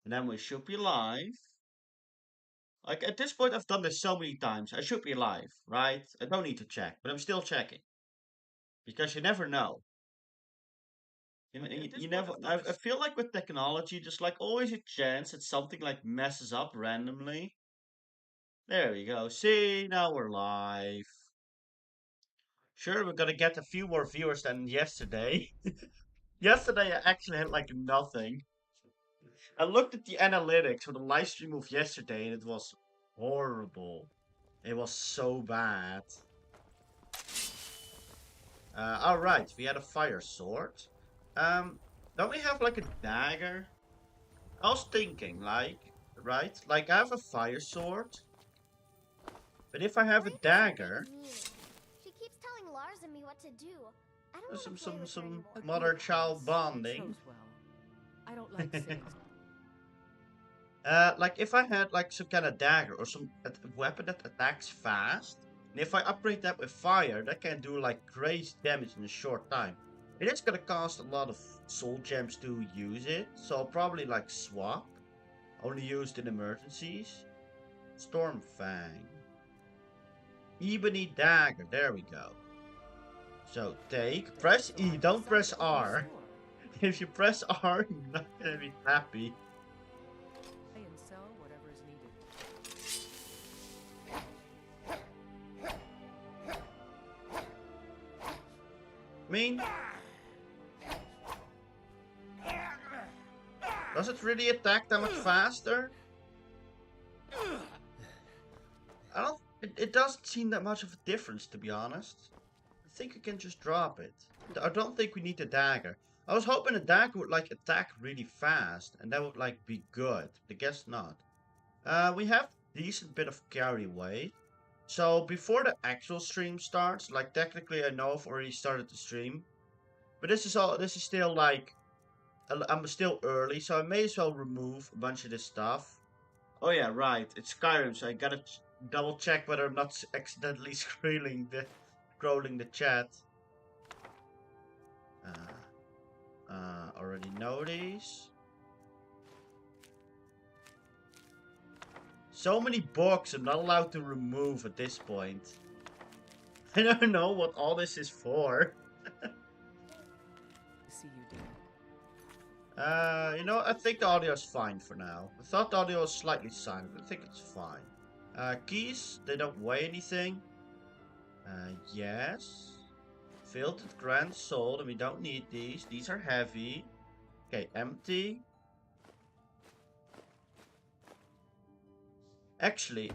And then we should be live. Like, at this point, I've done this so many times. I should be live, right? I don't need to check, but I'm still checking. Because you never know. You never. I feel like with technology, there's like always a chance that something like messes up randomly. There we go. See, now we're live. Sure, we're gonna get a few more viewers than yesterday. Yesterday, I actually had like nothing. I looked at the analytics for the live stream of yesterday, and it was horrible. It was so bad. Alright, we had a fire sword. Don't we have like a dagger? I was thinking, like, right? Like, I have a fire sword. But if I have a dagger, She keeps telling Lars and me what to do. I don't some want to play with her anymore. mother-child bonding. Chose well. I don't like saying. Like if I had like some kind of dagger or some weapon that attacks fast, and if I upgrade that with fire, that can do like crazy damage in a short time. It is gonna cost a lot of soul gems to use it, so I'll probably like swap. Only used in emergencies. Stormfang. Ebony dagger, there we go. So press E, don't press R. If you press R, you're not gonna be happy. Pay and sell whatever is needed. I mean, does it really attack that much faster? I don't. It doesn't seem that much of a difference, to be honest. I think you can just drop it. I don't think we need a dagger. I was hoping a dagger would like attack really fast, and that would like be good. But I guess not. We have a decent bit of carry weight. So before the actual stream starts, like technically I know I've already started the stream, but this is still like, I'm still early, so I may as well remove a bunch of this stuff. Oh yeah, right, it's Skyrim, so I gotta double check whether I'm not accidentally scrolling the chat. Already know these. So many books I'm not allowed to remove at this point. I don't know what all this is for. See you, dear. You know, I think the audio is fine for now. I thought the audio was slightly silent, but I think it's fine. Keys, they don't weigh anything. Yes. Filled with grand soul, and we don't need these. These are heavy. Okay, empty. Actually,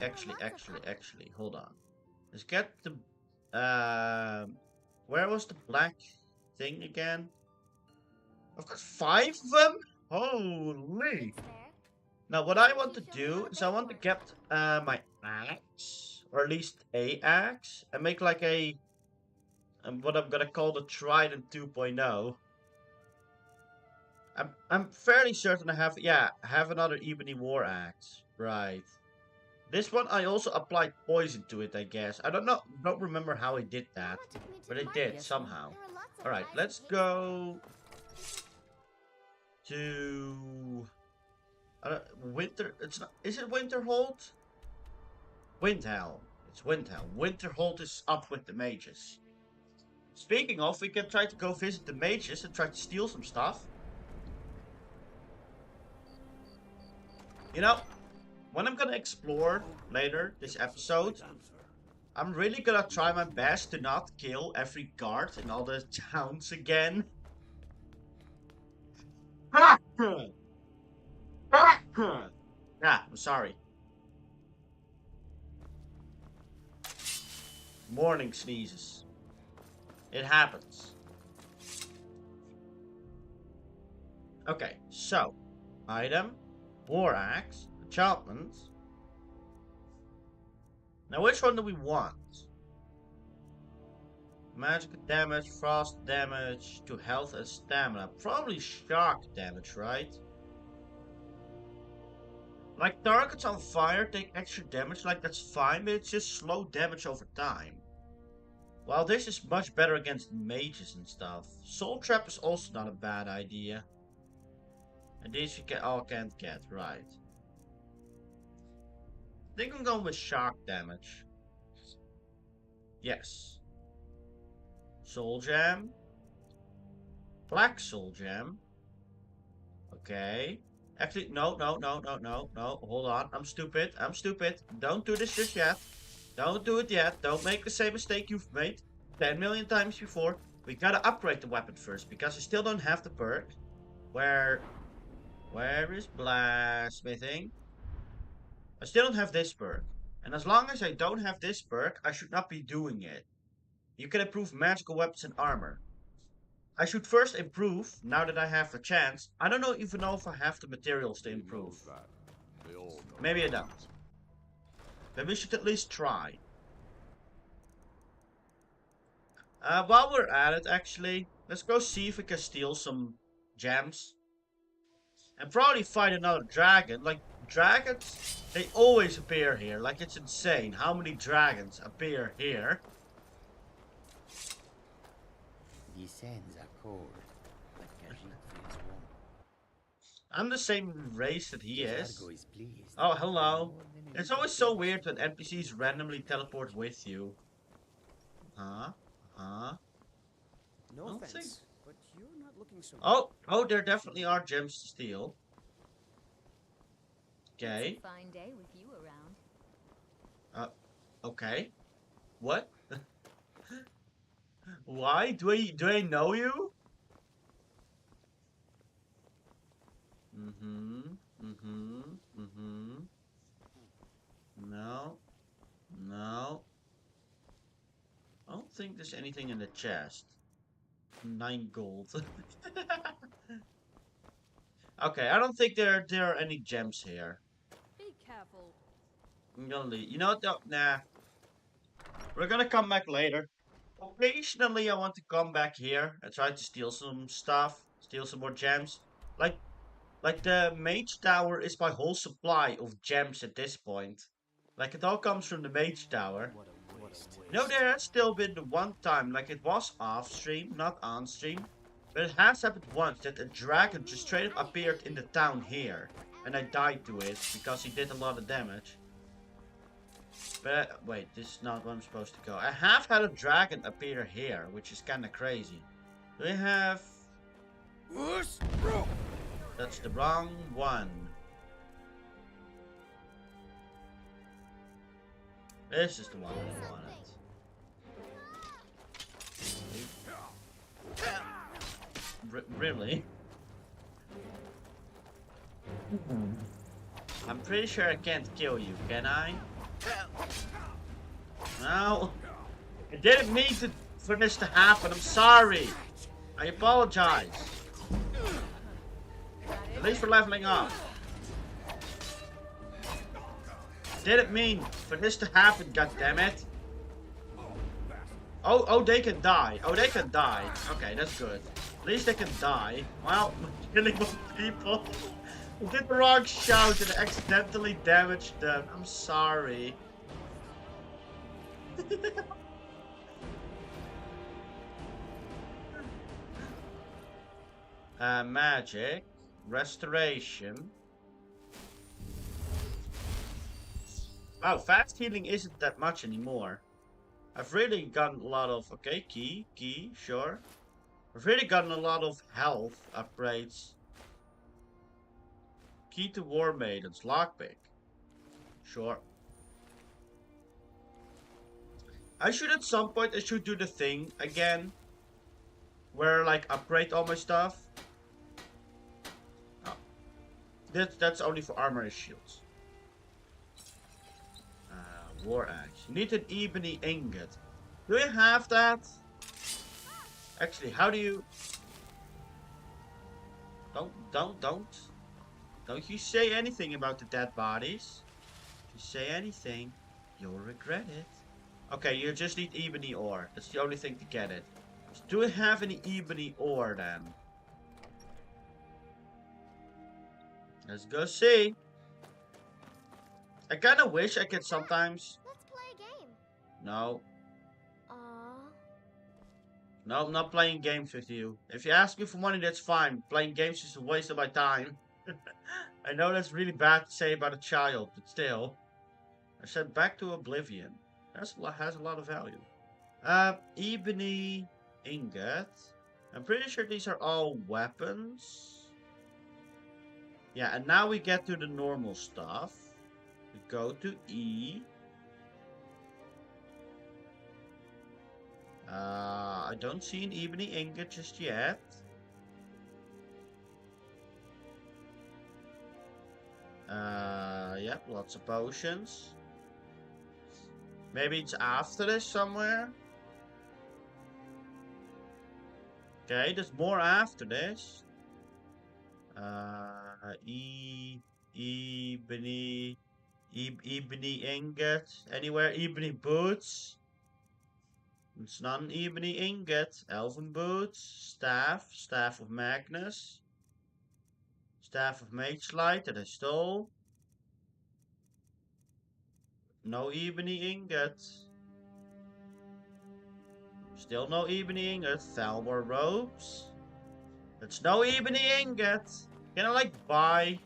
hold on. Let's get the, where was the black thing again? I've got 5 of them? Holy! Now, what I want to do is I want to get, my axe, or at least a axe, and make like a, what I'm gonna call the Trident 2.0. I'm fairly certain I have another Ebony War Axe. Right. This one I also applied poison to it, I guess. I don't remember how I did that, but I did somehow. Alright, let's go to Winter. It's not. Is it Winterhold? Windhelm. It's Windhelm. Winterhold is up with the mages. Speaking of, we can try to go visit the mages and try to steal some stuff. You know, when I'm gonna explore later this episode, I'm really gonna try my best to not kill every guard in all the towns again. Yeah, I'm sorry. Morning sneezes. It happens. Okay, so item, war axe, enchantments. Now, which one do we want? Magical damage, frost damage to health and stamina. Probably shock damage, right? Like, targets on fire take extra damage, like that's fine, but it's just slow damage over time. While this is much better against mages and stuff. Soul Trap is also not a bad idea. And these you all can't get, right. I think I'm going with shock damage. Yes. Soul Gem. Black Soul Gem. Okay. Actually, no. Hold on. I'm stupid. Don't do this just yet. Don't do it yet. Don't make the same mistake you've made 10 million times before. We gotta upgrade the weapon first, because I still don't have the perk. Where is blacksmithing? I still don't have this perk. And as long as I don't have this perk, I should not be doing it. You can improve magical weapons and armor. I should first improve, now that I have the chance. I don't even know if I have the materials to improve. Maybe I don't. But we should at least try. While we're at it, actually, let's go see if we can steal some gems. And probably fight another dragon. Like, dragons, they always appear here. Like, it's insane how many dragons appear here. These sands are cold, but Khajiit feels warm. I'm the same race that he is. Argo is pleased. Oh, hello. It's always so weird when NPCs randomly teleport with you. Huh? No I'll offense, think- but you're not looking so. Oh, there definitely are gems to steal. Okay. It's a fine day with you around. Okay. What? Why? Do I know you? No. I don't think there's anything in the chest. 9 gold. Okay, I don't think there are any gems here. Be careful. I'm gonna leave. You know what? No, nah. We're gonna come back later. Occasionally, I want to come back here and try to steal some stuff, steal some more gems. Like the mage tower is my whole supply of gems at this point. Like it all comes from the mage tower. What a waste. You know, there has still been the one time, like it was off stream, not on stream, but it has happened once that a dragon just straight up appeared in the town here, and I died to it because he did a lot of damage. But wait, this is not where I'm supposed to go. I have had a dragon appear here, which is kind of crazy. Do we have? That's the wrong one. This is the one I wanted. Really? I'm pretty sure I can't kill you, can I? No. I didn't mean for this to happen. I'm sorry. I apologize. At least for leveling up. Didn't mean for this to happen, goddammit. Oh, they can die. Oh, they can die. Okay, that's good. At least they can die. Well, killing more people. I did the wrong shout and accidentally damaged them. I'm sorry. Magic. Restoration. Wow, fast healing isn't that much anymore. I've really gotten a lot of... Okay, key, sure. I've really gotten a lot of health upgrades. Key to War Maidens, lockpick. Sure. I should at some point, I should do the thing again. Where, like, upgrade all my stuff. Oh. That's only for armor and shields. War axe. You need an ebony ingot. Do you have that? Actually, how do you... Don't you say anything about the dead bodies. If you say anything, you'll regret it. Okay, you just need ebony ore. That's the only thing to get it. Do we have any ebony ore then? Let's go see. I kinda wish I could sometimes... Let's play a game. No. Aww. No, I'm not playing games with you. If you ask me for money, that's fine. Playing games is a waste of my time. I know that's really bad to say about a child, but still. I said back to oblivion. Has a lot of value. Ebony ingot. I'm pretty sure these are all weapons. Yeah, and now we get to the normal stuff. We go to E. I don't see an ebony ingot just yet. Yep, lots of potions. Maybe it's after this somewhere. Okay, there's more after this. Ebony ingot. Anywhere? Ebony boots. It's not an ebony ingot. Elven boots. Staff of Magnus. Staff of Mage Light that I stole. No ebony ingot. Still no ebony ingot. Thalmor robes. That's no ebony ingot. Can I like buy?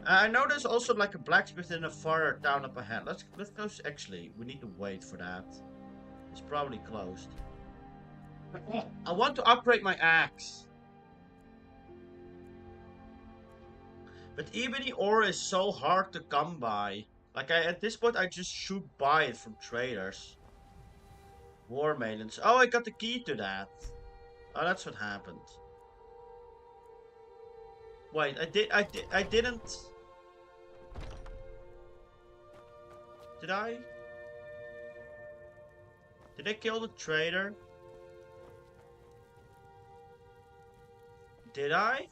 I know there's also like a blacksmith in a far down up ahead. Let's go. Actually, we need to wait for that. It's probably closed. I want to upgrade my axe. But ebony ore is so hard to come by. Like at this point I just should buy it from traders. War maidens. Oh, I got the key to that. Oh, that's what happened. Wait, I didn't. Did I? Did I kill the trader? Did I?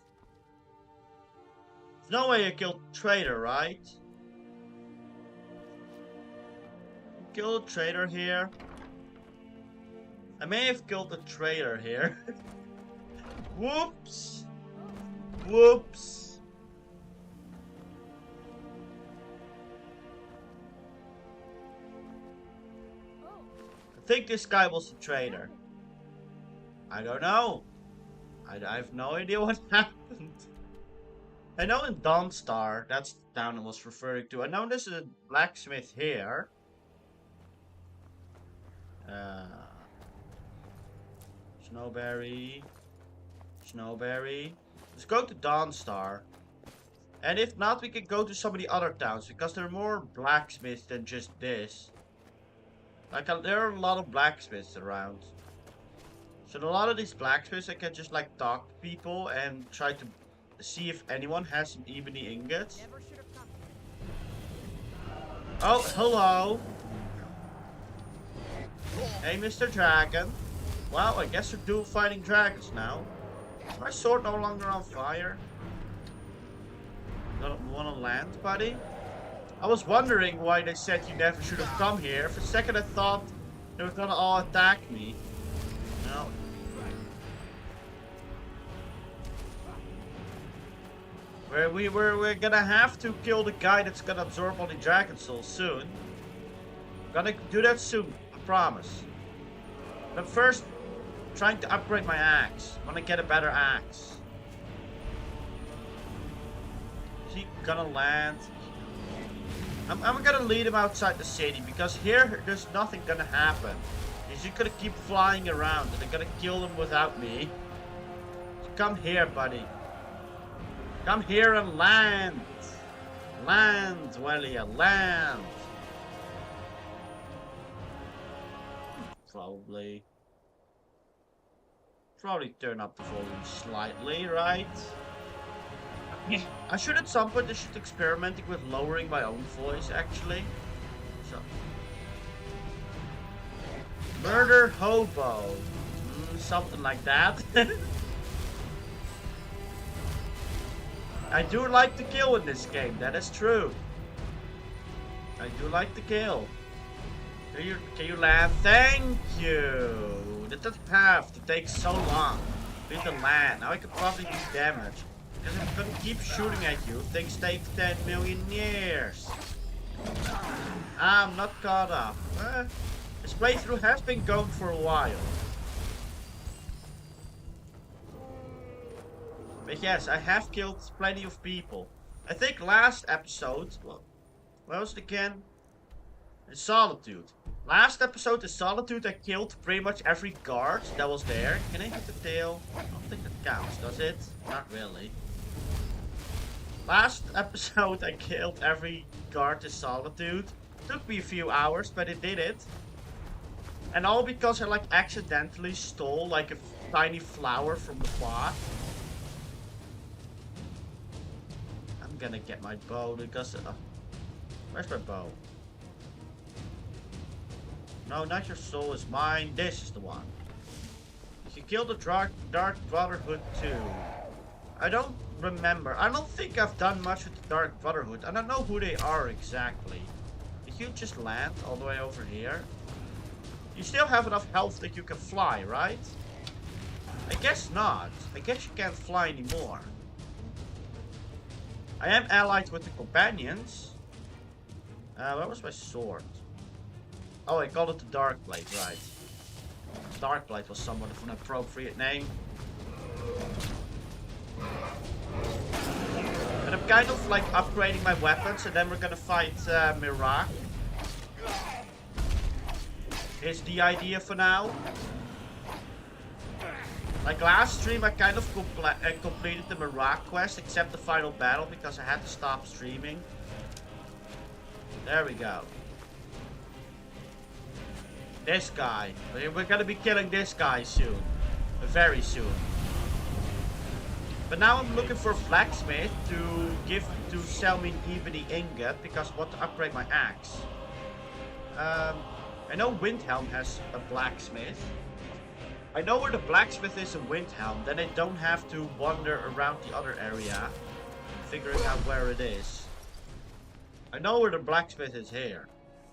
There's no way I killed the trader, right? Kill the trader here. I may have killed the trader here. Whoops! Whoops! I think this guy was the trader. I don't know. I have no idea what happened. I know in Dawnstar, that's the town I was referring to. I know there's a blacksmith here. Snowberry. Snowberry. Let's go to Dawnstar. And if not, we can go to some of the other towns, because there are more blacksmiths than just this. Like, there are a lot of blacksmiths around. So a lot of these blacksmiths, I can just like talk to people and try to see if anyone has some ebony ingots. Oh, hello. Hey, Mr. Dragon. Well, I guess we're dual fighting dragons now. Is my sword no longer on fire? Don't want to land, buddy? I was wondering why they said you never should have come here. For a second I thought they were gonna all attack me. No. We're gonna have to kill the guy that's gonna absorb all the dragon souls soon. Gonna do that soon, I promise. But first, I'm trying to upgrade my axe. I wanna get a better axe. Is he gonna land? I'm gonna lead him outside the city, because here there's nothing gonna happen. He's just gonna keep flying around and they're gonna kill him without me. So come here, buddy. Come here and land. Land, Wellia, land. Probably turn up the volume slightly, right? I should at some point experimenting with lowering my own voice, actually. So, murder hobo, something like that. I do like to kill in this game. That is true. I do like to kill. Can you land? Thank you. That doesn't have to take so long. We need to land. Now I could probably do damage. Because if I'm gonna keep shooting at you, things take 10 million years. I'm not caught up. This playthrough has been going for a while. But yes, I have killed plenty of people. I think last episode, well, what was it again? In Solitude. Last episode in Solitude, I killed pretty much every guard that was there. Can I hit the tail? I don't think that counts, does it? Not really. Last episode, I killed every guard in Solitude. Took me a few hours, but it did it. And all because I like accidentally stole like a tiny flower from the pot. I'm gonna get my bow because where's my bow? No, not your soul is mine. This is the one. You killed the Dark Brotherhood too. I don't remember. I don't think I've done much with the Dark Brotherhood. I don't know who they are exactly. Did you just land all the way over here? You still have enough health that you can fly, right? I guess not. I guess you can't fly anymore. I am allied with the companions. Where was my sword? Oh, I called it the Dark Blade, right. Dark Blade was somewhat of an appropriate name. And I'm kind of like upgrading my weapons, and then we're gonna fight Miraak. Is the idea for now. Like last stream, I kind of completed the Miraak quest, except the final battle, because I had to stop streaming. There we go. This guy. We're gonna be killing this guy soon. Very soon. But now I'm looking for a blacksmith to sell me an ebony ingot, because I want to upgrade my axe. I know Windhelm has a blacksmith. I know where the blacksmith is in Windhelm, then I don't have to wander around the other area, figuring out where it is. I know where the blacksmith is here.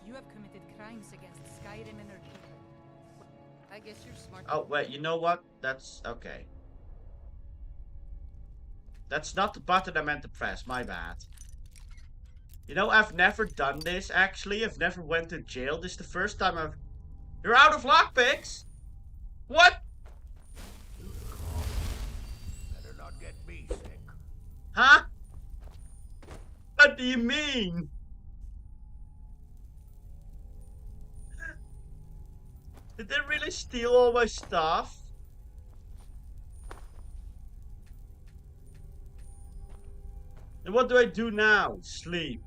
You have committed crimes against Skyrim and her people. I guess you're smart. Oh, wait, you know what? That's okay. That's not the button I meant to press, my bad. You know, I've never done this, actually. I've never went to jail. This is the first time I've... You're out of lockpicks? What? Better not get me sick. Huh? What do you mean? Did they really steal all my stuff? And what do I do now? Sleep.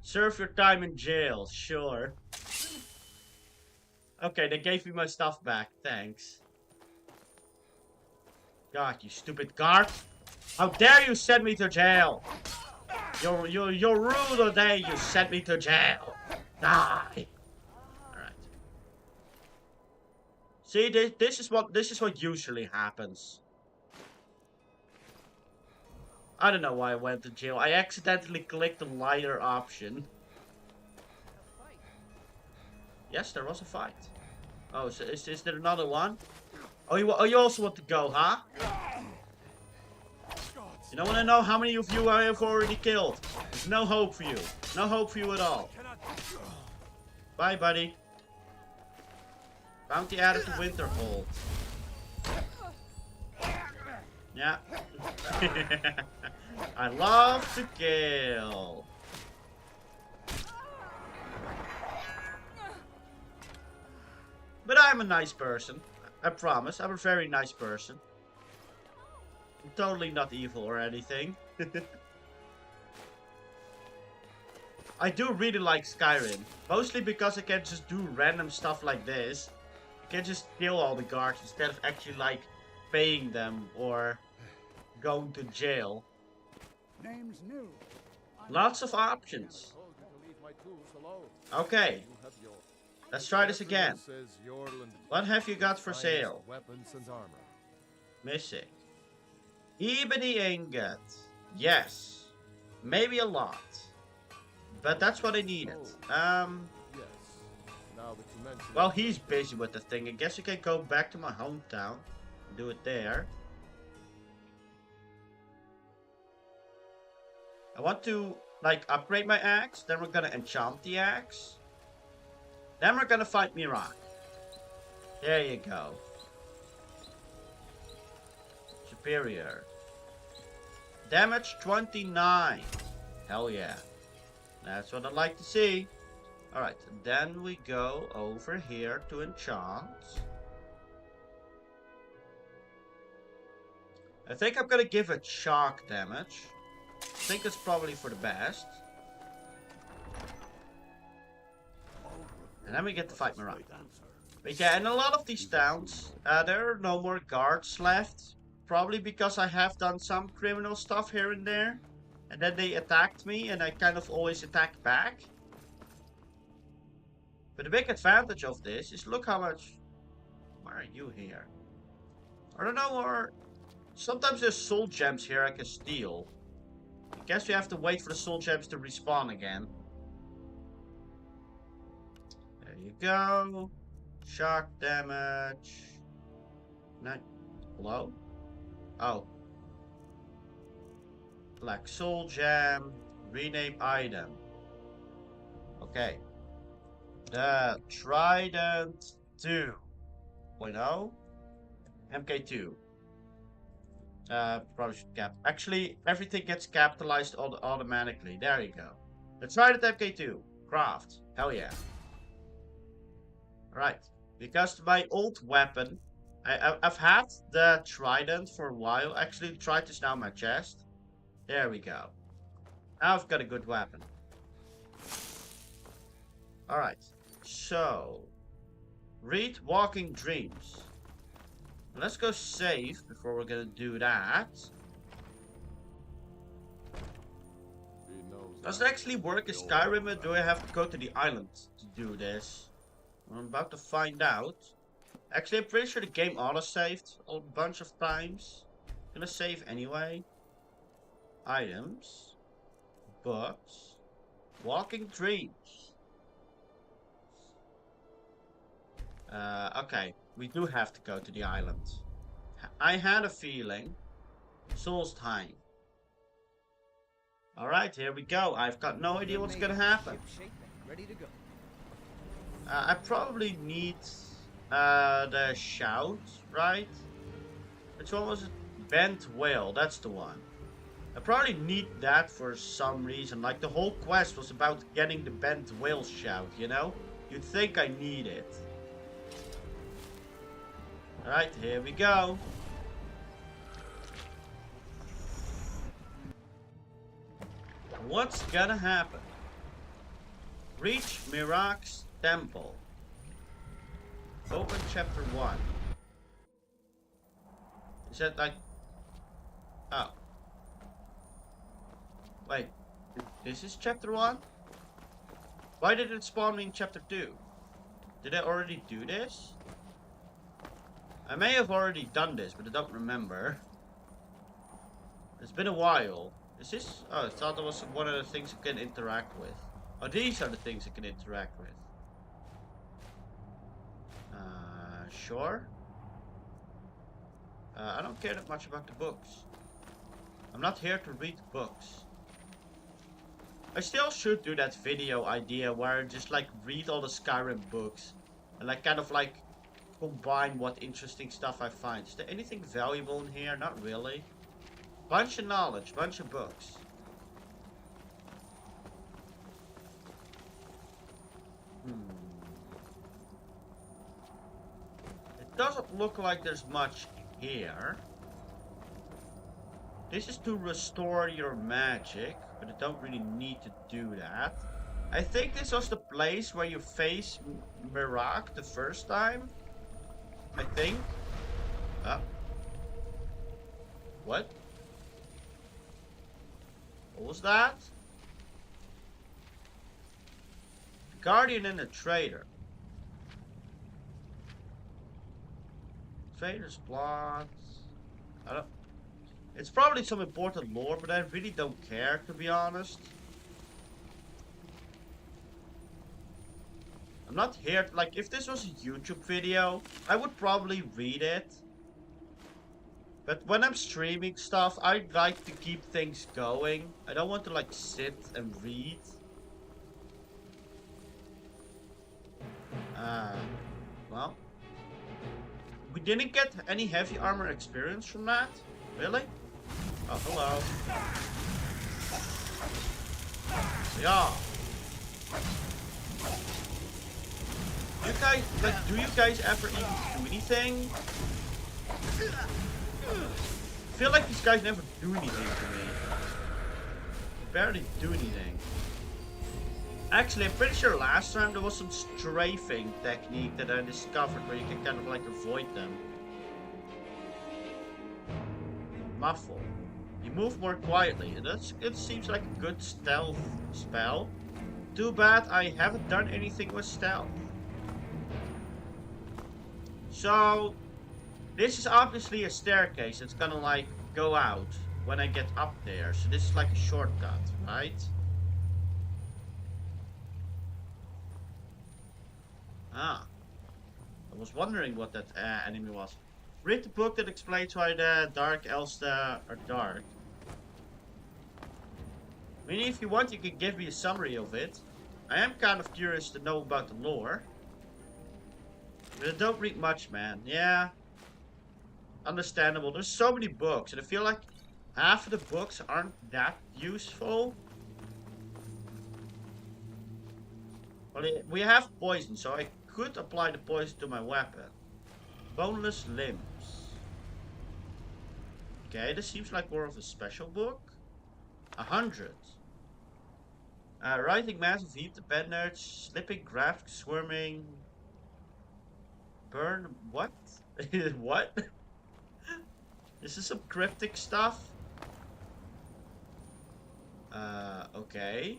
Serve your time in jail, sure. Okay, they gave me my stuff back, thanks. God, you stupid guard! How dare you send me to jail! You're rude today, you sent me to jail! Die! Alright. See, this is what usually happens. I don't know why I went to jail. I accidentally clicked the lighter option. Yes, there was a fight. Oh, so is there another one? Oh, you also want to go, huh? You don't want to know how many of you I have already killed. There's no hope for you. No hope for you at all. Bye, buddy. Bounty added to Winterhold. Yeah. I love to kill. But I'm a nice person. I promise. I'm a very nice person. I'm totally not evil or anything. I do really like Skyrim. Mostly because I can just do random stuff like this. I can just kill all the guards instead of actually like paying them or going to jail. Name's new. Lots of options. Okay. Let's try this again. What have you got for sale? Missing. Ebony ingot. Yes. Maybe a lot. But that's what I needed. Well, he's busy with the thing. I guess I can go back to my hometown. Do it there. I want to, like, upgrade my axe. Then we're gonna enchant the axe. Then we're gonna fight Miraak. There you go. Superior. Damage 29. Hell yeah. That's what I'd like to see. Alright, then we go over here to enchant. I think I'm gonna give it shock damage. I think it's probably for the best. And then we get to fight Miraak. But yeah, in a lot of these towns, there are no more guards left. Probably because I have done some criminal stuff here and there. And then they attacked me and I kind of always attack back. But the big advantage of this is look how much... Why are you here? I don't know, or... Sometimes there's soul gems here I can steal. I guess we have to wait for the soul gems to respawn again. There you go. Shock damage. Hello? Oh. Black soul gem. Rename item. Okay. The Trident 2.0. MK2. Probably should cap. Actually, everything gets capitalized automatically. There you go. The Trident MK2. Craft. Hell yeah. Alright. Because my old weapon... I've had the Trident for a while. Actually, the Trident is now in my chest. There we go. Now I've got a good weapon. Alright. So... Read Walking Dreams. Let's go save before we're gonna do that. Does it actually work in Skyrim, or do I have to go to the island to do this? I'm about to find out. Actually, I'm pretty sure the game auto-saved a bunch of times. Gonna save anyway. Items. Books. Walking Dreams. Okay. We do have to go to the island. I had a feeling. Soul's time. Alright, here we go. I've got no idea what's gonna happen. Ready to go. I probably need the shout, right? Which one was it? Bent Whale, that's the one. I probably need that for some reason. Like the whole quest was about getting the Bent Whale shout, you know? You'd think I need it. Alright, here we go. What's gonna happen? Reach Miraak's temple. Open chapter 1. Is that like... Oh. Wait. This is chapter 1? Why did it spawn me in chapter 2? Did I already do this? I may have already done this, but I don't remember. It's been a while. Is this... Oh, I thought that was one of the things I can interact with. Oh, these are the things I can interact with. Sure. I don't care that much about the books. I'm not here to read books. I still should do that video idea where I just like read all the Skyrim books. And like kind of like combine what interesting stuff I find. Is there anything valuable in here? Not really. Bunch of knowledge, bunch of books. It doesn't look like there's much here. This is to restore your magic, but I don't really need to do that. I think this was the place where you face Miraak the first time. I think. What? What was that? The Guardian and the Trader. Trader's plot. I don't... It's probably some important lore, but I really don't care, to be honest. I'm not here to, like, if this was a YouTube video, I would probably read it. But when I'm streaming stuff, I like to keep things going. I don't want to, like, sit and read. Well. We didn't get any heavy armor experience from that? Really? Oh, hello. Yeah. You guys, like, do you guys ever even do anything? I feel like these guys never do anything to me. They barely do anything. Actually, I'm pretty sure last time there was some strafing technique that I discovered where you can kind of like avoid them. Muffle. You move more quietly. It seems like a good stealth spell. Too bad I haven't done anything with stealth. So, this is obviously a staircase that's gonna like go out when I get up there. So this is like a shortcut, right? Ah. I was wondering what that enemy was. Read the book that explains why the dark elves are dark. I mean, if you want, you can give me a summary of it. I am kind of curious to know about the lore. But I don't read much, man. Yeah. Understandable. There's so many books, and I feel like half of the books aren't that useful. Well, we have poison, so I could apply the poison to my weapon. Boneless limbs. Okay, this seems like more of a special book. 100. Writing massive heap, the bed nerds, slipping, graft, squirming. Burn, what? What? Is this some cryptic stuff? Okay.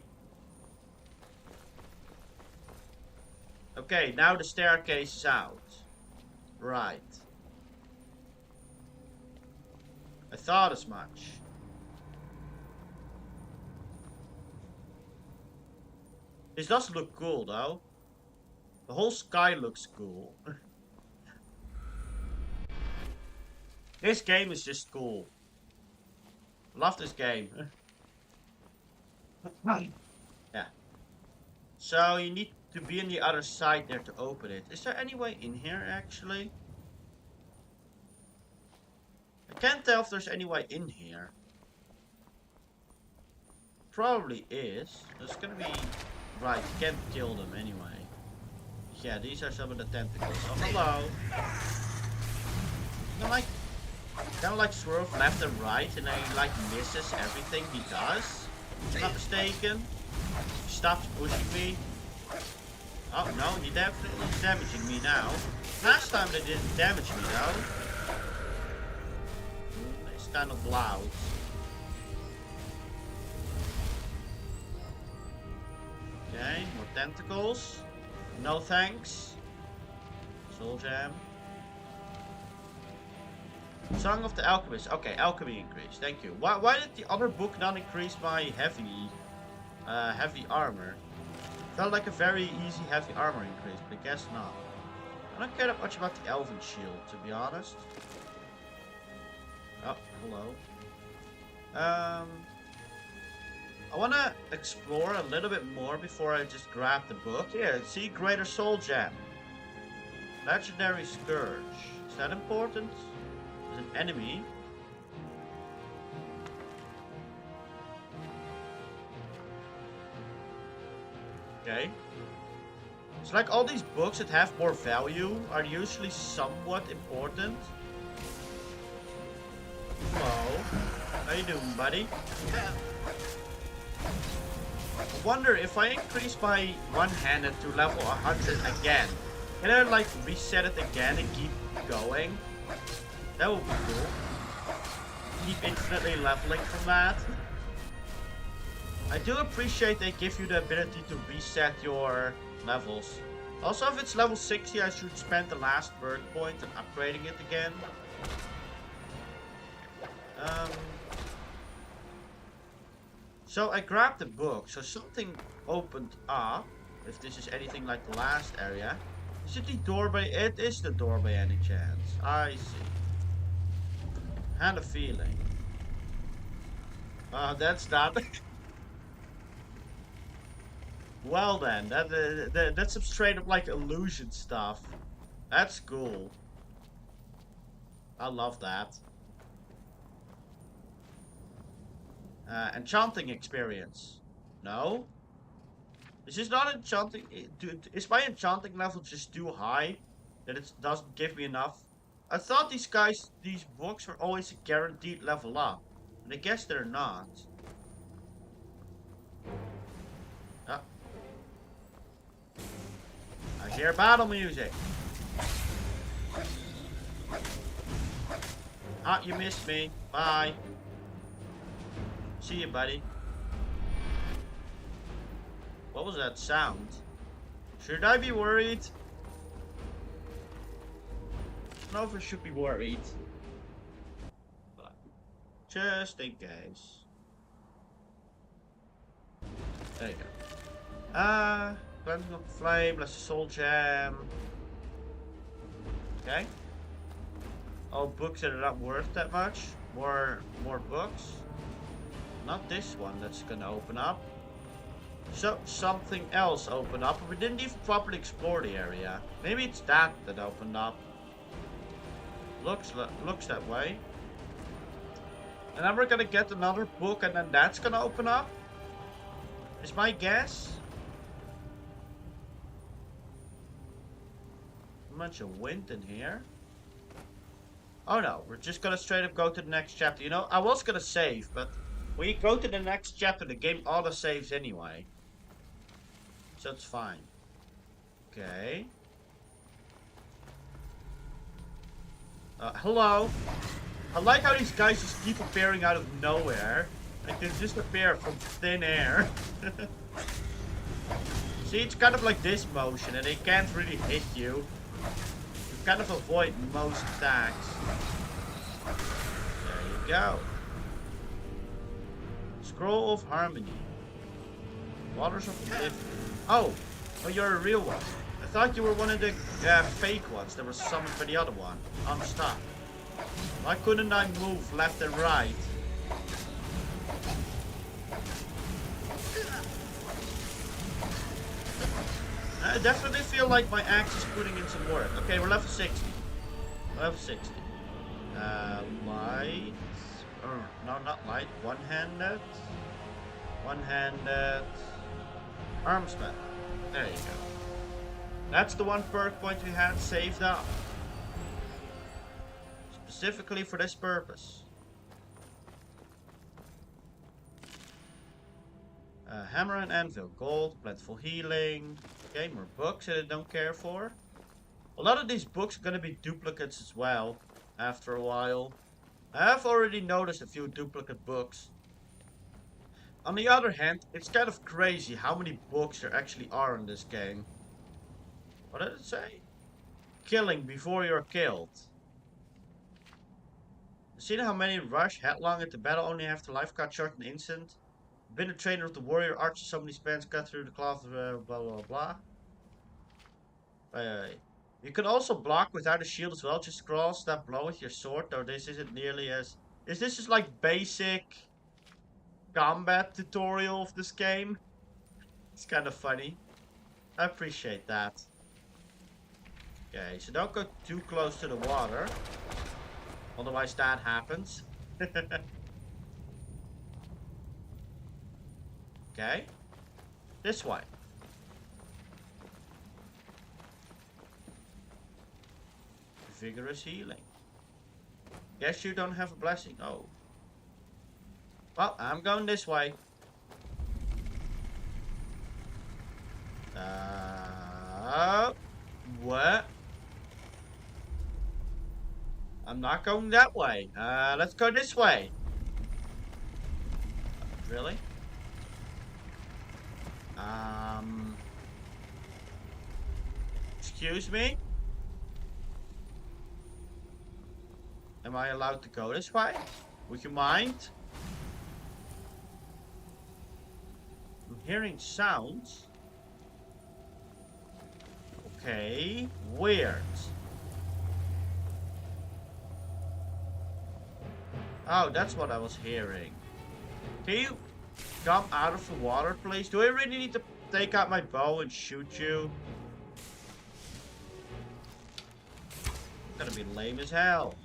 Okay, now the staircase is out. Right. I thought as much. This does look cool, though. The whole sky looks cool. This game is just cool. Love this game. Yeah. So you need to be on the other side there to open it. Is there any way in here, actually? I can't tell if there's any way in here. Probably is. There's gonna be... Right, you can't kill them anyway. Yeah, these are some of the tentacles. Oh, hello. Kind of like swerve left and right, and then he like misses everything he does. If I'm not mistaken. He stops pushing me. Oh no, he definitely is damaging me now. Last time they didn't damage me though. It's kind of loud. Okay, more tentacles. No thanks. Soul Jam. Song of the Alchemist. Okay, alchemy increase. Thank you. Why did the other book not increase my heavy armor? Felt like a very easy heavy armor increase, but I guess not. I don't care that much about the Elven Shield, to be honest. Oh, hello. I want to explore a little bit more before I just grab the book. Here, see Greater Soul Gem. Legendary Scourge. Is that important? Is an enemy? Okay. It's like all these books that have more value are usually somewhat important. Hello. How you doing, buddy? I wonder if I increase my one-handed to level 100 again, can I like reset it again and keep going? That would be cool. Keep infinitely leveling from that. I do appreciate they give you the ability to reset your levels. Also, if it's level 60, I should spend the last bird point and upgrading it again. So I grabbed the book, so something opened up. If this is anything like the last area. Is it the doorway? It is the door by any chance. I see. Had a feeling. That's not. Well then, that's some straight up like illusion stuff. That's cool. I love that. Enchanting experience. No? This is not enchanting. Is my enchanting level just too high that it doesn't give me enough? I thought these books were always a guaranteed level up. And I guess they're not. Ah. I hear battle music. Ah, you missed me. Bye. See you, buddy. What was that sound? Should I be worried? I don't know if I should be worried. But just in case. There you go. Cleansing of the flame, less soul gem. Okay. Oh, books that are not worth that much. More books. Not this one that's gonna open up. So something else opened up. We didn't even properly explore the area. Maybe it's that opened up. Looks that way. And then we're gonna get another book, and then that's gonna open up. Is my guess. Much of wind in here. Oh no, we're just gonna straight up go to the next chapter. You know, I was gonna save, but when you go to the next chapter, the game auto saves anyway. So it's fine. Okay. Hello. I like how these guys just keep appearing out of nowhere. Like they just appear from thin air. See, it's kind of like this motion, and they can't really hit you. You kind of avoid most attacks. There you go. Scroll of Harmony. Waters of Oblivion. Oh, you're a real one. I thought you were one of the fake ones that were summoned by the other one. I'm stuck. Why couldn't I move left and right? I definitely feel like my axe is putting in some work. Okay, we're level 60. Level 60. Light. No, not light. One-handed. One-handed. Armsman. There you go. That's the one perk point we had saved up. Specifically for this purpose. Hammer and Anvil. Gold. Plentiful healing. Okay, more books that I don't care for. A lot of these books are going to be duplicates as well. After a while. I have already noticed a few duplicate books. On the other hand, it's kind of crazy how many books there actually are in this game. What did it say? Killing before you're killed. See how many rush headlong into battle only after life cut short an instant? Been a trainer of the warrior archer, so many spans cut through the cloth, blah blah blah. You can also block without a shield as well, just cross that blow with your sword, though this isn't nearly as... Is this just like basic combat tutorial of this game? It's kind of funny. I appreciate that. Okay, so don't go too close to the water. Otherwise that happens. Okay. This way. Vigorous healing. Guess you don't have a blessing. Oh. Well, I'm going this way. What? I'm not going that way. Let's go this way. Really? Excuse me? Am I allowed to go this way? Would you mind? I'm hearing sounds. Okay, weird. Oh, that's what I was hearing. Can you come out of the water, please? Do I really need to take out my bow and shoot you? Gonna be lame as hell.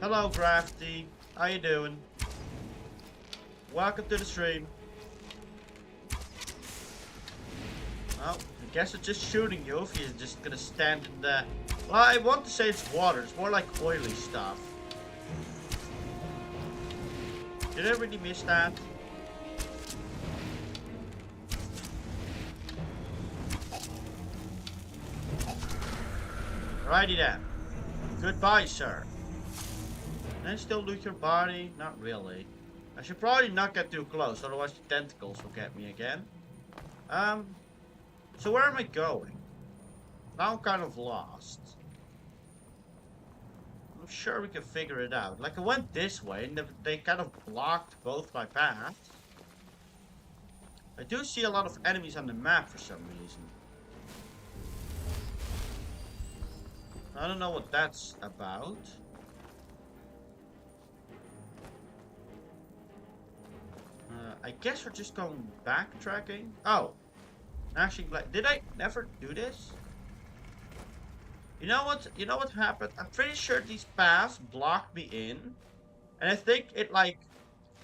Hello, Crafty. How you doing? Welcome to the stream. Well, I guess it's just shooting you if you're just gonna stand in the... Well, I want to say it's water. It's more like oily stuff. Did I really miss that? Righty then. Goodbye, sir. Can I still loot your body? Not really. I should probably not get too close, otherwise the tentacles will get me again. So where am I going? Now I'm kind of lost. I'm sure we can figure it out. Like, I went this way, and they kind of blocked both my paths. I do see a lot of enemies on the map for some reason. I don't know what that's about. I guess we're just going backtracking. Oh. Actually, did I never do this? You know what? You know what happened? I'm pretty sure these paths blocked me in. And I think it, like,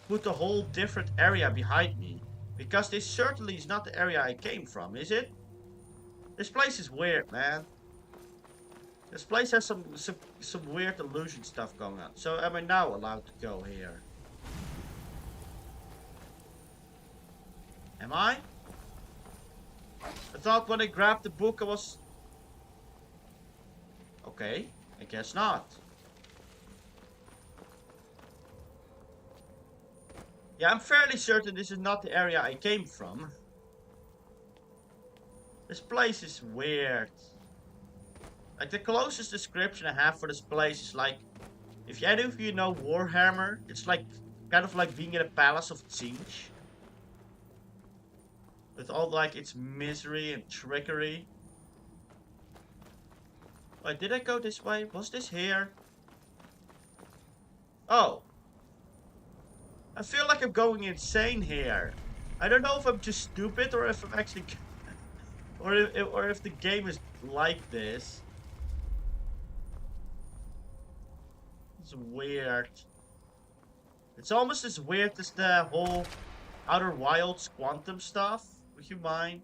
put a whole different area behind me. Because this certainly is not the area I came from, is it? This place is weird, man. This place has some weird illusion stuff going on. So am I now allowed to go here? Am I? I thought when I grabbed the book I was... Okay, I guess not. Yeah, I'm fairly certain this is not the area I came from. This place is weird. Like, the closest description I have for this place is like... If any of you know Warhammer, it's like... Kind of like being in a palace of siege. With all, like, its misery and trickery. Wait, did I go this way? Was this here? Oh. I feel like I'm going insane here. I don't know if I'm just stupid or if I'm actually... or if the game is like this. It's weird. It's almost as weird as the whole Outer Wilds quantum stuff. Would you mind?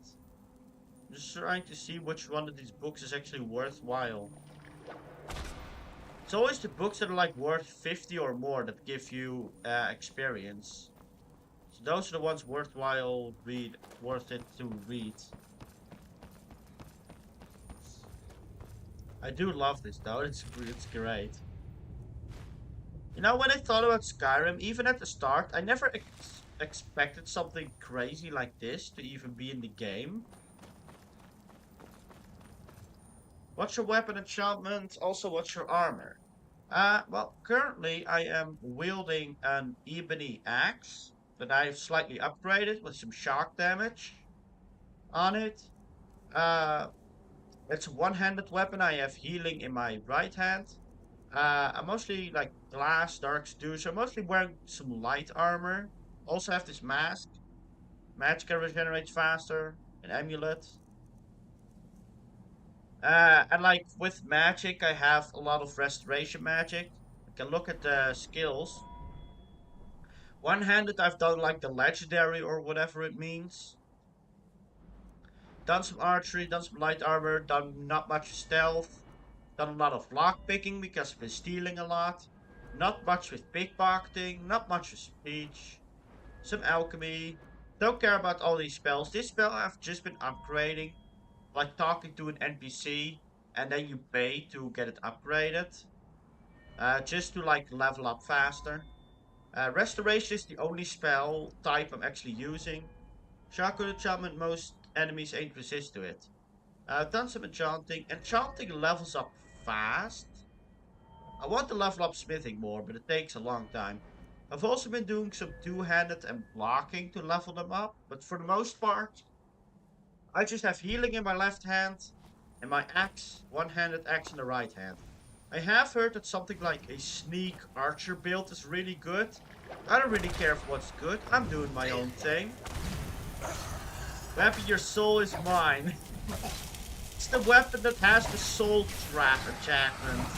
I'm just trying to see which one of these books is actually worthwhile. It's always the books that are like worth 50 or more that give you experience. So those are the ones worth it to read. I do love this though, it's great. You know, when I thought about Skyrim, even at the start, I never expected something crazy like this to even be in the game. What's your weapon enchantment? Also, what's your armor? Well, currently I am wielding an ebony axe that I've slightly upgraded with some shock damage on it. It's a one-handed weapon. I have healing in my right hand. I'm mostly like glass, dark stew, so I'm mostly wearing some light armor. Also have this mask. Magic regenerates faster. An amulet. And like with magic, I have a lot of restoration magic. I can look at the skills. One-handed, I've done like the legendary or whatever it means. Done some archery, done some light armor, done not much stealth. Done a lot of lockpicking because I've been stealing a lot. Not much with pickpocketing, not much with speech. Some alchemy. Don't care about all these spells. This spell I've just been upgrading. Like talking to an NPC and then you pay to get it upgraded. Just to like level up faster. Restoration is the only spell type I'm actually using. Shotgun enchantment, most enemies ain't resist to it. I've done some enchanting. Enchanting levels up fast. I want to level up smithing more, but it takes a long time. I've also been doing some two-handed and blocking to level them up, but for the most part, I just have healing in my left hand and my axe, one-handed axe in the right hand. I have heard that something like a sneak archer build is really good. I don't really care for what's good. I'm doing my own thing. Weapon, your soul is mine. It's the weapon that has the soul trap enchantment.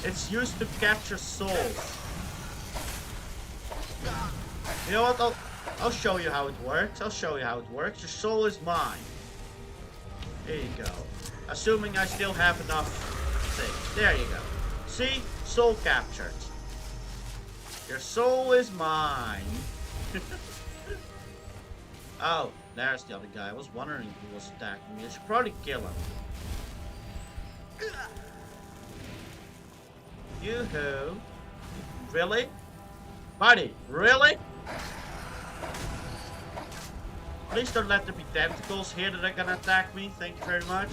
It's used to capture souls. You know what? I'll show you how it works. I'll show you how it works. Your soul is mine. There you go. Assuming I still have enough things. There you go. See? Soul captured. Your soul is mine. Oh, there's the other guy. I was wondering who was attacking me. I should probably kill him. Yoo-hoo. Really? Buddy, really? Please don't let there be tentacles here that are gonna attack me. Thank you very much.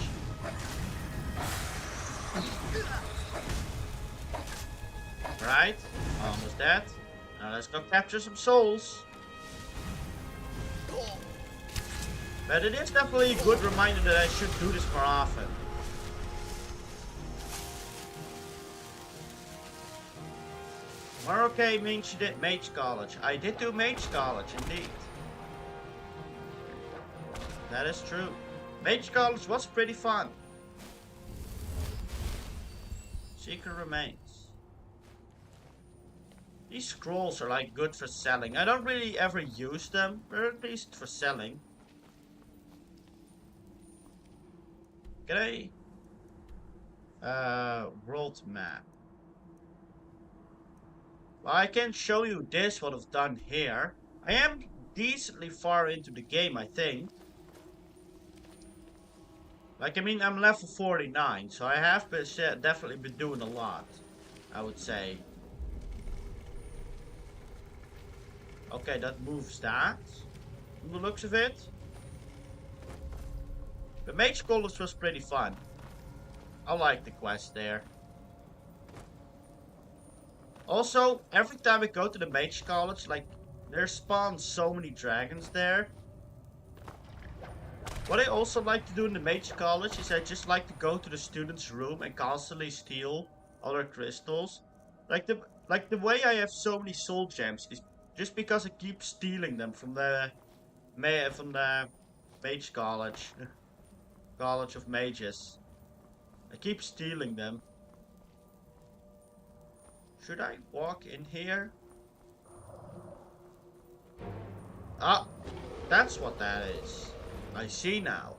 Right, almost dead. Now let's go capture some souls. But it is definitely a good reminder that I should do this more often. Okay, means you did Mage College. I did do Mage College, indeed. That is true. Mage College was pretty fun. Secret remains. These scrolls are like good for selling. I don't really ever use them, but at least for selling. Can I? World map. Well, I can show you this, what I've done here. I am decently far into the game, I think. Like, I mean, I'm level 49, so I have been, definitely been doing a lot, I would say. Okay, that moves that, from the looks of it. The Mage College was pretty fun. I like the quest there. Also, every time I go to the Mage College, like, there spawn so many dragons there. What I also like to do in the Mage College is I just like to go to the students' room and constantly steal other crystals. Like the way I have so many soul gems is just because I keep stealing them from the Mage College. College of Mages. I keep stealing them. Should I walk in here? Ah, that's what that is. I see now.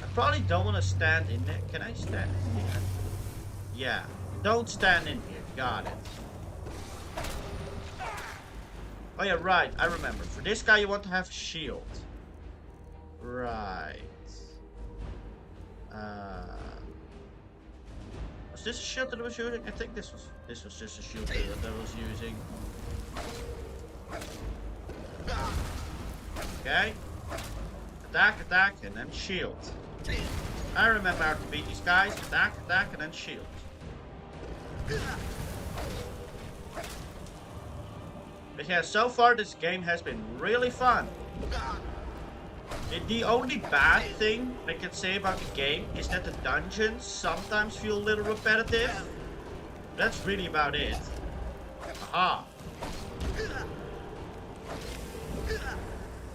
I probably don't want to stand in there. Can I stand in here? Yeah. Don't stand in here. Got it. Oh yeah, right. I remember. For this guy, you want to have a shield. Right. Was this a shield that I was using? I think this was just a shield that I was using. Okay. Attack, attack, and then shield. I remember how to beat these guys. Attack, attack, and then shield. But yeah, so far this game has been really fun. The only bad thing I can say about the game is that the dungeons sometimes feel a little repetitive. That's really about it. Aha.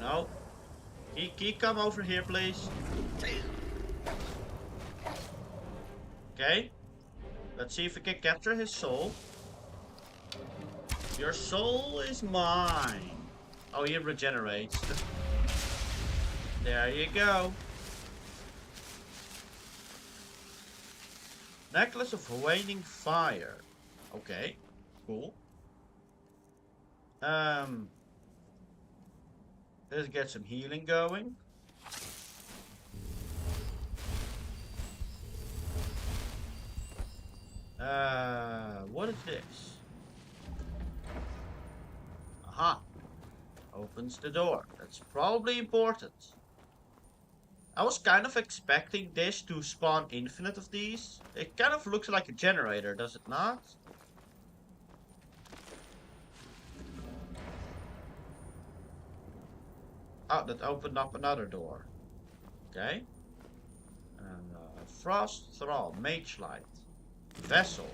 No. Key, come over here, please. Okay. Let's see if we can capture his soul. Your soul is mine. Oh, he regenerates. There you go. Necklace of Waning Fire. Okay, cool. Let's get some healing going. What is this? Aha. Opens the door. That's probably important. I was kind of expecting this to spawn infinite of these. It kind of looks like a generator, does it not? Oh, that opened up another door. Okay. And Frost Thrall, Mage Light, Vessel.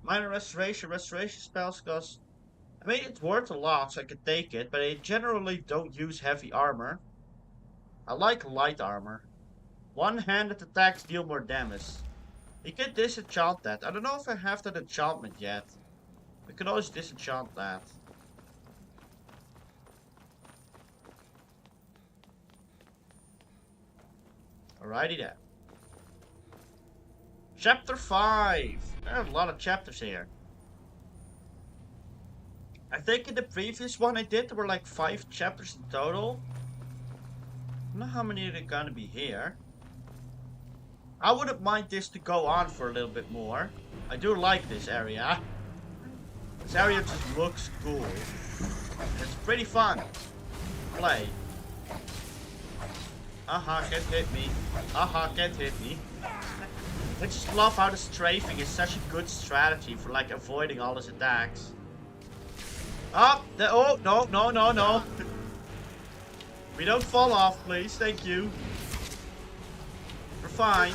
Minor restoration spells cost. I mean, it's worth a lot, so I could take it, but I generally don't use heavy armor. I like light armor. One-handed attacks deal more damage. You can disenchant that. I don't know if I have that enchantment yet. We can always disenchant that. Alrighty then. Chapter 5. There are a lot of chapters here. I think in the previous one I did, there were like 5 chapters in total. I don't know how many are gonna be here. I wouldn't mind this to go on for a little bit more. I do like this area. This area just looks cool. And it's pretty fun to play. Can't hit me. Can't hit me. I just love how the strafing is such a good strategy for like avoiding all his attacks. Oh, no. We don't fall off, please. Thank you. We're fine.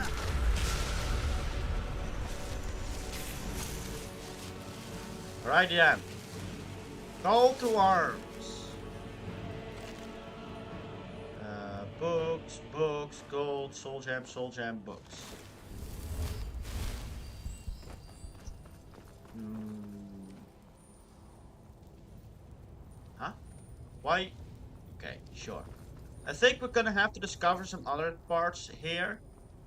Alright then. Call to arms. Books, gold, soul gem, books. Huh? Why? Okay, sure. I think we're gonna have to discover some other parts here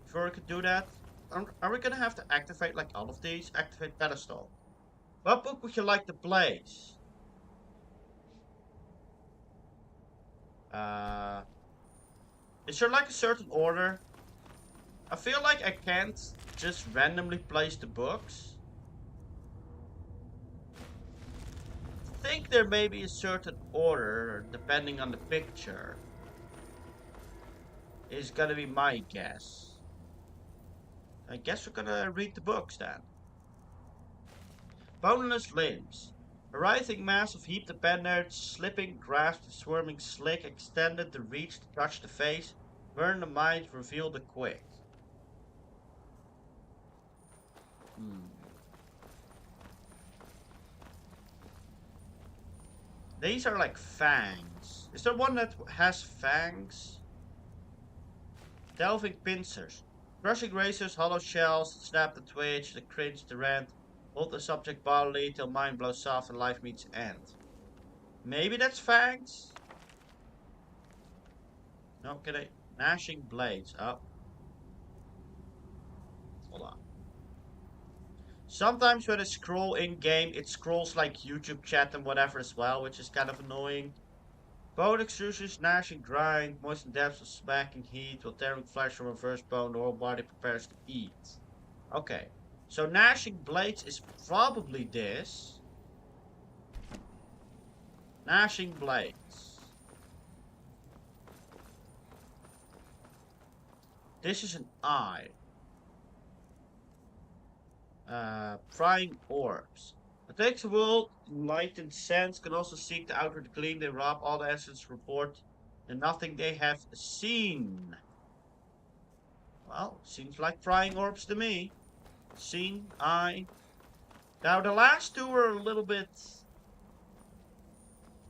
before we can do that. Are we gonna have to activate like all of these? Activate pedestal. What book would you like to place? Is there like a certain order? I feel like I can't just randomly place the books. I think there may be a certain order depending on the picture. Is gonna be my guess. I guess we're gonna read the books then. Boneless limbs. A writhing mass of heaped appendages, slipping, grasped, swarming slick, extended the reach to touch the face, burn the mind, reveal the quick. These are like fangs. Is there one that has fangs? Delving pincers. Crushing razors, hollow shells, snap the twitch, the cringe, the rent. Hold the subject bodily till mind blows soft and life meets end. Maybe that's fangs? No, can I? Gnashing blades. Oh. Hold on. Sometimes when I scroll in game, it scrolls like YouTube chat and whatever as well, which is kind of annoying. Bone extrusions, gnashing grind, moisten depths of smacking heat, while tearing flesh from a first bone, the whole body prepares to eat. Okay. So gnashing blades is probably this. Gnashing blades. This is an eye. Prying orbs. It takes a world enlightened sense, can also seek the outward gleam. They rob all the essence, report, and nothing they have seen. Well, seems like prying orbs to me. Seen, eye. Now the last two were a little bit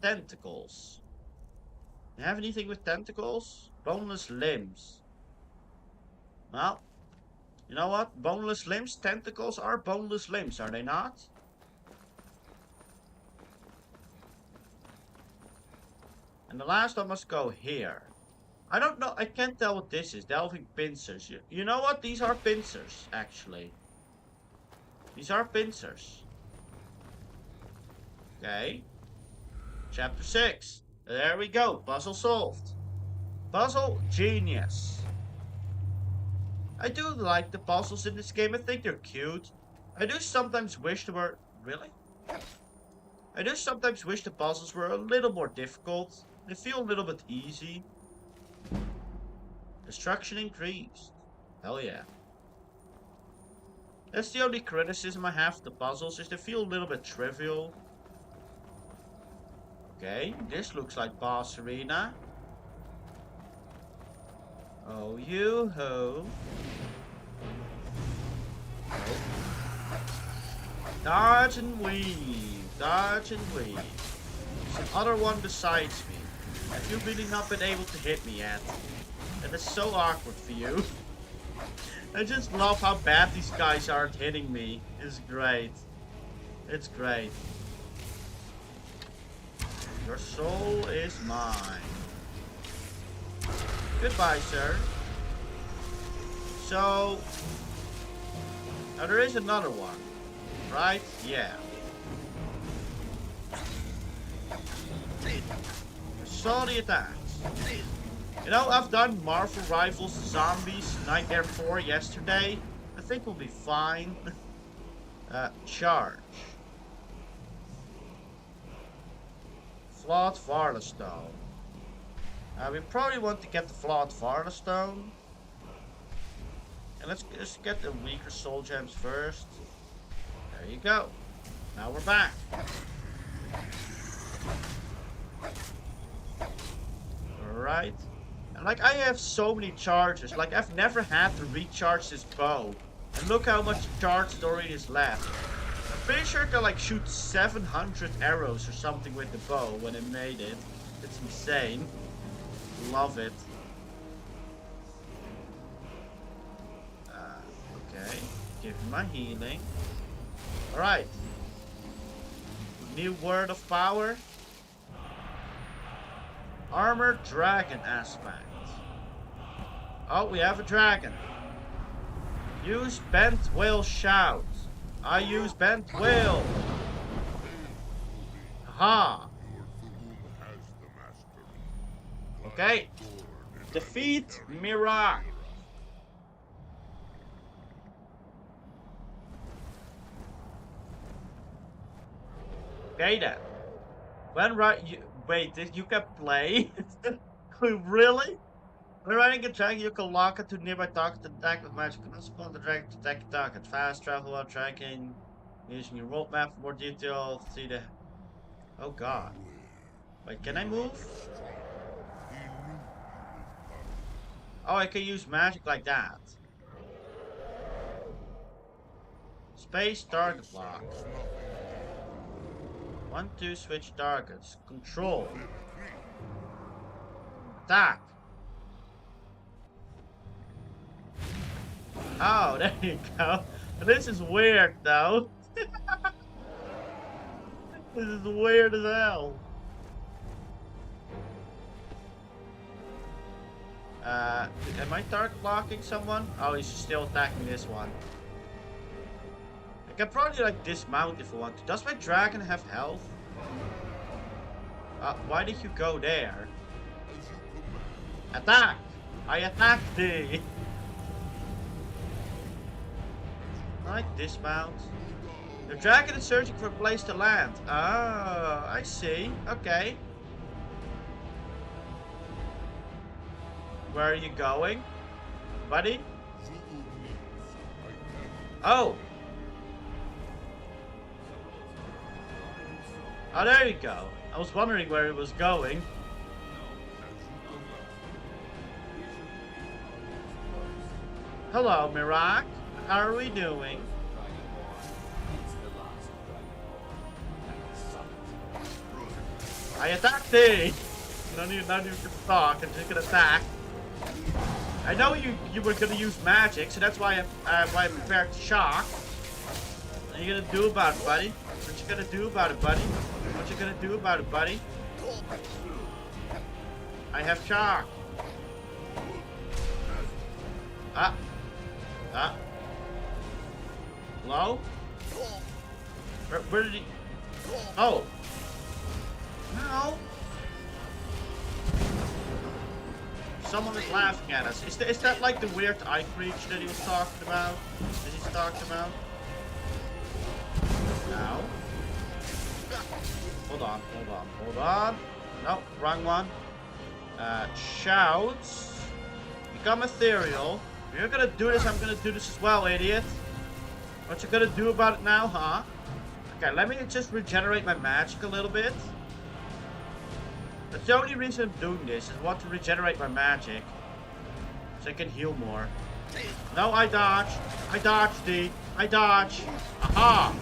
tentacles. You have anything with tentacles? Boneless limbs. Well, you know what? Boneless limbs, tentacles are boneless limbs, are they not? And the last one must go here. I don't know, I can't tell what this is. Delving pincers. You know what? These are pincers, actually. These are pincers. Okay. Chapter 6. There we go. Puzzle solved. Puzzle genius. I do like the puzzles in this game. I think they're cute. I do sometimes wish they were... Really? I do sometimes wish the puzzles were a little more difficult. They feel a little bit easy. Destruction increased. Hell yeah. That's the only criticism I have of the puzzles, is they feel a little bit trivial. Okay, this looks like boss arena. Oh, you ho. Oh. Dodge and weave. Dodge and weave. There's another one besides me. Have you really not been able to hit me yet? That is so awkward for you. I just love how bad these guys are at hitting me. It's great. It's great. Your soul is mine. Goodbye, sir. So... Now there is another one. Right? Yeah. I saw the attacks. You know, I've done Marvel Rivals Zombies Nightmare 4 yesterday. I think we'll be fine. Charge. Flawed Varla Stone. We probably want to get the Flawed Varla Stone. And let's just get the weaker soul gems first. There you go. Now we're back. Alright. And like, I have so many charges. Like, I've never had to recharge this bow. And look how much charge storage is left. I'm pretty sure I can like shoot 700 arrows or something with the bow when I made it. It's insane. Love it. Okay. Give me my healing. Alright. New word of power. Armored dragon aspect. Oh, we have a dragon. Use bent whale shout. I use bent whale. Aha. Okay. Defeat Miraak. Okay then. When wait, you can play? Really? When riding a dragon, you can lock it to nearby target to attack with magic. You can also spawn the dragon to attack the target. Fast travel while tracking. Using your world map for more detail. See the... Oh god. Wait, can I move? Oh, I can use magic like that. Space target lock. 1, 2, switch targets. Control. Attack. Oh, there you go. This is weird though. This is weird as hell. Am I target locking someone? Oh, he's still attacking this one. I can probably like dismount if I want to. Does my dragon have health? Why did you go there? Attack! I attacked thee! Like dismount. The dragon is searching for a place to land. Oh, I see. Okay. Where are you going, buddy? Oh. Oh, there you go. I was wondering where it was going. Hello, Miraak. How are we doing? I attacked thee! None of you can talk, I'm just gonna attack. I know you were gonna use magic, so that's why I prepared shock. What are you gonna do about it, buddy? What you gonna do about it, buddy? What you gonna do about it, buddy? I have shock. Hello? Where did he... Oh. No. Someone is laughing at us. Is that like the weird eye creature that he was talking about? That he's talking about? No. Hold on. No, wrong one. Shouts. Become ethereal. If you're gonna do this, I'm gonna do this as well, idiot. What you gonna do about it now, huh? Okay, let me just regenerate my magic a little bit. That's the only reason I'm doing this, is I want to regenerate my magic. So I can heal more. No, I dodge. I dodge, D. I dodge. Aha!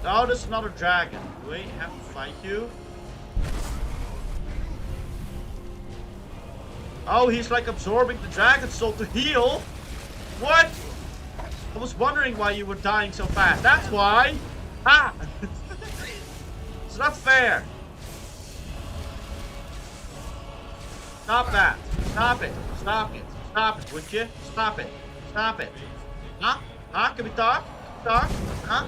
Oh, there's another dragon. Do we have to fight you? Oh, he's like absorbing the dragon soul to heal. What? I was wondering why you were dying so fast. That's why. Ah! It's not fair. Stop that. Stop it. Stop it. Stop it, would you? Stop it. Stop it. Huh? Huh? Can we talk? Talk? Huh?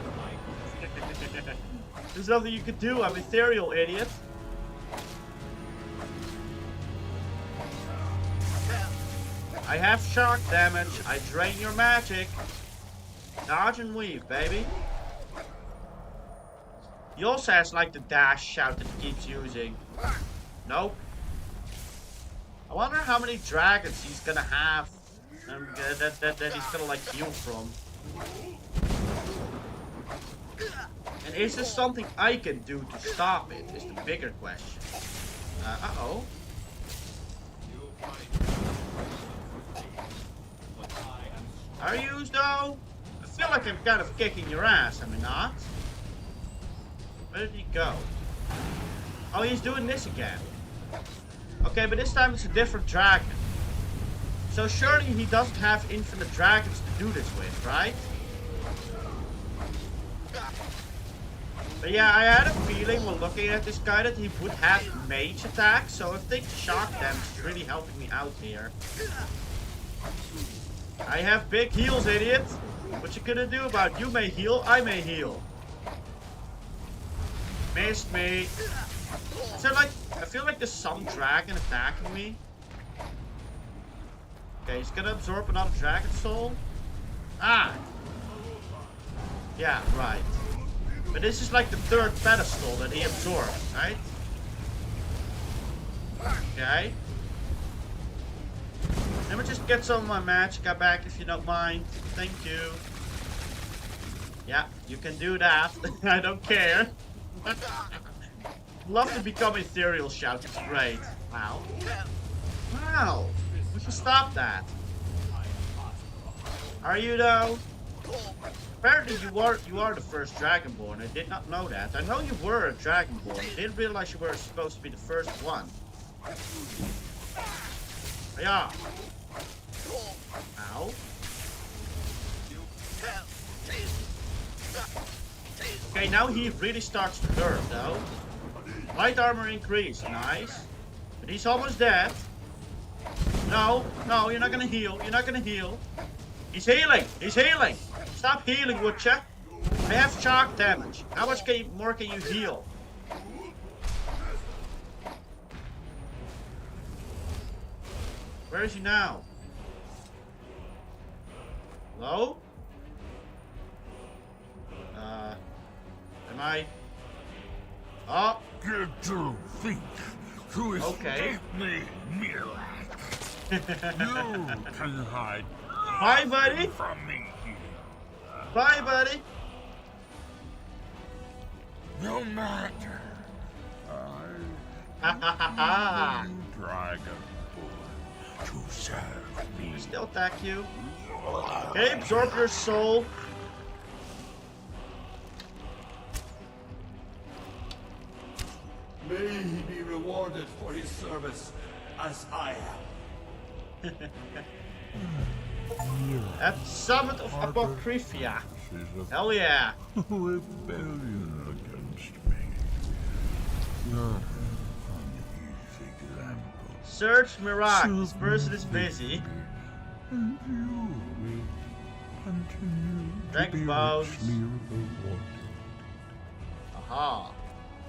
There's nothing you can do. I'm ethereal, idiot. I have shock damage. I drain your magic. Dodge and weave, baby. He also has like the dash shout that he keeps using. Nope. I wonder how many dragons he's gonna have that he's gonna like heal from. And is this something I can do to stop it? Is the bigger question. Uh-oh. Are you though? I feel like I'm kind of kicking your ass, am I not? Where did he go? Oh, he's doing this again. Okay, but this time it's a different dragon. So surely he doesn't have infinite dragons to do this with, right? But yeah, I had a feeling while looking at this guy that he would have mage attacks. So I think shock damage is really helping me out here. I have big heals, idiot. What you gonna do about it? You may heal, I may heal. Missed me. Is there like, I feel like there's some dragon attacking me. Okay, he's gonna absorb another dragon soul. Ah! Yeah, right. But this is like the third pedestal that he absorbed, right? Okay. Let me just get some of my magicka back if you don't mind. Thank you. Yeah, you can do that. I don't care. Love to become ethereal shout. It's great. Wow. Wow. We should stop that. Are you though? Apparently you are the first Dragonborn. I did not know that. I know you were a Dragonborn. I didn't realize you were supposed to be the first one. Yeah. Ow. Okay, now he really starts to hurt though. Light armor increase, nice. But he's almost dead. No, no, you're not gonna heal. You're not gonna heal. He's healing. He's healing. Stop healing, would ya? I have shock damage. How much more can you heal? Where is he now? Hello? Am I? Oh. Get to feet to escape me, miraak. You can hide Bye, buddy. from me. Bye, buddy. No matter. Ha ha ha ha. Dragon to serve me. Still attack you. Okay, absorb your soul. May he be rewarded for his service, as I am. At the summit of Apocryphia. Hell yeah. Rebellion against me. Not an easy example. Search miraak. This person is busy. And you will continue Drink to be bones. richly rewarded. Aha.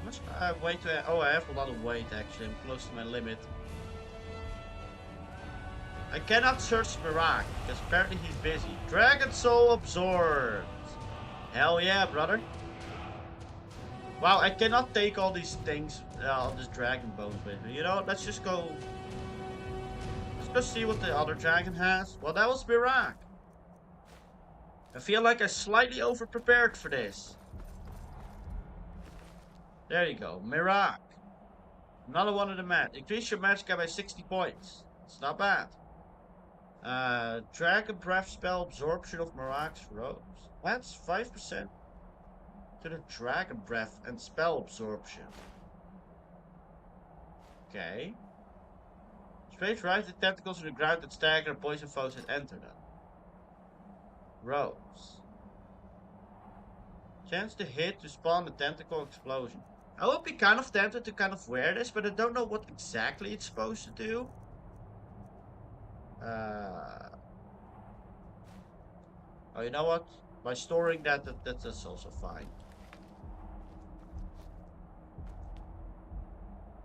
How much weight do I have? Oh, I have a lot of weight actually. I'm close to my limit. I cannot search miraak because apparently he's busy. Dragon soul absorbed. Hell yeah, brother. Wow, I cannot take all these things, all this dragon bones with me. You know, let's just go. Let's go see what the other dragon has. Well, that was miraak. I feel like I slightly over-prepared for this. There you go, miraak. Another one of the mat. Increase your magicka by 60 points. It's not bad. Dragon breath spell absorption of miraak's robes. That's 5% to the dragon breath and spell absorption. Okay. Straight right, the tentacles in the ground that stagger poison foes that enter them. Rows. Chance to hit to spawn the tentacle explosion. I would be kind of tempted to kind of wear this, but I don't know what exactly it's supposed to do. Oh, you know what? By storing that's also fine.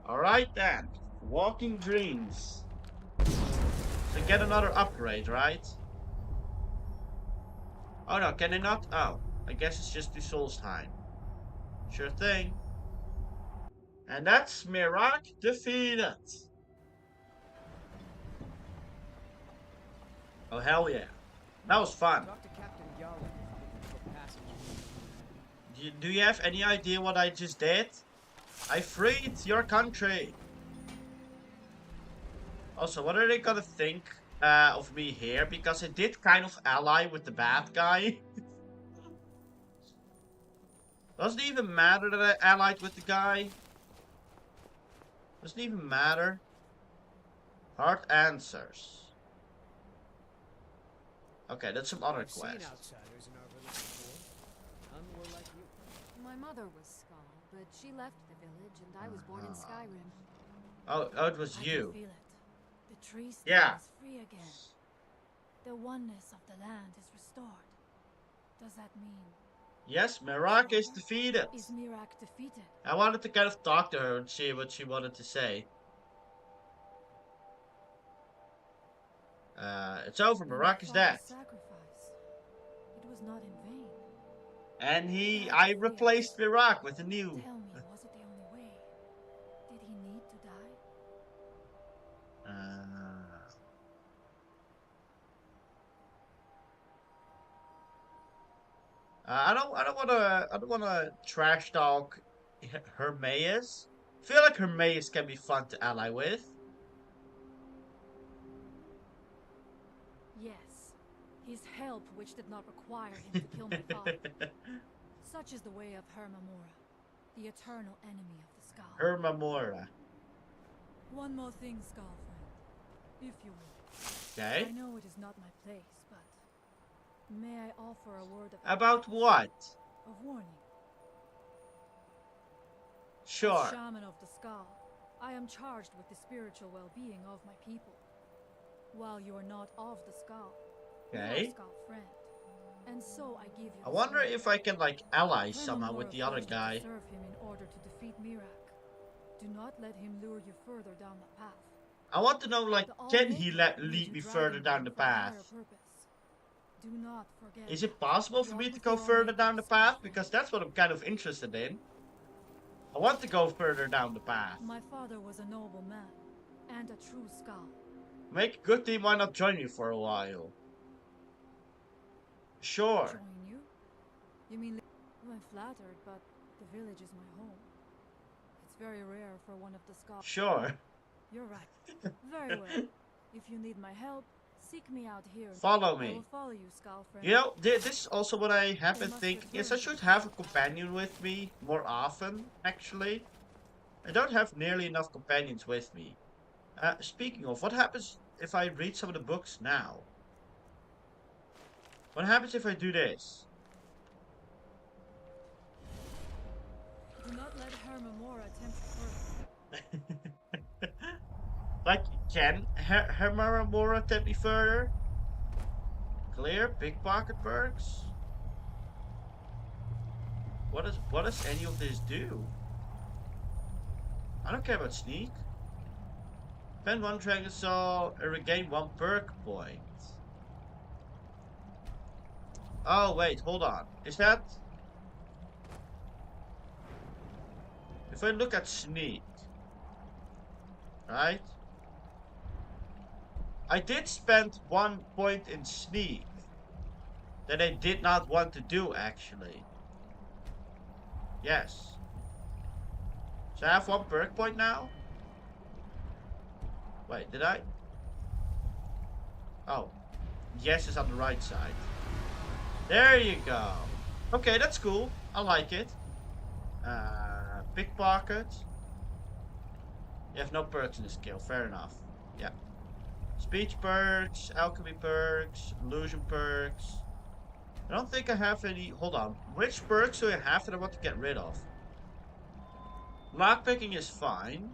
Alright then. Walking dreams. So get another upgrade, right? Oh no, can they not? Oh, I guess it's just the Soul's time. Sure thing. And that's Miraak defeated. Oh hell yeah. That was fun. Talk to Captain Yalla if you're looking for passage. Do you have any idea what I just did? I freed your country. Also, what are they gonna think of me here? Because I did kind of ally with the bad guy. Doesn't it even matter that I allied with the guy? Doesn't even matter. Hard answers. Okay, that's some other I've seen questions. outsiders in our village before. None were like you. My mother was Skull, but she left the village and I was born in Skyrim. Oh, it was I you. can feel it. The tree stands Yeah. free again. The oneness of the land is restored. Does that mean... Yes, Miraak is defeated. Is Miraak defeated? I wanted to kind of talk to her and see what she wanted to say. It's over. Then Miraak my is dead. father's sacrifice. It was not in vain. And I replaced Miraak with a new. Tell me, was it the only way? Did he need to die? I don't wanna trash talk Hermaeus. I feel like Hermaeus can be fun to ally with. Yes. His help which did not require him to kill my father. Such is the way of Hermamora, the eternal enemy of the Skull. Hermamora. One more thing, Skull friend, if you will. Okay. I know it is not my place, but may I offer a word of About what? of warning? Sure. As shaman of the Skull, I am charged with the spiritual well-being of my people. While you are not of the Skull, you are Okay. a Skull friend, and so I give you. I this wonder word. if I can like ally Hermamora somehow with the other forced you to guy. serve him in order to defeat Miraak. Do not let him lure you further down the path. I want to know like, The can he All-Maker will lead you me dragon further down the for a higher path? purpose. Do not forget. Is it possible for me to go further down the path? Because that's what I'm kind of interested in. I want to go further down the path. My father was a noble man and a true Skull. Make a good team, why not join you for a while? Sure. Join you? You mean I'm flattered, but the village is my home. It's very rare for one of the Skulls. Sure. You're right. Very well. If you need my help, seek me out here. Follow I me. will follow you, Skull friend. You know, this is also what I have been thinking. Yes, I should have a companion with me more often, actually. I don't have nearly enough companions with me. Speaking of, what happens if I read some of the books now? What happens if I do this? Do not let Hermamora tempt you further. Like, can Hermamora tempt me further? Clear, pickpocket perks? What does any of this do? I don't care about sneak. Spend 1 dragon soul and regain 1 perk point. Oh wait, hold on. Is that... If I look at sneak, right? I did spend 1 point in sneak that I did not want to do actually. Yes. So I have 1 perk point now? Wait, did I? Oh. Yes is on the right side. There you go. Okay, that's cool. I like it. Pickpocket. You have no perks in the skill. Fair enough. Yeah. Speech perks, alchemy perks, illusion perks. I don't think I have any. Hold on. Which perks do I have that I want to get rid of? Lockpicking is fine.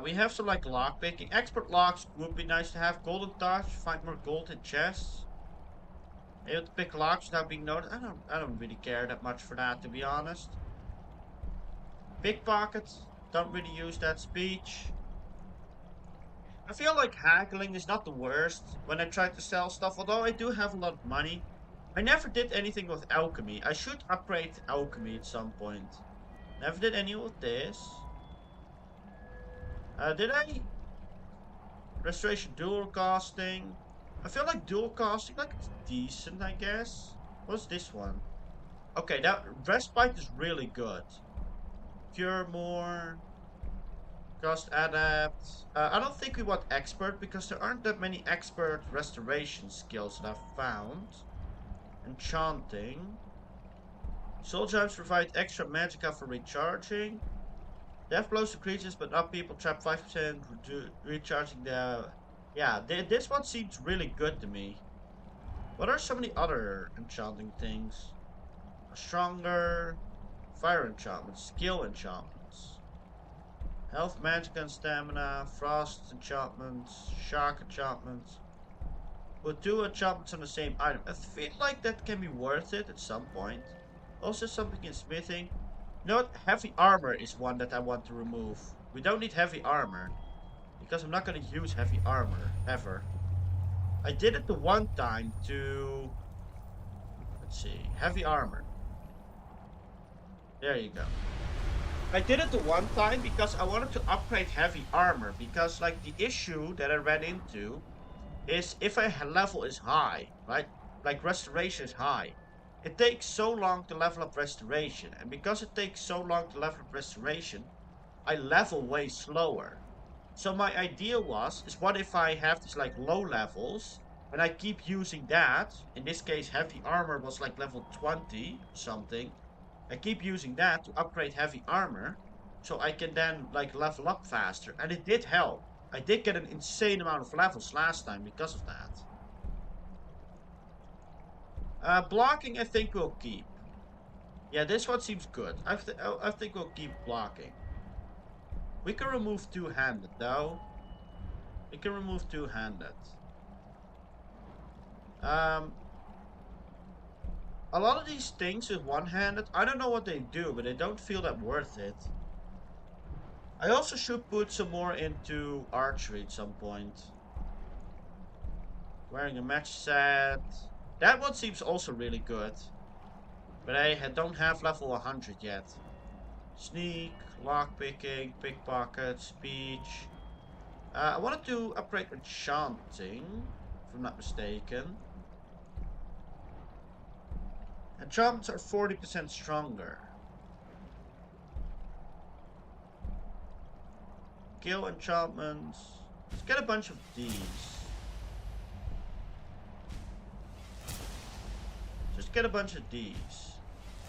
We have some like lockpicking. Expert locks would be nice to have. Golden touch, find more gold in chests. Able to pick locks without being noticed. I don't really care that much for that, to be honest. Pickpockets, don't really use that. Speech. I feel like haggling is not the worst when I try to sell stuff, although I do have a lot of money. I never did anything with alchemy. I should upgrade alchemy at some point. Never did any with this. Did I? Restoration dual casting. I feel like dual casting, like it's decent, I guess. What's this one? Okay, that respite is really good. Cure more. Cast adapt. I don't think we want expert because there aren't that many expert restoration skills that I've found. Enchanting. Soul gems provide extra magicka for recharging. Death blows to creatures but not people. Trap 5% recharging the... Yeah, this one seems really good to me. What are some of the other enchanting things? Stronger. Fire enchantments. Skill enchantments. Health, magic, and stamina. Frost enchantments. Shark enchantments. Put 2 enchantments on the same item. I feel like that can be worth it at some point. Also something in smithing. You know what? Heavy armor is one that I want to remove. We don't need heavy armor. Because I'm not going to use heavy armor. Ever. I did it the one time to... Let's see. Heavy armor. There you go. I did it the one time because I wanted to upgrade heavy armor. Because like the issue that I ran into is if a level is high, right? Like restoration is high. It takes so long to level up restoration. And because it takes so long to level up restoration, I level way slower. So my idea is what if I have these like low levels and I keep using that. In this case heavy armor was like level 20 something. I keep using that to upgrade heavy armor, so I can then like level up faster. And it did help. I did get an insane amount of levels last time because of that. Blocking I think we'll keep. Yeah, this one seems good. I think we'll keep blocking. We can remove two-handed though. We can remove two-handed. A lot of these things with one-handed, I don't know what they do, but they don't feel that worth it. I also should put some more into archery at some point. Wearing a match set. That one seems also really good. But I don't have level 100 yet. Sneak, lockpicking, pickpocket, speech. I wanted to upgrade enchanting, if I'm not mistaken. Enchantments are 40% stronger. Kill enchantments. Let's get a bunch of these. Just get a bunch of these.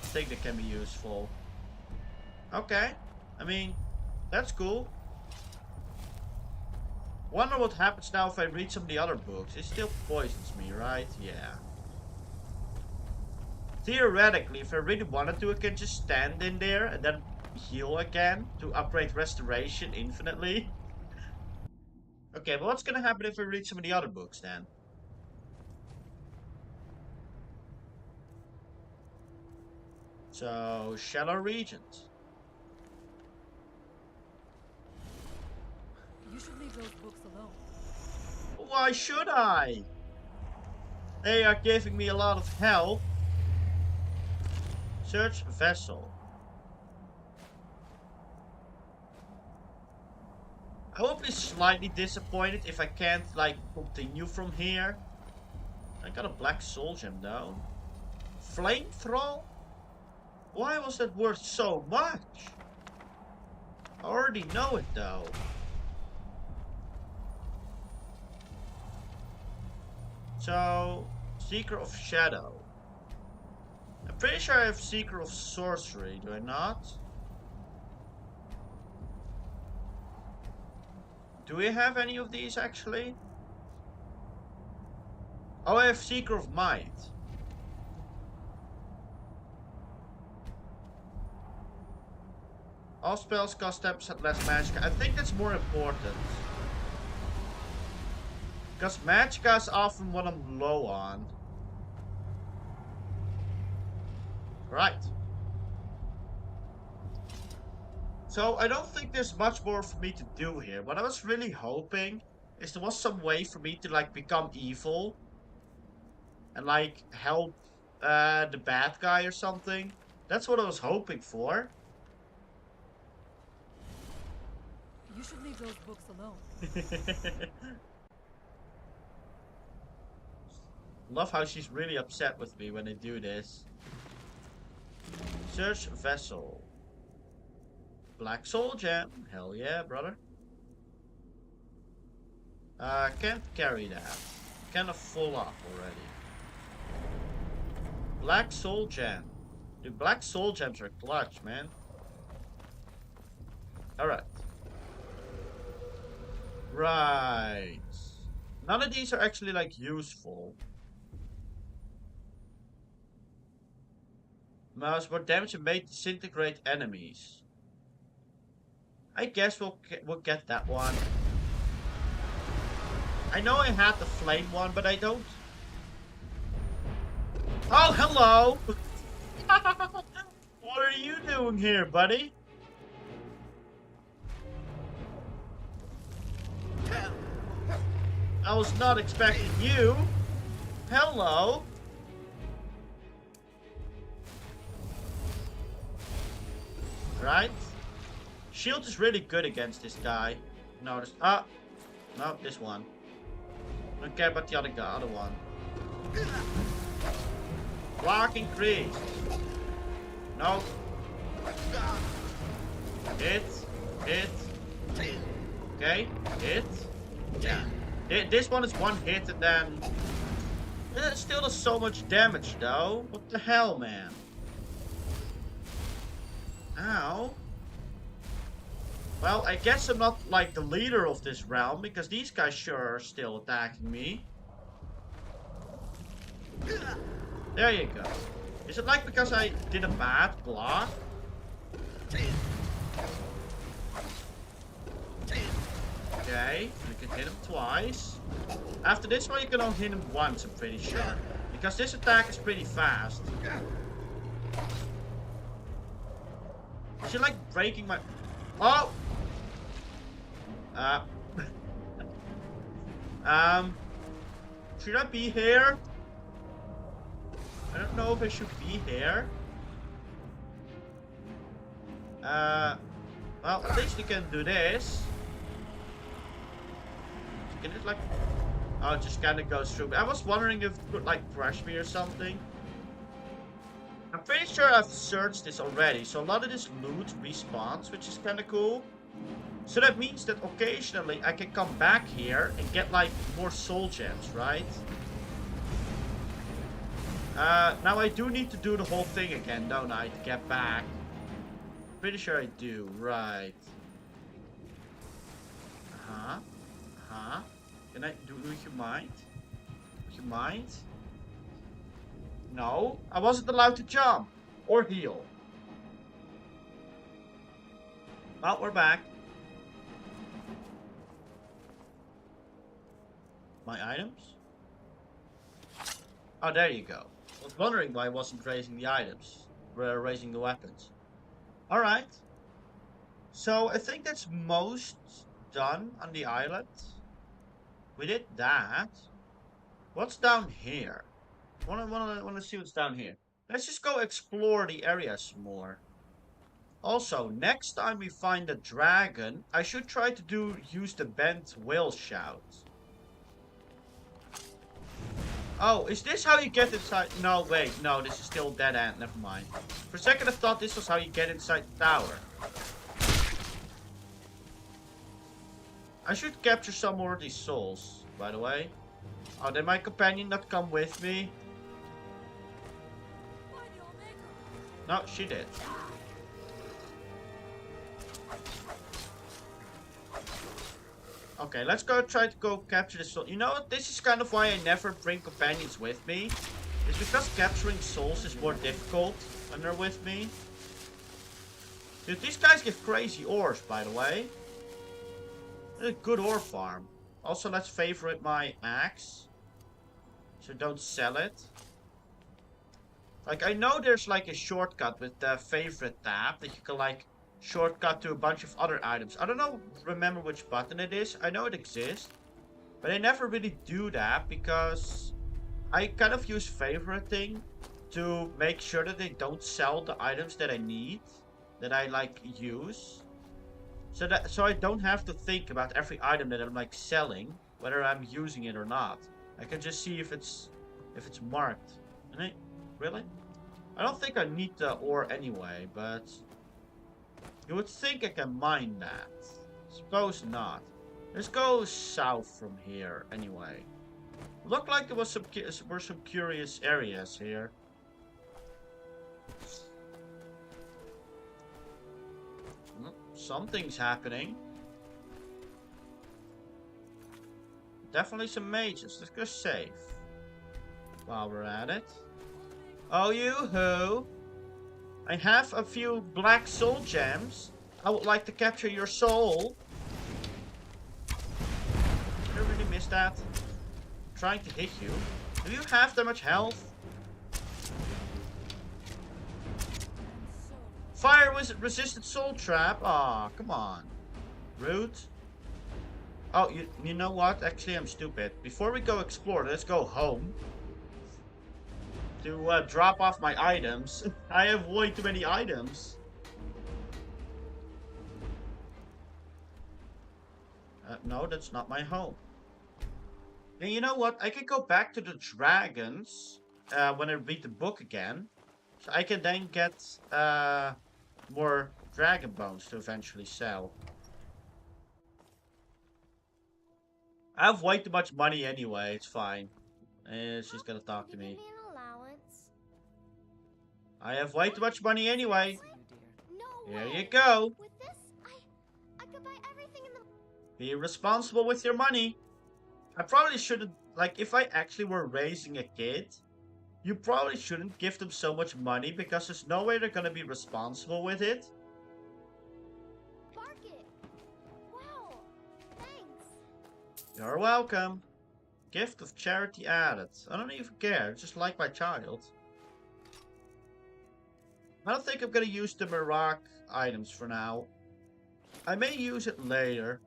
I think that can be useful. Okay. I mean, that's cool. Wonder what happens now if I read some of the other books. It still poisons me, right? Yeah. Theoretically, if I really wanted to, I can just stand in there and then heal again to upgrade restoration infinitely. Okay, but what's gonna happen if I read some of the other books then? So, Shallow Regions. You should leave those books alone. Why should I? They are giving me a lot of help. Search vessel. I will be slightly disappointed if I can't like continue from here. I got a black soul gem though. Flamethrower? Why was that worth so much? I already know it though. So, Seeker of Shadow. I'm pretty sure I have Seeker of Sorcery, do I not? Do we have any of these actually? Oh, I have Seeker of Might. All spells cost 10% less magicka. I think that's more important. Because magicka is often what I'm low on. Right. So I don't think there's much more for me to do here. What I was really hoping is there was some way for me to like become evil. And like help the bad guy or something. That's what I was hoping for. You should leave those books alone. Love how she's really upset with me when I do this. Search vessel. Black soul gem. Hell yeah, brother. Can't carry that. Kind of full up already. Black soul gem. Dude, black soul gems are clutch, man. Alright. Right. None of these are actually like useful. Mouse more damage and may disintegrate enemies. I guess we'll get that one. I know I had the flame one, but I don't. Oh, hello! What are you doing here, buddy? I was not expecting you. Hello. Right. Shield is really good against this guy. No, this no, this one. I don't care about the other one. Block increase. No. Hit. Okay. Hit. Yeah. This one is one hit and then... It still does so much damage though. What the hell, man? Ow. Well, I guess I'm not like the leader of this realm because these guys sure are still attacking me. There you go. Is it like because I did a bad block? Okay, you can hit him twice. After this one, you can only hit him once, I'm pretty sure. Because this attack is pretty fast. Is it like breaking my... Oh! Should I be here? I don't know if I should be here. Well, at least we can do this. Can it like... Oh, it just kind of goes through. I was wondering if it could like crush me or something. I'm pretty sure I've searched this already. So a lot of this loot respawns, which is kind of cool. So that means that occasionally I can come back here and get like more soul gems, right? Now I do need to do the whole thing again, don't I, to get back? Pretty sure I do, right. Can I do you mind? Would you mind? No, I wasn't allowed to jump or heal. Well, we're back. My items? Oh, there you go. I was wondering why I wasn't raising the items. We're raising the weapons. Alright. So, I think that's most done on the island. We did that. What's down here? Wanna see what's down here. Let's just go explore the area some more. Also, next time we find a dragon, I should try to use the bent whale shout. Oh, is this how you get inside? No, wait, no, this is still dead end. Never mind. For a second, I thought this was how you get inside the tower. I should capture some more of these souls, by the way. Oh, did my companion not come with me? No, she did. Okay, let's go try to go capture the soul. You know what? This is kind of why I never bring companions with me. It's because capturing souls is more difficult when they're with me. Dude, these guys give crazy ores, by the way. They're a good ore farm. Also, let's favorite my axe. So don't sell it. Like, I know there's like a shortcut with the favorite tab that you can like shortcut to a bunch of other items. I don't know, remember which button it is. I know it exists. But I never really do that because I kind of use favoriting to make sure that they don't sell the items that I need, that I like use. So I don't have to think about every item that I'm like selling, whether I'm using it or not. I can just see if it's marked. And really? I don't think I need the ore anyway, but you would think I can mine that. Suppose not. Let's go south from here anyway. Looked like there was were some curious areas here. Something's happening. Definitely some mages. Let's go safe. While we're at it. Oh, you-hoo! I have a few black soul gems. I would like to capture your soul. Did I really miss that? I'm trying to hit you. Do you have that much health? Fire resistant soul trap. Aw, come on. Rude. Oh, you know what? Actually, I'm stupid. Before we go explore, let's go home. To drop off my items. I have way too many items. No, that's not my home. And you know what? I can go back to the dragons when I read the book again. So I can then get more dragon bones to eventually sell. I have way too much money anyway. It's fine. She's gonna talk to me. I have way too much money anyway. No Here way. you go. With this, I could buy everything in the... Be responsible with your money. I probably shouldn't, like, if I actually were raising a kid, you probably shouldn't give them so much money because there's no way they're gonna be responsible with it. Bark it. Wow. Thanks. You're welcome. Gift of charity added. I don't even care, just like my child. I don't think I'm gonna use the miraak items for now. I may use it later.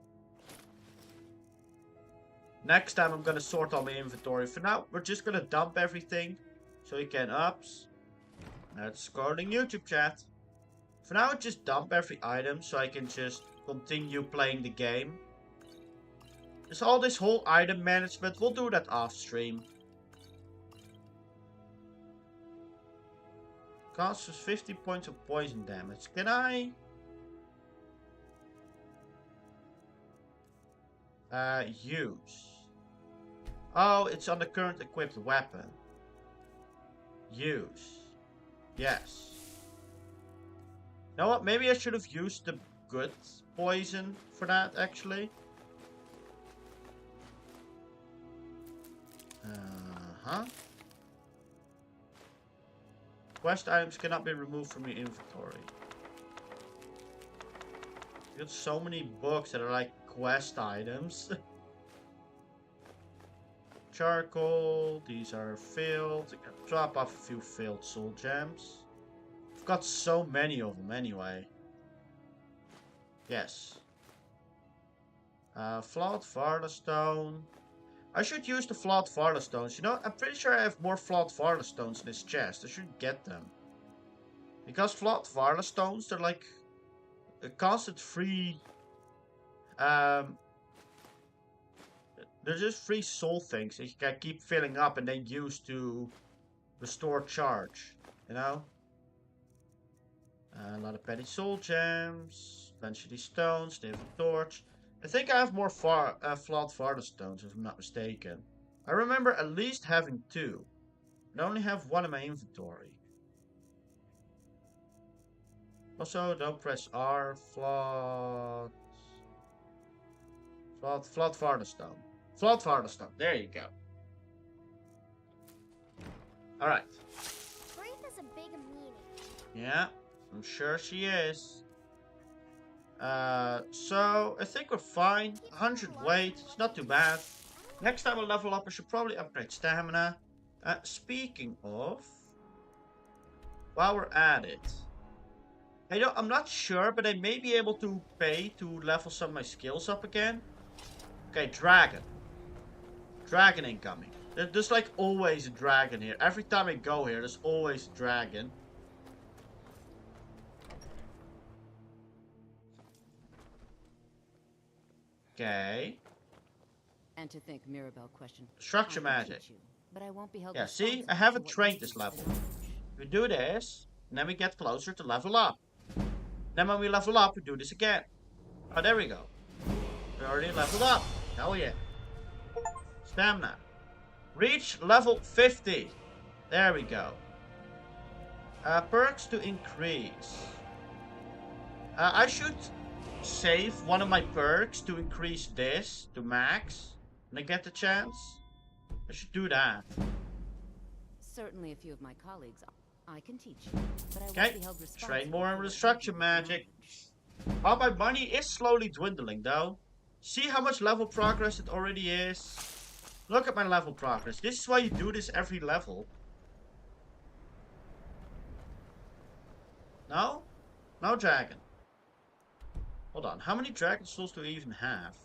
Next time I'm gonna sort all my inventory. For now, we're just gonna dump everything. So we can ups. That's scrolling YouTube chat. For now, just dump every item so I can just continue playing the game. Just all this whole item management, we'll do that off stream. Costs us 50 points of poison damage. Can I? Use. Oh, it's on the current equipped weapon. Use. Yes. You know what? Maybe I should have used the good poison for that, actually. Uh-huh. Quest items cannot be removed from your inventory. You got so many books that are like quest items. Charcoal, these are filled. I can drop off a few filled soul gems. I've got so many of them anyway. Yes. Flawed Varda Stone. I should use the Flawed Varda Stones. You know, I'm pretty sure I have more Flawed Varda Stones in this chest. I should get them. Because Flawed Varda Stones, they're like a constant free... they're just free soul things that you can keep filling up and then use to restore charge. You know? A lot of petty soul gems. Eventually stones. They have a torch. I think I have more Flawed Varda Stones, if I'm not mistaken. I remember at least having 2. I only have 1 in my inventory. Also, don't press R. Flawed Flood Farthestone. Flood Farthestone. There you go. Alright. Grief is a big meaning. Yeah, I'm sure she is. So I think we're fine. 100 weight. It's not too bad. Next time I level up, I should probably upgrade stamina. Speaking of, while we're at it, I'm not sure, but I may be able to pay to level some of my skills up again. Okay, dragon. Dragon incoming. There's like always a dragon here. Every time I go here, there's always a dragon. Okay. And to think Mirabelle questioned Structure how I can magic. teach you, but I won't be held Yeah, see? I responsible haven't for what trained you this teach level. without. We do this, and then we get closer to level up. Then when we level up, we do this again. Oh, there we go. We already leveled up. Hell yeah. Stamina. Reach level 50. There we go. Perks to increase. I should save one of my perks to increase this to max. When I get the chance. I should do that. Certainly a few of my colleagues I can teach you, but I Okay. won't be held responsible Train more for in what you destruction do magic. without. Oh, my money is slowly dwindling though. See how much level progress it already is? Look at my level progress. This is why you do this every level. No? No dragon. Hold on. How many dragon souls do we even have?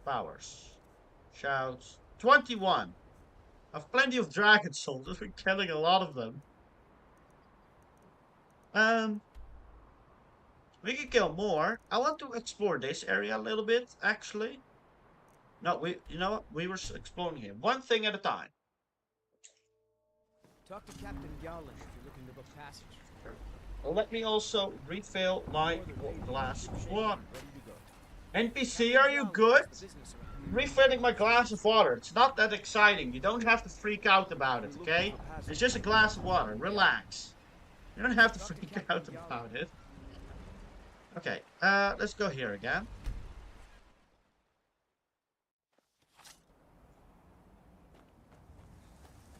Powers. Shouts. 21. I have plenty of dragon souls. I've been killing a lot of them. We can kill more. I want to explore this area a little bit, actually. No, you know what? We were exploring here. One thing at a time. Talk to Captain Gowland if you're looking to book passage. Well, let me also refill my glass of water. Ready to go. NPC, are you good? Refilling my glass of water. It's not that exciting. You don't have to freak out about it, okay? It's just a glass of water. Relax. You don't have to freak out about it. Okay, let's go here again.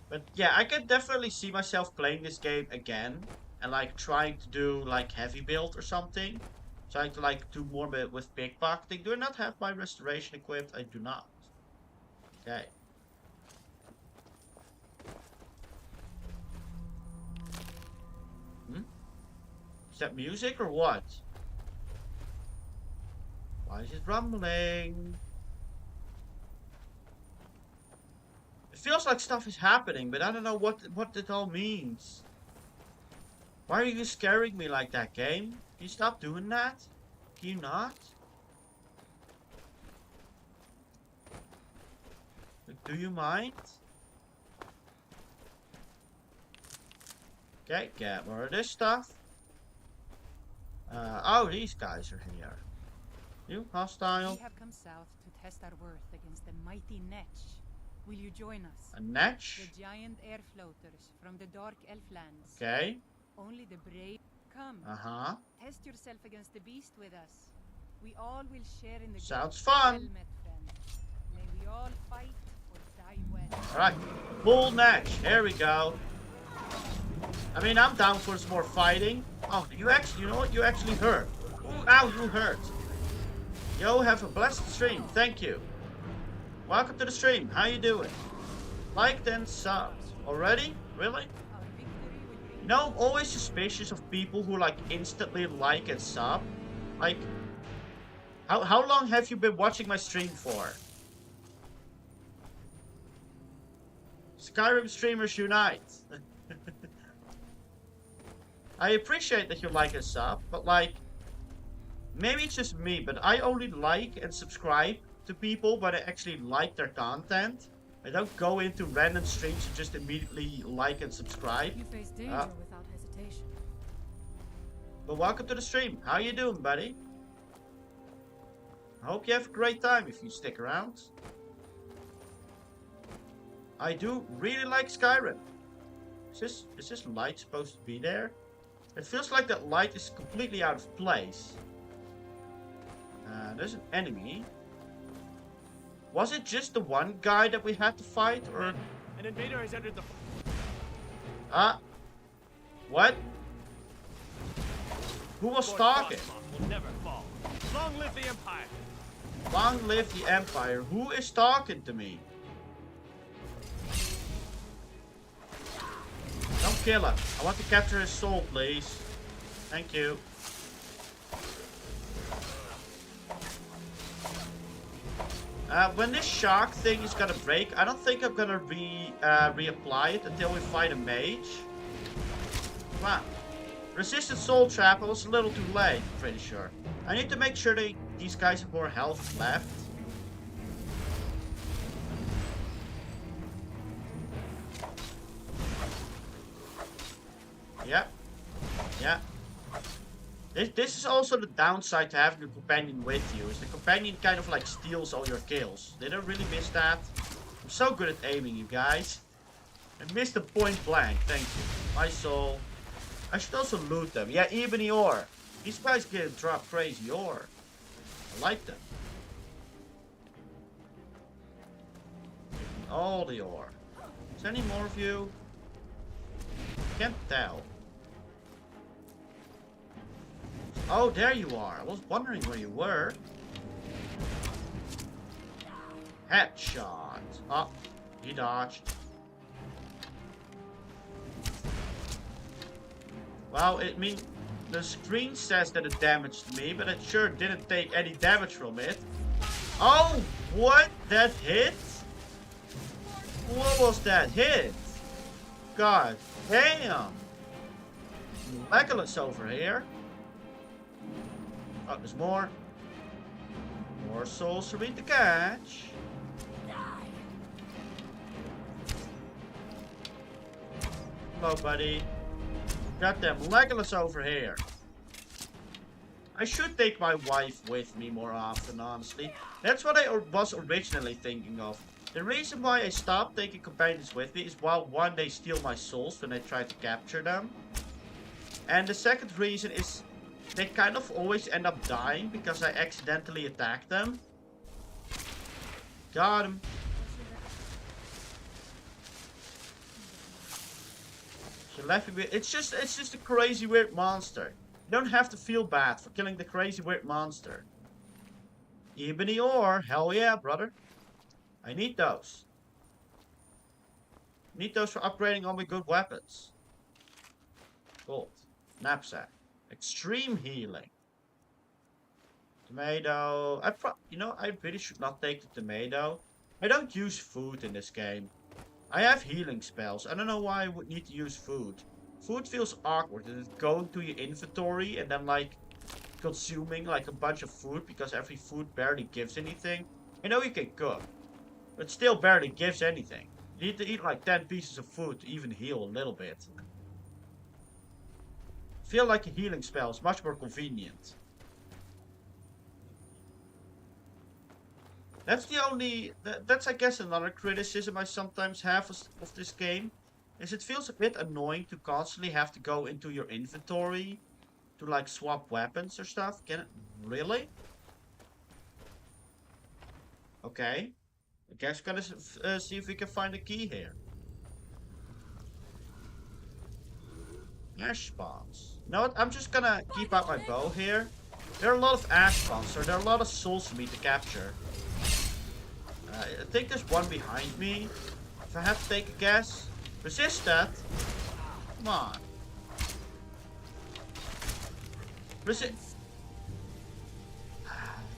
But yeah, I can definitely see myself playing this game again. And like trying to do like heavy build or something. Trying to like do more with pickpocketing. Do I not have my restoration equipped? I do not. Okay. Is that music or what? Why is it rumbling? It feels like stuff is happening, but I don't know what it all means. Why are you scaring me like that, game? Can you stop doing that? Can you not? Like, do you mind? Okay, get more of this stuff. Oh, these guys are here. You, hostile. We have come south to test our worth against the mighty Netch. Will you join us? A Netch? The giant air floaters from the dark elf lands. Okay. Only the brave come. Uh-huh. Test yourself against the beast with us. We all will share in the Sounds good. fun. Well met, friend. May we all fight or die well. Alright. Full Netch. Here we go. I mean, I'm down for some more fighting. Oh, you know what? You actually hurt. Ooh, ow, you hurt. Yo, have a blessed stream. Thank you. Welcome to the stream. How you doing? Liked and subbed. Already? Really? Our victory will bring You know, I'm always suspicious of people who like instantly like and sub. Like, how long have you been watching my stream for? Skyrim streamers unite. I appreciate that you like and sub, but like, maybe it's just me, but I only like and subscribe to people when I actually like their content. I don't go into random streams and just immediately like and subscribe. You face danger without hesitation. But welcome to the stream. How you doing, buddy? I hope you have a great time if you stick around. I do really like Skyrim. Is this light supposed to be there? It feels like that light is completely out of place. There's an enemy. Was it just the one guy that we had to fight, or? An invader has entered the... What? Who was Fort talking? Frostmoth will never fall. Long live the Empire! Long live the Empire. Who is talking to me? Don't kill him. I want to capture his soul, please. Thank you. When this shock thing is gonna break, I don't think I'm gonna reapply it until we fight a mage. Come on. Resistant soul trap, I was a little too late, pretty sure. I need to make sure these guys have more health left. Yeah. Yeah. This is also the downside to having a companion with you, is the companion kind of like steals all your kills. Did I really miss that? I'm so good at aiming, you guys. I missed the point blank, thank you. My soul. I should also loot them. Yeah, ebony ore. These guys get drop crazy ore. I like them. All the ore. Is there any more of you? Can't tell. Oh, there you are. I was wondering where you were. Headshot. Oh, he dodged. Well, the screen says that it damaged me, but it sure didn't take any damage from it. Oh, what? That hit? What was that hit? God damn. Legolas over here. Oh, there's more. More souls for me to catch. Hello, buddy. Got them Legolas over here. I should take my wife with me more often, honestly. That's what I was originally thinking of. The reason why I stopped taking companions with me is while one, they steal my souls when I try to capture them. And the second reason is they kind of always end up dying because I accidentally attack them. Got him. She left me with, it's just a crazy weird monster. You don't have to feel bad for killing the crazy weird monster. Ebony ore, hell yeah, brother. I need those. Need those for upgrading all my good weapons. Gold. Knapsack. Extreme healing. Tomato. I really should not take the tomato. I don't use food in this game. I have healing spells. I don't know why I would need to use food. Food feels awkward. It's going to your inventory and then like consuming like a bunch of food because every food barely gives anything. I know you can cook, but still barely gives anything. You need to eat like 10 pieces of food to even heal a little bit. I feel like a healing spell is much more convenient. That's the only... That's I guess another criticism I sometimes have of this game. Is it feels a bit annoying to constantly have to go into your inventory to like swap weapons or stuff. Can it... Really? Okay. I guess we're gonna see if we can find a key here. Ash spawns. You know what? I'm just gonna keep out my bow here. There are a lot of ash spawns, so there are a lot of souls for me to capture. I think there's one behind me. If I have to take a guess. Resist that. Come on. Resist.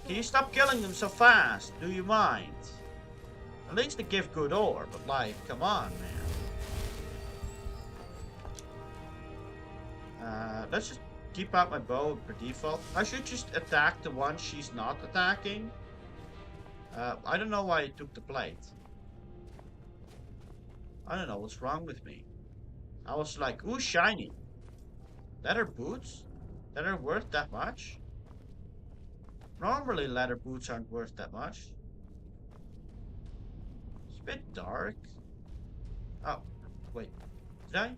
Can you stop killing them so fast? Do you mind? At least they give good ore, but like, come on, man. Let's just keep out my bow per default. I should just attack the one she's not attacking. I don't know why I took the plate. I don't know what's wrong with me. I was like, ooh, shiny. Leather boots? That are worth that much? Normally leather boots aren't worth that much. It's a bit dark. Oh, wait. Did I?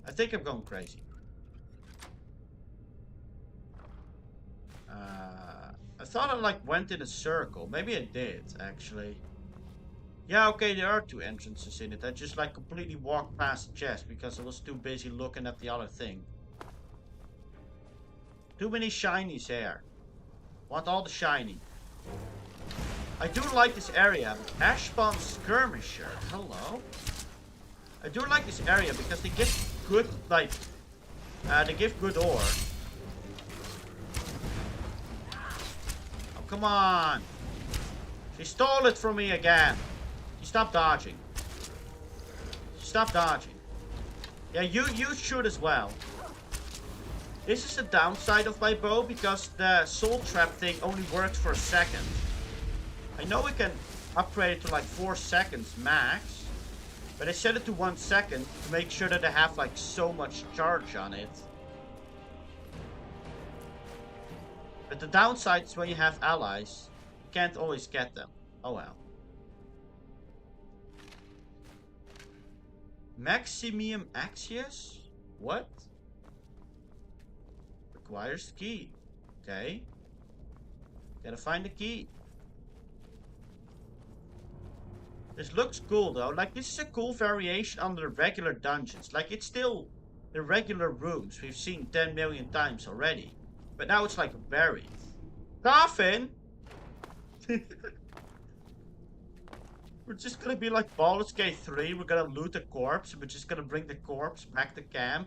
I think I'm going crazy. I thought I like went in a circle. Maybe I did, actually. Yeah, okay, there are two entrances in it. I just like completely walked past the chest because I was too busy looking at the other thing. Too many shinies here. Want all the shiny. I do like this area. Ash Spawn Skirmisher. Hello? I do like this area because they give good, like, they give good ore. Oh, come on. She stole it from me again. She stopped dodging. She stopped dodging. Yeah, you shoot as well. This is the downside of my bow because the soul trap thing only works for a second. I know we can upgrade it to like 4 seconds max, but I set it to 1 second to make sure that I have like so much charge on it. But the downside is when you have allies, you can't always get them. Oh well. Maximium Axios? What? Requires key. Okay. Gotta find the key. This looks cool though. Like, this is a cool variation on the regular dungeons. Like, it's still the regular rooms we've seen 10 million times already. But now it's like buried. Coffin! We're just gonna be like Baldur's Gate 3. We're gonna loot a corpse. And we're just gonna bring the corpse back to camp.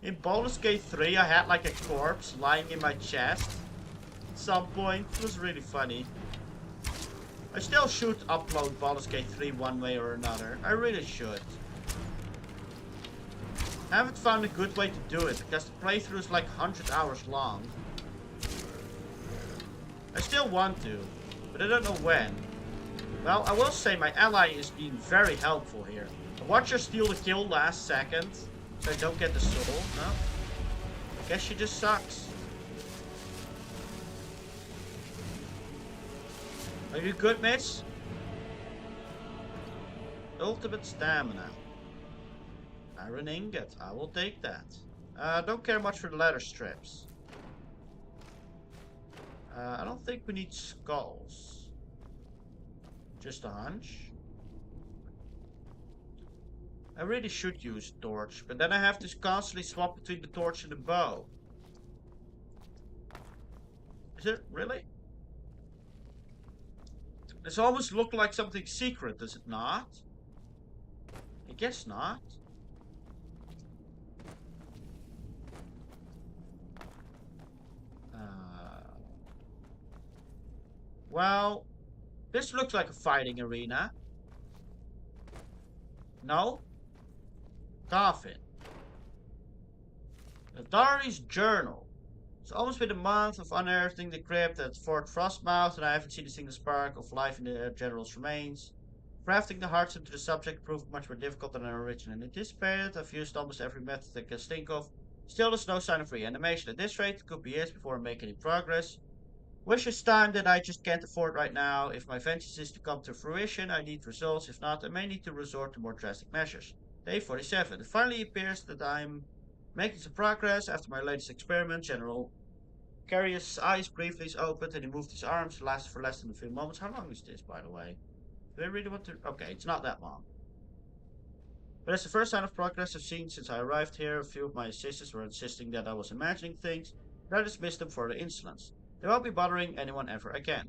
In Baldur's Gate 3, I had like a corpse lying in my chest. At some point. It was really funny. I still should upload Baldur's Gate 3 one way or another. I really should. I haven't found a good way to do it because the playthrough is like 100 hours long. I still want to, but I don't know when. Well, I will say my ally is being very helpful here. I watched her steal the kill last second, so I don't get the soul. No. I guess she just sucks. Are you good, miss? Ultimate stamina. Iron ingot. I will take that. Don't care much for the leather strips. I don't think we need skulls. Just a hunch. I really should use torch, but then I have to constantly swap between the torch and the bow. Is it really? This almost looked like something secret, does it not? I guess not. Well, this looks like a fighting arena. No? Coffin. The Dari's journal. It's almost been a month of unearthing the crypt at Fort Frostmouth, and I haven't seen a single spark of life in the general's remains. Crafting the hearts into the subject proved much more difficult than I originally anticipated. I've used almost every method I can think of. Still, there's no sign of reanimation. At this rate, it could be years before I make any progress. Wish is time that I just can't afford right now. If my vengeance is to come to fruition, I need results. If not, I may need to resort to more drastic measures. Day 47. It finally appears that I'm making some progress. After my latest experiment, General Carius' eyes briefly opened and he moved his arms. It lasted for less than a few moments. How long is this, by the way? Do I really want to... Okay, it's not that long. But it's the first sign of progress I've seen since I arrived here. A few of my assistants were insisting that I was imagining things, but I dismissed them for their insolence. They won't be bothering anyone ever again.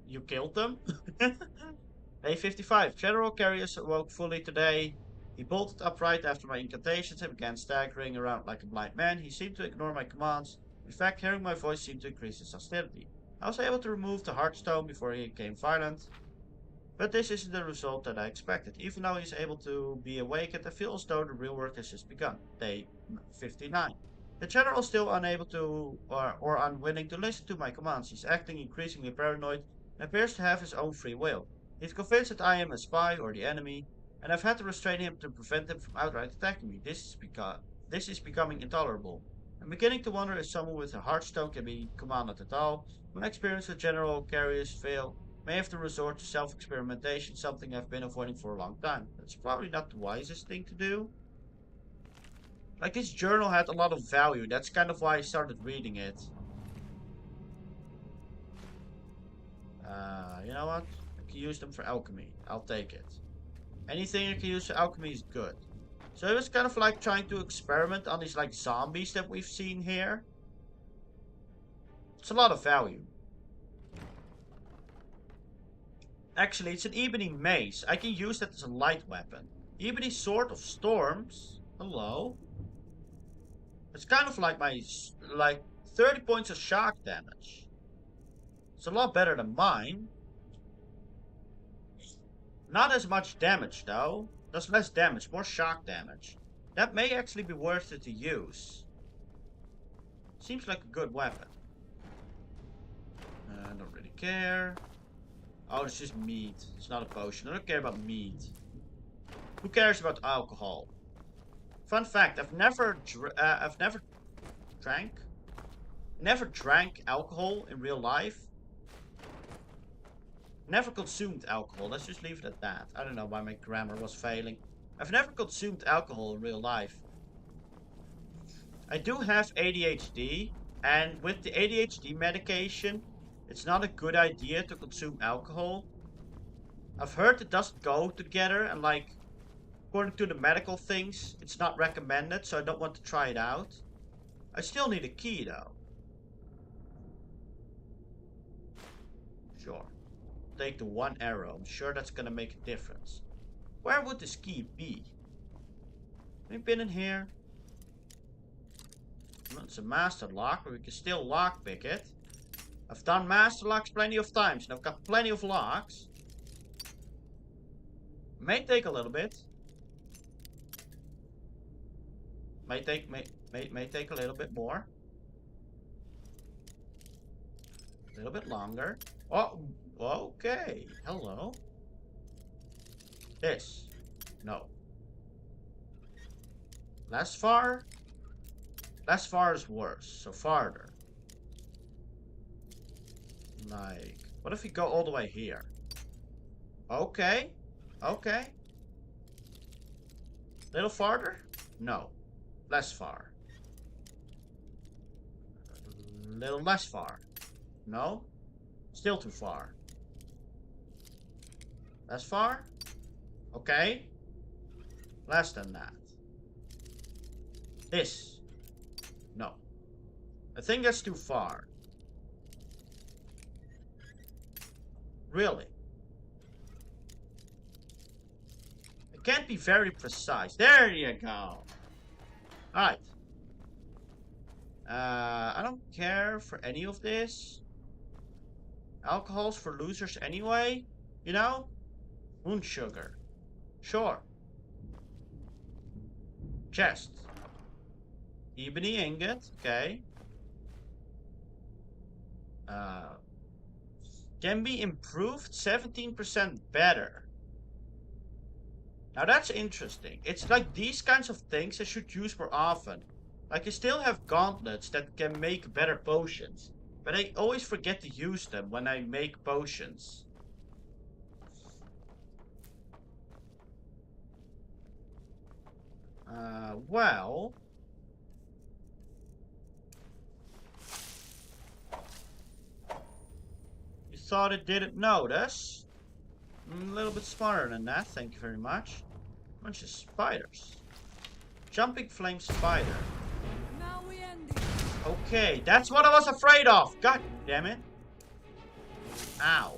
You killed them? Day 55. General Carius awoke fully today. He bolted upright after my incantations and began staggering around like a blind man. He seemed to ignore my commands. In fact, hearing my voice seemed to increase his hostility. I was able to remove the heartstone before he became violent. But this isn't the result that I expected. Even though he's able to be awakened, I feel as though the real work has just begun. Day 59. The general is still unable to, or unwilling to listen to my commands. He's acting increasingly paranoid and appears to have his own free will. He's convinced that I am a spy or the enemy, and I've had to restrain him to prevent him from outright attacking me. This is becoming intolerable. I'm beginning to wonder if someone with a heartstone can be commanded at all. My experience with General Carius may have to resort to self-experimentation, something I've been avoiding for a long time. That's probably not the wisest thing to do. Like, this journal had a lot of value. That's kind of why I started reading it. You know what? I can use them for alchemy. I'll take it. Anything I can use for alchemy is good. So it was kind of like trying to experiment on these like zombies that we've seen here. It's a lot of value. Actually, it's an ebony mace. I can use that as a light weapon. Ebony sword of storms. Hello. It's kind of like my, like, 30 points of shock damage. It's a lot better than mine. Not as much damage, though. Does less damage, more shock damage. That may actually be worth it to use. Seems like a good weapon. I don't really care. Oh, it's just meat. It's not a potion. I don't care about meat. Who cares about alcohol? Fun fact, I've never drank alcohol in real life. Never consumed alcohol. Let's just leave it at that. I don't know why my grammar was failing. I've never consumed alcohol in real life. I do have ADHD, and with the ADHD medication, it's not a good idea to consume alcohol. I've heard it doesn't go together, and like, according to the medical things, it's not recommended, so I don't want to try it out. I still need a key, though. Sure. Take the one arrow. I'm sure that's gonna make a difference. Where would this key be? We've been in here. Well, it's a master lock, but we can still lockpick it. I've done master locks plenty of times, and I've got plenty of locks. May take a little bit. May take a little bit more. A little bit longer. Oh, okay. Hello. This. No. Less far. Less far is worse. So farther. Like, what if we go all the way here? Okay. Okay. Little farther? No. Less far. Little less far. No. Still too far. Less far? Okay. Less than that. This. No. I think that's too far. Really? It can't be very precise. There you go. Alright. I don't care for any of this. Alcohol's for losers anyway. You know? Moon sugar. Sure. Chest. Ebony ingot. Okay. Can be improved 17% better. Now that's interesting. It's like these kinds of things I should use more often. Like I still have gauntlets that can make better potions. But I always forget to use them when I make potions. Well... You thought it didn't notice? I'm a little bit smarter than that, thank you very much. Bunch of spiders. Jumping flame spider. Now we end it. Okay, that's what I was afraid of. God damn it. Ow.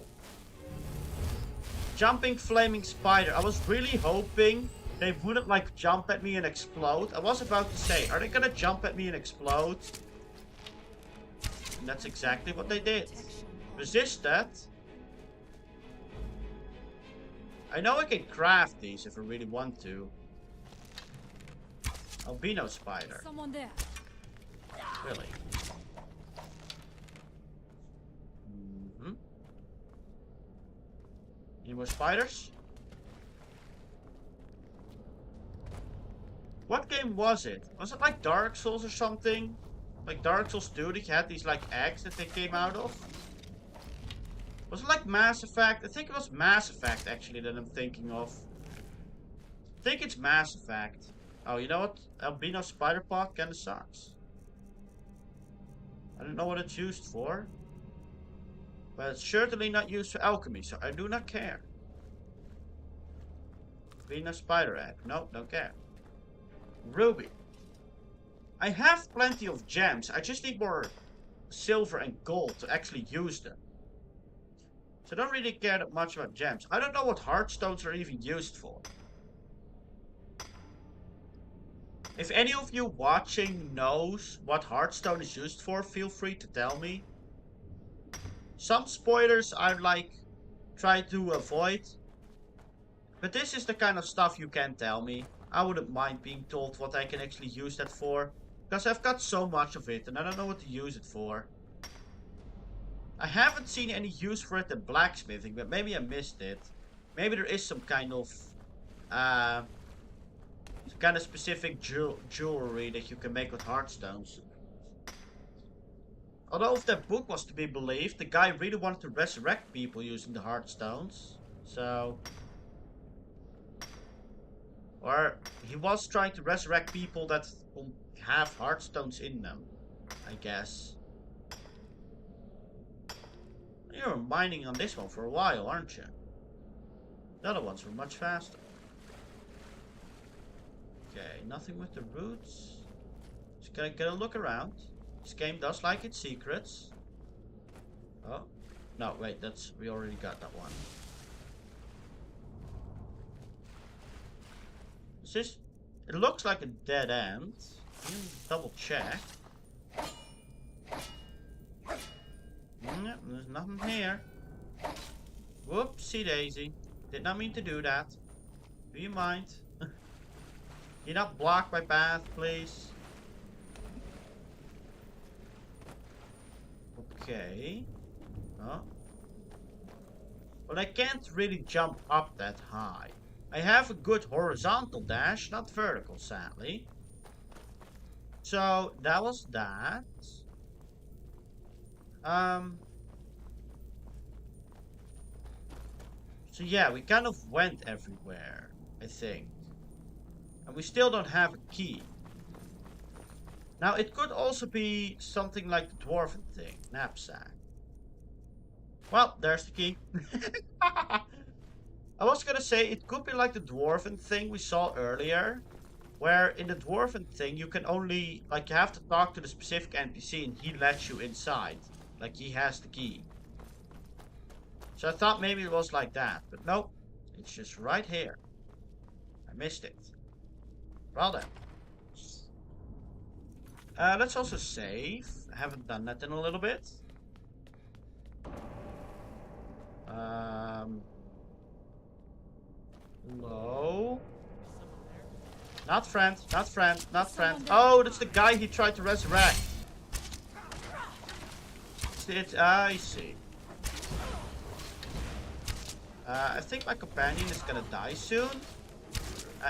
Jumping flaming spider. I was really hoping they wouldn't like jump at me and explode. I was about to say, are they gonna jump at me and explode? And that's exactly what they did. Resist that. I know I can craft these if I really want to. Albino spider. Someone there. Really? Any more spiders? What game was it? Was it like Dark Souls or something? Like Dark Souls 2 that you had these like eggs that they came out of? Was it like Mass Effect? I think it was Mass Effect actually that I'm thinking of. I think it's Mass Effect. Oh, you know what? Albino spider pot kinda sucks. I don't know what it's used for. But it's certainly not used for alchemy, so I do not care. Albino spider egg. Nope, don't care. Ruby. I have plenty of gems. I just need more silver and gold to actually use them. So I don't really care that much about gems. I don't know what heartstones are even used for. If any of you watching knows what heartstone is used for, feel free to tell me. Some spoilers I like try to avoid. But this is the kind of stuff you can tell me. I wouldn't mind being told what I can actually use that for. Because I've got so much of it and I don't know what to use it for. I haven't seen any use for it in blacksmithing, but maybe I missed it. Maybe there is some kind of specific jewelry that you can make with heartstones. Although if that book was to be believed, the guy really wanted to resurrect people using the heartstones. So... Or he was trying to resurrect people that have heartstones in them, I guess. You're mining on this one for a while, aren't you? The other ones were much faster. Okay, nothing with the roots. Just gonna get a look around. This game does like its secrets. Oh. No, wait, we already got that one. Is this... It looks like a dead end. Double check. There's nothing here. Whoopsie daisy. Did not mean to do that. Do you mind? You not block my path, please. Okay. Oh. Well, I can't really jump up that high. I have a good horizontal dash, not vertical, sadly. So, that was that. So yeah, we kind of went everywhere, I think. And we still don't have a key. Now, it could also be something like the dwarven thing, knapsack. Well, there's the key. I was gonna say, it could be like the dwarven thing we saw earlier. Where in the dwarven thing, you can only, like, you have to talk to the specific NPC and he lets you inside. Like, he has the key. So I thought maybe it was like that. But nope, it's just right here. I missed it. Well then. Let's also save. I haven't done that in a little bit. Hello? Not friend, not friend, not friend. Oh, that's the guy he tried to resurrect. I see. I think my companion is gonna die soon.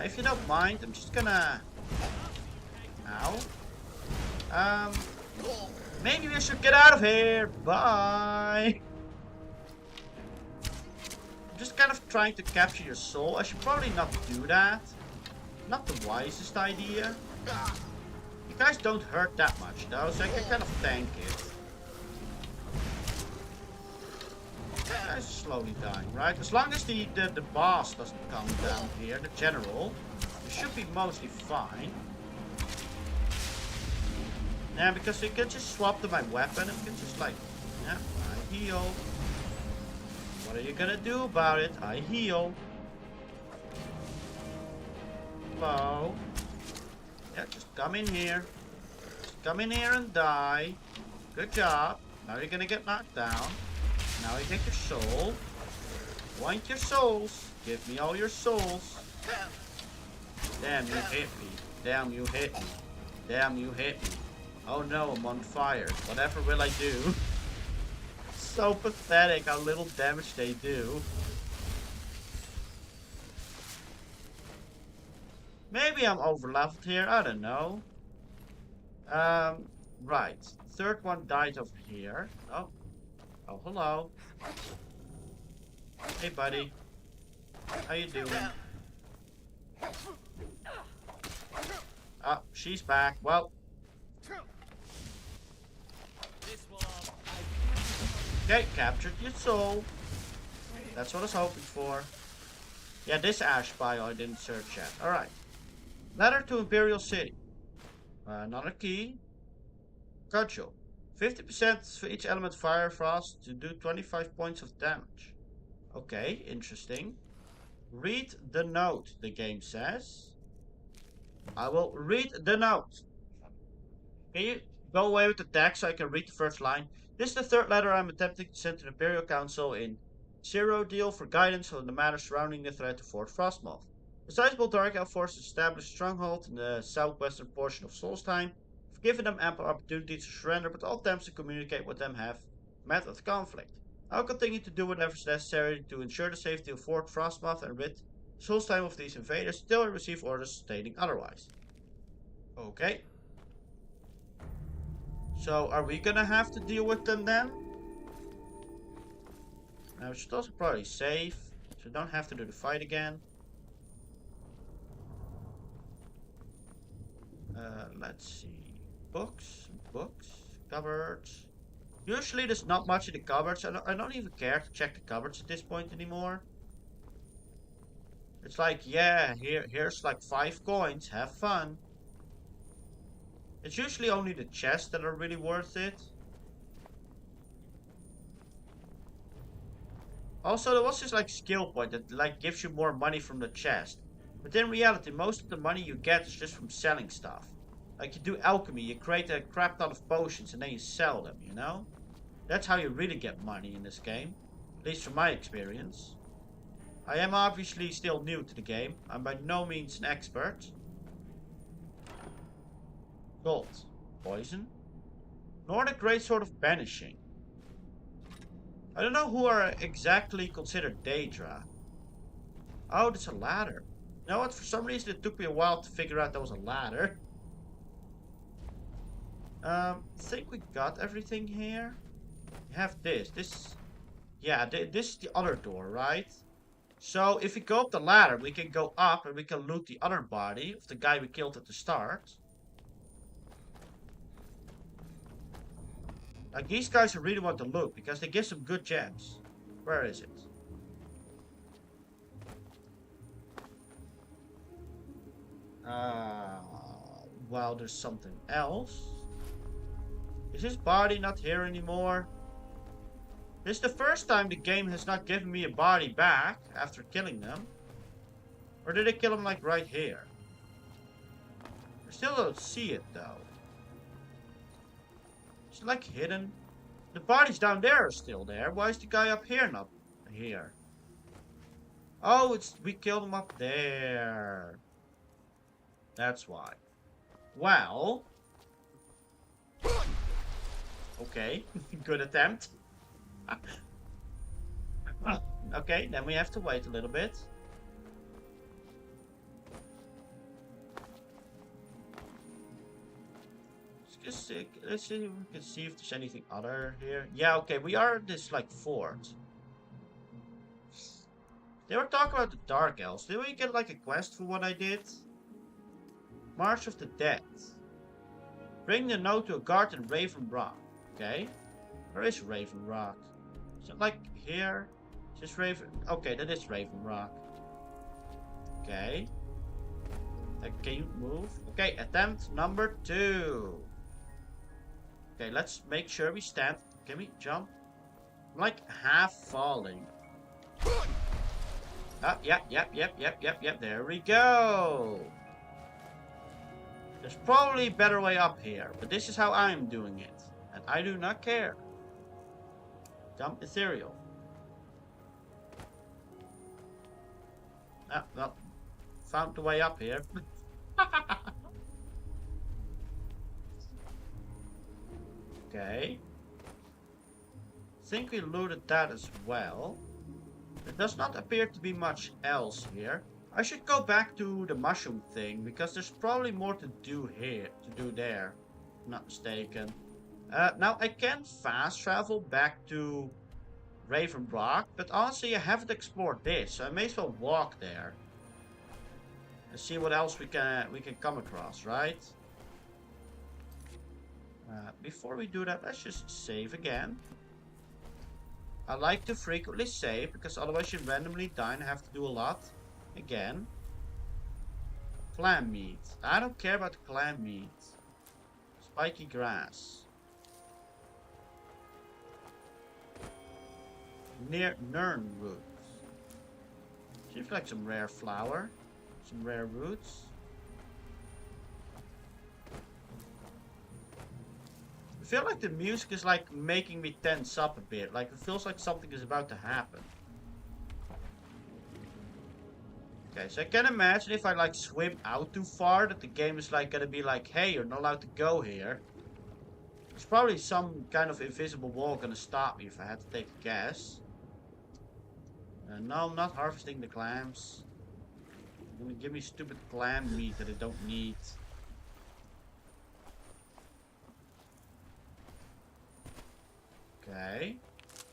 If you don't mind, I'm just gonna... Ow. Maybe we should get out of here. Bye. I'm just kind of trying to capture your soul. I should probably not do that. Not the wisest idea. You guys don't hurt that much though, so I can kind of tank it. You guys are slowly dying, right? As long as the boss doesn't come down here, the general, you should be mostly fine. Yeah, because you can just swap to my weapon and you can just like, yeah, I heal. What are you gonna do about it? I heal. Hello. Yeah, just come in here. Just come in here and die. Good job. Now you're gonna get knocked down. Now you get your soul. Want your souls. Give me all your souls. Damn, you hit me. Damn, you hit me. Damn, you hit me. Oh no, I'm on fire. Whatever will I do? So pathetic how little damage they do. Maybe I'm overleveled here, I don't know. Right. Third one died over here. Oh. Oh, hello. Hey, buddy. How you doing? Ah, she's back. Well. This will all... Okay, captured your soul. That's what I was hoping for. Yeah, this ash bio I didn't search yet. Alright. Ladder to Imperial City. Another key. Cudgel. 50% for each element fire frost to do 25 points of damage. Okay, interesting. Read the note, the game says. I will read the note. Can you go away with the text so I can read the first line? This is the third letter I'm attempting to send to the Imperial Council in Zero Deal for guidance on the matters surrounding the threat to Fort Frostmoth. The sizable Dark Elf forces established a stronghold in the southwestern portion of Solstheim. I've given them ample opportunities to surrender, but all attempts to communicate with them have met with conflict. I'll continue to do whatever is necessary to ensure the safety of Fort Frostmoth and rid Solstheim of these invaders until I receive orders stating otherwise. Okay. So, are we gonna have to deal with them then? Now, we should also probably save, so we don't have to do the fight again. Let's see. Books, cupboards. Usually there's not much in the cupboards. I don't even care to check the cupboards at this point anymore. It's like, yeah, here's like 5 coins, have fun. It's usually only the chests that are really worth it. Also, there was this like skill point that like gives you more money from the chest. But in reality, most of the money you get is just from selling stuff. Like you do alchemy, you create a crap ton of potions and then you sell them, you know? That's how you really get money in this game. At least from my experience. I am obviously still new to the game. I'm by no means an expert. Gold. Poison. Nordic Greatsword of Banishing. I don't know who are exactly considered Daedra. Oh, that's a ladder. You know what? For some reason it took me a while to figure out that was a ladder. I think we got everything here. We have this. Yeah, this is the other door, right? So if we go up the ladder, we can go up and we can loot the other body of the guy we killed at the start. Like these guys I really want to loot because they give some good gems. Where is it? Well, there's something else. Is his body not here anymore? This is the first time the game has not given me a body back after killing them. Or did I kill him like right here? I still don't see it though. It's like hidden. The bodies down there are still there. Why is the guy up here not here? Oh, we killed him up there. That's why. Well. Okay, good attempt. Okay, then we have to wait a little bit. Let's see if we can see if there's anything other here. Yeah, okay, we are at this like fort. They were talking about the Dark Elves. Did we get like a quest for what I did? March of the Dead. Bring the note to a guard in Raven Rock. Okay. Where is Raven Rock? Is it like here? Is this Raven? Okay, that is Raven Rock. Okay. Can you move? Okay, attempt number 2. Okay, let's make sure we stand. Can we jump? I'm like half falling. Oh, yep. There we go. There's probably a better way up here, but this is how I'm doing it. And I do not care. Jump ethereal. Ah, well, found the way up here. Okay. Think we looted that as well. There does not appear to be much else here. I should go back to the mushroom thing because there's probably more to do here, there. If I'm not mistaken. Now I can fast travel back to Raven Rock, but honestly I haven't explored this, so I may as well walk there. Let's see what else we can come across, right? Before we do that, let's just save again. I like to frequently save because otherwise you randomly die and have to do a lot again. Clam meat. I don't care about the clam meat. Spiky grass. Nern roots. Seems like some rare flower. Some rare roots. I feel like the music is like making me tense up a bit. Like it feels like something is about to happen. Okay, so I can imagine if I like swim out too far that the game is like gonna be like, hey, you're not allowed to go here. There's probably some kind of invisible wall gonna stop me if I had to take a guess. No, I'm not harvesting the clams. You're gonna give me stupid clam meat that I don't need. Okay.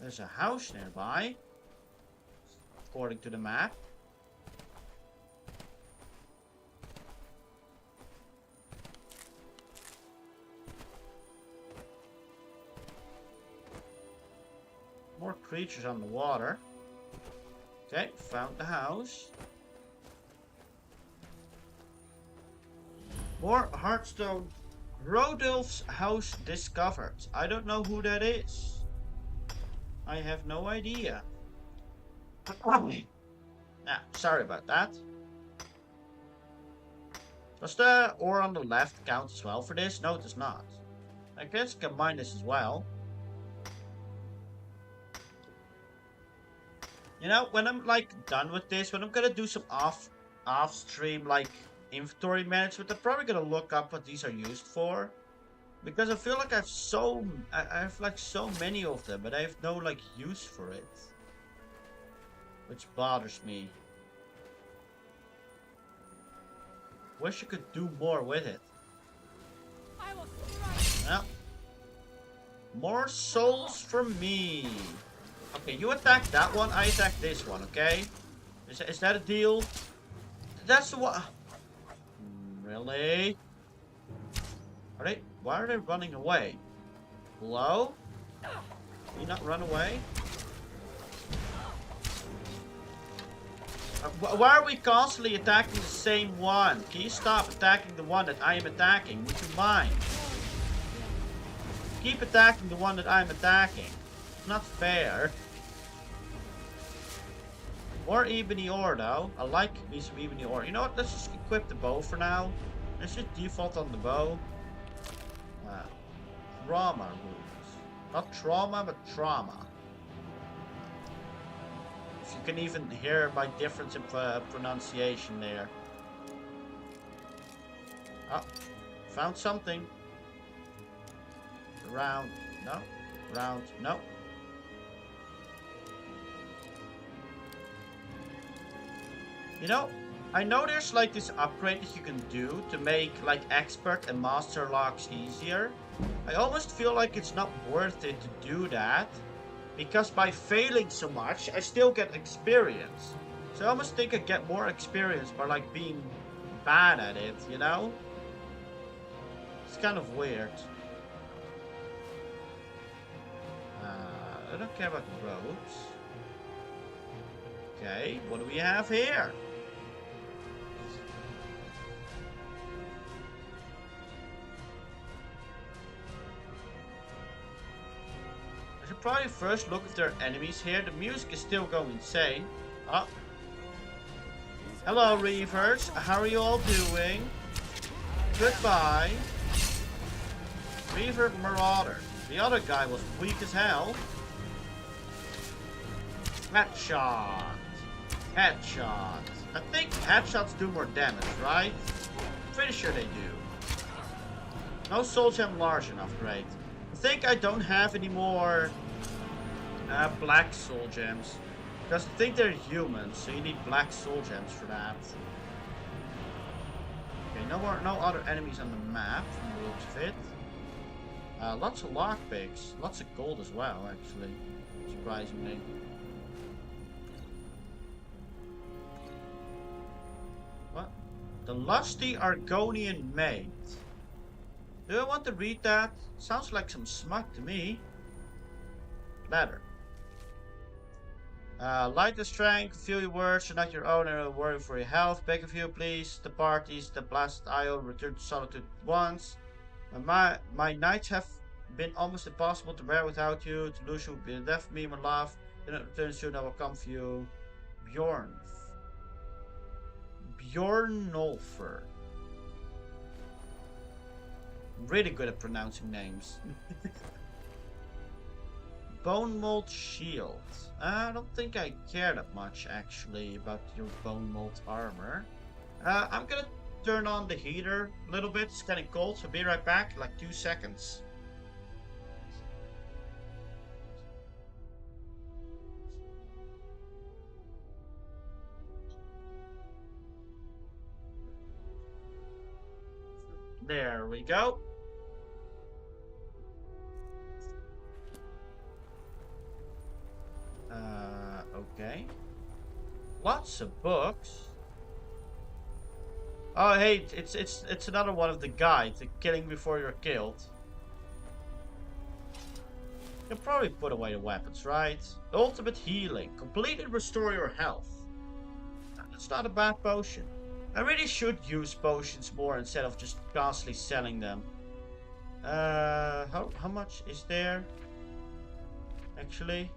There's a house nearby. According to the map. More creatures on the water. Okay, found the house. More Hearthstone. Rodolph's house discovered. I don't know who that is. I have no idea. Yeah, sorry about that. Does the ore on the left count as well for this? No, it does not. I guess I can mine this as well. You know, when I'm like done with this, when I'm gonna do some off stream like inventory management, I'm probably gonna look up what these are used for. Because I feel like I have like so many of them, but I have no like use for it. Which bothers me. Wish you could do more with it. Well, more souls from me. Okay, you attack that one, I attack this one, okay? Is that a deal? That's the one. Really? Why are they running away? Hello? Can you not run away? Why are we constantly attacking the same one? Can you stop attacking the one that I am attacking? Would you mind? Keep attacking the one that I'm attacking. It's not fair. More ebony ore though. I like me some ebony ore. You know what? Let's just equip the bow for now. Let's just default on the bow. Trauma runes. Not trauma, but trauma. If you can even hear my difference in pronunciation there. Oh, found something. Round, no. Round, no. You know, I know there's like this upgrade that you can do to make like expert and master locks easier. I almost feel like it's not worth it to do that. Because by failing so much, I still get experience. So I almost think I get more experience by like being bad at it, you know? It's kind of weird. I don't care about the roads. Okay, what do we have here? I should probably first look if there are enemies here. The music is still going insane. Oh. Hello, Reavers. How are you all doing? Goodbye. Reaver Marauder. The other guy was weak as hell. Headshot. Headshot. I think headshots do more damage, right? Pretty sure they do. No soul gem large enough, great. I think I don't have any more black soul gems. Because I think they're humans, so you need black soul gems for that. Okay, no other enemies on the map from the looks of it. Lots of lockpicks. Lots of gold as well, actually. Surprisingly. What? The lusty Argonian maid. Do I want to read that? Sounds like some smut to me. Letter. Light the strength, feel your words are not your own and worry for your health. Beg of you, please. The parties, the blasted isle, return to solitude once. My nights have been almost impossible to bear without you. To lose you would be a death for me, my love. Do not return soon, I will come for you. Bjorn. Bjornolfer. Really good at pronouncing names. Bone mold shield. I don't think I care that much actually about your bone mold armor. I'm gonna turn on the heater a little bit. It's getting cold, so be right back. Like 2 seconds. There we go. Okay. Lots of books. Oh, hey, it's another one of the guides, the killing before you're killed. You can probably put away the weapons, right? Ultimate healing. Completely restore your health. That's not a bad potion. I really should use potions more instead of just constantly selling them. How much is there? Actually?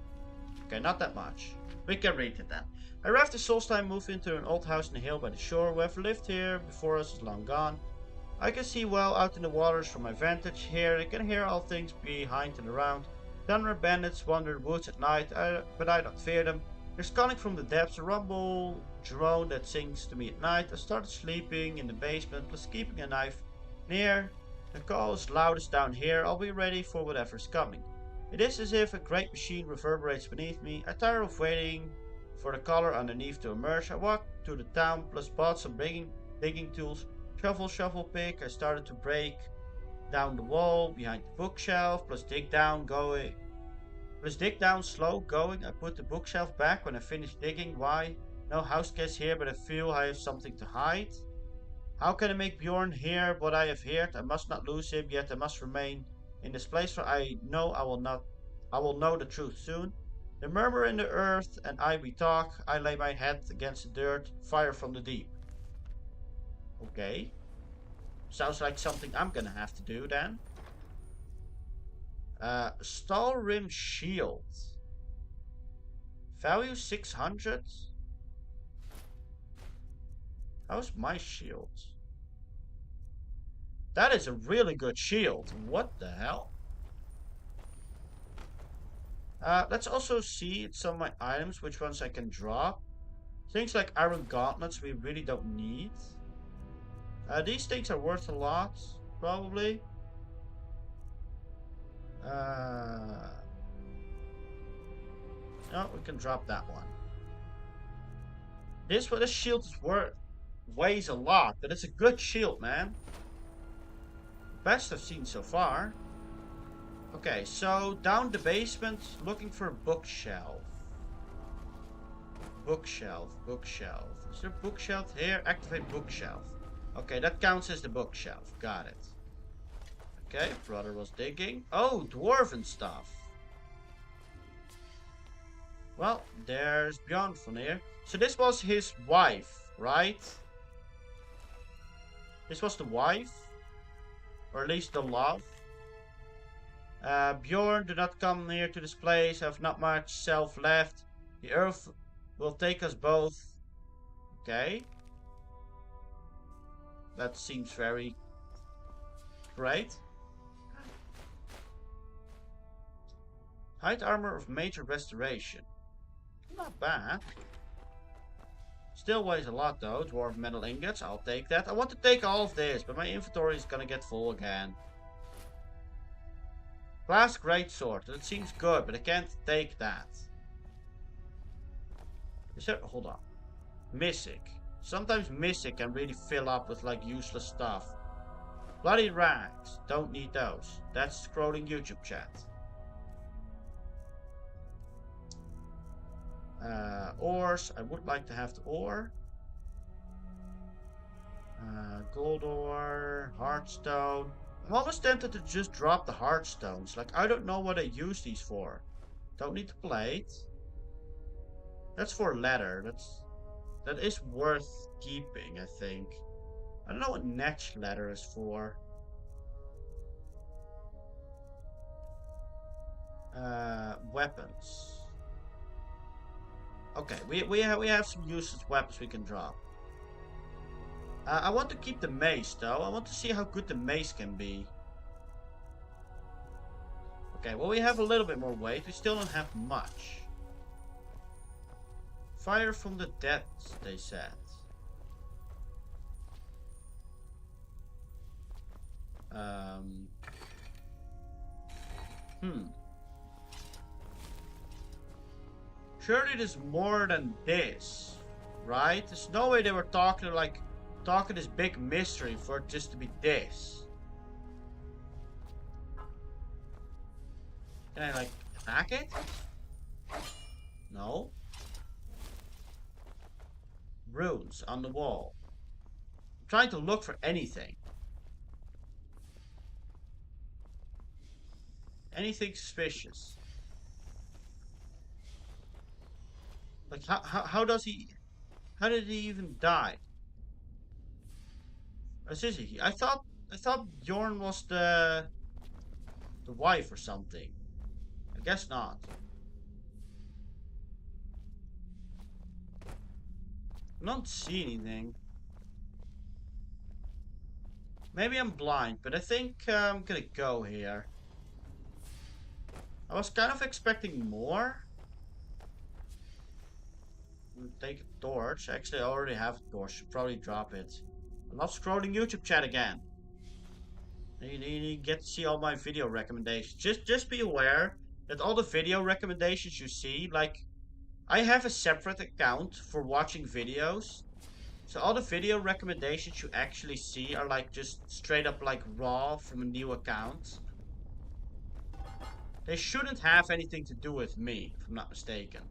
Okay, not that much. We can read it then. I arrived at Solstein, moved into an old house in the hill by the shore. Whoever lived here before us is long gone. I can see well out in the waters from my vantage here. I can hear all things behind and around. Thunder bandits wander the woods at night, but I don't fear them. There's calling from the depths, a rumble drone that sings to me at night. I started sleeping in the basement, plus keeping a knife near. The call is loudest down here. I'll be ready for whatever's coming. It is as if a great machine reverberates beneath me. I tire of waiting for the color underneath to emerge. I walked to the town, plus bought some digging tools. Shovel, pick. I started to break down the wall behind the bookshelf, plus dig down slow going. I put the bookshelf back when I finished digging. Why? No house guest here, but I feel I have something to hide. How can I make Bjorn hear what I have heard? I must not lose him, yet I must remain in this place, for I know I will know the truth soon. The murmur in the earth and we talk. I lay my head against the dirt, fire from the deep. Okay. Sounds like something I'm gonna have to do then. Stalrim shield. Value 600. How's my shield? That is a really good shield. What the hell? Let's also see some of my items, which ones I can drop. Things like iron gauntlets we really don't need. These things are worth a lot, probably. No, we can drop that one. This shield is weighs a lot, but it's a good shield, man. Best I've seen so far. Okay, so down the basement, looking for a bookshelf. Bookshelf. Is there a bookshelf here? Activate bookshelf. Okay, that counts as the bookshelf. Got it. Okay, brother was digging. Oh, dwarven stuff. Well, there's Bjorn from here. So this was his wife, right? This was the wife. Or at least the love. Bjorn, do not come near to this place. I have not much self left. The earth will take us both. Okay. That seems very great. Hide armor of major restoration. Not bad. Still weighs a lot though. Dwarf metal ingots, I'll take that. I want to take all of this, but my inventory is gonna get full again. Glass greatsword, that seems good, but I can't take that. Is there, hold on. Mystic. Sometimes Mystic can really fill up with like useless stuff. Bloody rags, don't need those. That's scrolling YouTube chat. Ores, I would like to have the ore. Gold ore, heartstone. I'm almost tempted to just drop the heartstones. Like, I don't know what I use these for. Don't need the plate. That's for leather. That is worth keeping, I think. I don't know what netch leather is for. Weapons. Okay, we have some useless weapons we can drop. I want to keep the mace though. I want to see how good the mace can be. Okay, well we have a little bit more weight. We still don't have much. Fire from the dead, they said. Surely there's more than this, right? There's no way they were talking this big mystery for it just to be this. Can I like attack it? No. Runes on the wall. I'm trying to look for anything. Anything suspicious. Like how did he even die? What is he? I thought Bjorn was the wife or something. I guess not. I don't see anything. Maybe I'm blind, but I think I'm gonna go here. I was kind of expecting more. Take a torch. Actually, I already have a torch. Should probably drop it. I'm not scrolling YouTube chat again. You get to see all my video recommendations. Just be aware that all the video recommendations you see, like, I have a separate account for watching videos. So all the video recommendations you actually see are like just straight up like raw from a new account. They shouldn't have anything to do with me, if I'm not mistaken.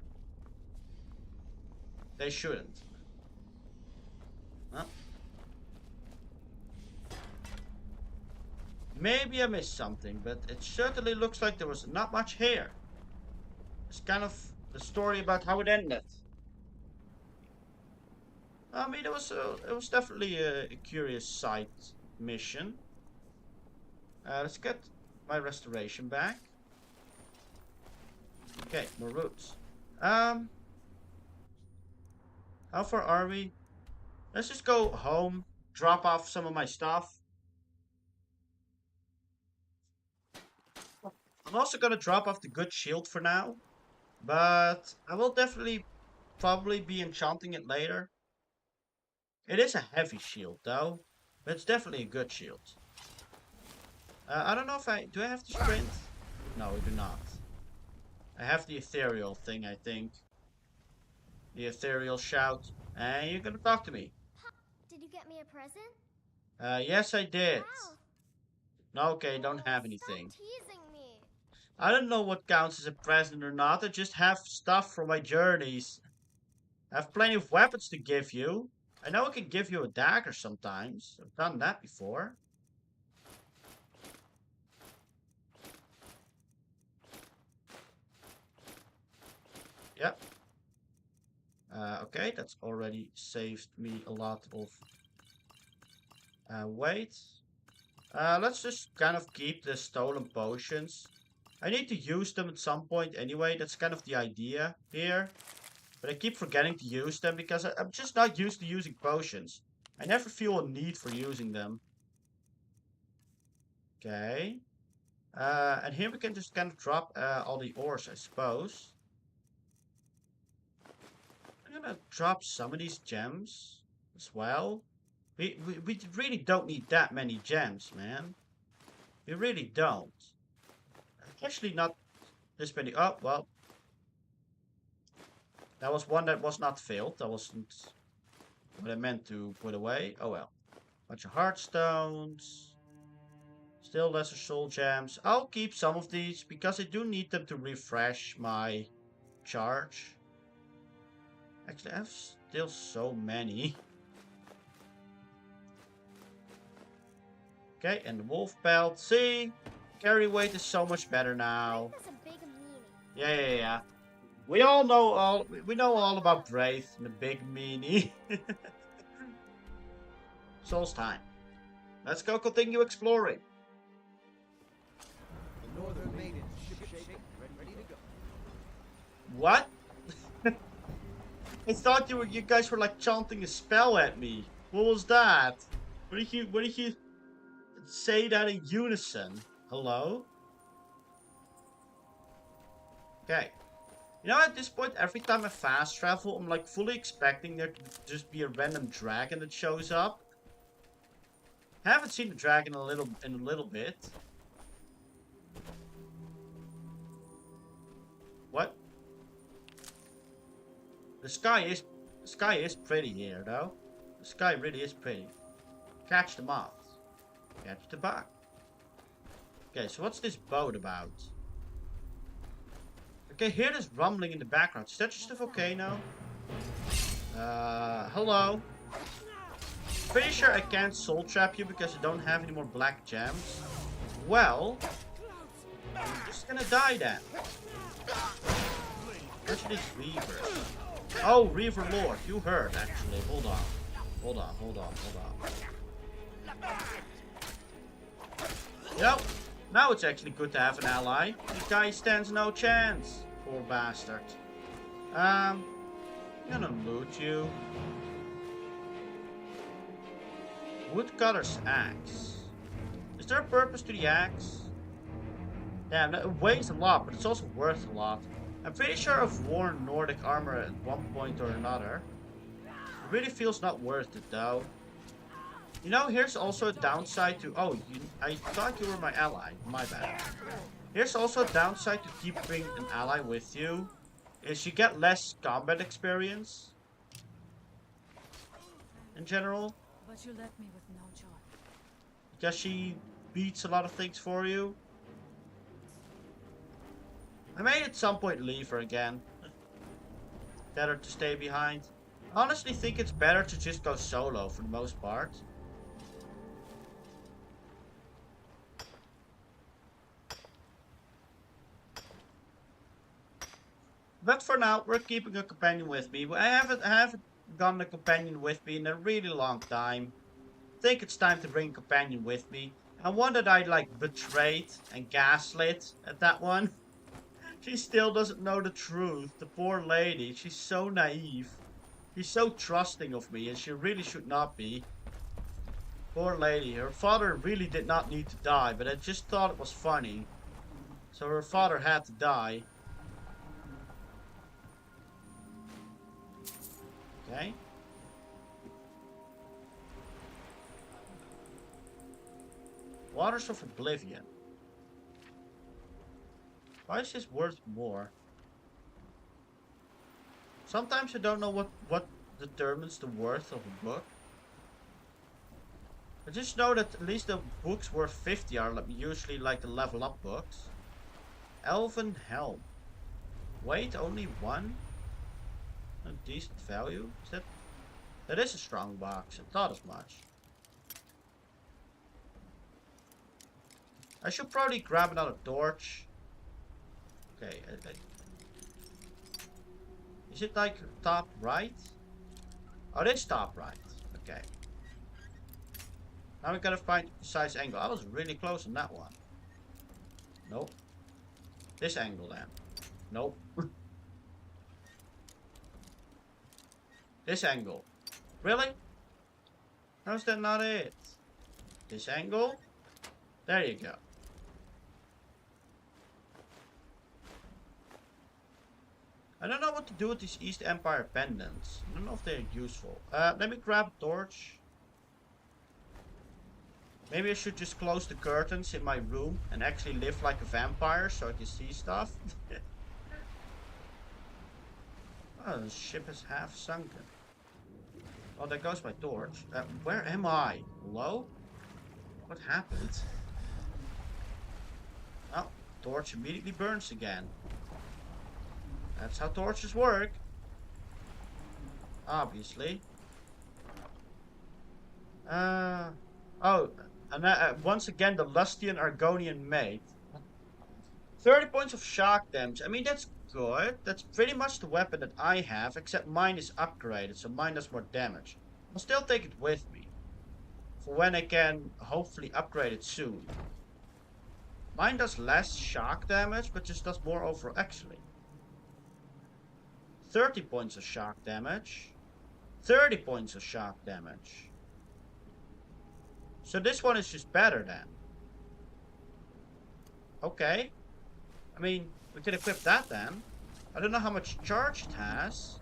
They shouldn't. Well, maybe I missed something, but it certainly looks like there was not much here. It's kind of the story about how it ended. I mean, it was definitely a curious side mission. Let's get my restoration back. Okay, more roots. How far are we? Let's just go home, drop off some of my stuff. I'm also gonna drop off the good shield for now, but I will definitely probably be enchanting it later. It is a heavy shield though, but it's definitely a good shield. I don't know if do I have to sprint? No, I do not. I have the ethereal thing, I think. The ethereal shout. And you're gonna talk to me. Did you get me a present? Yes I did. Wow. No, okay, don't have anything. Stop teasing me. I don't know what counts as a present or not. I just have stuff from my journeys. I have plenty of weapons to give you. I know I can give you a dagger sometimes. I've done that before. Yep. Okay, that's already saved me a lot of weight. Let's just kind of keep the stolen potions. I need to use them at some point anyway. That's kind of the idea here. But I keep forgetting to use them because I'm just not used to using potions. I never feel a need for using them. Okay. And here we can just kind of drop all the ores, I suppose. I'm gonna drop some of these gems as well. We really don't need that many gems, man. We really don't. Actually, not this many. Oh, well. That was one that was not filled. That wasn't what I meant to put away. Oh well. Bunch of heartstones. Still lesser soul gems. I'll keep some of these because I do need them to refresh my charge. Actually, I have still so many. Okay, and the wolf belt. See? Carry weight is so much better now. That's a big meaning. Yeah. We know all about Wraith and the big meanie. Soul's time. Let's go continue exploring. The Northern Maiden, ship shape, ready to go. What? I thought you guys were like chanting a spell at me. What was that? What did you say that in unison? Hello? Okay. You know, at this point, every time I fast travel, I'm like fully expecting there to just be a random dragon that shows up. I haven't seen the dragon in a little bit. What? The sky is pretty here, though. The sky really is pretty. Catch the moths. Catch the bug. Okay, so what's this boat about? Okay, hear this rumbling in the background. Is that just a volcano? Hello? Pretty sure I can't soul trap you because I don't have any more black gems. Well, I'm just gonna die then. What's these reavers? Oh, Reaver Lord, you heard actually. Hold on. Yep. Now it's actually good to have an ally. This guy stands no chance. Poor bastard. I'm gonna loot you. Woodcutter's axe. Is there a purpose to the axe? Damn, it weighs a lot, but it's also worth a lot. I'm pretty sure I've worn Nordic armor at one point or another. It really feels not worth it though. You know, here's also a downside to... Oh, I thought you were my ally. My bad. Here's also a downside to keeping an ally with you. Is you get less combat experience. In general. But you left me with no choice. Because she beats a lot of things for you. I may at some point leave her again. Better to stay behind. I honestly think it's better to just go solo for the most part. But for now, we're keeping a companion with me. I haven't gotten a companion with me in a really long time. I think it's time to bring a companion with me. And one that I like betrayed and gaslit at that one. She still doesn't know the truth. The poor lady. She's so naive. She's so trusting of me and she really should not be. Poor lady. Her father really did not need to die, but I just thought it was funny. So her father had to die. Okay. Waters of Oblivion. Why is this worth more? Sometimes I don't know what determines the worth of a book. I just know that at least the books worth 50 are usually like the level up books. Elven Helm. Weight only 1? A decent value? Is that is a strong box. I thought as much. I should probably grab another torch. Okay. Is it like top right? Oh, it is top right. Okay. Now we gotta find the precise angle. I was really close on that one. Nope. This angle then. Nope. This angle. Really? How's that not it? This angle? There you go. I don't know what to do with these East Empire pendants. I don't know if they're useful. Let me grab a torch. Maybe I should just close the curtains in my room and actually live like a vampire so I can see stuff. Oh, the ship is half sunken. Oh, there goes my torch. Where am I? Hello? What happened? Oh, torch immediately burns again. That's how torches work. Obviously. Oh, And once again, the Lustian Argonian mate. 30 points of shock damage. I mean, that's good. That's pretty much the weapon that I have, except mine is upgraded, so mine does more damage. I'll still take it with me. For when I can hopefully upgrade it soon. Mine does less shock damage, but just does more overall. Actually, 30 points of shock damage. 30 points of shock damage. So this one is just better then. Okay. I mean, we can equip that then. I don't know how much charge it has.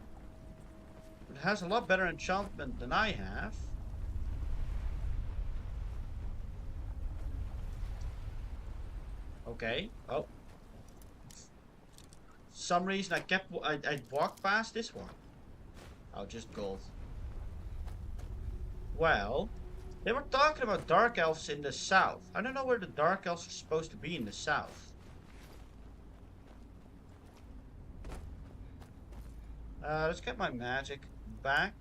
But it has a lot better enchantment than I have. Okay. Oh. For some reason I walked past this one. Oh, just gold. Well, they were talking about dark elves in the south. I don't know where the dark elves are supposed to be in the south. Let's get my magic back.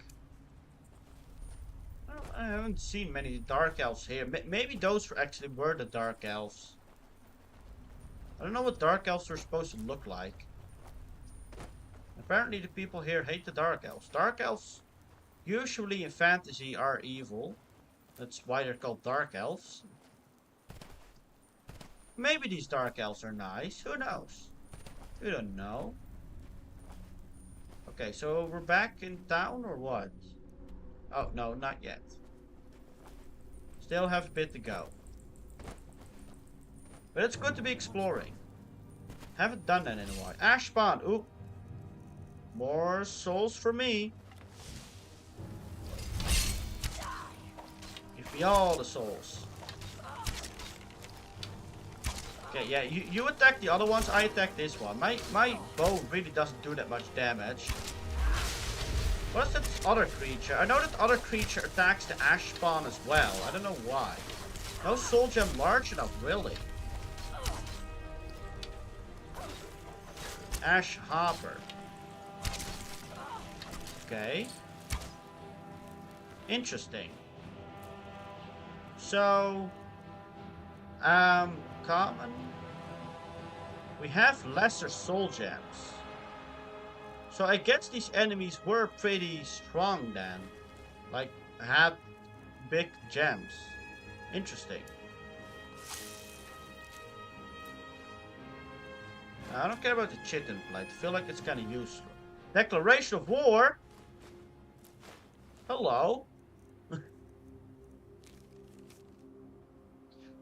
Well, I haven't seen many dark elves here. Maybe those actually were the dark elves. I don't know what dark elves are supposed to look like. Apparently the people here hate the dark elves. Dark elves usually in fantasy are evil. That's why they're called dark elves. Maybe these dark elves are nice. Who knows? We don't know. Okay, so we're back in town or what? Oh, no, not yet. Still have a bit to go. But it's good to be exploring. Haven't done that in a while. Ash spawn. Ooh. More souls for me. Give me all the souls. Okay, yeah, you attack the other ones, I attack this one. My bow really doesn't do that much damage. What is that other creature? I know that other creature attacks the ash spawn as well. I don't know why. No soul gem large enough, really. Ash hopper. Okay. Interesting. So, common. We have lesser soul gems. So I guess these enemies were pretty strong then. Like, had big gems. Interesting. I don't care about the chitin plate. I feel like it's kind of useful. Declaration of war? Hello.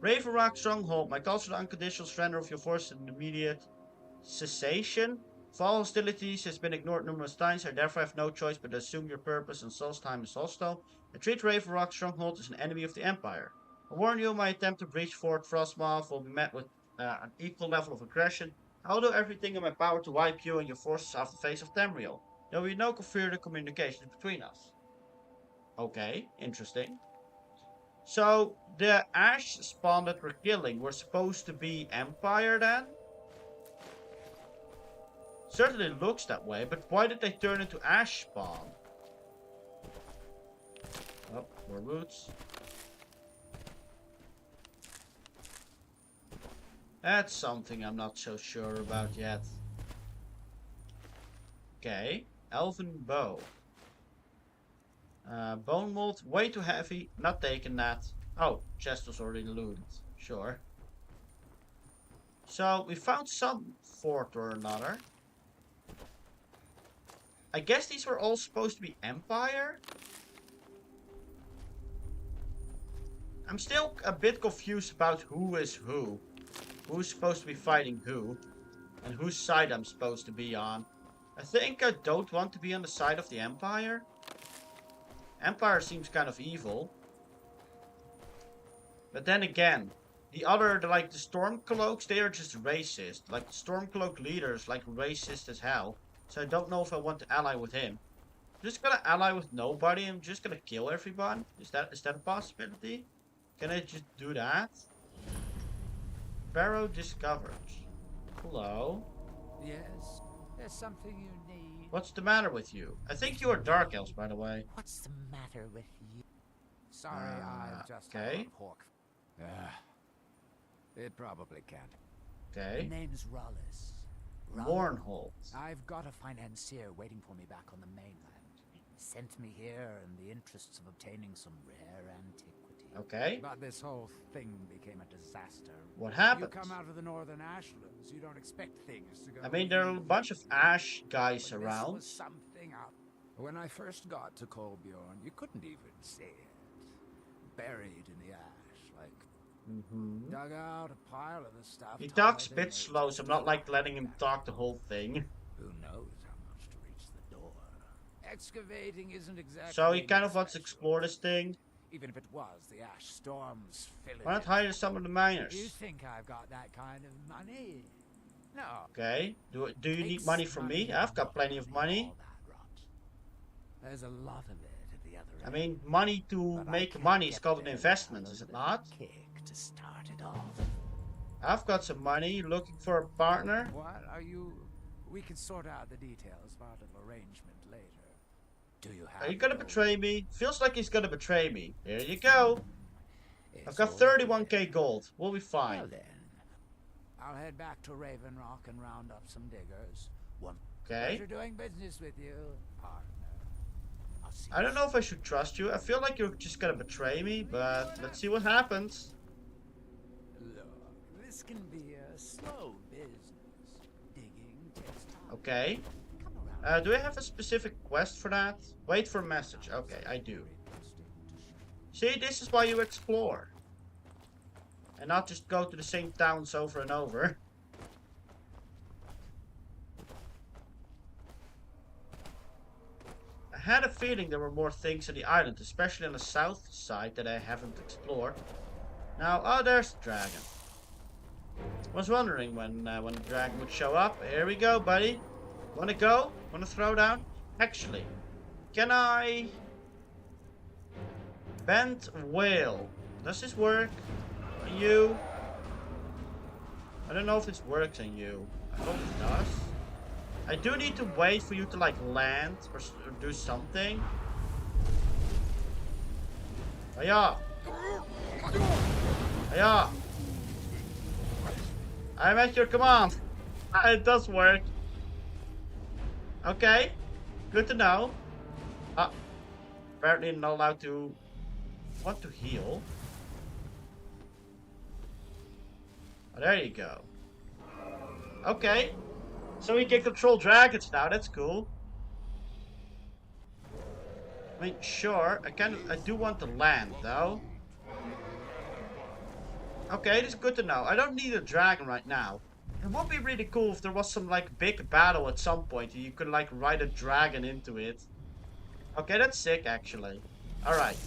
Raven Rock Stronghold. My calls for the unconditional surrender of your forces and immediate cessation. Fall hostilities has been ignored numerous times. I therefore have no choice but to assume your purpose and Sol's time is hostile. I treat Raven Rock Stronghold as an enemy of the Empire. I warn you, my attempt to breach Fort Frostmoth will be met with an equal level of aggression. I will do everything in my power to wipe you and your forces off the face of Tamriel. There will be no further communication between us. Okay, interesting. So, the ash spawn that we're killing were supposed to be Empire then? Certainly looks that way, but why did they turn into ash spawn? Oh, more roots. That's something I'm not so sure about yet. Okay, elven bow. Bone mold, way too heavy, not taking that. Oh, chest was already looted, sure. So, we found some fort or another. I guess these were all supposed to be Empire? I'm still a bit confused about who is who. Who's supposed to be fighting who. And whose side I'm supposed to be on. I think I don't want to be on the side of the Empire. Empire seems kind of evil. But then again, the Stormcloaks, they are just racist. Like, the Stormcloak leader is like racist as hell. So I don't know if I want to ally with him. I'm just gonna ally with nobody. I'm just gonna kill everyone. Is that a possibility? Can I just do that? Barrow discovered. Hello. Yes, there's something you need. What's the matter with you? I think you are Dark Elves, by the way. What's the matter with you? Sorry, I've just okay. had a pork. It probably can't. Okay. The name's Rollis. Mournhold. I've got a financier waiting for me back on the mainland. Sent me here in the interests of obtaining some rare antiquity. Okay. But this whole thing became a disaster. What happened? You come out of the northern ashlands, you don't expect things to go. I mean, there are a bunch of ash guys but around. This was something up. When I first got to Kolbjorn, you couldn't even see it. Buried in the ash, like dug out a pile of the stuff. He talks a bit slow, so I'm not like letting him talk the whole thing. Who knows how much to reach the door? Excavating isn't exactly. So he kind of wants to explore this thing. Even if it was, the ash storms fill it. Why not hire some of the miners? You think I've got that kind of money? No. Okay. Do you need money from me? I've got plenty of money. There's a lot of it at the other end. I mean, money to make money is called an investment, is it not? To start it off. I've got some money. Looking for a partner. What are you? We can sort out the details of our little arrangement later. Do you have? Are you gonna betray me? Feels like he's gonna betray me. Here you go. I've got 31k gold. We'll be fine. Well then, I'll head back to Raven Rock and round up some diggers. Okay. Pleasure doing business with you, partner. I don't know if I should trust you. I feel like you're just gonna betray me, but let's see what happens. Look, this can be a slow business. Digging takes time. Okay. Do I have a specific quest for that? Wait for a message. Okay, I do. See, this is why you explore. And not just go to the same towns over and over. I had a feeling there were more things on the island, especially on the south side that I haven't explored. Now, oh, there's the dragon. Was wondering when the dragon would show up. Here we go, buddy. Wanna go? Wanna throw down? Actually, can I bend whale? Does this work on you? I don't know if this works on you. I hope it does. I do need to wait for you to like land or do something. Hiya! Hiya! I'm at your command. It does work. Okay, good to know. Apparently not allowed to want to heal. Oh, there you go. Okay. So we can control dragons now, that's cool. I mean, sure, I do want to land though. Okay, this is good to know. I don't need a dragon right now. It would be really cool if there was some like big battle at some point and you could like ride a dragon into it. Okay, that's sick actually. Alright.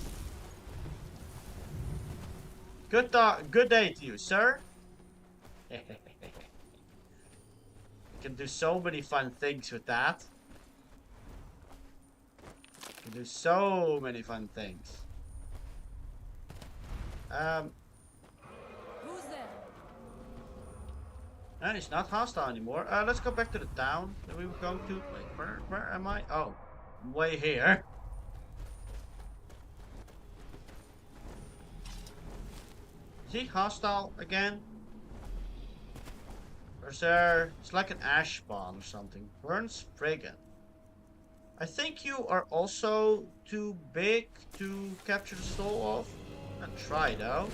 Good day to you, sir. You can do so many fun things with that. You can do so many fun things. Who's there? And it's not hostile anymore. Let's go back to the town that we were going to. Wait, where am I? Oh, I'm way here. Is he hostile again? Or is there... It's like an ash spawn or something. Burns Friggin. I think you are also too big to capture the soul of. I'll try though.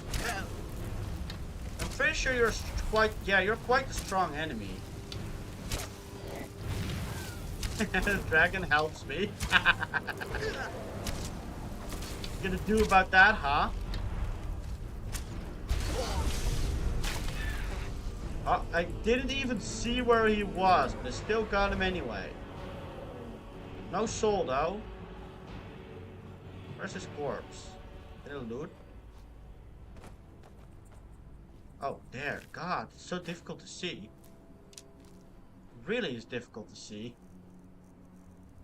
I'm pretty sure you're quite... Yeah, you're quite a strong enemy. The dragon helps me. What you gonna do about that, huh? Oh, I didn't even see where he was, but I still got him anyway. No soul though. Where's his corpse? Little dude. Oh, there. God, it's so difficult to see. It really is difficult to see.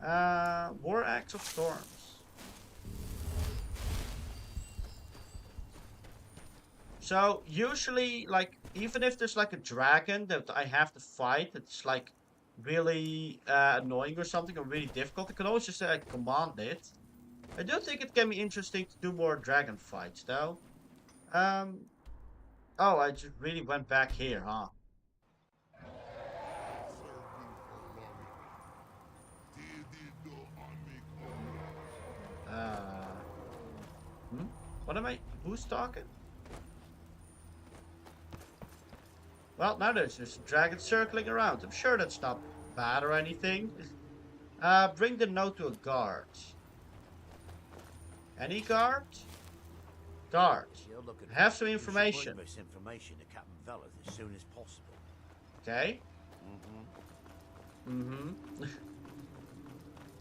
War Axe of Storms. So, usually, like, even if there's like a dragon that I have to fight, it's like really annoying or something, or really difficult, I can always just command it. I do think it can be interesting to do more dragon fights, though. Oh, I just really went back here, huh? What am I? Who's talking? Well, now there's just a dragon circling around. I'm sure that's not bad or anything. Bring the note to a guard. Any guard? Guard. I have some information. Bring this information to Captain Veloth as soon as possible. Okay.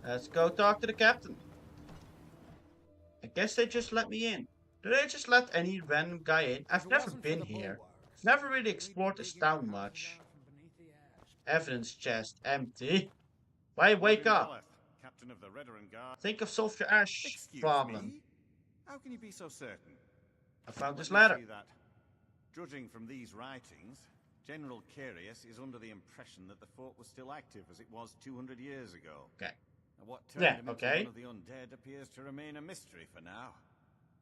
Let's go talk to the captain. I guess they just let me in. Do they just let any random guy in? I've never been here. I've never really explored this town much. Evidence chest empty. Why wake up? Captain of the Redoran Guard. Think of solve your ash Excuse problem. me? How can you be so certain? I found this Let me letter. see that. Judging from these writings, General Curious is under the impression that the fort was still active as it was 200 years ago. Okay. And what turned him into okay. one of the undead appears to remain a mystery for now.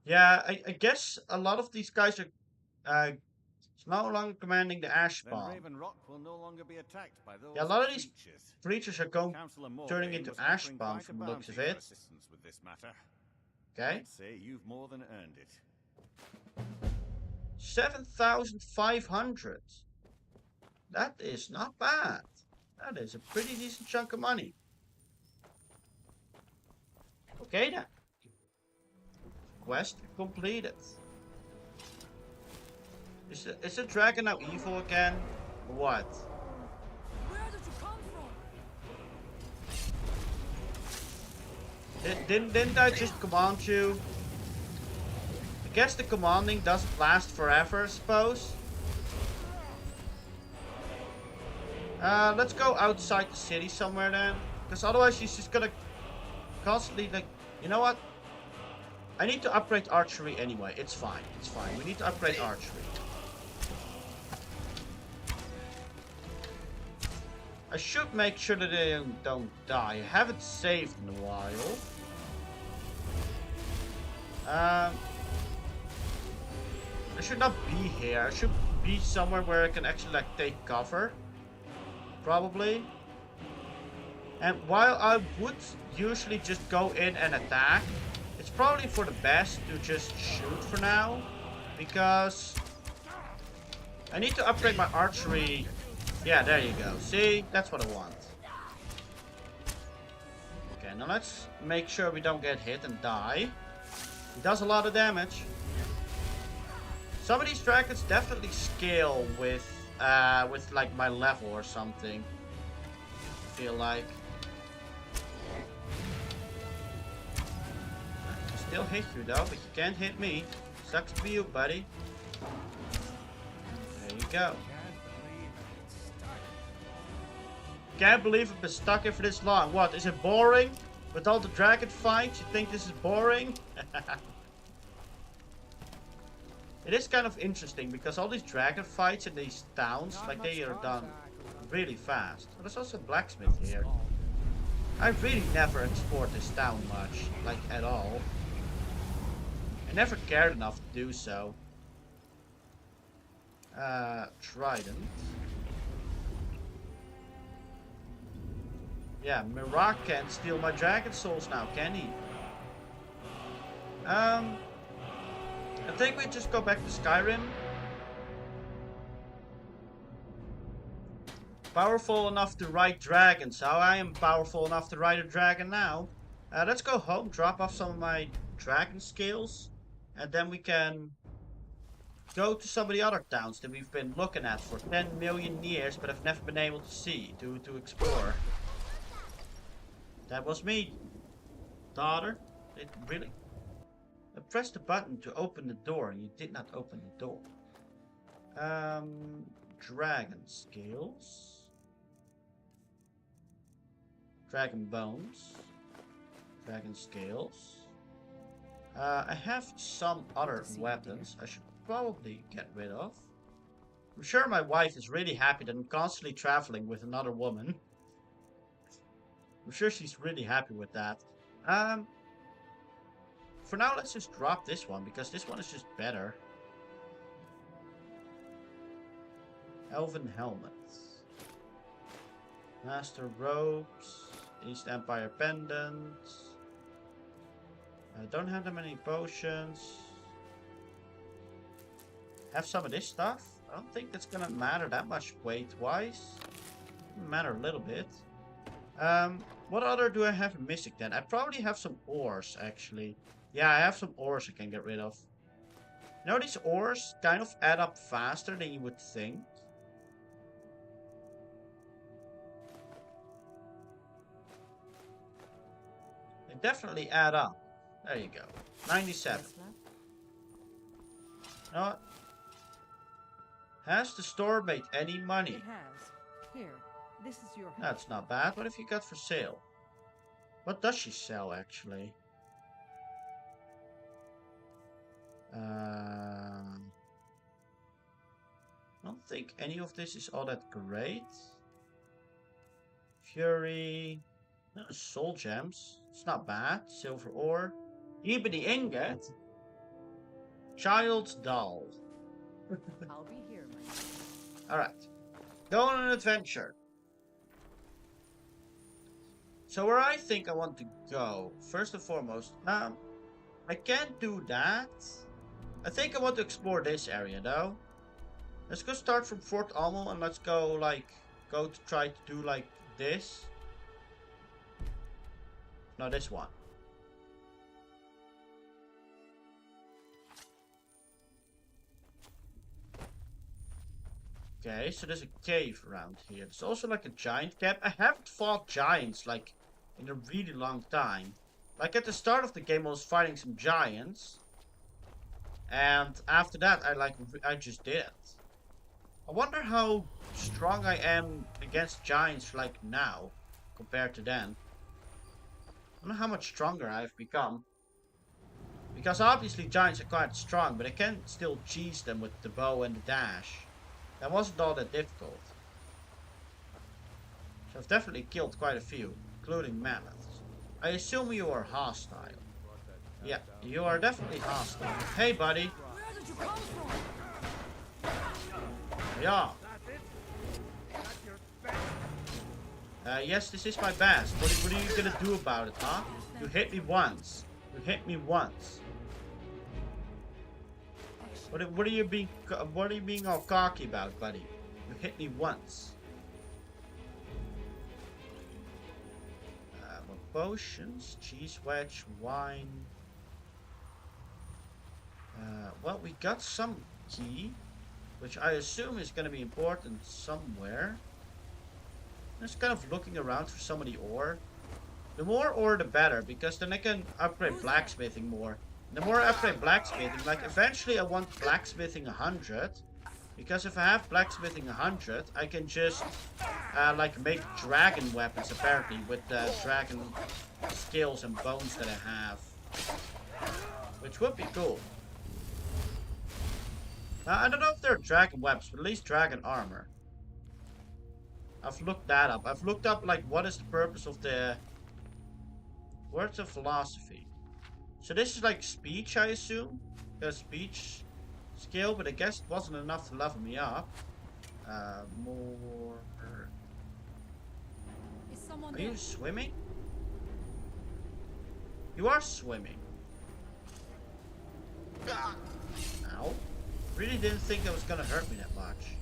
Yeah, I guess a lot of these guys are no longer commanding the ash Then bomb. Raven Rock will no longer be attacked by those Yeah, a lot of these creatures. creatures are going Councillor Morgan turning into was ash offering bomb quite a from the looks of bounty it. for assistance with this matter. Okay. I'd say you've more than earned it. 7,500. That is not bad. That is a pretty decent chunk of money. Okay then. Quest completed. Is the dragon now evil again? Or what? Where did you come from? Didn't I just command you? I guess the commanding doesn't last forever, I suppose. Let's go outside the city somewhere then. Because otherwise she's just gonna constantly like... You know what? I need to upgrade archery anyway. It's fine. It's fine. We need to upgrade archery. I should make sure that they don't die. I haven't saved in a while. I should not be here. I should be somewhere where I can actually like take cover. Probably. And while I would usually just go in and attack, it's probably for the best to just shoot for now. Because I need to upgrade my archery. Yeah, there you go. See? That's what I want. Okay, now let's make sure we don't get hit and die. It does a lot of damage. Some of these dragons definitely scale with like my level or something. I feel like. I can still hit you though, but you can't hit me. Sucks to be you, buddy. There you go. Can't believe I've been stuck here for this long. What, is it boring? With all the dragon fights, you think this is boring? It is kind of interesting because all these dragon fights in these towns, like they are done really fast. Oh, there's also a blacksmith here. I really never explored this town much, like at all. I never cared enough to do so. Trident. Yeah, Miraak can't steal my dragon souls now, can he? I think we just go back to Skyrim. Powerful enough to ride dragons. How I am powerful enough to ride a dragon now. Let's go home, drop off some of my dragon skills. And then we can go to some of the other towns that we've been looking at for 10 million years, but I've never been able to see, to explore. That was me, daughter. It really... I pressed the button to open the door and you did not open the door. Dragon scales. Dragon bones. Dragon scales. I have some other weapons I should probably get rid of. I'm sure my wife is really happy that I'm constantly traveling with another woman. I'm sure she's really happy with that. For now, let's just drop this one, because this one is just better. Elven helmets. Master robes. East Empire pendants. I don't have that many potions. Have some of this stuff. I don't think that's gonna matter that much weight-wise. Matter a little bit. What other do I have missing then? I probably have some ores actually. Yeah, I have some ores I can get rid of. You know, these ores kind of add up faster than you would think. They definitely add up. There you go. 97. You know what? Has the store made any money? It has. Here, this is your help. That's not bad. What have you got for sale? What does she sell actually? I don't think any of this is all that great. Fury. Soul gems. It's not bad. Silver ore. Ebony ingot. Child's doll. I'll be here, my Alright. Go on an adventure. So where I think I want to go, first and foremost, I can't do that. I think I want to explore this area though. Let's go start from Fort Almo and let's go like, to try to do like this. No, this one. Okay, so there's a cave around here. There's also like a giant camp. I haven't fought giants like in a really long time. Like at the start of the game I was fighting some giants. And after that I just didn't. I wonder how strong I am against giants like now compared to then. I don't know how much stronger I've become. Because obviously giants are quite strong, but I can still cheese them with the bow and the dash. That wasn't all that difficult. So I've definitely killed quite a few, including mammoths. I assume you are hostile. Yeah, you are definitely hostile. Hey buddy! Where did you come from? Yeah. Yes, this is my best. What are you gonna do about it, huh? You hit me once. You hit me once. What are you being all cocky about, buddy? You hit me once. More potions, cheese wedge, wine. Well, we got some key, which I assume is gonna be important somewhere. Just kind of looking around for some of the ore. The more ore the better, because then I can upgrade blacksmithing more. The more I upgrade blacksmithing, like eventually I want blacksmithing 100. Because if I have blacksmithing 100, I can just like make dragon weapons apparently with the dragon skills and bones that I have. Which would be cool. Now I don't know if they're dragon weapons, but at least dragon armor. I've looked that up. I've looked up like what is the purpose of the words of philosophy. So this is like speech, I assume. A speech skill, but I guess it wasn't enough to level me up. More. Is someone Are there? you swimming? You are swimming. Ow. Really didn't think it was gonna hurt me that much.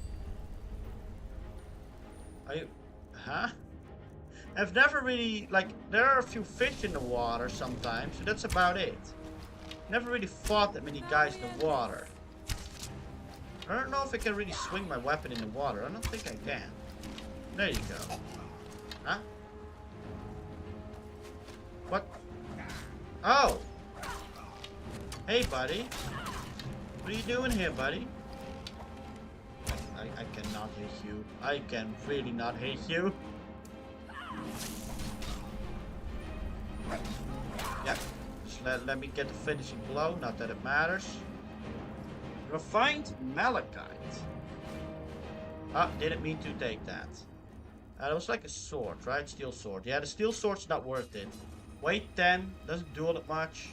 Are you... Huh? I've never really... Like, there are a few fish in the water sometimes, so that's about it. Never really fought that many guys in the water. I don't know if I can really swing my weapon in the water. I don't think I can. There you go. Huh? What? Oh! Hey, buddy. What are you doing here, buddy? I cannot hit you. I can really not hit you. Yeah. Just let me get the finishing blow. Not that it matters. Refined malachite. Ah, didn't mean to take that. That was like a sword, right? Steel sword. Yeah, the steel sword's not worth it. Weight 10. Doesn't do all that much.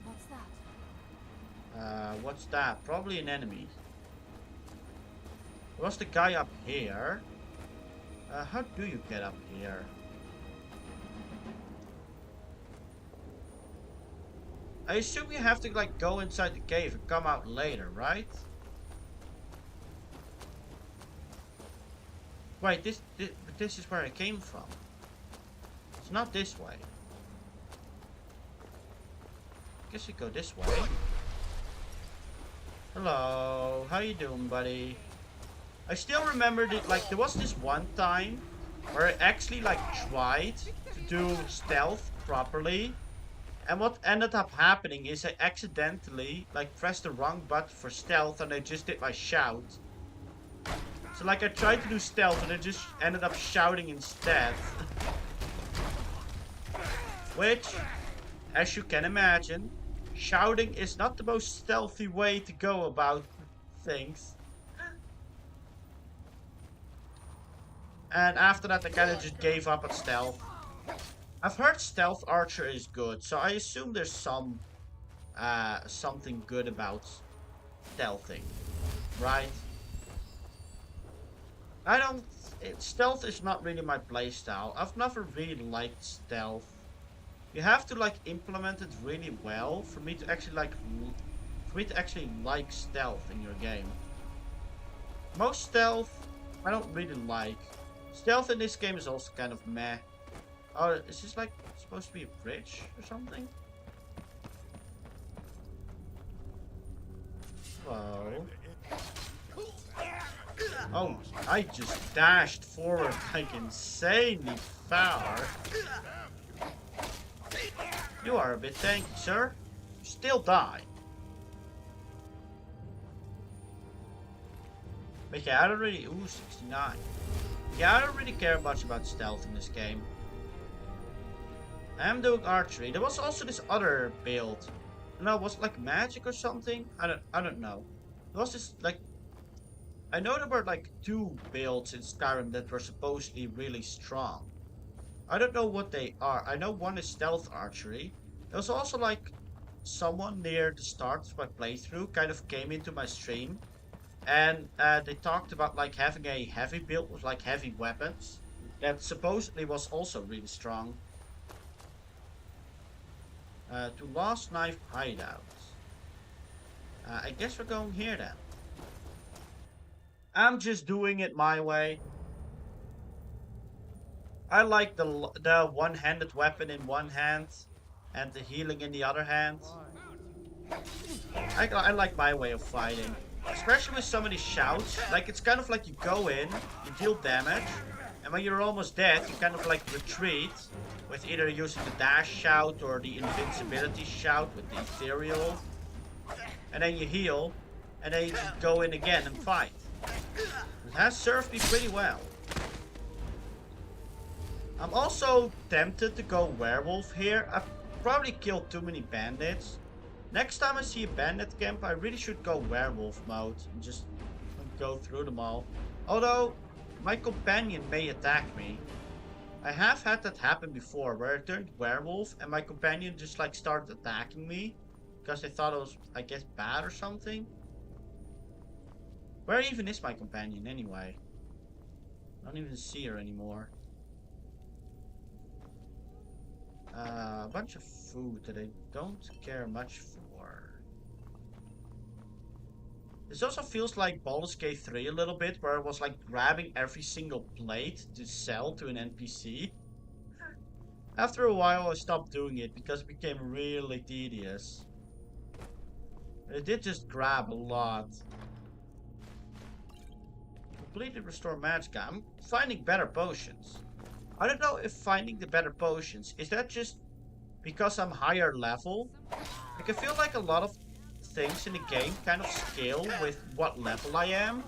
What's that? What's that? Probably an enemy. There was the guy up here. How do you get up here? I assume you have to like go inside the cave and come out later, right? Wait, this is where I came from. It's not this way. Guess we go this way. Hello, how you doing, buddy? I still remember that, like, there was this one time where I actually like tried to do stealth properly, and what ended up happening is I accidentally like pressed the wrong button for stealth and I just did my shout. So like I tried to do stealth and I just ended up shouting instead. Which, as you can imagine, shouting is not the most stealthy way to go about things. And after that I kind of just gave up on stealth. I've heard stealth archer is good, so I assume there's some something good about stealthing, right? Stealth is not really my playstyle. I've never really liked stealth. You have to like implement it really well for me to actually like stealth in your game. Most stealth I don't really like. Stealth in this game is also kind of meh. Oh, is this like supposed to be a bridge or something? Whoa. Oh, I just dashed forward like insanely far. You are a bit tanky, sir. You still die. But yeah, I don't really... Ooh, 69. Yeah, I don't really care much about stealth in this game. I am doing archery. There was also this other build. No, was it like magic or something? I don't know. There was this like... I know there were like 2 builds in Skyrim that were supposedly really strong. I don't know what they are. I know one is stealth archery. There was also like someone near the start of my playthrough kind of came into my stream. And they talked about like having a heavy build with like heavy weapons. That supposedly was also really strong. To Lost Knife Hideout. I guess we're going here then. I'm just doing it my way. I like the one-handed weapon in one hand and the healing in the other hand. I like my way of fighting. Especially with so many shouts. Like, it's kind of like you go in, you deal damage, and when you're almost dead, you kind of like retreat with either using the dash shout or the invincibility shout with the ethereal. And then you heal, and then you just go in again and fight. It has served me pretty well. I'm also tempted to go werewolf here. I've probably killed too many bandits. Next time I see a bandit camp, I really should go werewolf mode and just go through them all. Although, my companion may attack me. I have had that happen before, where I turned werewolf and my companion just like started attacking me. Because they thought it was, I guess, bad or something. Where even is my companion anyway? I don't even see her anymore. A bunch of food that I don't care much for. This also feels like Baldur's Gate 3 a little bit, where I was like grabbing every single plate to sell to an NPC. After a while I stopped doing it because it became really tedious. But I did just grab a lot. Completely restore magicka. I'm finding better potions. I don't know if finding the better potions, is that just because I'm higher level? Like I feel like a lot of things in the game kind of scale with what level I am.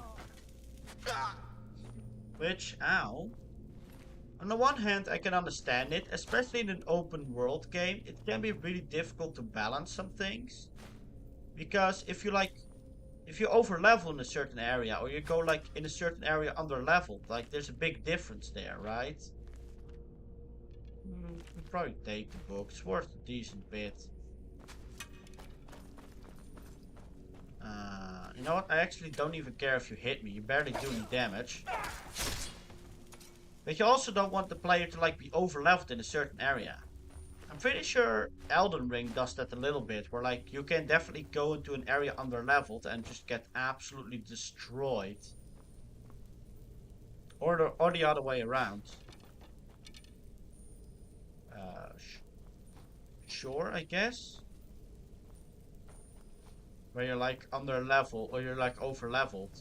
Which, ow. On the one hand I can understand it, especially in an open world game, it can be really difficult to balance some things. Because if you over level in a certain area, or you go like in a certain area under leveled, like there's a big difference there, right? We'll probably take the book. It's worth a decent bit. You know what? I actually don't even care if you hit me. You barely do any damage. But you also don't want the player to like be over-leveled in a certain area. I'm pretty sure Elden Ring does that a little bit. Where like you can definitely go into an area under-leveled and just get absolutely destroyed. Or the other way around. Sure, I guess. Where you're like under level or you're like over leveled.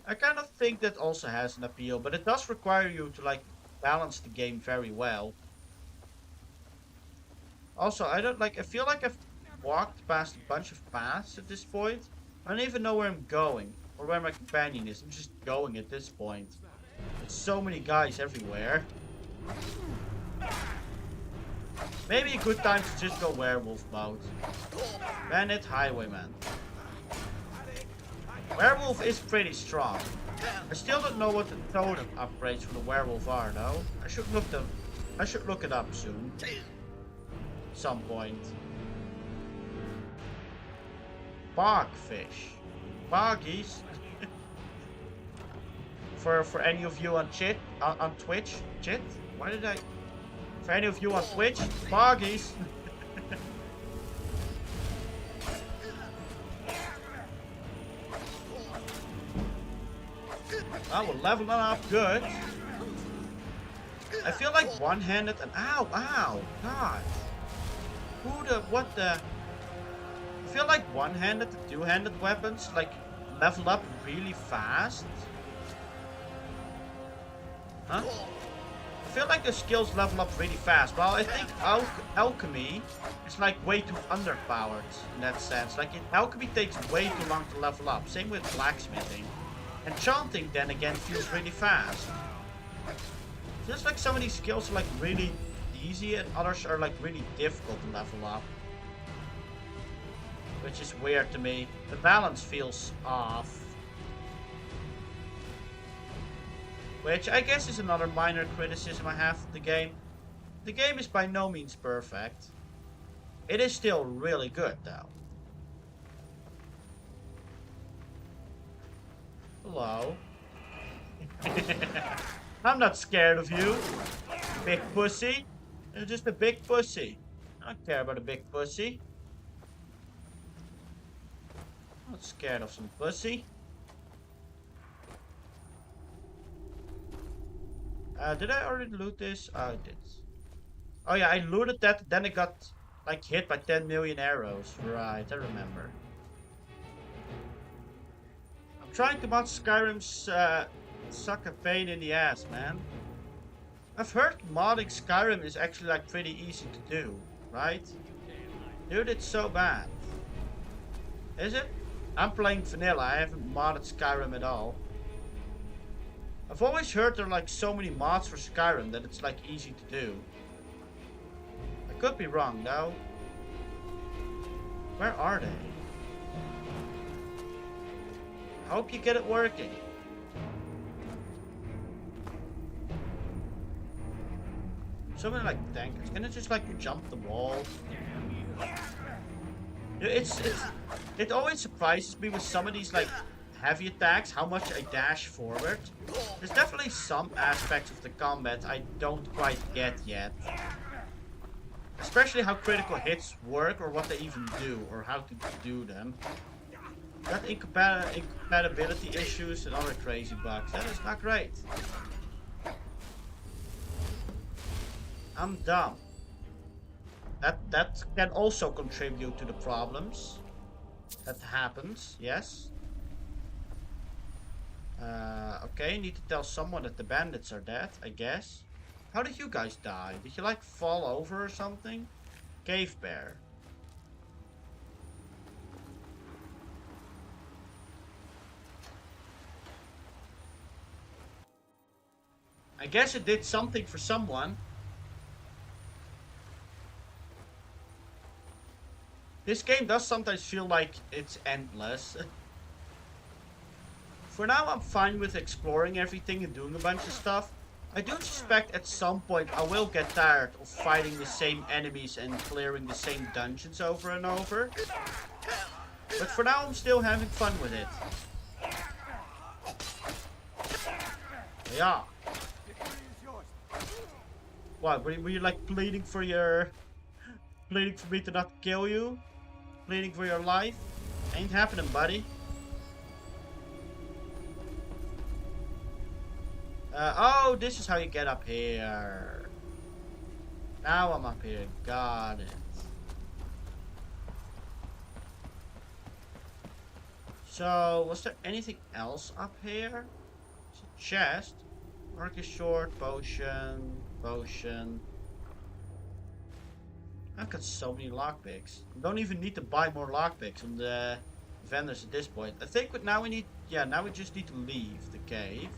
I kind of think that also has an appeal, but it does require you to like balance the game very well. Also, I feel like I've walked past a bunch of paths at this point. I don't even know where I'm going or where my companion is. I'm just going at this point. There's so many guys everywhere. Maybe a good time to just go werewolf mode. Bandit Highwayman. Werewolf is pretty strong. I still don't know what the totem upgrades for the werewolf are though. I should look it up soon. Some point. Bogfish. Boggies. for any of you on on Twitch. Why did I? For any of you on Twitch, boggies. Well, we're leveling up good. I feel like one-handed and ow, God. What the? I feel like one-handed and two-handed weapons like level up really fast. Huh? I feel like the skills level up really fast. Well, I think alchemy is like way too underpowered in that sense. Like alchemy takes way too long to level up. Same with blacksmithing. Enchanting then again feels really fast. Feels like some of these skills are like really easy and others are like really difficult to level up. Which is weird to me. The balance feels off. Which I guess is another minor criticism I have of the game. The game is by no means perfect. It is still really good though. Hello. I'm not scared of you, big pussy. You're just a big pussy. I don't care about a big pussy. I'm not scared of some pussy. Did I already loot this? Oh, I did. Oh yeah, I looted that, then it got like hit by 10 million arrows. Right, I remember. I'm trying to mod Skyrim's suck a pain in the ass, man. I've heard modding Skyrim is actually like pretty easy to do, right? Dude, it's so bad. Is it? I'm playing vanilla, I haven't modded Skyrim at all. I've always heard there are like so many mods for Skyrim that it's like easy to do. I could be wrong though. Where are they? I hope you get it working. So many like tankers. Can it just like jump the wall? It always surprises me with some of these like heavy attacks how much I dash forward. There's definitely some aspects of the combat I don't quite get yet. Especially how critical hits work or what they even do or how to do them. Got incompatibility issues and other crazy bugs. That is not great. I'm dumb. That can also contribute to the problems. That happens, yes. Okay, need to tell someone that the bandits are dead, I guess. How did you guys die? Did you like fall over or something? Cave bear. I guess it did something for someone. This game does sometimes feel like it's endless. For now, I'm fine with exploring everything and doing a bunch of stuff. I do suspect at some point I will get tired of fighting the same enemies and clearing the same dungeons over and over. But for now, I'm still having fun with it. Yeah. What? Were you like pleading for your... Pleading for me to not kill you? Pleading for your life? Ain't happening, buddy. Oh, this is how you get up here. Now I'm up here. Got it. So, was there anything else up here? It's a chest. Arc is short. Potion. Potion. I've got so many lockpicks. Don't even need to buy more lockpicks on the vendors at this point. I think now we need... Yeah, now we just need to leave the cave.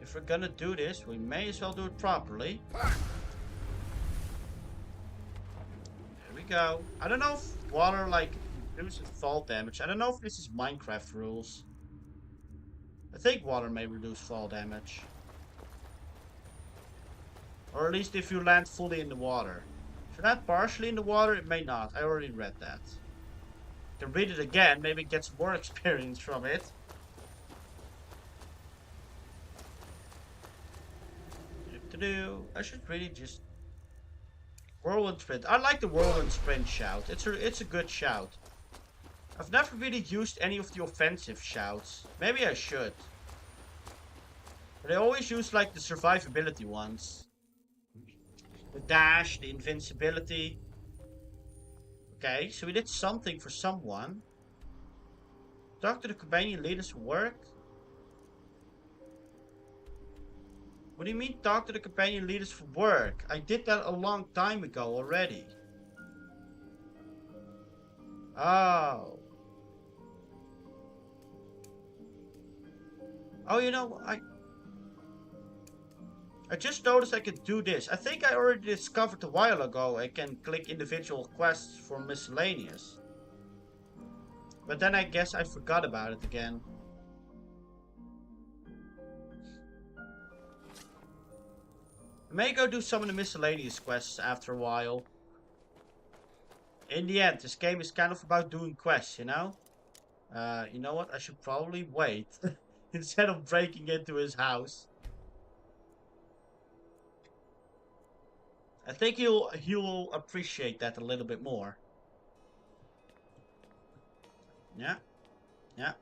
If we're gonna do this, we may as well do it properly. There we go. I don't know if water, like, reduces fall damage. I don't know if this is Minecraft rules. I think water may reduce fall damage. Or at least if you land fully in the water. If you land partially in the water, it may not. I already read that. Can read it again, maybe get some more experience from it. I should really just... Whirlwind Sprint. I like the Whirlwind Sprint shout. It's a good shout. I've never really used any of the offensive shouts. Maybe I should. But I always use like the survivability ones. The dash, the invincibility. Okay, so we did something for someone. Talk to the companion leaders for work. What do you mean talk to the companion leaders for work? I did that a long time ago already. Oh. Oh, you know, I just noticed I could do this. I think I already discovered a while ago I can click individual quests for miscellaneous. But then I guess I forgot about it again. I may go do some of the miscellaneous quests after a while. In the end, this game is kind of about doing quests, you know? You know what? I should probably wait. Instead of breaking into his house. I think he'll appreciate that a little bit more. Yeah. Yeah.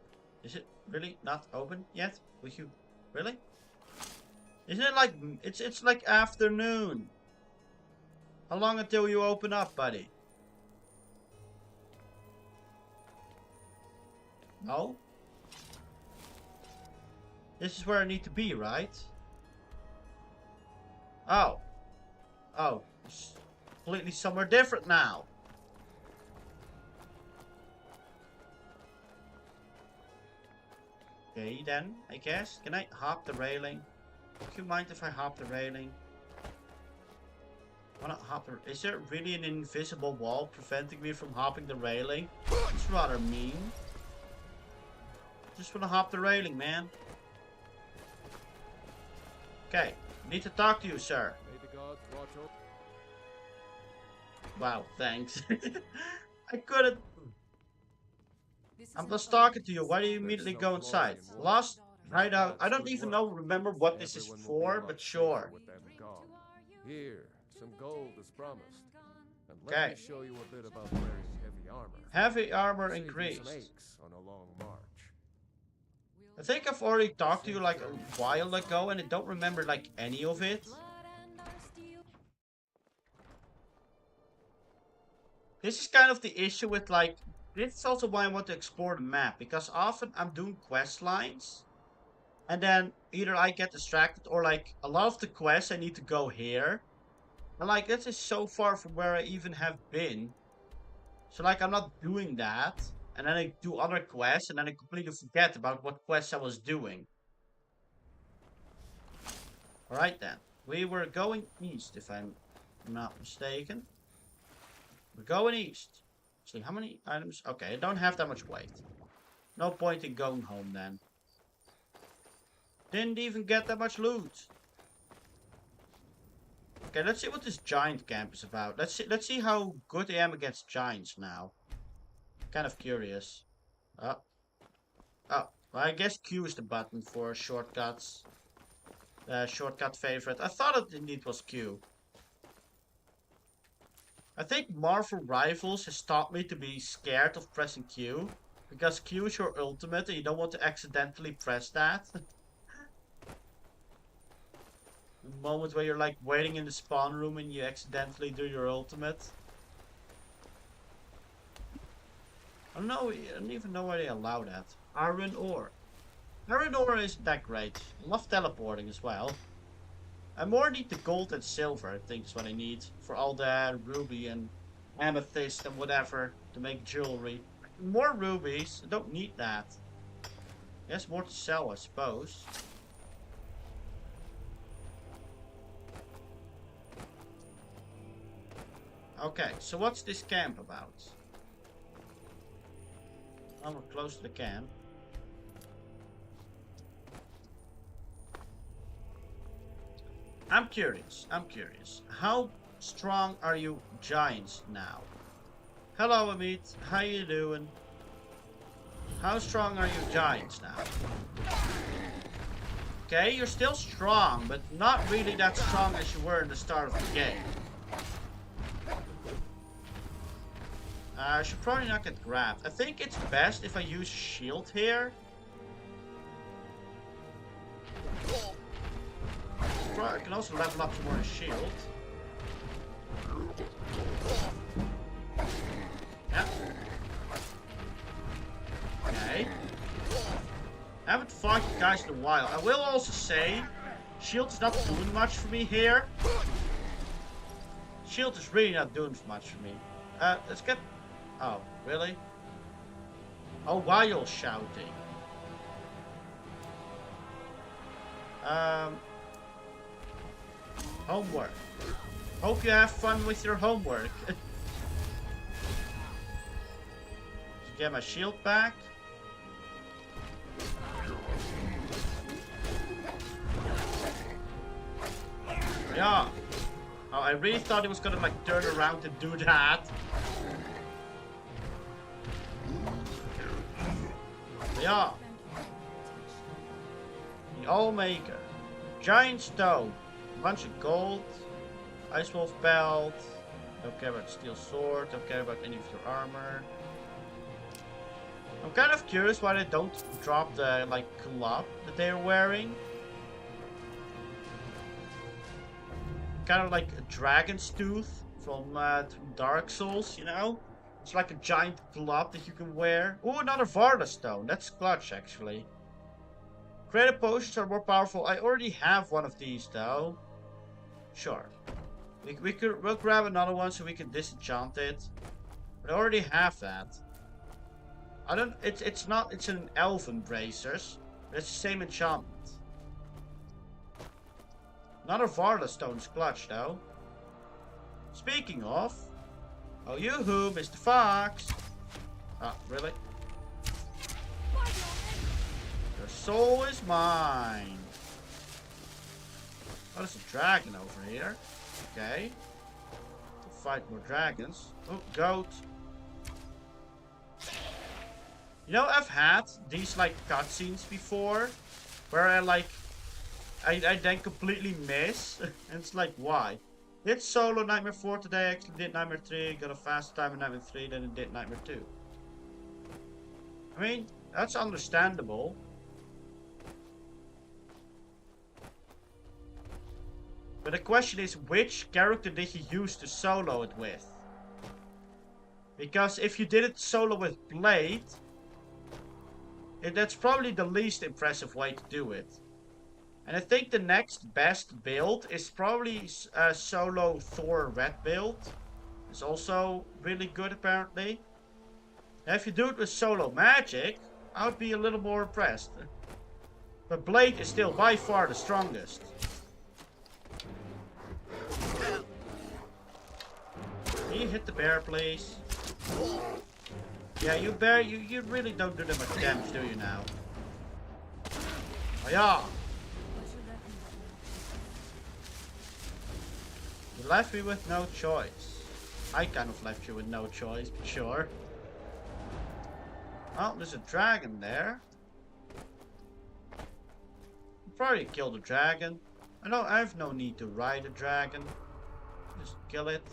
Is it really not open yet? Would you really? Isn't it like it's like afternoon? How long until you open up, buddy? No? This is where I need to be, right? Oh. Oh, it's completely somewhere different now. Okay, then, I guess. Can I hop the railing? Do you mind if I hop the railing? Wanna hop the... Is there really an invisible wall preventing me from hopping the railing? It's rather mean. Just wanna hop the railing, man. Okay, need to talk to you, sir. Wow, thanks. I couldn't... I'm just talking to you. Why do you immediately go inside? Lost hideout. I don't even remember what this is for, but sure. Here, some gold is promised. And let Okay. me show you a bit about wearing heavy armor. Heavy armor Save you some increased. aches on a long march. I think I've already talked to you like a while ago and I don't remember like any of it. This is kind of the issue with like, this is also why I want to explore the map, because often I'm doing quest lines and then either I get distracted or like a lot of the quests I need to go here. And like this is so far from where I even have been. So like I'm not doing that. And then I do other quests and then I completely forget about what quests I was doing. Alright then. We were going east if I'm not mistaken. We're going east. See how many items? Okay, I don't have that much weight. No point in going home then. Didn't even get that much loot. Okay, let's see what this giant camp is about. Let's see how good I am against giants now. Kind of curious. Oh. Oh. Well, I guess Q is the button for shortcuts. Shortcut favorite. I thought it indeed was Q. I think Marvel Rivals has taught me to be scared of pressing Q. Because Q is your ultimate and you don't want to accidentally press that. The moment where you're like waiting in the spawn room and you accidentally do your ultimate. I don't even know why they allow that. Iron ore. Iron ore isn't that great. I love teleporting as well. I more need the gold and silver, I think is what I need. For all the ruby and amethyst and whatever to make jewelry. More rubies. I don't need that. There's more to sell, I suppose. Okay, so what's this camp about? Oh, we're close to the camp. I'm curious. How strong are you giants now? Hello, Amit. How you doing? How strong are you giants now? Okay, you're still strong, but not really that strong as you were in the start of the game. I should probably not get grabbed. I think it's best if I use shield here. I can also level up some more shield. Yeah. Okay. I haven't fought you guys in a while. I will also say, shield is not doing much for me here. Shield is really not doing much for me. Let's get... Oh, really? Oh, while shouting. Homework. Hope you have fun with your homework. Get my shield back. Yeah. Oh, I really thought it was gonna like turn around and do that. Yeah. The Allmaker. Giant stone. Bunch of gold. Ice Wolf belt. Don't care about steel sword. Don't care about any of your armor. I'm kind of curious why they don't drop the like club that they're wearing. Kind of like a dragon's tooth from Dark Souls, you know? It's like a giant club that you can wear. Oh, another Varda stone. That's clutch, actually. Creative potions are more powerful. I already have one of these, though. Sure. We'll grab another one so we can disenchant it. But I already have that. I don't. It's not. It's an elven bracers. But it's the same enchantment. Another Varda stone's clutch, though. Speaking of. Oh, yoo-hoo, Mr. Fox! Ah, really? Your soul is mine! Oh, there's a dragon over here. Okay. To fight more dragons. Oh, goat. You know, I've had these, like, cutscenes before. Where I then completely miss. And it's like, why? Did solo Nightmare 4 today, actually did Nightmare 3, got a faster time in Nightmare 3 than it did Nightmare 2. I mean, that's understandable. But the question is, which character did you use to solo it with? Because if you did it solo with Blade, that's probably the least impressive way to do it. And I think the next best build is probably a solo Thor red build. It's also really good apparently. Now if you do it with solo magic, I would be a little more impressed. But Blade is still by far the strongest. Can you hit the bear please? Yeah, you bear, you really don't do that much damage, do you now? Oh yeah! You left me with no choice. I kind of left you with no choice, but sure. Oh, there's a dragon there. I'll probably kill the dragon. I have no need to ride a dragon. Just kill it.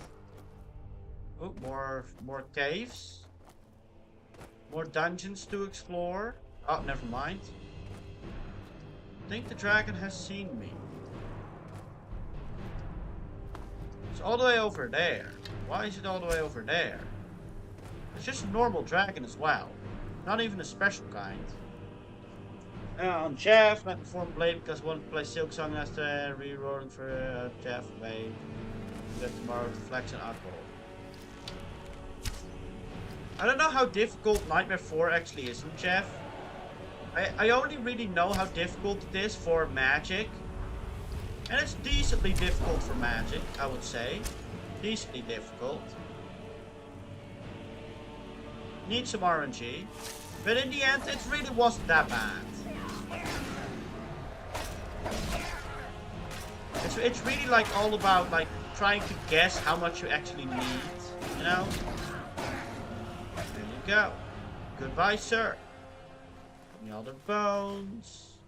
Oh, more caves. More dungeons to explore. Oh, never mind. I think the dragon has seen me. It's all the way over there. Why is it all the way over there? It's just a normal dragon as well. Not even a special kind. I'm Jeff, met before Blade because I wanted to play Silk Song after re-rolling for Jeff. Wait. That tomorrow with Flex and Alcohol. I don't know how difficult Nightmare 4 actually is, Jeff. I only really know how difficult it is for magic. And it's decently difficult for magic, I would say. Decently difficult. Need some RNG. But in the end, it really wasn't that bad. It's really like all about like trying to guess how much you actually need, you know? There you go. Goodbye, sir. Any other bones?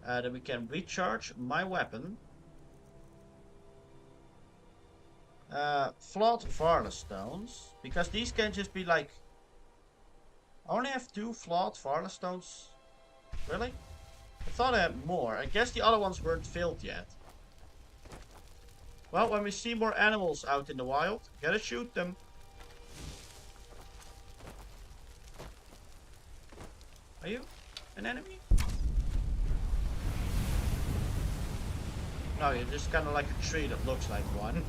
Then we can recharge my weapon. Flawed Varla stones. Because these can just be like... I only have 2 flawed Varla stones. Really? I thought I had more. I guess the other ones weren't filled yet. Well, when we see more animals out in the wild, gotta shoot them. Are you an enemy? No, you're just kind of like a tree that looks like one.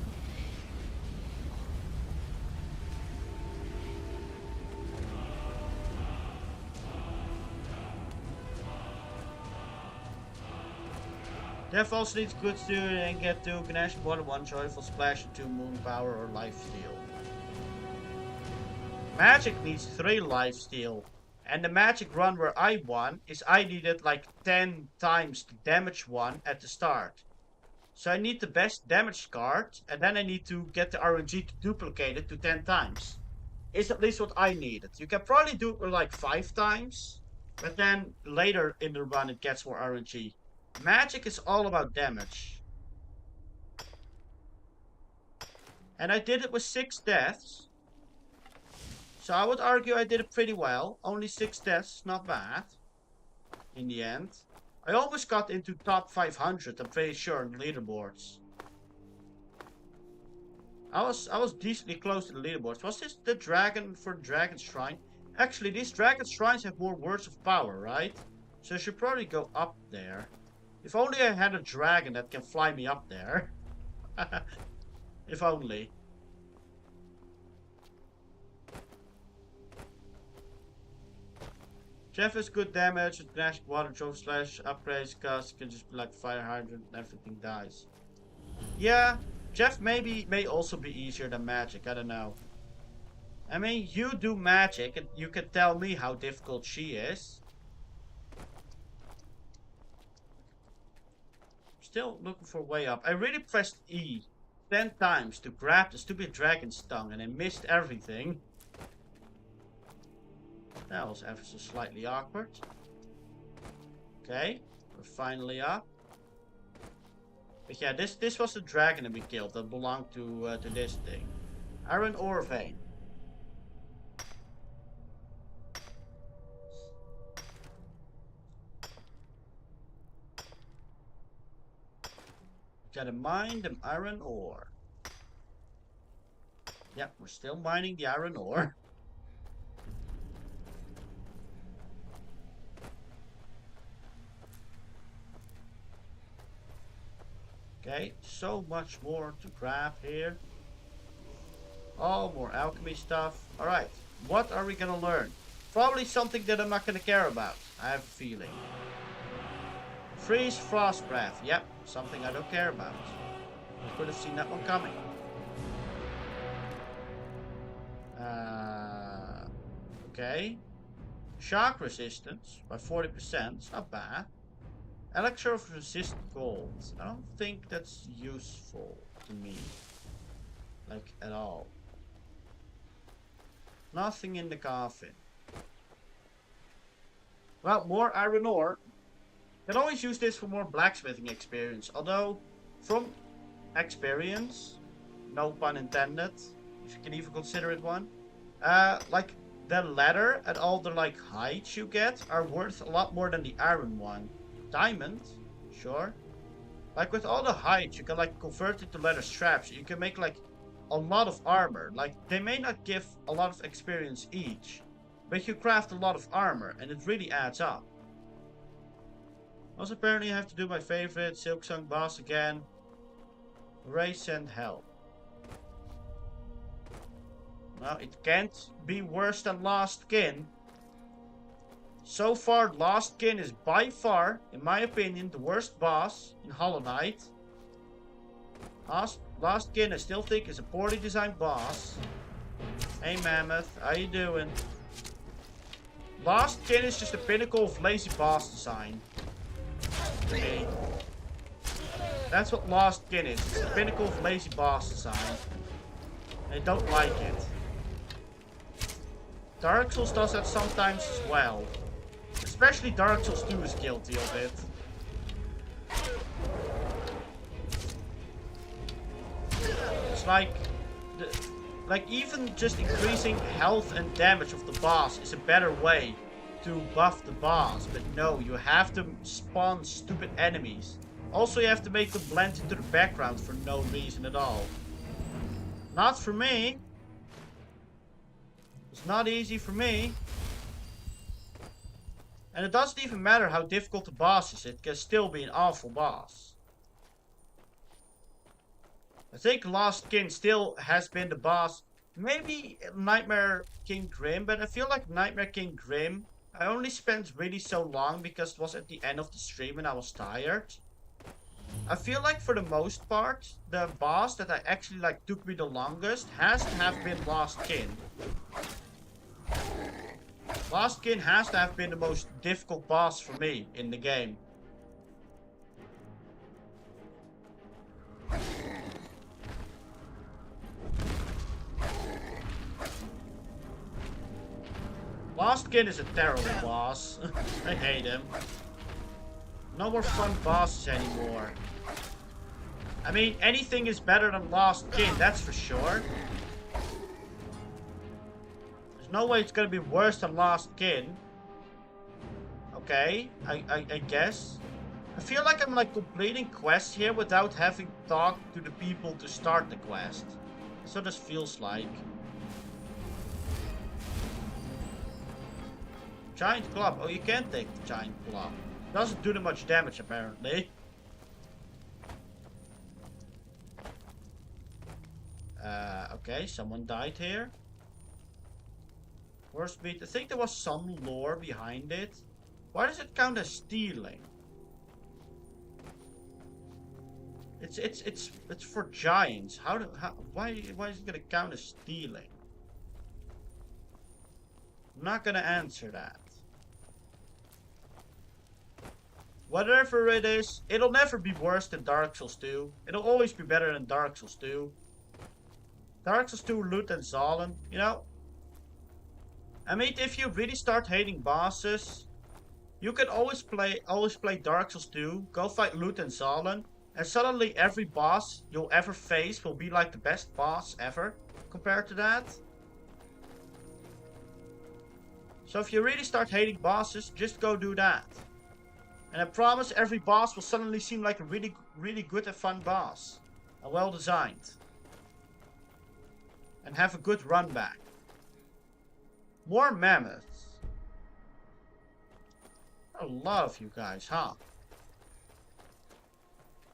Death also needs good stew and get 2 Ganesh water, 1 joyful splash, and 2 moon power or life steal. Magic needs 3 life steal. And the magic run where I won is I needed like 10 times the damage one at the start. So I need the best damage card and then I need to get the RNG to duplicate it to 10 times. Is at least what I needed. You can probably do it with like 5 times. But then later in the run it gets more RNG. Magic is all about damage. And I did it with 6 deaths. So I would argue I did it pretty well. Only 6 deaths, not bad. In the end. I almost got into top 500, I'm pretty sure, on the leaderboards. I was decently close to the leaderboards. Was this the dragon for the Dragon Shrine? Actually, these Dragon Shrines have more words of power, right? So I should probably go up there. If only I had a dragon that can fly me up there. If only. Jeff has good damage with Dash Water Drove Slash upgrades cause can just be like fire hydrant and everything dies. Yeah, Jeff may also be easier than magic, I don't know. I mean, you do magic and you can tell me how difficult she is. Still looking for a way up. I really pressed E 10 times to grab the stupid dragon's tongue and I missed everything. That was ever so slightly awkward. Okay, we're finally up. But yeah, this was the dragon that we killed that belonged to this thing. Iron ore vein. Gotta mine the iron ore. Yep, we're still mining the iron ore. Okay, so much more to grab here. Oh, more alchemy stuff. Alright, what are we gonna learn? Probably something that I'm not gonna care about. I have a feeling. Freeze frost breath. Yep, something I don't care about. I could have seen that one coming. Okay. Shock resistance by 40%. It's not bad. Elixir of resist gold. I don't think that's useful to me. Like, at all. Nothing in the coffin. Well, more iron ore. Can always use this for more blacksmithing experience. Although, from experience, no pun intended, if you can even consider it one, like, the leather and all the, like, hides you get are worth a lot more than the iron one. Diamond? Sure. Like, with all the hides, you can, like, convert it to leather straps. You can make, like, a lot of armor. Like, they may not give a lot of experience each, but you craft a lot of armor, and it really adds up. Also, apparently I have to do my favorite Silksong boss again. Race and Hell. Now, it can't be worse than Lost Kin. So far, Lost Kin is by far, in my opinion, the worst boss in Hollow Knight. Lost Kin, I still think, is a poorly designed boss. Hey Mammoth, how you doing? Lost Kin is just the pinnacle of lazy boss design. Hey. That's what Lost Kin is. It's the pinnacle of lazy boss design. I don't like it. Dark Souls does that sometimes as well. Especially Dark Souls 2 is guilty of it. It's like even just increasing health and damage of the boss is a better way to buff the boss. But no, you have to spawn stupid enemies. Also, you have to make them blend into the background for no reason at all. Not for me. It's not easy for me. And it doesn't even matter how difficult the boss is, it can still be an awful boss. I think Lost Kin still has been the boss. Maybe Nightmare King Grim, but I feel like Nightmare King Grim, I only spent really so long because it was at the end of the stream and I was tired. I feel like for the most part, the boss that I actually like took me the longest has to have been Lost Kin. Lost Kin has to have been the most difficult boss for me in the game. Lost Kin is a terrible boss. I hate him. No more fun bosses anymore. I mean, anything is better than Lost Kin, that's for sure. There's no way it's gonna be worse than Lost Kin. Okay, I guess. I feel like I'm like completing quests here without having talked to the people to start the quest. So this feels like. Giant club. Oh, you can't take the giant club. Doesn't do that much damage apparently. Okay, someone died here. Worst beat. I think there was some lore behind it. Why does it count as stealing? It's for giants. Why is it gonna count as stealing? I'm not gonna answer that. Whatever it is, it'll never be worse than Dark Souls 2. It'll always be better than Dark Souls 2. Dark Souls 2, Loot and Zalen, you know? I mean, if you really start hating bosses, you can always play Dark Souls 2, go fight Loot and Zalen, and suddenly every boss you'll ever face will be like the best boss ever compared to that. So if you really start hating bosses, just go do that. And I promise every boss will suddenly seem like a really good and fun boss. And well designed. And have a good run back. More mammoths. A lot of you guys, huh?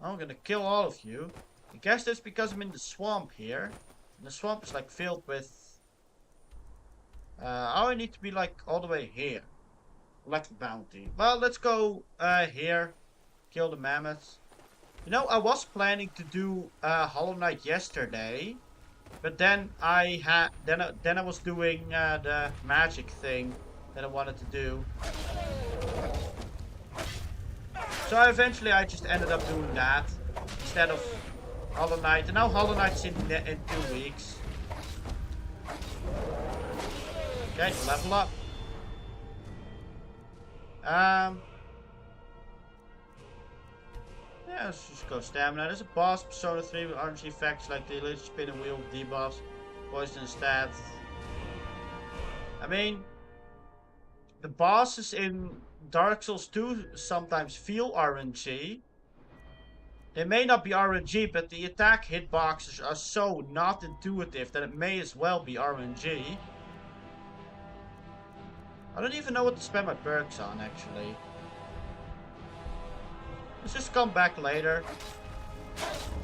I'm gonna kill all of you. I guess that's because I'm in the swamp here. And the swamp is like filled with... I need to be like all the way here. Collect bounty. Well, let's go here. Kill the mammoths. You know, I was planning to do Hollow Knight yesterday, but then I was doing the magic thing that I wanted to do. So eventually I just ended up doing that instead of Hollow Knight. And now Hollow Knight's in 2 weeks. Okay, level up. Yeah, let's just go stamina. There's a boss, Persona 3 with RNG effects like the Elite Spin and Wheel debuffs, Poison stats. I mean, the bosses in Dark Souls 2 sometimes feel RNG. They may not be RNG, but the attack hitboxes are so not intuitive that it may as well be RNG. I don't even know what to spend my perks on, actually. Let's just come back later.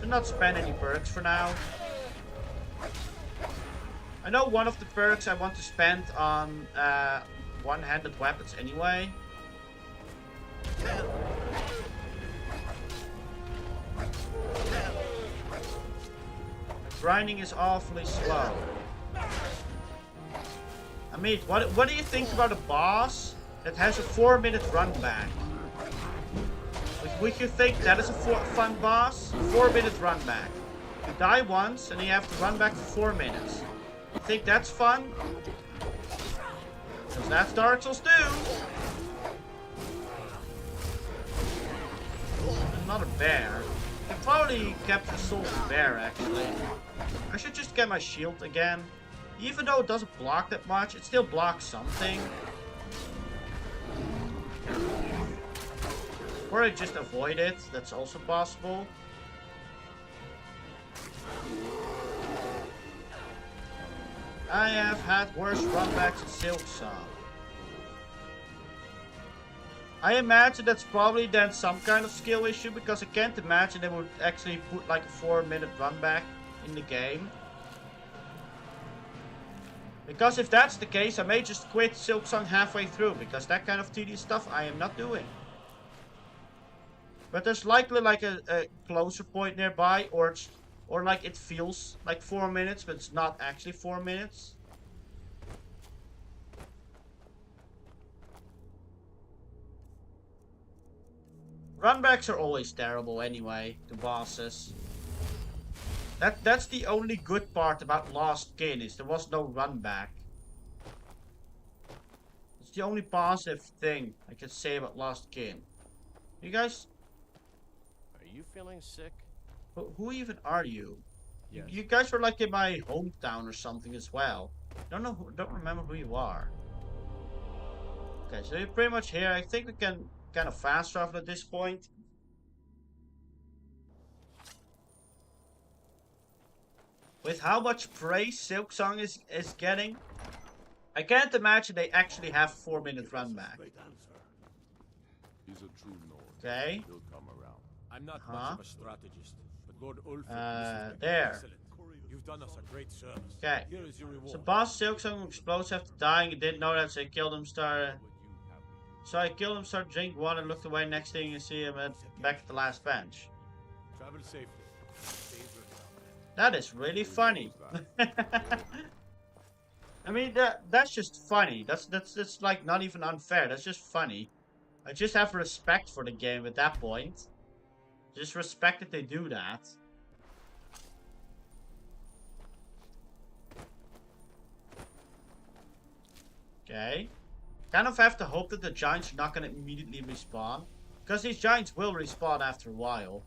Do not spend any perks for now. I know one of the perks I want to spend on one-handed weapons anyway. Grinding is awfully slow. I mean, what do you think about a boss that has a 4-minute run back? Would you think that is a fun boss? 4-minute run back. You die once and you have to run back for 4 minutes. You think that's fun? Because that's Dark Souls 2. Not a bear. I could probably capture Soul Bear actually. I should just get my shield again. Even though it doesn't block that much, it still blocks something. Or I just avoid it, that's also possible. I have had worse runbacks in Silk Song. I imagine that's probably then some kind of skill issue, because I can't imagine they would actually put like a 4-minute runback in the game. Because if that's the case, I may just quit Silk Song halfway through, because that kind of tedious stuff I am not doing. But there's likely like a closer point nearby, or like it feels like 4 minutes, but it's not actually 4 minutes. Runbacks are always terrible anyway, the bosses. That's the only good part about Lost Kin, is there was no runback. It's the only positive thing I can say about Lost Kin. You guys? Are you feeling sick? Who even are you? Yes. You guys were like in my hometown or something as well. Don't remember who you are. Okay, so you're pretty much here. I think we can kind of fast travel at this point. With how much praise Silk Song is getting, I can't imagine they actually have 4-minute run back. He's a true Lord. Okay. He'll come around. I'm not much of a strategist, but Lord Ulfric there. excellent. You've done us a great service. Okay. Here is your reward. So boss Silk Song explodes after dying. I didn't know that, so I killed him. So I killed him, started drinking water, looked away. Next thing you see him back at the last bench. Travel safely. That is really funny. I mean, that's just funny. That's like not even unfair. That's just funny. I just have respect for the game at that point. Just respect that they do that. Okay. Kind of have to hope that the giants are not going to immediately respawn. Because these giants will respawn after a while.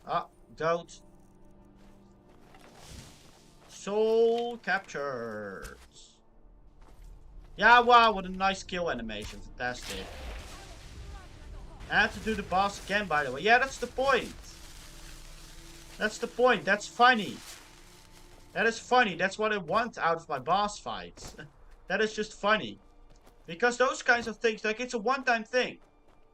Ah, goat. Soul captured. Yeah, wow, what a nice kill animation. Fantastic. I have to do the boss again, by the way. Yeah, that's the point. That's the point. That's funny. That is funny. That's what I want out of my boss fights. That is just funny. Because those kinds of things, like, it's a one-time thing.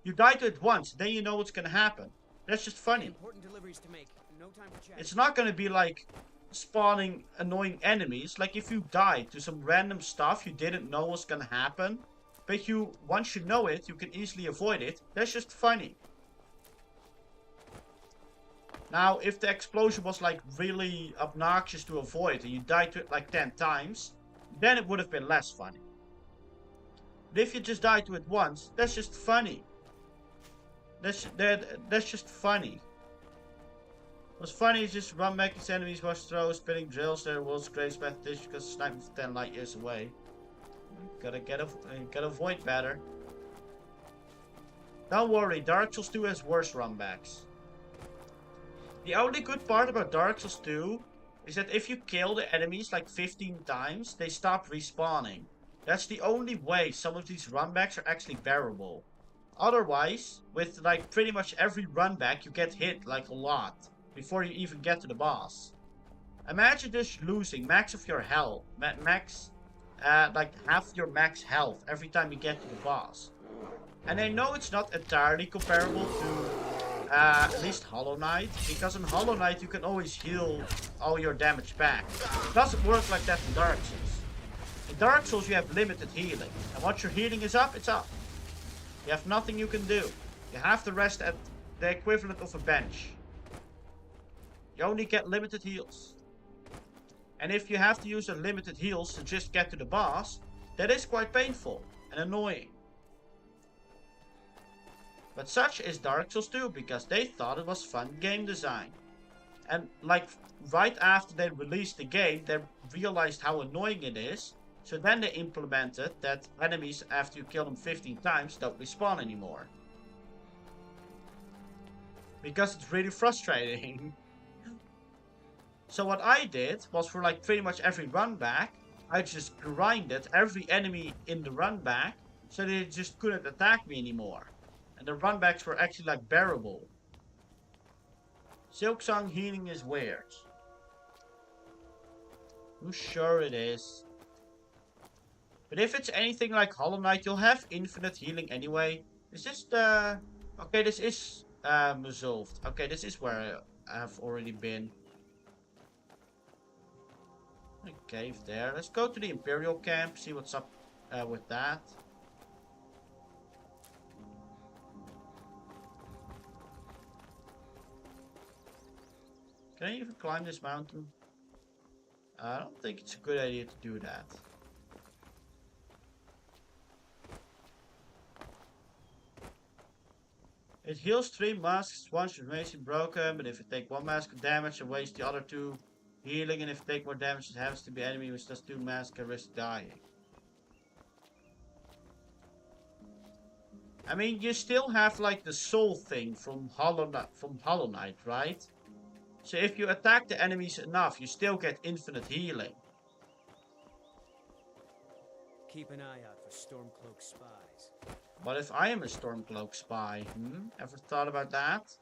You die to it once, then you know what's gonna happen. That's just funny. Important deliveries to make. No time for chat. It's not gonna be like spawning annoying enemies. Like if you die to some random stuff you didn't know was gonna happen, but once you know it, you can easily avoid it. That's just funny. Now, if the explosion was like really obnoxious to avoid and you died to it like 10 times, then it would have been less funny. But if you just die to it once, that's just funny. That's just funny. What's funny is just run back his enemies, watch throw, spinning drills, their world's greatest mathematician because sniping from 10 light years away. Gotta avoid better. Don't worry, Dark Souls 2 has worse runbacks. The only good part about Dark Souls 2 is that if you kill the enemies like 15 times, they stop respawning. That's the only way some of these runbacks are actually bearable. Otherwise, with like pretty much every runback, you get hit like a lot before you even get to the boss. Imagine just losing max of your health, like half your max health every time you get to the boss. And I know it's not entirely comparable to at least Hollow Knight, because in Hollow Knight you can always heal all your damage back. It doesn't work like that in Dark Souls. In Dark Souls you have limited healing, and once your healing is up, it's up. You have nothing you can do. You have to rest at the equivalent of a bench. You only get limited heals. And if you have to use the limited heals to just get to the boss, that is quite painful and annoying. But such is Dark Souls 2 because they thought it was fun game design. And like right after they released the game, they realized how annoying it is. So then they implemented that enemies after you kill them 15 times don't respawn anymore. Because it's really frustrating. So what I did was for like pretty much every run back, I just grinded every enemy in the run back so they just couldn't attack me anymore. And the run backs were actually like bearable. Silksong healing is weird. I'm sure it is. But if it's anything like Hollow Knight, you'll have infinite healing anyway. Is this the... Okay, this is resolved. Okay, this is where I have already been. A cave there. Let's go to the Imperial camp, see what's up with that. Can I even climb this mountain? I don't think it's a good idea to do that. It heals 3 masks once your mace is broken, but if you take 1 mask of damage and waste the other 2 healing, and if you take more damage, it happens to be enemy which does 2 masks and risk dying. I mean, you still have like the soul thing from Hollow Knight, right? So if you attack the enemies enough, you still get infinite healing. Keep an eye out for Stormcloak spies. What if I am a Stormcloak spy? Ever thought about that?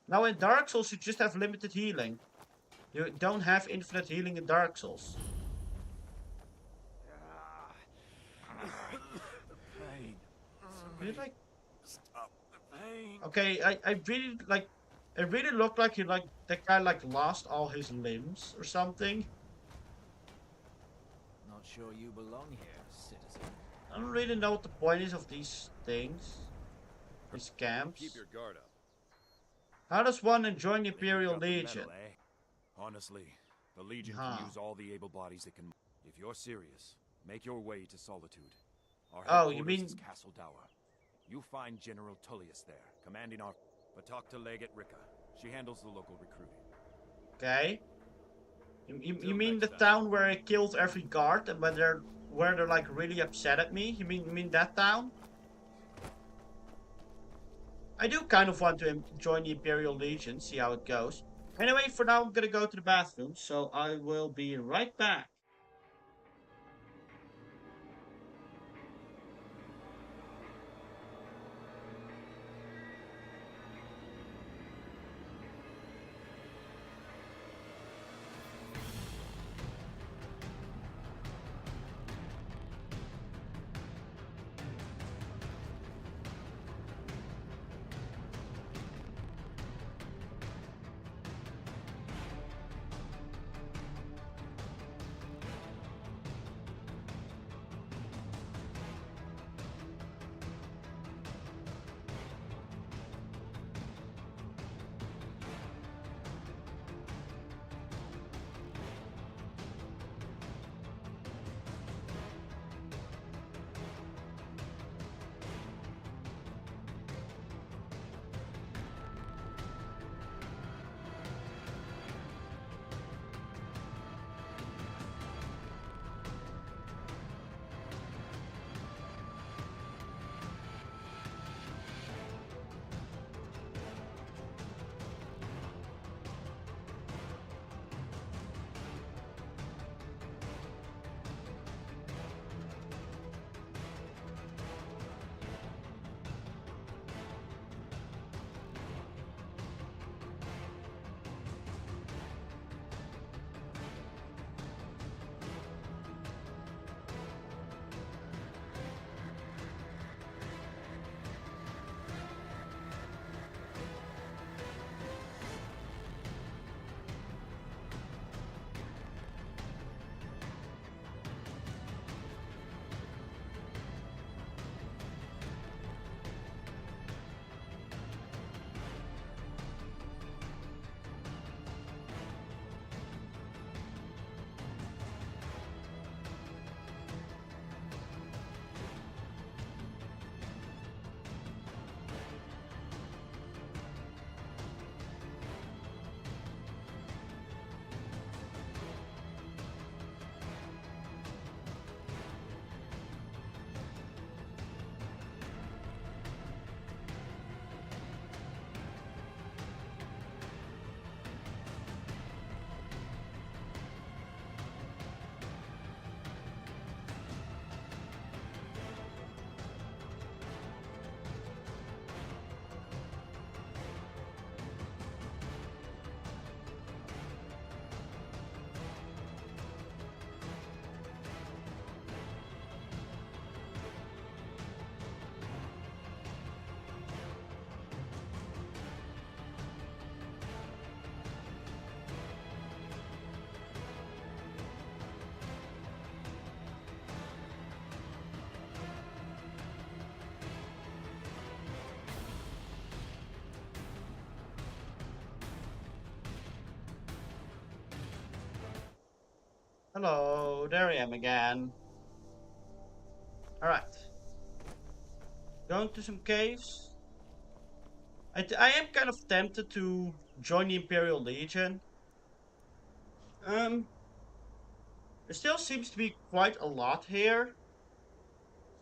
Now in Dark Souls you just have limited healing. You don't have infinite healing in Dark Souls. Pain. Really like... Stop the pain. Okay, I really like... It really looked like that guy like lost all his limbs or something. Not sure you belong here, citizen. I don't really know what the point is of these things. These camps. Keep your guard up. How does one join the Imperial Legion? Metal, eh? Honestly, the Legion can use all the able bodies it can. If you're serious, make your way to Solitude. Our you mean is Castle Dower. You find General Tullius there, commanding our... But talk to Legate Rika. She handles the local recruiting. Okay. You mean the town where I killed every guard and where they're like really upset at me? You mean that town? I do kind of want to join the Imperial Legion, see how it goes. Anyway, for now I'm gonna go to the bathroom, so I will be right back. Hello, there I am again. Alright. Going to some caves. I am kind of tempted to join the Imperial Legion. There still seems to be quite a lot here.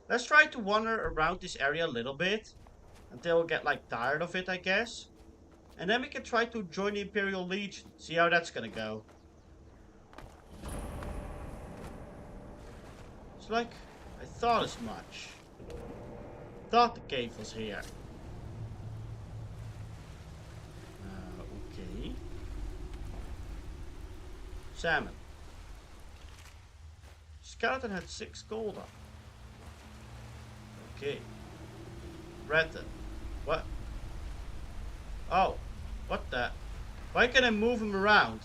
Let's try to wander around this area a little bit. Until we get like tired of it, I guess. And then we can try to join the Imperial Legion. See how that's gonna go. It's like I thought as much. Thought the cave was here. Okay. Salmon. Skeleton had 6 gold on. Okay. Breton. What? Oh. What the? Why can I move him around?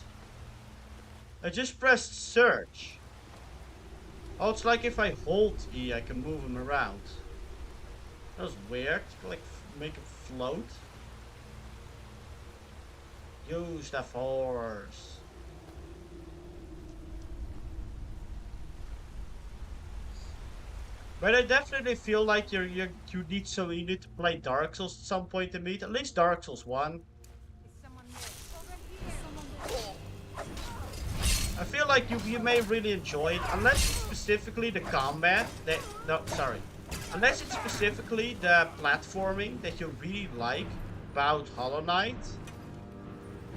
I just pressed search. Oh, it's like if I hold E, I can move him around. That was weird. Like, make him float. Use the force. But I definitely feel like you need to play Dark Souls at some point to meet. At least Dark Souls 1. I feel like you may really enjoy it, unless it's specifically the combat. Unless it's specifically the platforming that you really like about Hollow Knight.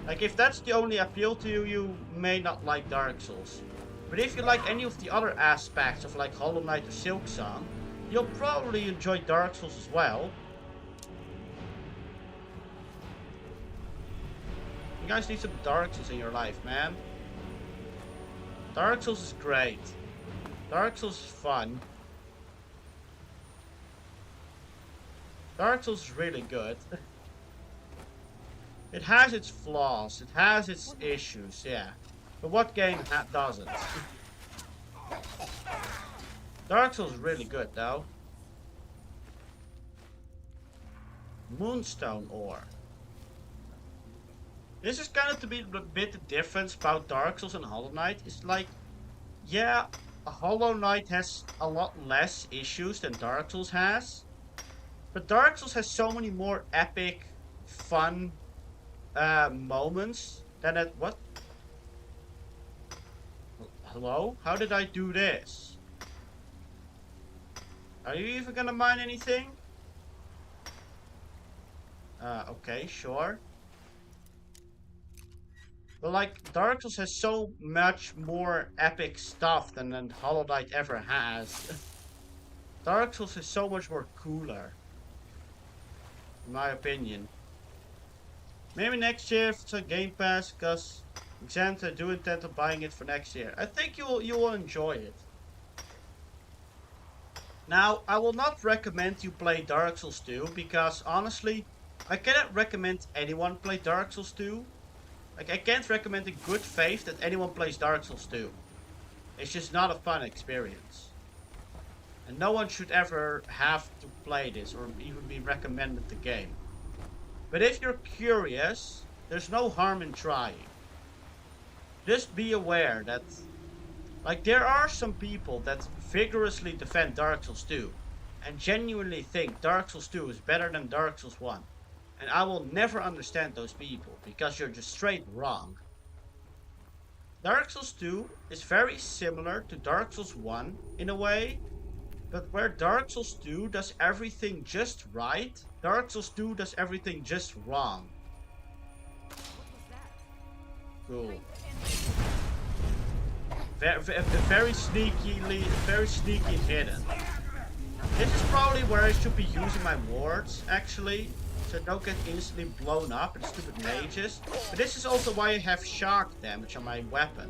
Like, if that's the only appeal to you, you may not like Dark Souls. But if you like any of the other aspects of like Hollow Knight or Silk Song, you'll probably enjoy Dark Souls as well. You guys need some Dark Souls in your life, man. Dark Souls is great. Dark Souls is fun. Dark Souls is really good. It has its flaws, it has its issues, yeah. But what game doesn't? Dark Souls is really good though. Moonstone ore. This is kind of to be a bit the difference about Dark Souls and Hollow Knight. It's like, yeah, Hollow Knight has a lot less issues than Dark Souls has. But Dark Souls has so many more epic, fun moments than it. What? Hello? How did I do this? Are you even gonna mine anything? Okay, sure. But like, Dark Souls has so much more epic stuff than Hollow Knight ever has. Dark Souls is so much more cooler. In my opinion. Maybe next year if it's on Game Pass, because exams I do intend on buying it for next year. I think you will enjoy it. Now, I will not recommend you play Dark Souls 2, because honestly, I cannot recommend anyone play Dark Souls 2. Like, I can't recommend in good faith that anyone plays Dark Souls 2. It's just not a fun experience. And no one should ever have to play this or even be recommended the game. But if you're curious, there's no harm in trying. Just be aware that, like, there are some people that vigorously defend Dark Souls 2 and genuinely think Dark Souls 2 is better than Dark Souls 1. And I will never understand those people, because you're just straight wrong. Dark Souls 2 is very similar to Dark Souls 1 in a way, but where Dark Souls 2 does everything just right, Dark Souls 2 does everything just wrong. Cool. Very sneaky hidden. This is probably where I should be using my wards, actually. So I don't get instantly blown up and stupid mages. But this is also why I have shock damage on my weapon.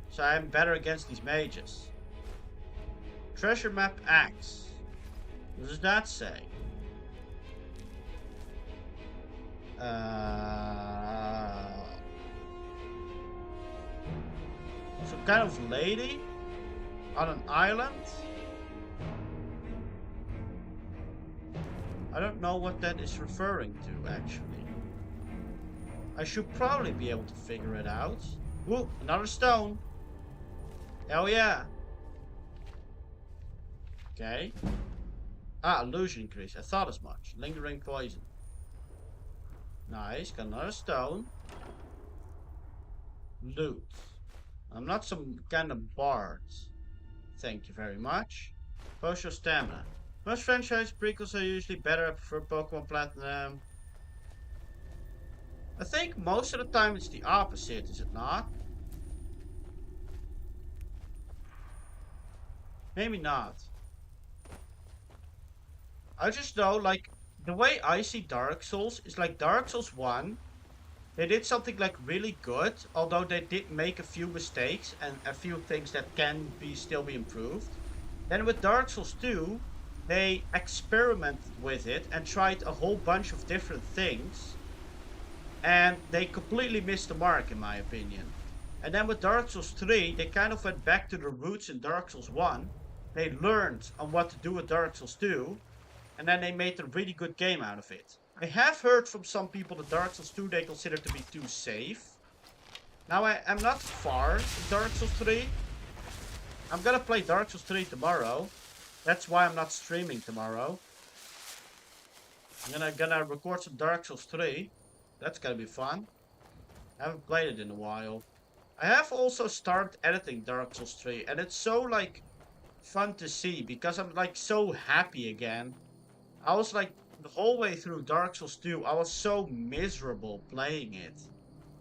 So I'm better against these mages. Treasure map axe. What does that say? Some kind of lady on an island. I don't know what that is referring to, actually. I should probably be able to figure it out. Ooh, another stone. Oh yeah. Okay. Ah, illusion increase. I thought as much. Lingering poison. Nice. Got another stone. Loot. I'm not some kind of bard. Thank you very much. Potion of stamina. Most franchise prequels are usually better. I prefer Pokemon Platinum. I think most of the time it's the opposite, is it not? Maybe not. I just know, like, the way I see Dark Souls is like Dark Souls 1. They did something like really good, although they did make a few mistakes and a few things that can still be improved. Then with Dark Souls 2, they experimented with it and tried a whole bunch of different things. And they completely missed the mark, in my opinion. And then with Dark Souls 3, they kind of went back to the roots in Dark Souls 1. They learned on what to do with Dark Souls 2. And then they made a really good game out of it. I have heard from some people that Dark Souls 2 they consider to be too safe. Now I'm not far in Dark Souls 3. I'm gonna play Dark Souls 3 tomorrow. That's why I'm not streaming tomorrow. I'm gonna record some Dark Souls 3. That's gonna be fun. I haven't played it in a while. I have also started editing Dark Souls 3, and it's so like fun to see because I'm like so happy again. I was like the whole way through Dark Souls 2, I was so miserable playing it.